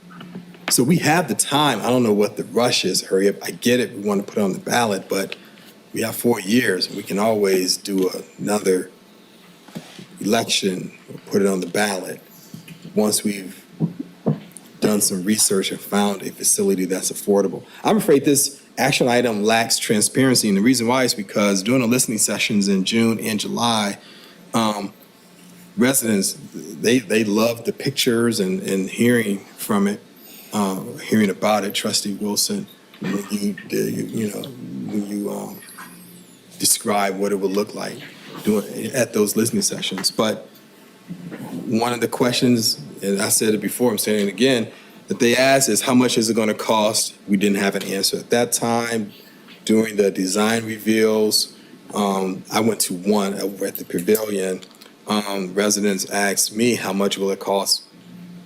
So we have the time. I don't know what the rush is. Hurry up. I get it. We want to put it on the ballot, but we have 4 years, and we can always do another election or put it on the ballot once we've done some research and found a facility that's affordable. I'm afraid this action item lacks transparency, and the reason why is because during the listening sessions in June and July, residents, they love the pictures and hearing from it, hearing about it. Trustee Wilson, when you describe what it would look like at those listening sessions. But one of the questions, and I said it before, I'm saying it again, that they asked is how much is it going to cost? We didn't have an answer at that time. During the design reveals, I went to one over at the Pavilion. Residents asked me how much will it cost?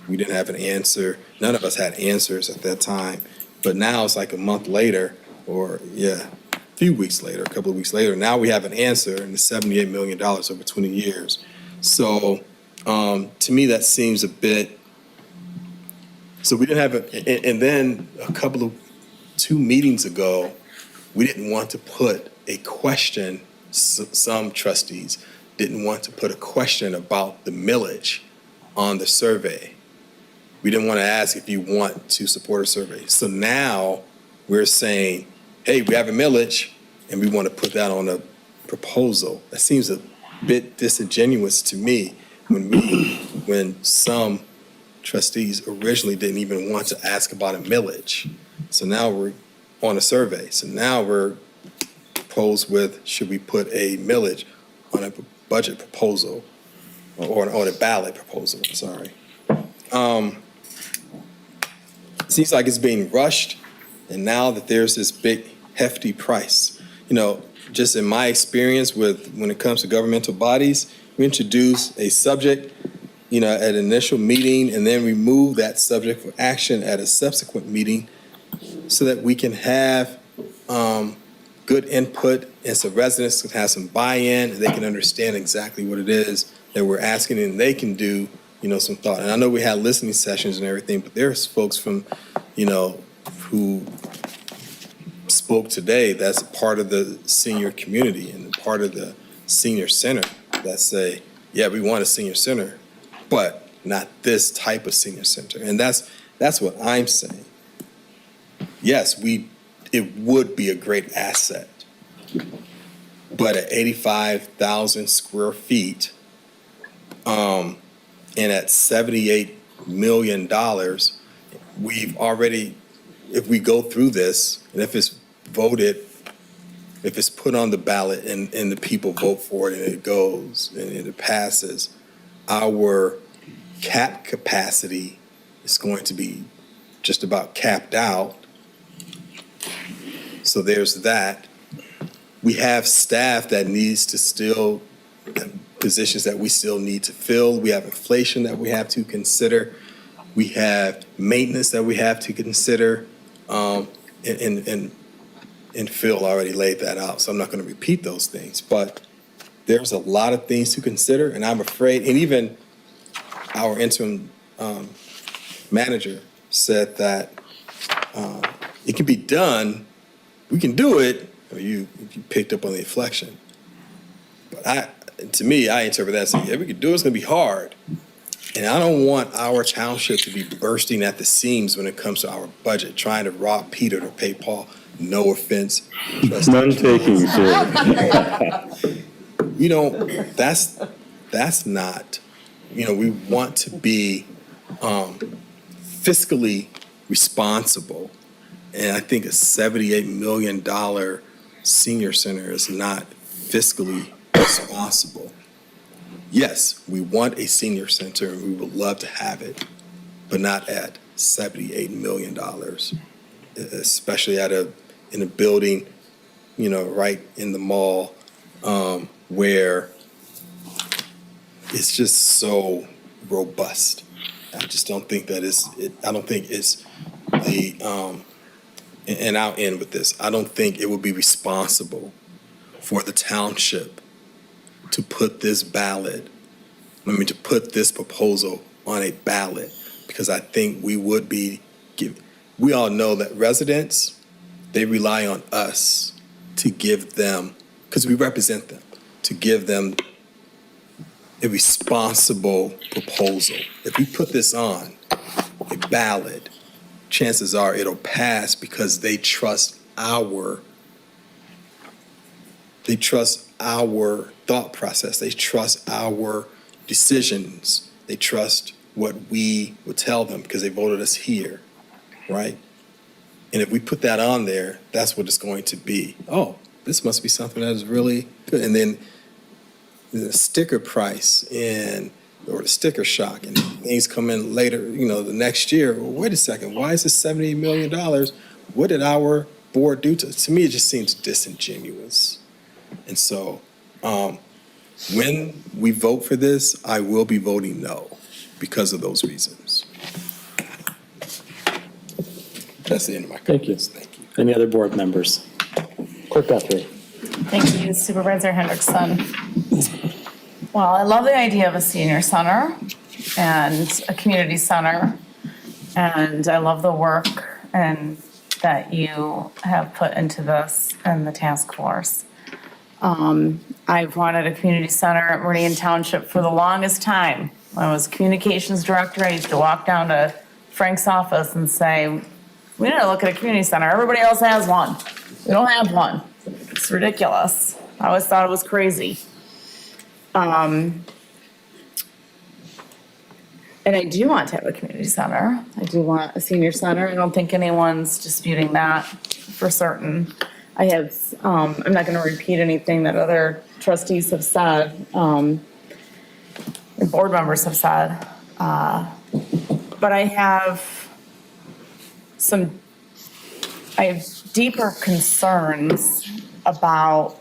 We didn't have an answer. None of us had answers at that time. But now it's like a month later, or a few weeks later, a couple of weeks later, now we have an answer, and it's $78 million over 20 years. So to me, that seems a bit, so we didn't have it. And then two meetings ago, we didn't want to put a question, some trustees didn't want to put a question about the millage on the survey. We didn't want to ask if you want to support a survey. So now we're saying, hey, we have a millage, and we want to put that on a proposal. That seems a bit disingenuous to me when some trustees originally didn't even want to ask about a millage. So now we're on a survey. So now we're proposed with, should we put a millage on a budget proposal or on a ballot proposal, sorry. Seems like it's being rushed, and now that there's this big hefty price. You know, just in my experience when it comes to governmental bodies, we introduce a subject, you know, at an initial meeting, and then remove that subject for action at a subsequent meeting so that we can have good input and so residents can have some buy-in and they can understand exactly what it is that we're asking, and they can do, you know, some thought. And I know we had listening sessions and everything, but there's folks from, you know, who spoke today that's part of the senior community and part of the senior center that say, yeah, we want a senior center, but not this type of senior center. And that's what I'm saying. Yes, it would be a great asset, but at 85,000 square feet, and at $78 million, we've already, if we go through this, and if it's voted, if it's put on the ballot and the people vote for it and it goes and it passes, our cap capacity is going to be just about capped out. So there's that. We have staff that needs to still, positions that we still need to fill. We have inflation that we have to consider. We have maintenance that we have to consider. And Phil already laid that out, so I'm not going to repeat those things. But there's a lot of things to consider, and I'm afraid, and even our interim manager said that it can be done, we can do it, or you picked up on the inflection. But to me, I interpret that as saying, yeah, we can do it, it's gonna be hard. And I don't want our township to be bursting at the seams when it comes to our budget, trying to rob Peter to pay Paul. No offense. None taken, sir. You know, that's not, you know, we want to be fiscally responsible. And I think a $78 million senior center is not fiscally responsible. Yes, we want a senior center and we would love to have it, but not at $78 million, especially in a building, you know, right in the mall, where it's just so robust. I just don't think that I don't think it's and I'll end with this. I don't think it would be responsible for the township to put this proposal on a ballot, because I think we would be we all know that residents, they rely on us to give them, because we represent them, to give them a responsible proposal. If we put this on a ballot, chances are it'll pass because they trust our thought process. They trust our decisions. They trust what we would tell them because they voted us here, right? And if we put that on there, that's what it's going to be. Oh, this must be something that is really good. And then the sticker price or the sticker shock, and things come in later, you know, the next year. Well, wait a second, why is this $78 million? What did our board do to me? It just seems disingenuous. And so when we vote for this, I will be voting no because of those reasons. That's the end of my comments. Thank you. Any other board members? Clerk Guthrie. Thank you, Supervisor Hendrickson. Well, I love the idea of a senior center and a community center, and I love the work that you have put into this and the task force. I've wanted a community center at Meridian Township for the longest time. When I was communications director, I used to walk down to Frank's office and say, we need to look at a community center. Everybody else has one. We don't have one. It's ridiculous. I always thought it was crazy. And I do want to have a community center. I do want a senior center. I don't think anyone's disputing that for certain. I have, I'm not going to repeat anything that other trustees have said, and board members have said, but I have deeper concerns about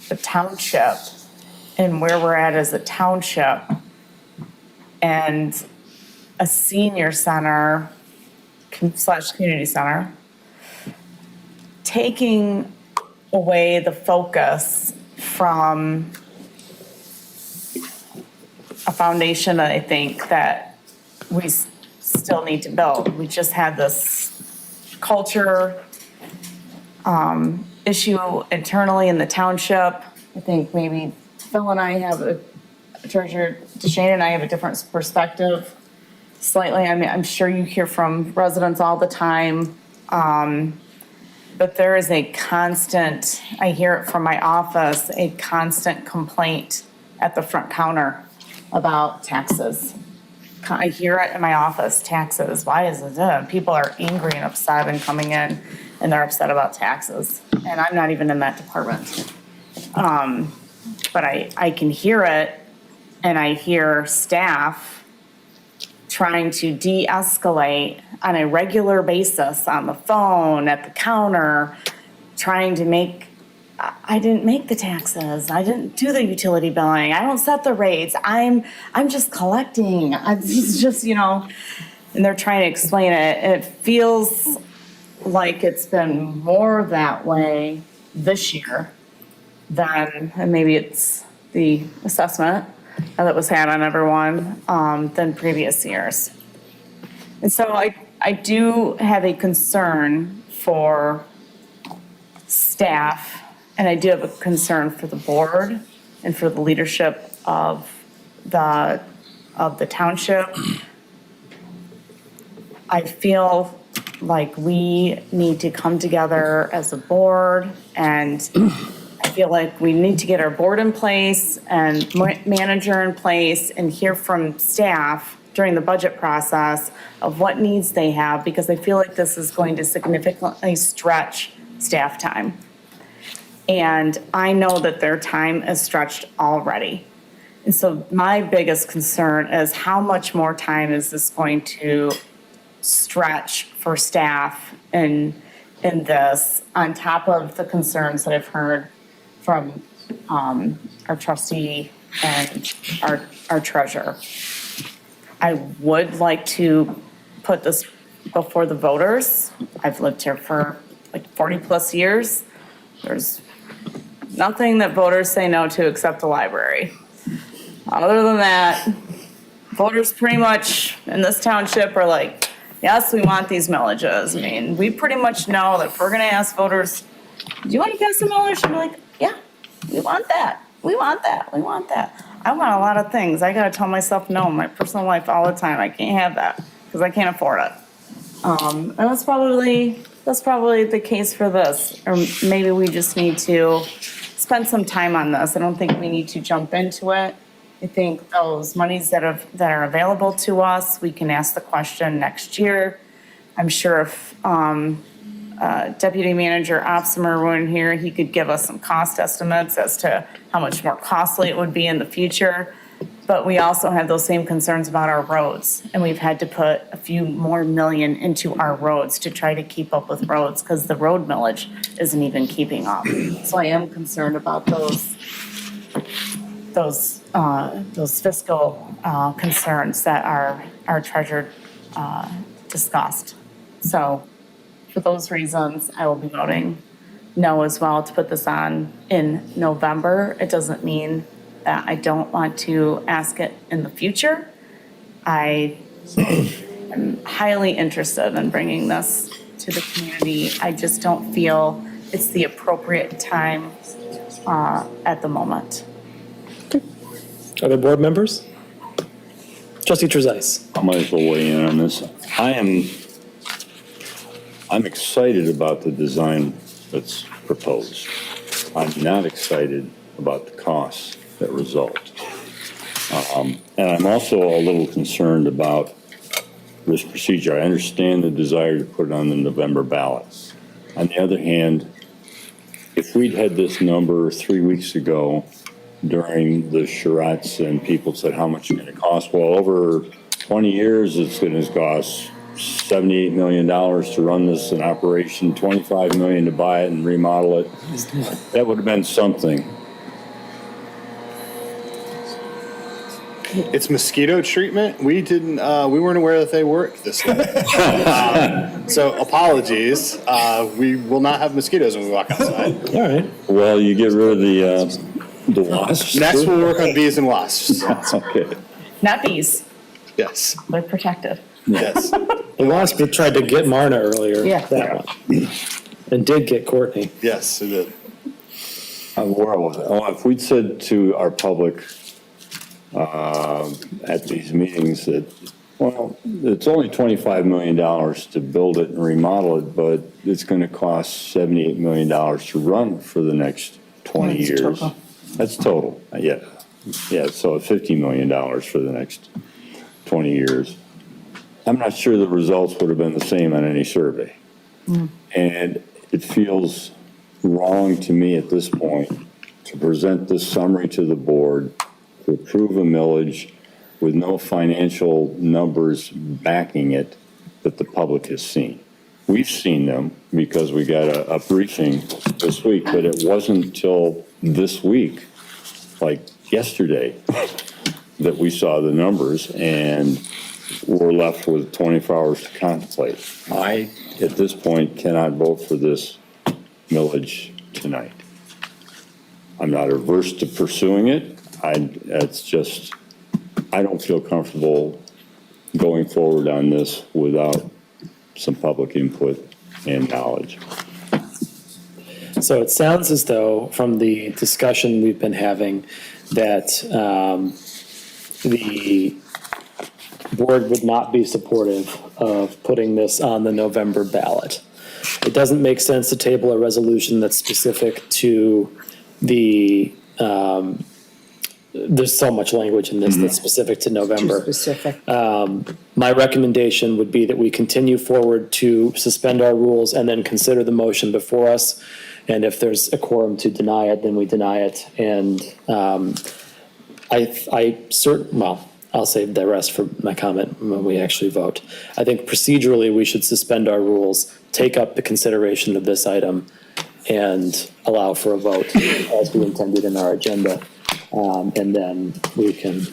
the township and where we're at as a township, and a senior center / community center taking away the focus from a foundation that I think that we still need to build. We just had this culture issue internally in the township. I think maybe Phil and I have Treasurer DeShane and I have a different perspective slightly. I mean, I'm sure you hear from residents all the time, but there is a constant, I hear it from my office, a constant complaint at the front counter about taxes. I hear it in my office, taxes. Why is it? People are angry and upset and coming in and they're upset about taxes. And I'm not even in that department. But I can hear it, and I hear staff trying to de-escalate on a regular basis on the phone, at the counter, trying to I didn't make the taxes. I didn't do the utility billing. I don't set the rates. I'm just collecting. It's just, and they're trying to explain it. And it feels like it's been more that way this year and maybe it's the assessment that was had on everyone, than previous years. And so I do have a concern for staff, and I do have a concern for the board and for the leadership of the township. I feel like we need to come together as a board, and I feel like we need to get our board in place and manager in place and hear from staff during the budget process of what needs they have, because I feel like this is going to significantly stretch staff time. And I know that their time is stretched already. And so my biggest concern is how much more time is this going to stretch for staff in this, on top of the concerns that I've heard from our trustee and our treasurer. I would like to put this before the voters. I've lived here for like 40 plus years. There's nothing that voters say no to except the library. Other than that, voters pretty much in this township are like, yes, we want these millages. I mean, we pretty much know that if we're gonna ask voters, do you want to pass a millage? And be like, yeah, we want that. We want that. We want that. I want a lot of things. I gotta tell myself no in my personal life all the time. I can't have that because I can't afford it. And that's probably the case for this. Or maybe we just need to spend some time on this. I don't think we need to jump into it. I think those monies that are available to us, we can ask the question next year. I'm sure if Deputy Manager Opsimer were in here, he could give us some cost estimates as to how much more costly it would be in the future. But we also have those same concerns about our roads, and we've had to put a few more million into our roads to try to keep up with roads because the road millage isn't even keeping up. So I am concerned about those fiscal concerns that our treasurer discussed. So for those reasons, I will be voting no as well to put this on in November. It doesn't mean that I don't want to ask it in the future. I am highly interested in bringing this to the community. I just don't feel it's the appropriate time at the moment. Other board members? Trustee Trezise. I might as well weigh in on this. I'm excited about the design that's proposed. I'm not excited about the costs that result. And I'm also a little concerned about this procedure. I understand the desire to put it on the November ballot. On the other hand, if we'd had this number 3 weeks ago during the charrettes and people said, how much is it going to cost? Well, over 20 years, it's going to cost $78 million to run this in operation, $25 million to buy it and remodel it. That would have been something. It's mosquito treatment. We weren't aware that they work this way. So apologies. We will not have mosquitoes when we walk outside. All right. Well, you get rid of the wasps. Next, we'll work on bees and wasps. Okay. Not bees. Yes. They're protected. Yes. The wasp tried to get Marna earlier. Yeah. That one. And did get Courtney. Yes, it did. Where was it? Oh, if we'd said to our public at these meetings that, well, it's only $25 million to build it and remodel it, but it's going to cost $78 million to run for the next 20 years. Total. That's total. Yeah. Yeah. So $50 million for the next 20 years. I'm not sure the results would have been the same on any survey. And it feels wrong to me at this point to present this summary to the board, to approve a millage with no financial numbers backing it that the public has seen. We've seen them because we got a briefing this week, but it wasn't until this week, like yesterday, that we saw the numbers and we're left with 24 hours to contemplate. I, at this point, cannot vote for this millage tonight. I'm not averse to pursuing it. It's just, I don't feel comfortable going forward on this without some public input and knowledge. So it sounds as though, from the discussion we've been having, that the board would not be supportive of putting this on the November ballot. It doesn't make sense to table a resolution that's specific to the, there's so much language in this that's specific to November. Too specific. My recommendation would be that we continue forward to suspend our rules and then consider the motion before us. And if there's a quorum to deny it, then we deny it. And I'll save the rest for my comment when we actually vote. I think procedurally, we should suspend our rules, take up the consideration of this item, and allow for a vote as we intended in our agenda. And then we can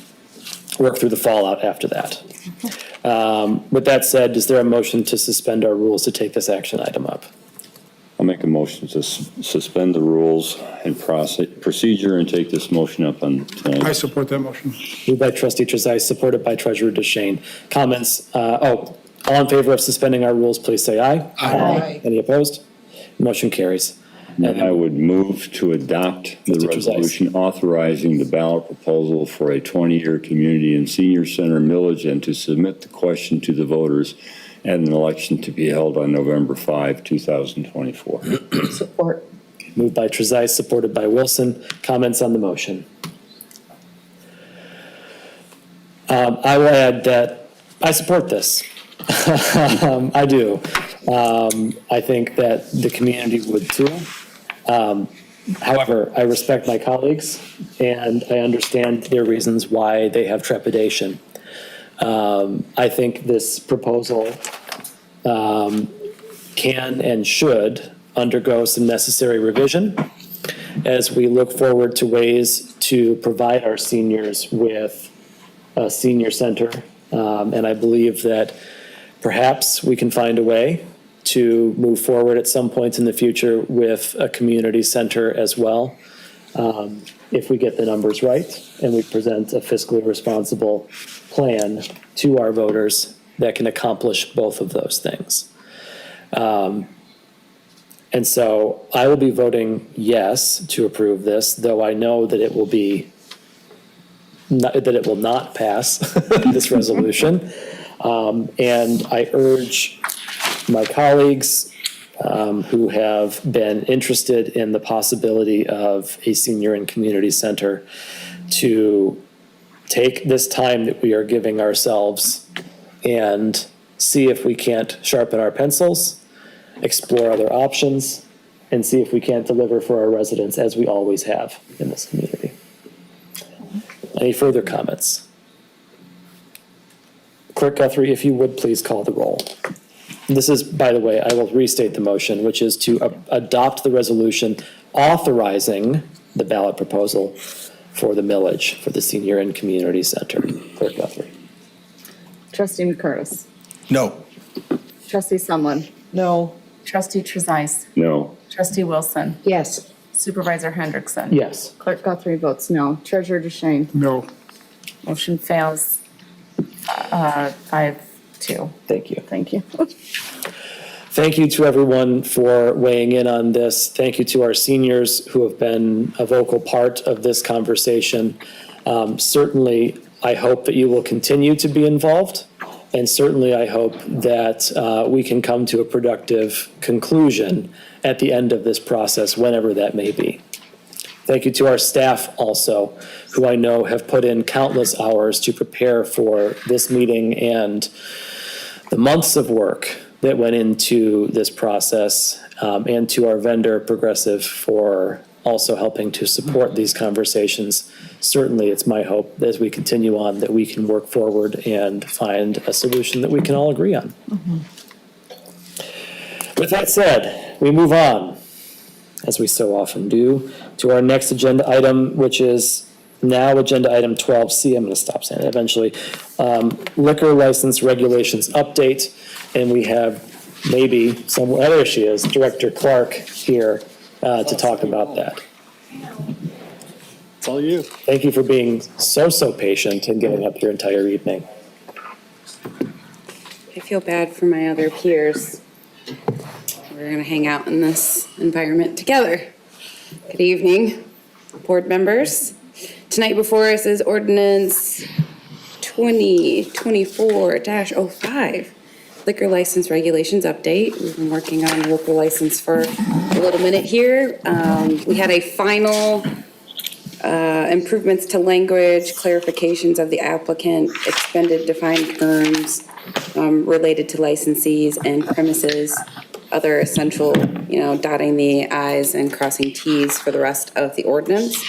work through the fallout after that. With that said, is there a motion to suspend our rules to take this action item up? I'll make a motion to suspend the rules and procedure and take this motion up on tonight. I support that motion. Moved by trustee Trezise, supported by treasurer DeShane. Comments? All in favor of suspending our rules, please say aye. Aye. Any opposed? Motion carries. And I would move to adopt the resolution authorizing the ballot proposal for a 20-year community and senior center millage and to submit the question to the voters at an election to be held on November 5, 2024. Support. Moved by Trezise, supported by Wilson. Comments on the motion? I will add that I support this. I do. I think that the community would too. However, I respect my colleagues and I understand their reasons why they have trepidation. I think this proposal can and should undergo some necessary revision as we look forward to ways to provide our seniors with a senior center. And I believe that perhaps we can find a way to move forward at some point in the future with a community center as well. If we get the numbers right and we present a fiscally responsible plan to our voters that can accomplish both of those things. And so I will be voting yes to approve this, though I know that it will be that it will not pass this resolution. And I urge my colleagues who have been interested in the possibility of a senior and community center to take this time that we are giving ourselves and see if we can't sharpen our pencils, explore other options, and see if we can't deliver for our residents as we always have in this community. Any further comments? Clerk Guthrie, if you would please call the roll. This is, by the way, I will restate the motion, which is to adopt the resolution authorizing the ballot proposal for the millage for the senior and community center. Clerk Guthrie. Trustee McCurtis. No. Trustee Sumlin. No. Trustee Trezise. No. Trustee Wilson. Yes. Supervisor Hendrickson. Yes. Clerk Guthrie votes no. Treasurer DeShane. No. Motion fails 5-2. Thank you. Thank you. Thank you to everyone for weighing in on this. Thank you to our seniors who have been a vocal part of this conversation. Certainly, I hope that you will continue to be involved. And certainly, I hope that we can come to a productive conclusion at the end of this process, whenever that may be. Thank you to our staff also, who I know have put in countless hours to prepare for this meeting and the months of work that went into this process, and to our vendor, Progressive, for also helping to support these conversations. Certainly, it's my hope that as we continue on that we can work forward and find a solution that we can all agree on. With that said, we move on, as we so often do, to our next agenda item, which is now agenda item 12C. I'm going to stop saying that eventually. Liquor license regulations update. And we have maybe somewhere, there she is, Director Clark here to talk about that. It's all you. Thank you for being so patient and giving up your entire evening. feel bad for my other peers. We're gonna hang out in this environment together. Good evening, board members. Tonight before us is ordinance 2024-05, liquor license regulations update. We've been working on local license for a little minute here. We had a final improvements to language, clarifications of the applicant, expanded defined terms related to licensees and premises, other essential, dotting the i's and crossing t's for the rest of the ordinance.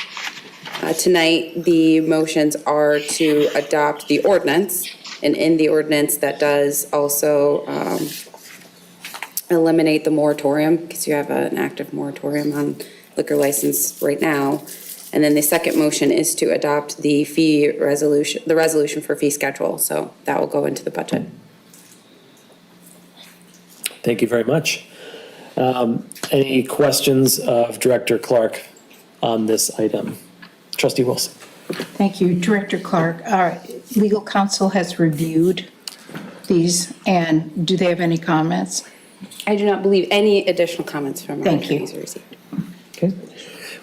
Tonight, the motions are to adopt the ordinance, and in the ordinance that does also eliminate the moratorium, because you have an active moratorium on liquor license right now. And then the second motion is to adopt the fee resolution, the resolution for fee schedule. So that will go into the budget. Thank you very much. Any questions of Director Clark on this item? Trustee Wilson. Thank you, Director Clark. Our legal counsel has reviewed these, and do they have any comments? I do not believe any additional comments from our Thank you. attorneys are received. Okay.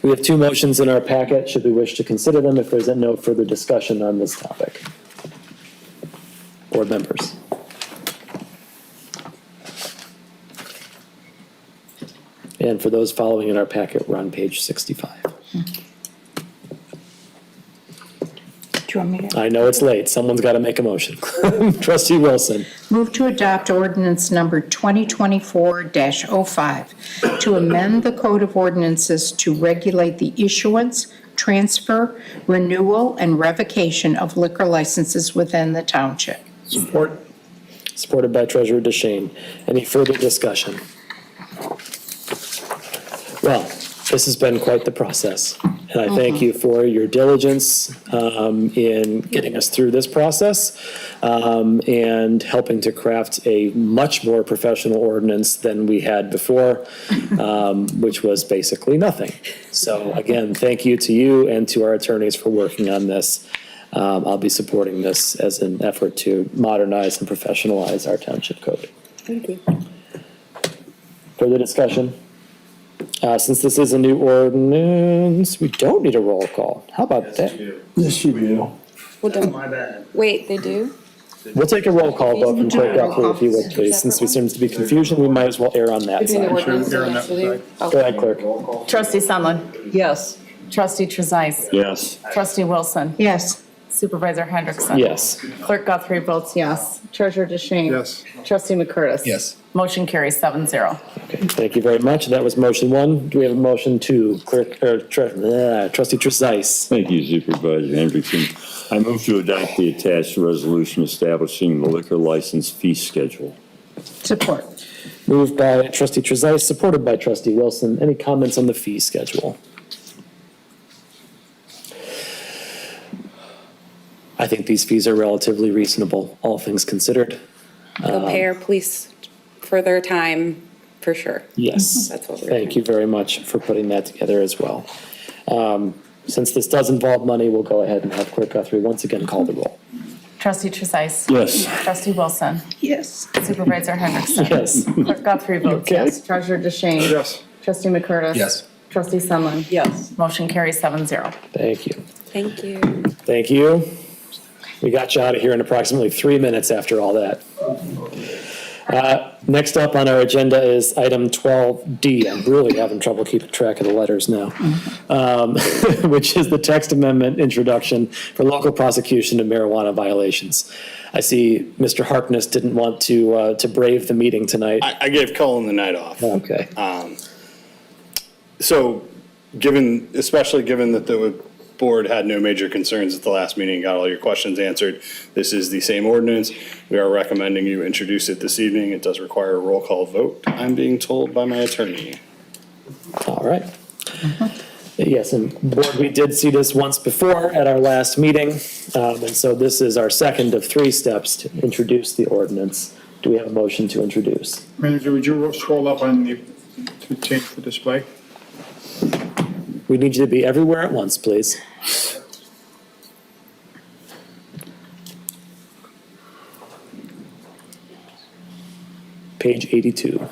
We have two motions in our packet. Should we wish to consider them if there's no further discussion on this topic? Board members. And for those following in our packet, we're on page 65. Do you want me to? I know it's late. Someone's got to make a motion. Trustee Wilson. Move to adopt ordinance number 2024-05 to amend the Code of Ordinances to regulate the issuance, transfer, renewal, and revocation of liquor licenses within the township. Support. Supported by Treasurer DeShane. Any further discussion? Well, this has been quite the process, and I thank you for your diligence in getting us through this process and helping to craft a much more professional ordinance than we had before, which was basically nothing. So again, thank you to you and to our attorneys for working on this. I'll be supporting this as an effort to modernize and professionalize our township code. Thank you. Further discussion? Since this is a new ordinance, we don't need a roll call. How about that? Yes, you do. My bad. Wait, they do? We'll take a roll call vote from Clerk Guthrie if you would, please. Since there seems to be confusion, we might as well err on that Between the side. ordinance and the Go ahead, Clerk. Trustee Sunland. Yes. Trustee Trezise. Yes. Trustee Wilson. Yes. Supervisor Hendrickson. Yes. Clerk Guthrie votes yes. Treasurer DeShane. Yes. Trustee McCurtis. Yes. Motion carries 7-0. Thank you very much. That was motion one. Do we have a motion two? Trustee Trezise. Thank you, Supervisor Hendrickson. I move to adopt the attached resolution establishing the liquor license fee schedule. Support. Moved by Trustee Trezise, supported by Trustee Wilson. Any comments on the fee schedule? I think these fees are relatively reasonable, all things considered. They'll pay our police for their time, for sure. Yes. That's what we're Thank you very much for putting that together as well. Since this does involve money, we'll go ahead and have Clerk Guthrie once again call the roll. Trustee Trezise. Yes. Trustee Wilson. Yes. Supervisor Hendrickson. Yes. Clerk Guthrie votes Okay. yes. Treasurer DeShane. Yes. Trustee McCurtis. Yes. Trustee Sunland. Yes. Motion carries 7-0. Thank you. Thank you. Thank you. We got you out of here in approximately 3 minutes after all that. Next up on our agenda is item 12D. I'm really having trouble keeping track of the letters now, which is the text amendment introduction for local prosecution of marijuana violations. I see Mr. Harkness didn't want to brave the meeting tonight. I gave Cullen the night off. Okay. So especially given that the board had no major concerns at the last meeting, got all your questions answered, this is the same ordinance. We are recommending you introduce it this evening. It does require a roll call vote, I'm being told by my attorney. All right. Yes, and board, we did see this once before at our last meeting. And so this is our second of 3 steps to introduce the ordinance. Do we have a motion to introduce? Manager, would you scroll up on to change the display? We need you to be everywhere at once, please. page 82.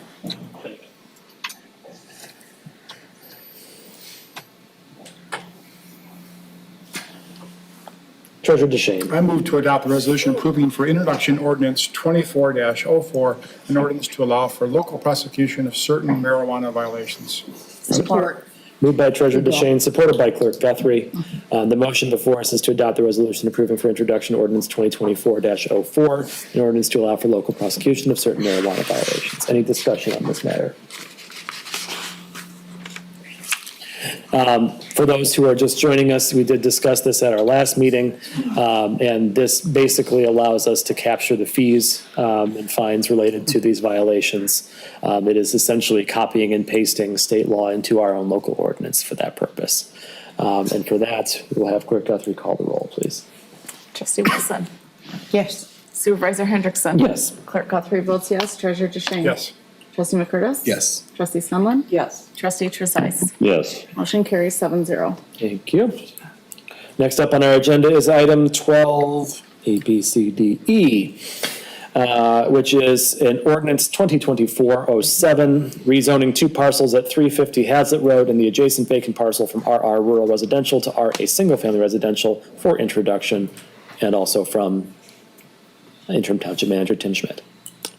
Treasurer DeShane. I move to adopt the resolution approving for introduction ordinance 24-04, an ordinance to allow for local prosecution of certain marijuana violations. Support. Moved by Treasurer DeShane, supported by Clerk Guthrie. The motion before us is to adopt the resolution approving for introduction ordinance 2024-04, an ordinance to allow for local prosecution of certain marijuana violations. Any discussion on this matter? For those who are just joining us, we did discuss this at our last meeting, and this basically allows us to capture the fees and fines related to these violations. It is essentially copying and pasting state law into our own local ordinance for that purpose. And for that, we'll have Clerk Guthrie call the roll, please. Trustee Wilson. Yes. Supervisor Hendrickson. Yes. Clerk Guthrie votes yes. Treasurer DeShane. Yes. Trustee McCurtis. Yes. Trustee Sunland. Yes. Trustee Trezise. Yes. Motion carries 7-0. Thank you. Next up on our agenda is item 12, A, B, C, D, E, which is an ordinance 2024-07, rezoning 2 parcels at 350 Hazlitt Road and the adjacent vacant parcel from RR Rural Residential to RA Single Family Residential for introduction, and also from Interim Township Manager Tim Schmidt.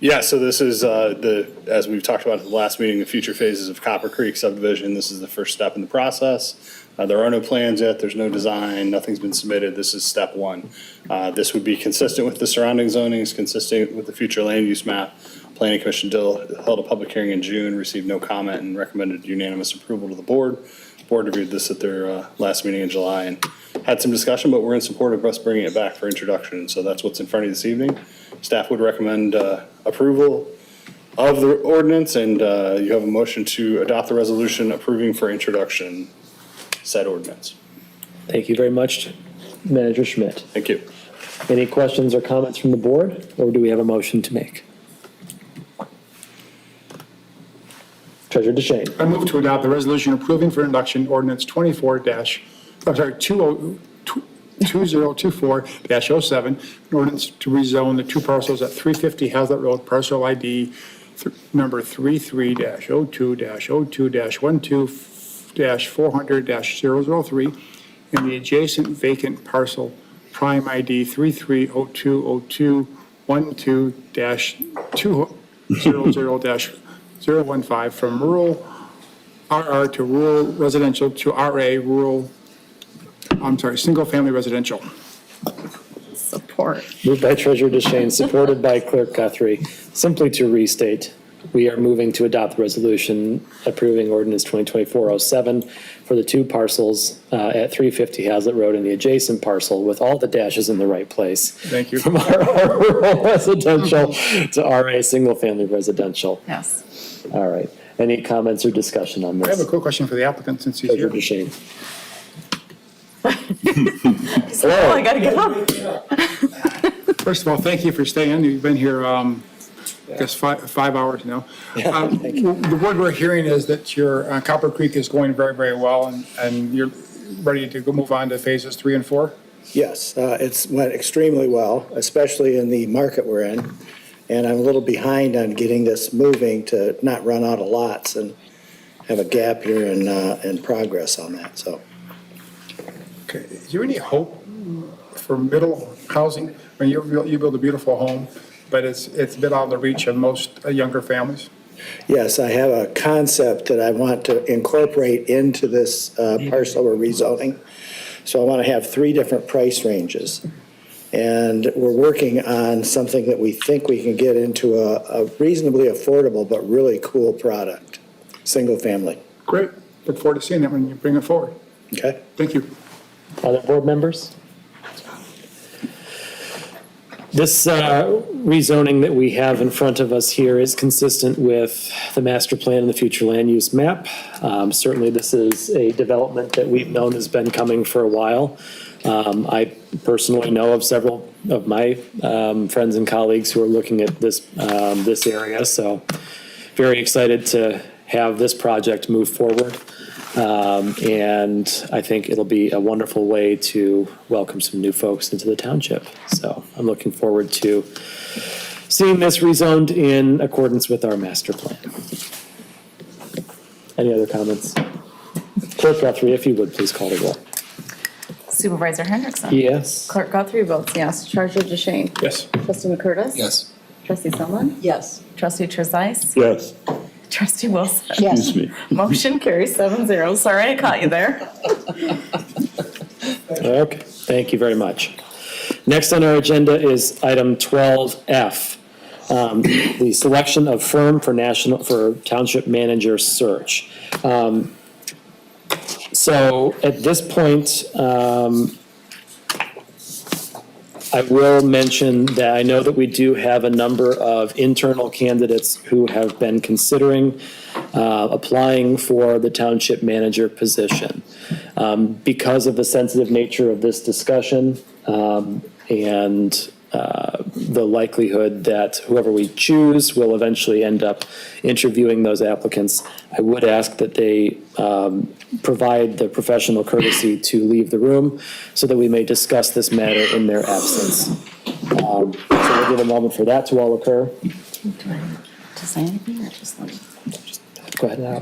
Yeah, so this is as we've talked about at the last meeting, the future phases of Copper Creek subdivision. This is the first step in the process. There are no plans yet. There's no design. Nothing's been submitted. This is step one. This would be consistent with the surrounding zonings, consistent with the future land use map. Planning Commission held a public hearing in June, received no comment, and recommended unanimous approval to the board. The board reviewed this at their last meeting in July and had some discussion, but we're in support of us bringing it back for introduction. And so that's what's in front of you this evening. Staff would recommend approval of the ordinance, and you have a motion to adopt the resolution approving for introduction said ordinance. Thank you very much, Manager Schmidt. Thank you. Any questions or comments from the board, or do we have a motion to make? Treasurer DeShane. I move to adopt the resolution approving for introduction ordinance 2024-07, an ordinance to rezone the 2 parcels at 350 Hazlitt Road, parcel ID number 33-02-02-12-400-003, and the adjacent vacant parcel prime ID 33-02-02-200-015 from rural RR to rural residential to RA single-family residential. Support. Moved by Treasurer DeShane, supported by Clerk Guthrie. Simply to restate, we are moving to adopt the resolution approving ordinance 2024-07 for the 2 parcels at 350 Hazlitt Road and the adjacent parcel with all the dashes in the right place. Thank you. From RR rural residential to RA single-family residential. Yes. All right. Any comments or discussion on I have a this? quick question for the applicant since he's Treasurer here. DeShane. Oh, I gotta get up. First of all, thank you for staying. You've been here, I guess, 5 hours now. The word we're hearing is that your Copper Creek is going very, very well, and you're ready to go move on to phases 3 and 4? Yes, it's went extremely well, especially in the market we're in. And I'm a little behind on getting this moving to not run out of lots and have a gap here in progress on that, so. Okay, is there any hope for middle housing? I mean, you build a beautiful home, but it's a bit out of the reach of most younger families. Yes, I have a concept that I want to incorporate into this parcel we're rezoning. So I want to have 3 different price ranges. And we're working on something that we think we can get into a reasonably affordable but really cool product, single family. Great, look forward to seeing that when you bring it forward. Okay. Thank you. Other board members? This rezoning that we have in front of us here is consistent with the master plan and the future land use map. Certainly, this is a development that we've known has been coming for a while. I personally know of several of my friends and colleagues who are looking at this area, so very excited to have this project move forward. And I think it'll be a wonderful way to welcome some new folks into the township. So I'm looking forward to seeing this rezoned in accordance with our master plan. Any other comments? Clerk Guthrie, if you would, please call the roll. Supervisor Hendrickson. Yes. Clerk Guthrie votes yes. Treasurer DeShane. Yes. Trustee McCurtis. Yes. Trustee Sunland. Yes. Trustee Trezise. Yes. Trustee Wilson. Excuse me. Motion carries 7-0. Sorry I caught you there. Okay, thank you very much. Next on our agenda is item 12F, the selection of firm for township manager search. So at this point, I will mention that I know that we do have a number of internal candidates who have been considering applying for the township manager position. Because of the sensitive nature of this discussion and the likelihood that whoever we choose will eventually end up interviewing those applicants, I would ask that they provide the professional courtesy to leave the room so that we may discuss this matter in their absence. So we'll give a moment for that to all occur. To say anything or just let me? Go ahead now.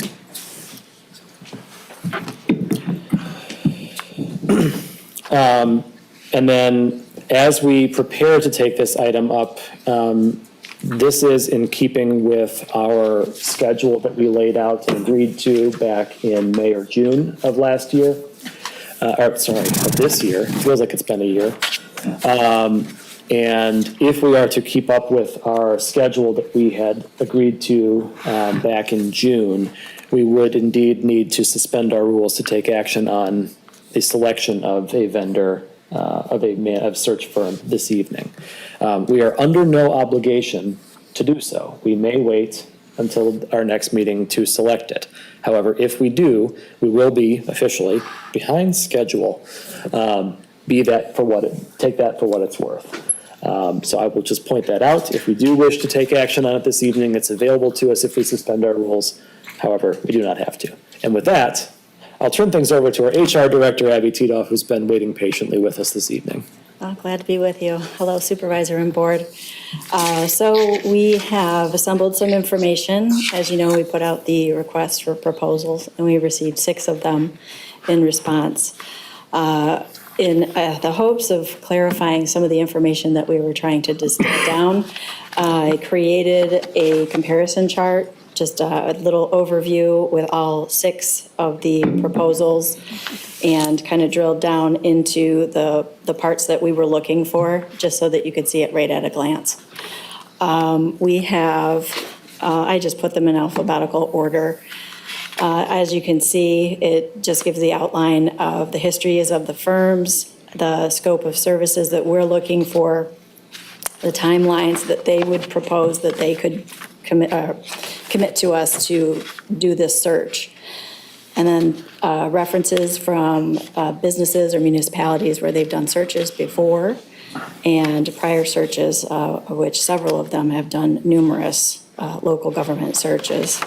And then as we prepare to take this item up, this is in keeping with our schedule that we laid out and agreed to back in May or June of last year. Of this year. It feels like it's been a year. And if we are to keep up with our schedule that we had agreed to back in June, we would indeed need to suspend our rules to take action on the selection of a vendor, of a search firm this evening. We are under no obligation to do so. We may wait until our next meeting to select it. However, if we do, we will be officially behind schedule. Take that for what it's worth. So I will just point that out. If we do wish to take action on it this evening, it's available to us if we suspend our rules. However, we do not have to. And with that, I'll turn things over to our HR Director, Abby Tiedoff, who's been waiting patiently with us this evening. Oh, glad to be with you. Hello, Supervisor and Board. So we have assembled some information. As you know, we put out the request for proposals, and we received 6 of them in response. In the hopes of clarifying some of the information that we were trying to distill down, I created a comparison chart, just a little overview with all 6 of the proposals, and kind of drilled down into the parts that we were looking for, just so that you could see it right at a glance. We have, I just put them in alphabetical order. As you can see, it just gives the outline of the histories of the firms, the scope of services that we're looking for, the timelines that they would propose that they could commit to us to do this search. And then references from businesses or municipalities where they've done searches before, and prior searches, of which several of them have done numerous local government searches.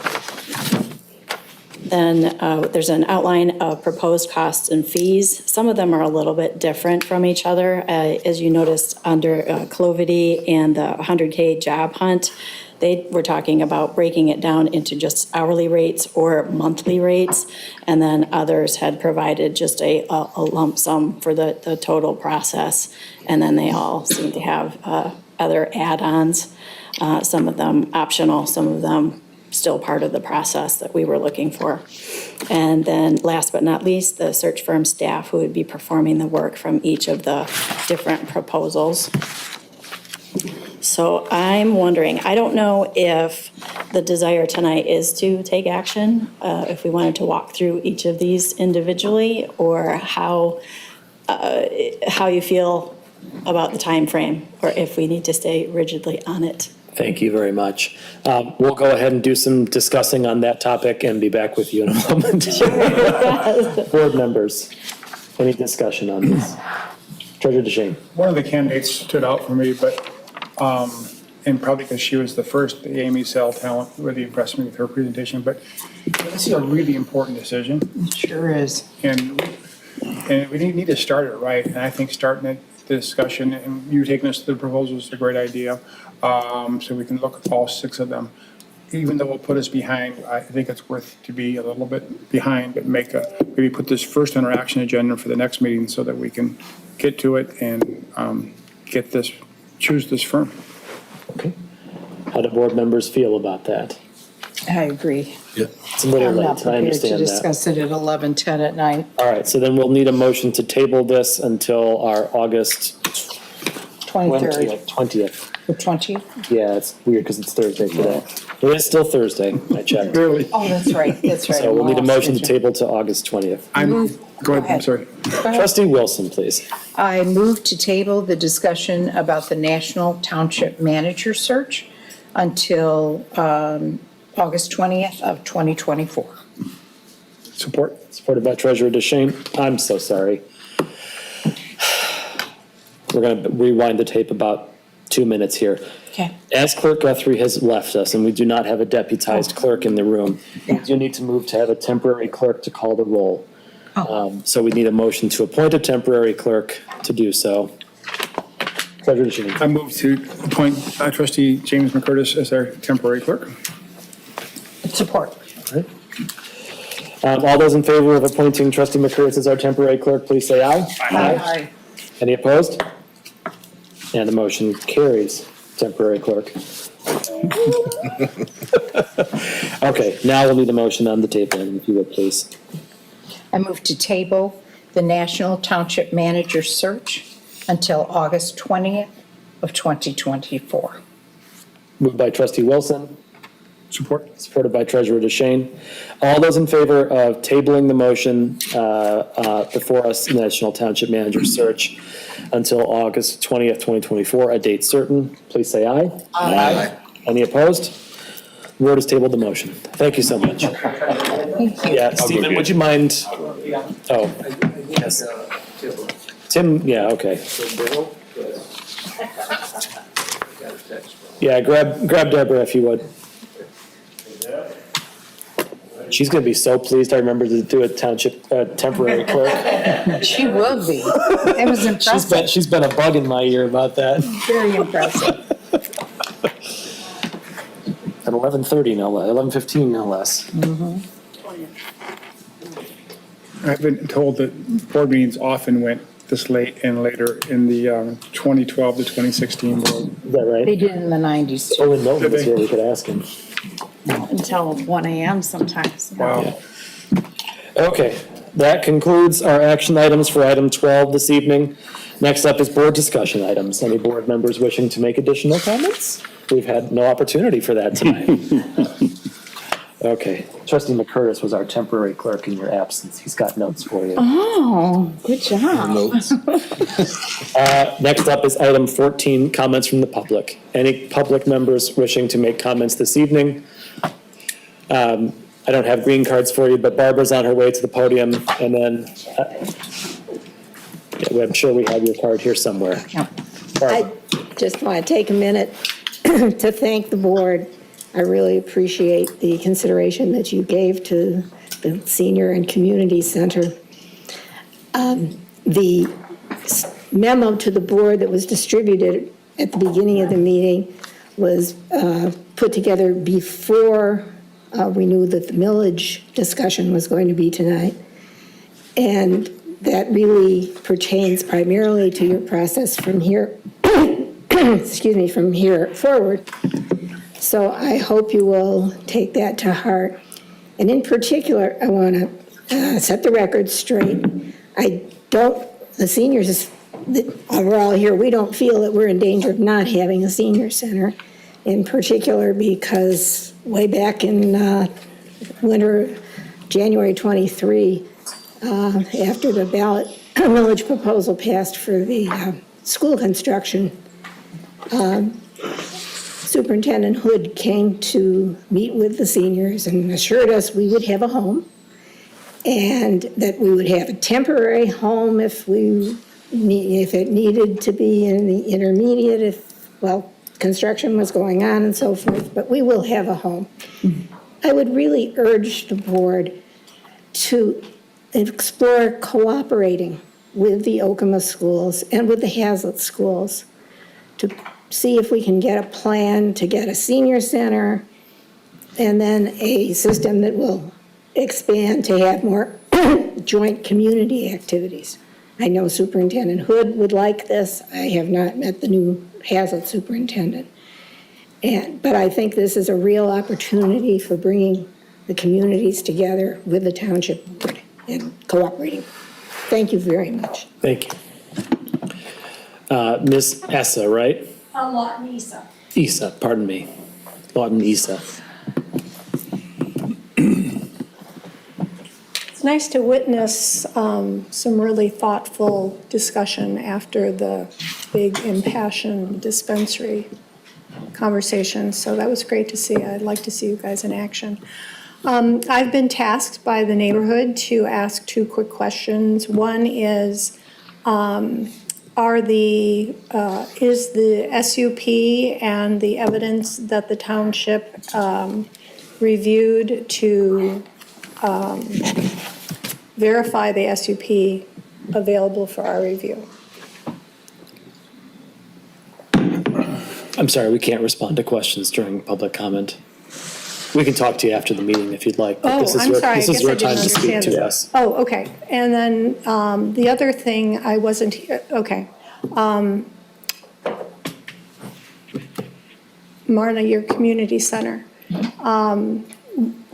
Then there's an outline of proposed costs and fees. Some of them are a little bit different from each other. As you noticed under Clovity and the 100K job hunt, they were talking about breaking it down into just hourly rates or monthly rates. And then others had provided just a lump sum for the total process. And then they all seem to have other add-ons, some of them optional, some of them still part of the process that we were looking for. And then last but not least, the search firm staff who would be performing the work from each of the different proposals. So I'm wondering, I don't know if the desire tonight is to take action, if we wanted to walk through each of these individually, or how you feel about the time frame, or if we need to stay rigidly on it. Thank you very much. We'll go ahead and do some discussing on that topic and be back with you in a moment. Board members, any discussion on this? Treasurer DeShane. One of the candidates stood out for me, but, and probably because she was the first, Amy Sell Talent, really impressed me with her presentation, but this is a really important decision. It sure is. And we need to start it right, and I think starting it the discussion, and you taking us to the proposals is a great idea. So we can look at all 6 of them. Even though it'll put us behind, I think it's worth to be a little bit behind, but maybe put this first on our action agenda for the next meeting so that we can get to it and choose this firm. Okay. How do board members feel about that? I agree. It's a little I'm late, not I prepared to understand that. discuss it at 11:10 at night. All right, so then we'll need a motion to table this until our August 23rd. 20th. The 20th? Yeah, it's weird because it's Thursday today. It is still Thursday, I checked. Really? Oh, that's right, that's right. So we'll need a motion to table to August 20th. Go ahead, I'm sorry. Trustee Wilson, please. I move to table the discussion about the National Township Manager Search until August 20th of 2024. Support. Supported by Treasurer DeShane. I'm so sorry. We're going to rewind the tape about 2 minutes here. Okay. As Clerk Guthrie has left us, and we do not have a deputized clerk in the room, we do need to move to have a temporary clerk to call the roll. So we need a motion to appoint a temporary clerk to do so. Treasurer DeShane. I move to appoint trustee James McCurtis as our temporary clerk. Support. All those in favor of appointing trustee McCurtis as our temporary clerk, please say aye. Aye. Any opposed? And the motion carries, temporary clerk. Okay, now we'll need a motion on the table, if you would, please. I move to table the National Township Manager Search until August 20th of 2024. Moved by trustee Wilson. Support. Supported by Treasurer DeShane. All those in favor of tabling the motion before us, National Township Manager Search, until August 20th, 2024, a date certain, please say aye. Aye. Any opposed? The board has tabled the motion. Thank you so much. Yeah, Stephen, would you mind? Oh, yes. Tim, yeah, okay. Yeah, grab Deborah if you would. She's going to be so pleased I remembered to do a township temporary clerk. She will be. It was impressive. She's been a bug in my ear about that. Very impressive. At 11:30 no less, 11:15 no less. I've been told that board meetings often went this late and later in the 2012 to 2016 board. Is that right? They did in the 90s too. Oh, and Milton was here, we could ask him. Until 1 a.m. sometimes. Wow. Okay, that concludes our action items for item 12 this evening. Next up is board discussion items. Any board members wishing to make additional comments? We've had no opportunity for that tonight. Okay, trustee McCurtis was our temporary clerk in your absence. He's got notes for you. Oh, good job. Notes. Next up is item 14, comments from the public. Any public members wishing to make comments this evening? I don't have green cards for you, but Barbara's on her way to the podium, and then yeah, I'm sure we have your card here somewhere. I just want to take a minute to thank the board. I really appreciate the consideration that you gave to the senior and community center. The memo to the board that was distributed at the beginning of the meeting was put together before we knew that the millage discussion was going to be tonight. And that really pertains primarily to your process from here, excuse me, from here forward. So I hope you will take that to heart. And in particular, I want to set the record straight. The seniors that are all here, we don't feel that we're in danger of not having a senior center, in particular because way back in winter, January 23, after the ballot millage proposal passed for the school construction, Superintendent Hood came to meet with the seniors and assured us we would have a home and that we would have a temporary home if it needed to be in the intermediate, construction was going on and so forth, but we will have a home. I would really urge the board to explore cooperating with the Okemos schools and with the Hazlet schools to see if we can get a plan to get a senior center and then a system that will expand to have more joint community activities. I know Superintendent Hood would like this. I have not met the new Hazlet superintendent. But I think this is a real opportunity for bringing the communities together with the township board and cooperating. Thank you very much. Thank you. Ms. Essa, right? Lawton Issa. Issa, pardon me. Lawton Issa. It's nice to witness some really thoughtful discussion after the big impassioned dispensary conversation. So that was great to see. I'd like to see you guys in action. I've been tasked by the neighborhood to ask 2 quick questions. One is, is the SUP and the evidence that the township reviewed to verify the SUP available for our review? I'm sorry, we can't respond to questions during public comment. We can talk to you after the meeting if you'd like. But Oh, I'm sorry. This is your time to speak to us. Oh, okay. And then the other thing, I wasn't here, okay. Marna, your community center.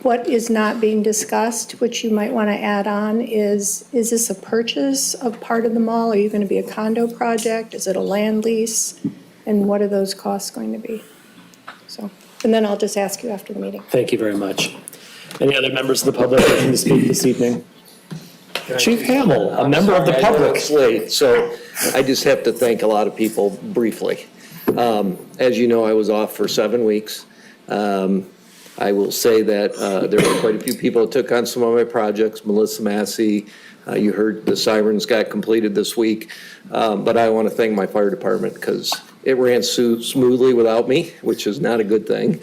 What is not being discussed, which you might want to add on, is this a purchase of part of the mall? Are you going to be a condo project? Is it a land lease? And what are those costs going to be? So, and then I'll just ask you after the meeting. Thank you very much. Any other members of the public wishing to speak this evening? Chief Hamill, a member of the public. It's late, so I just have to thank a lot of people briefly. As you know, I was off for 7 weeks. I will say that there were quite a few people that took on some of my projects. Melissa Massey, you heard the sirens got completed this week. But I want to thank my fire department because it ran smoothly without me, which is not a good thing.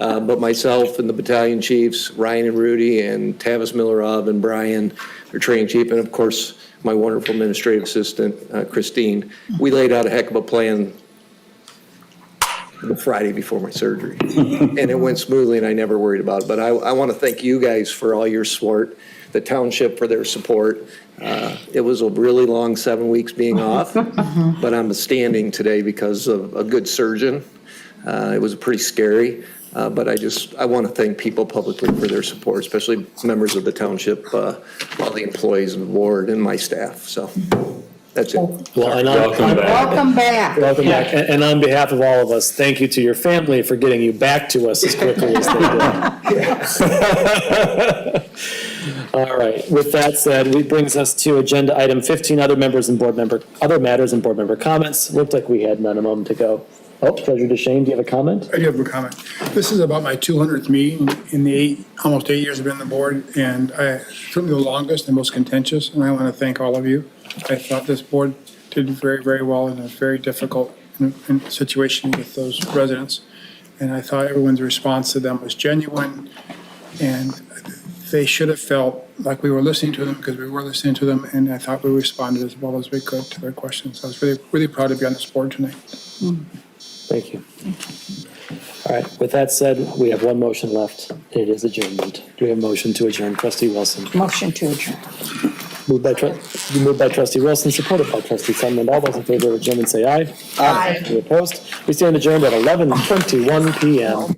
But myself and the battalion chiefs, Ryan and Rudy, and Tavis Millerov and Brian, our training chief, and of course, my wonderful administrative assistant, Christine, we laid out a heck of a plan the Friday before my surgery. And it went smoothly and I never worried about it. But I want to thank you guys for all your support, the township for their support. It was a really long 7 weeks being off, but I'm standing today because of a good surgeon. It was pretty scary, but I want to thank people publicly for their support, especially members of the township, all the employees of the board and my staff. So that's it. Well, and Welcome back. Welcome back. And on behalf of all of us, thank you to your family for getting you back to us as quickly as they did. All right. With that said, it brings us to agenda item 15, other matters and board member comments. Looked like we had none a moment ago. Oh, Treasurer DeShane, do you have a comment? I do have a comment. This is about my 200th meeting in the almost 8 years I've been on the board, and certainly the longest and most contentious, and I want to thank all of you. I thought this board did very, very well in a very difficult situation with those residents, and I thought everyone's response to them was genuine, and they should have felt like we were listening to them because we were listening to them, and I thought we responded as well as we could to their questions. I was really, really proud to be on this board tonight. Thank you. All right. With that said, we have one motion left. It is adjournment. Do we have a motion to adjourn? Trustee Wilson. Motion to adjourn. Moved by Trustee Wilson, supported by Trustee Sundman. All those in favor of adjournment say aye. Aye. Any opposed? We stand adjourned at 11:21 p.m.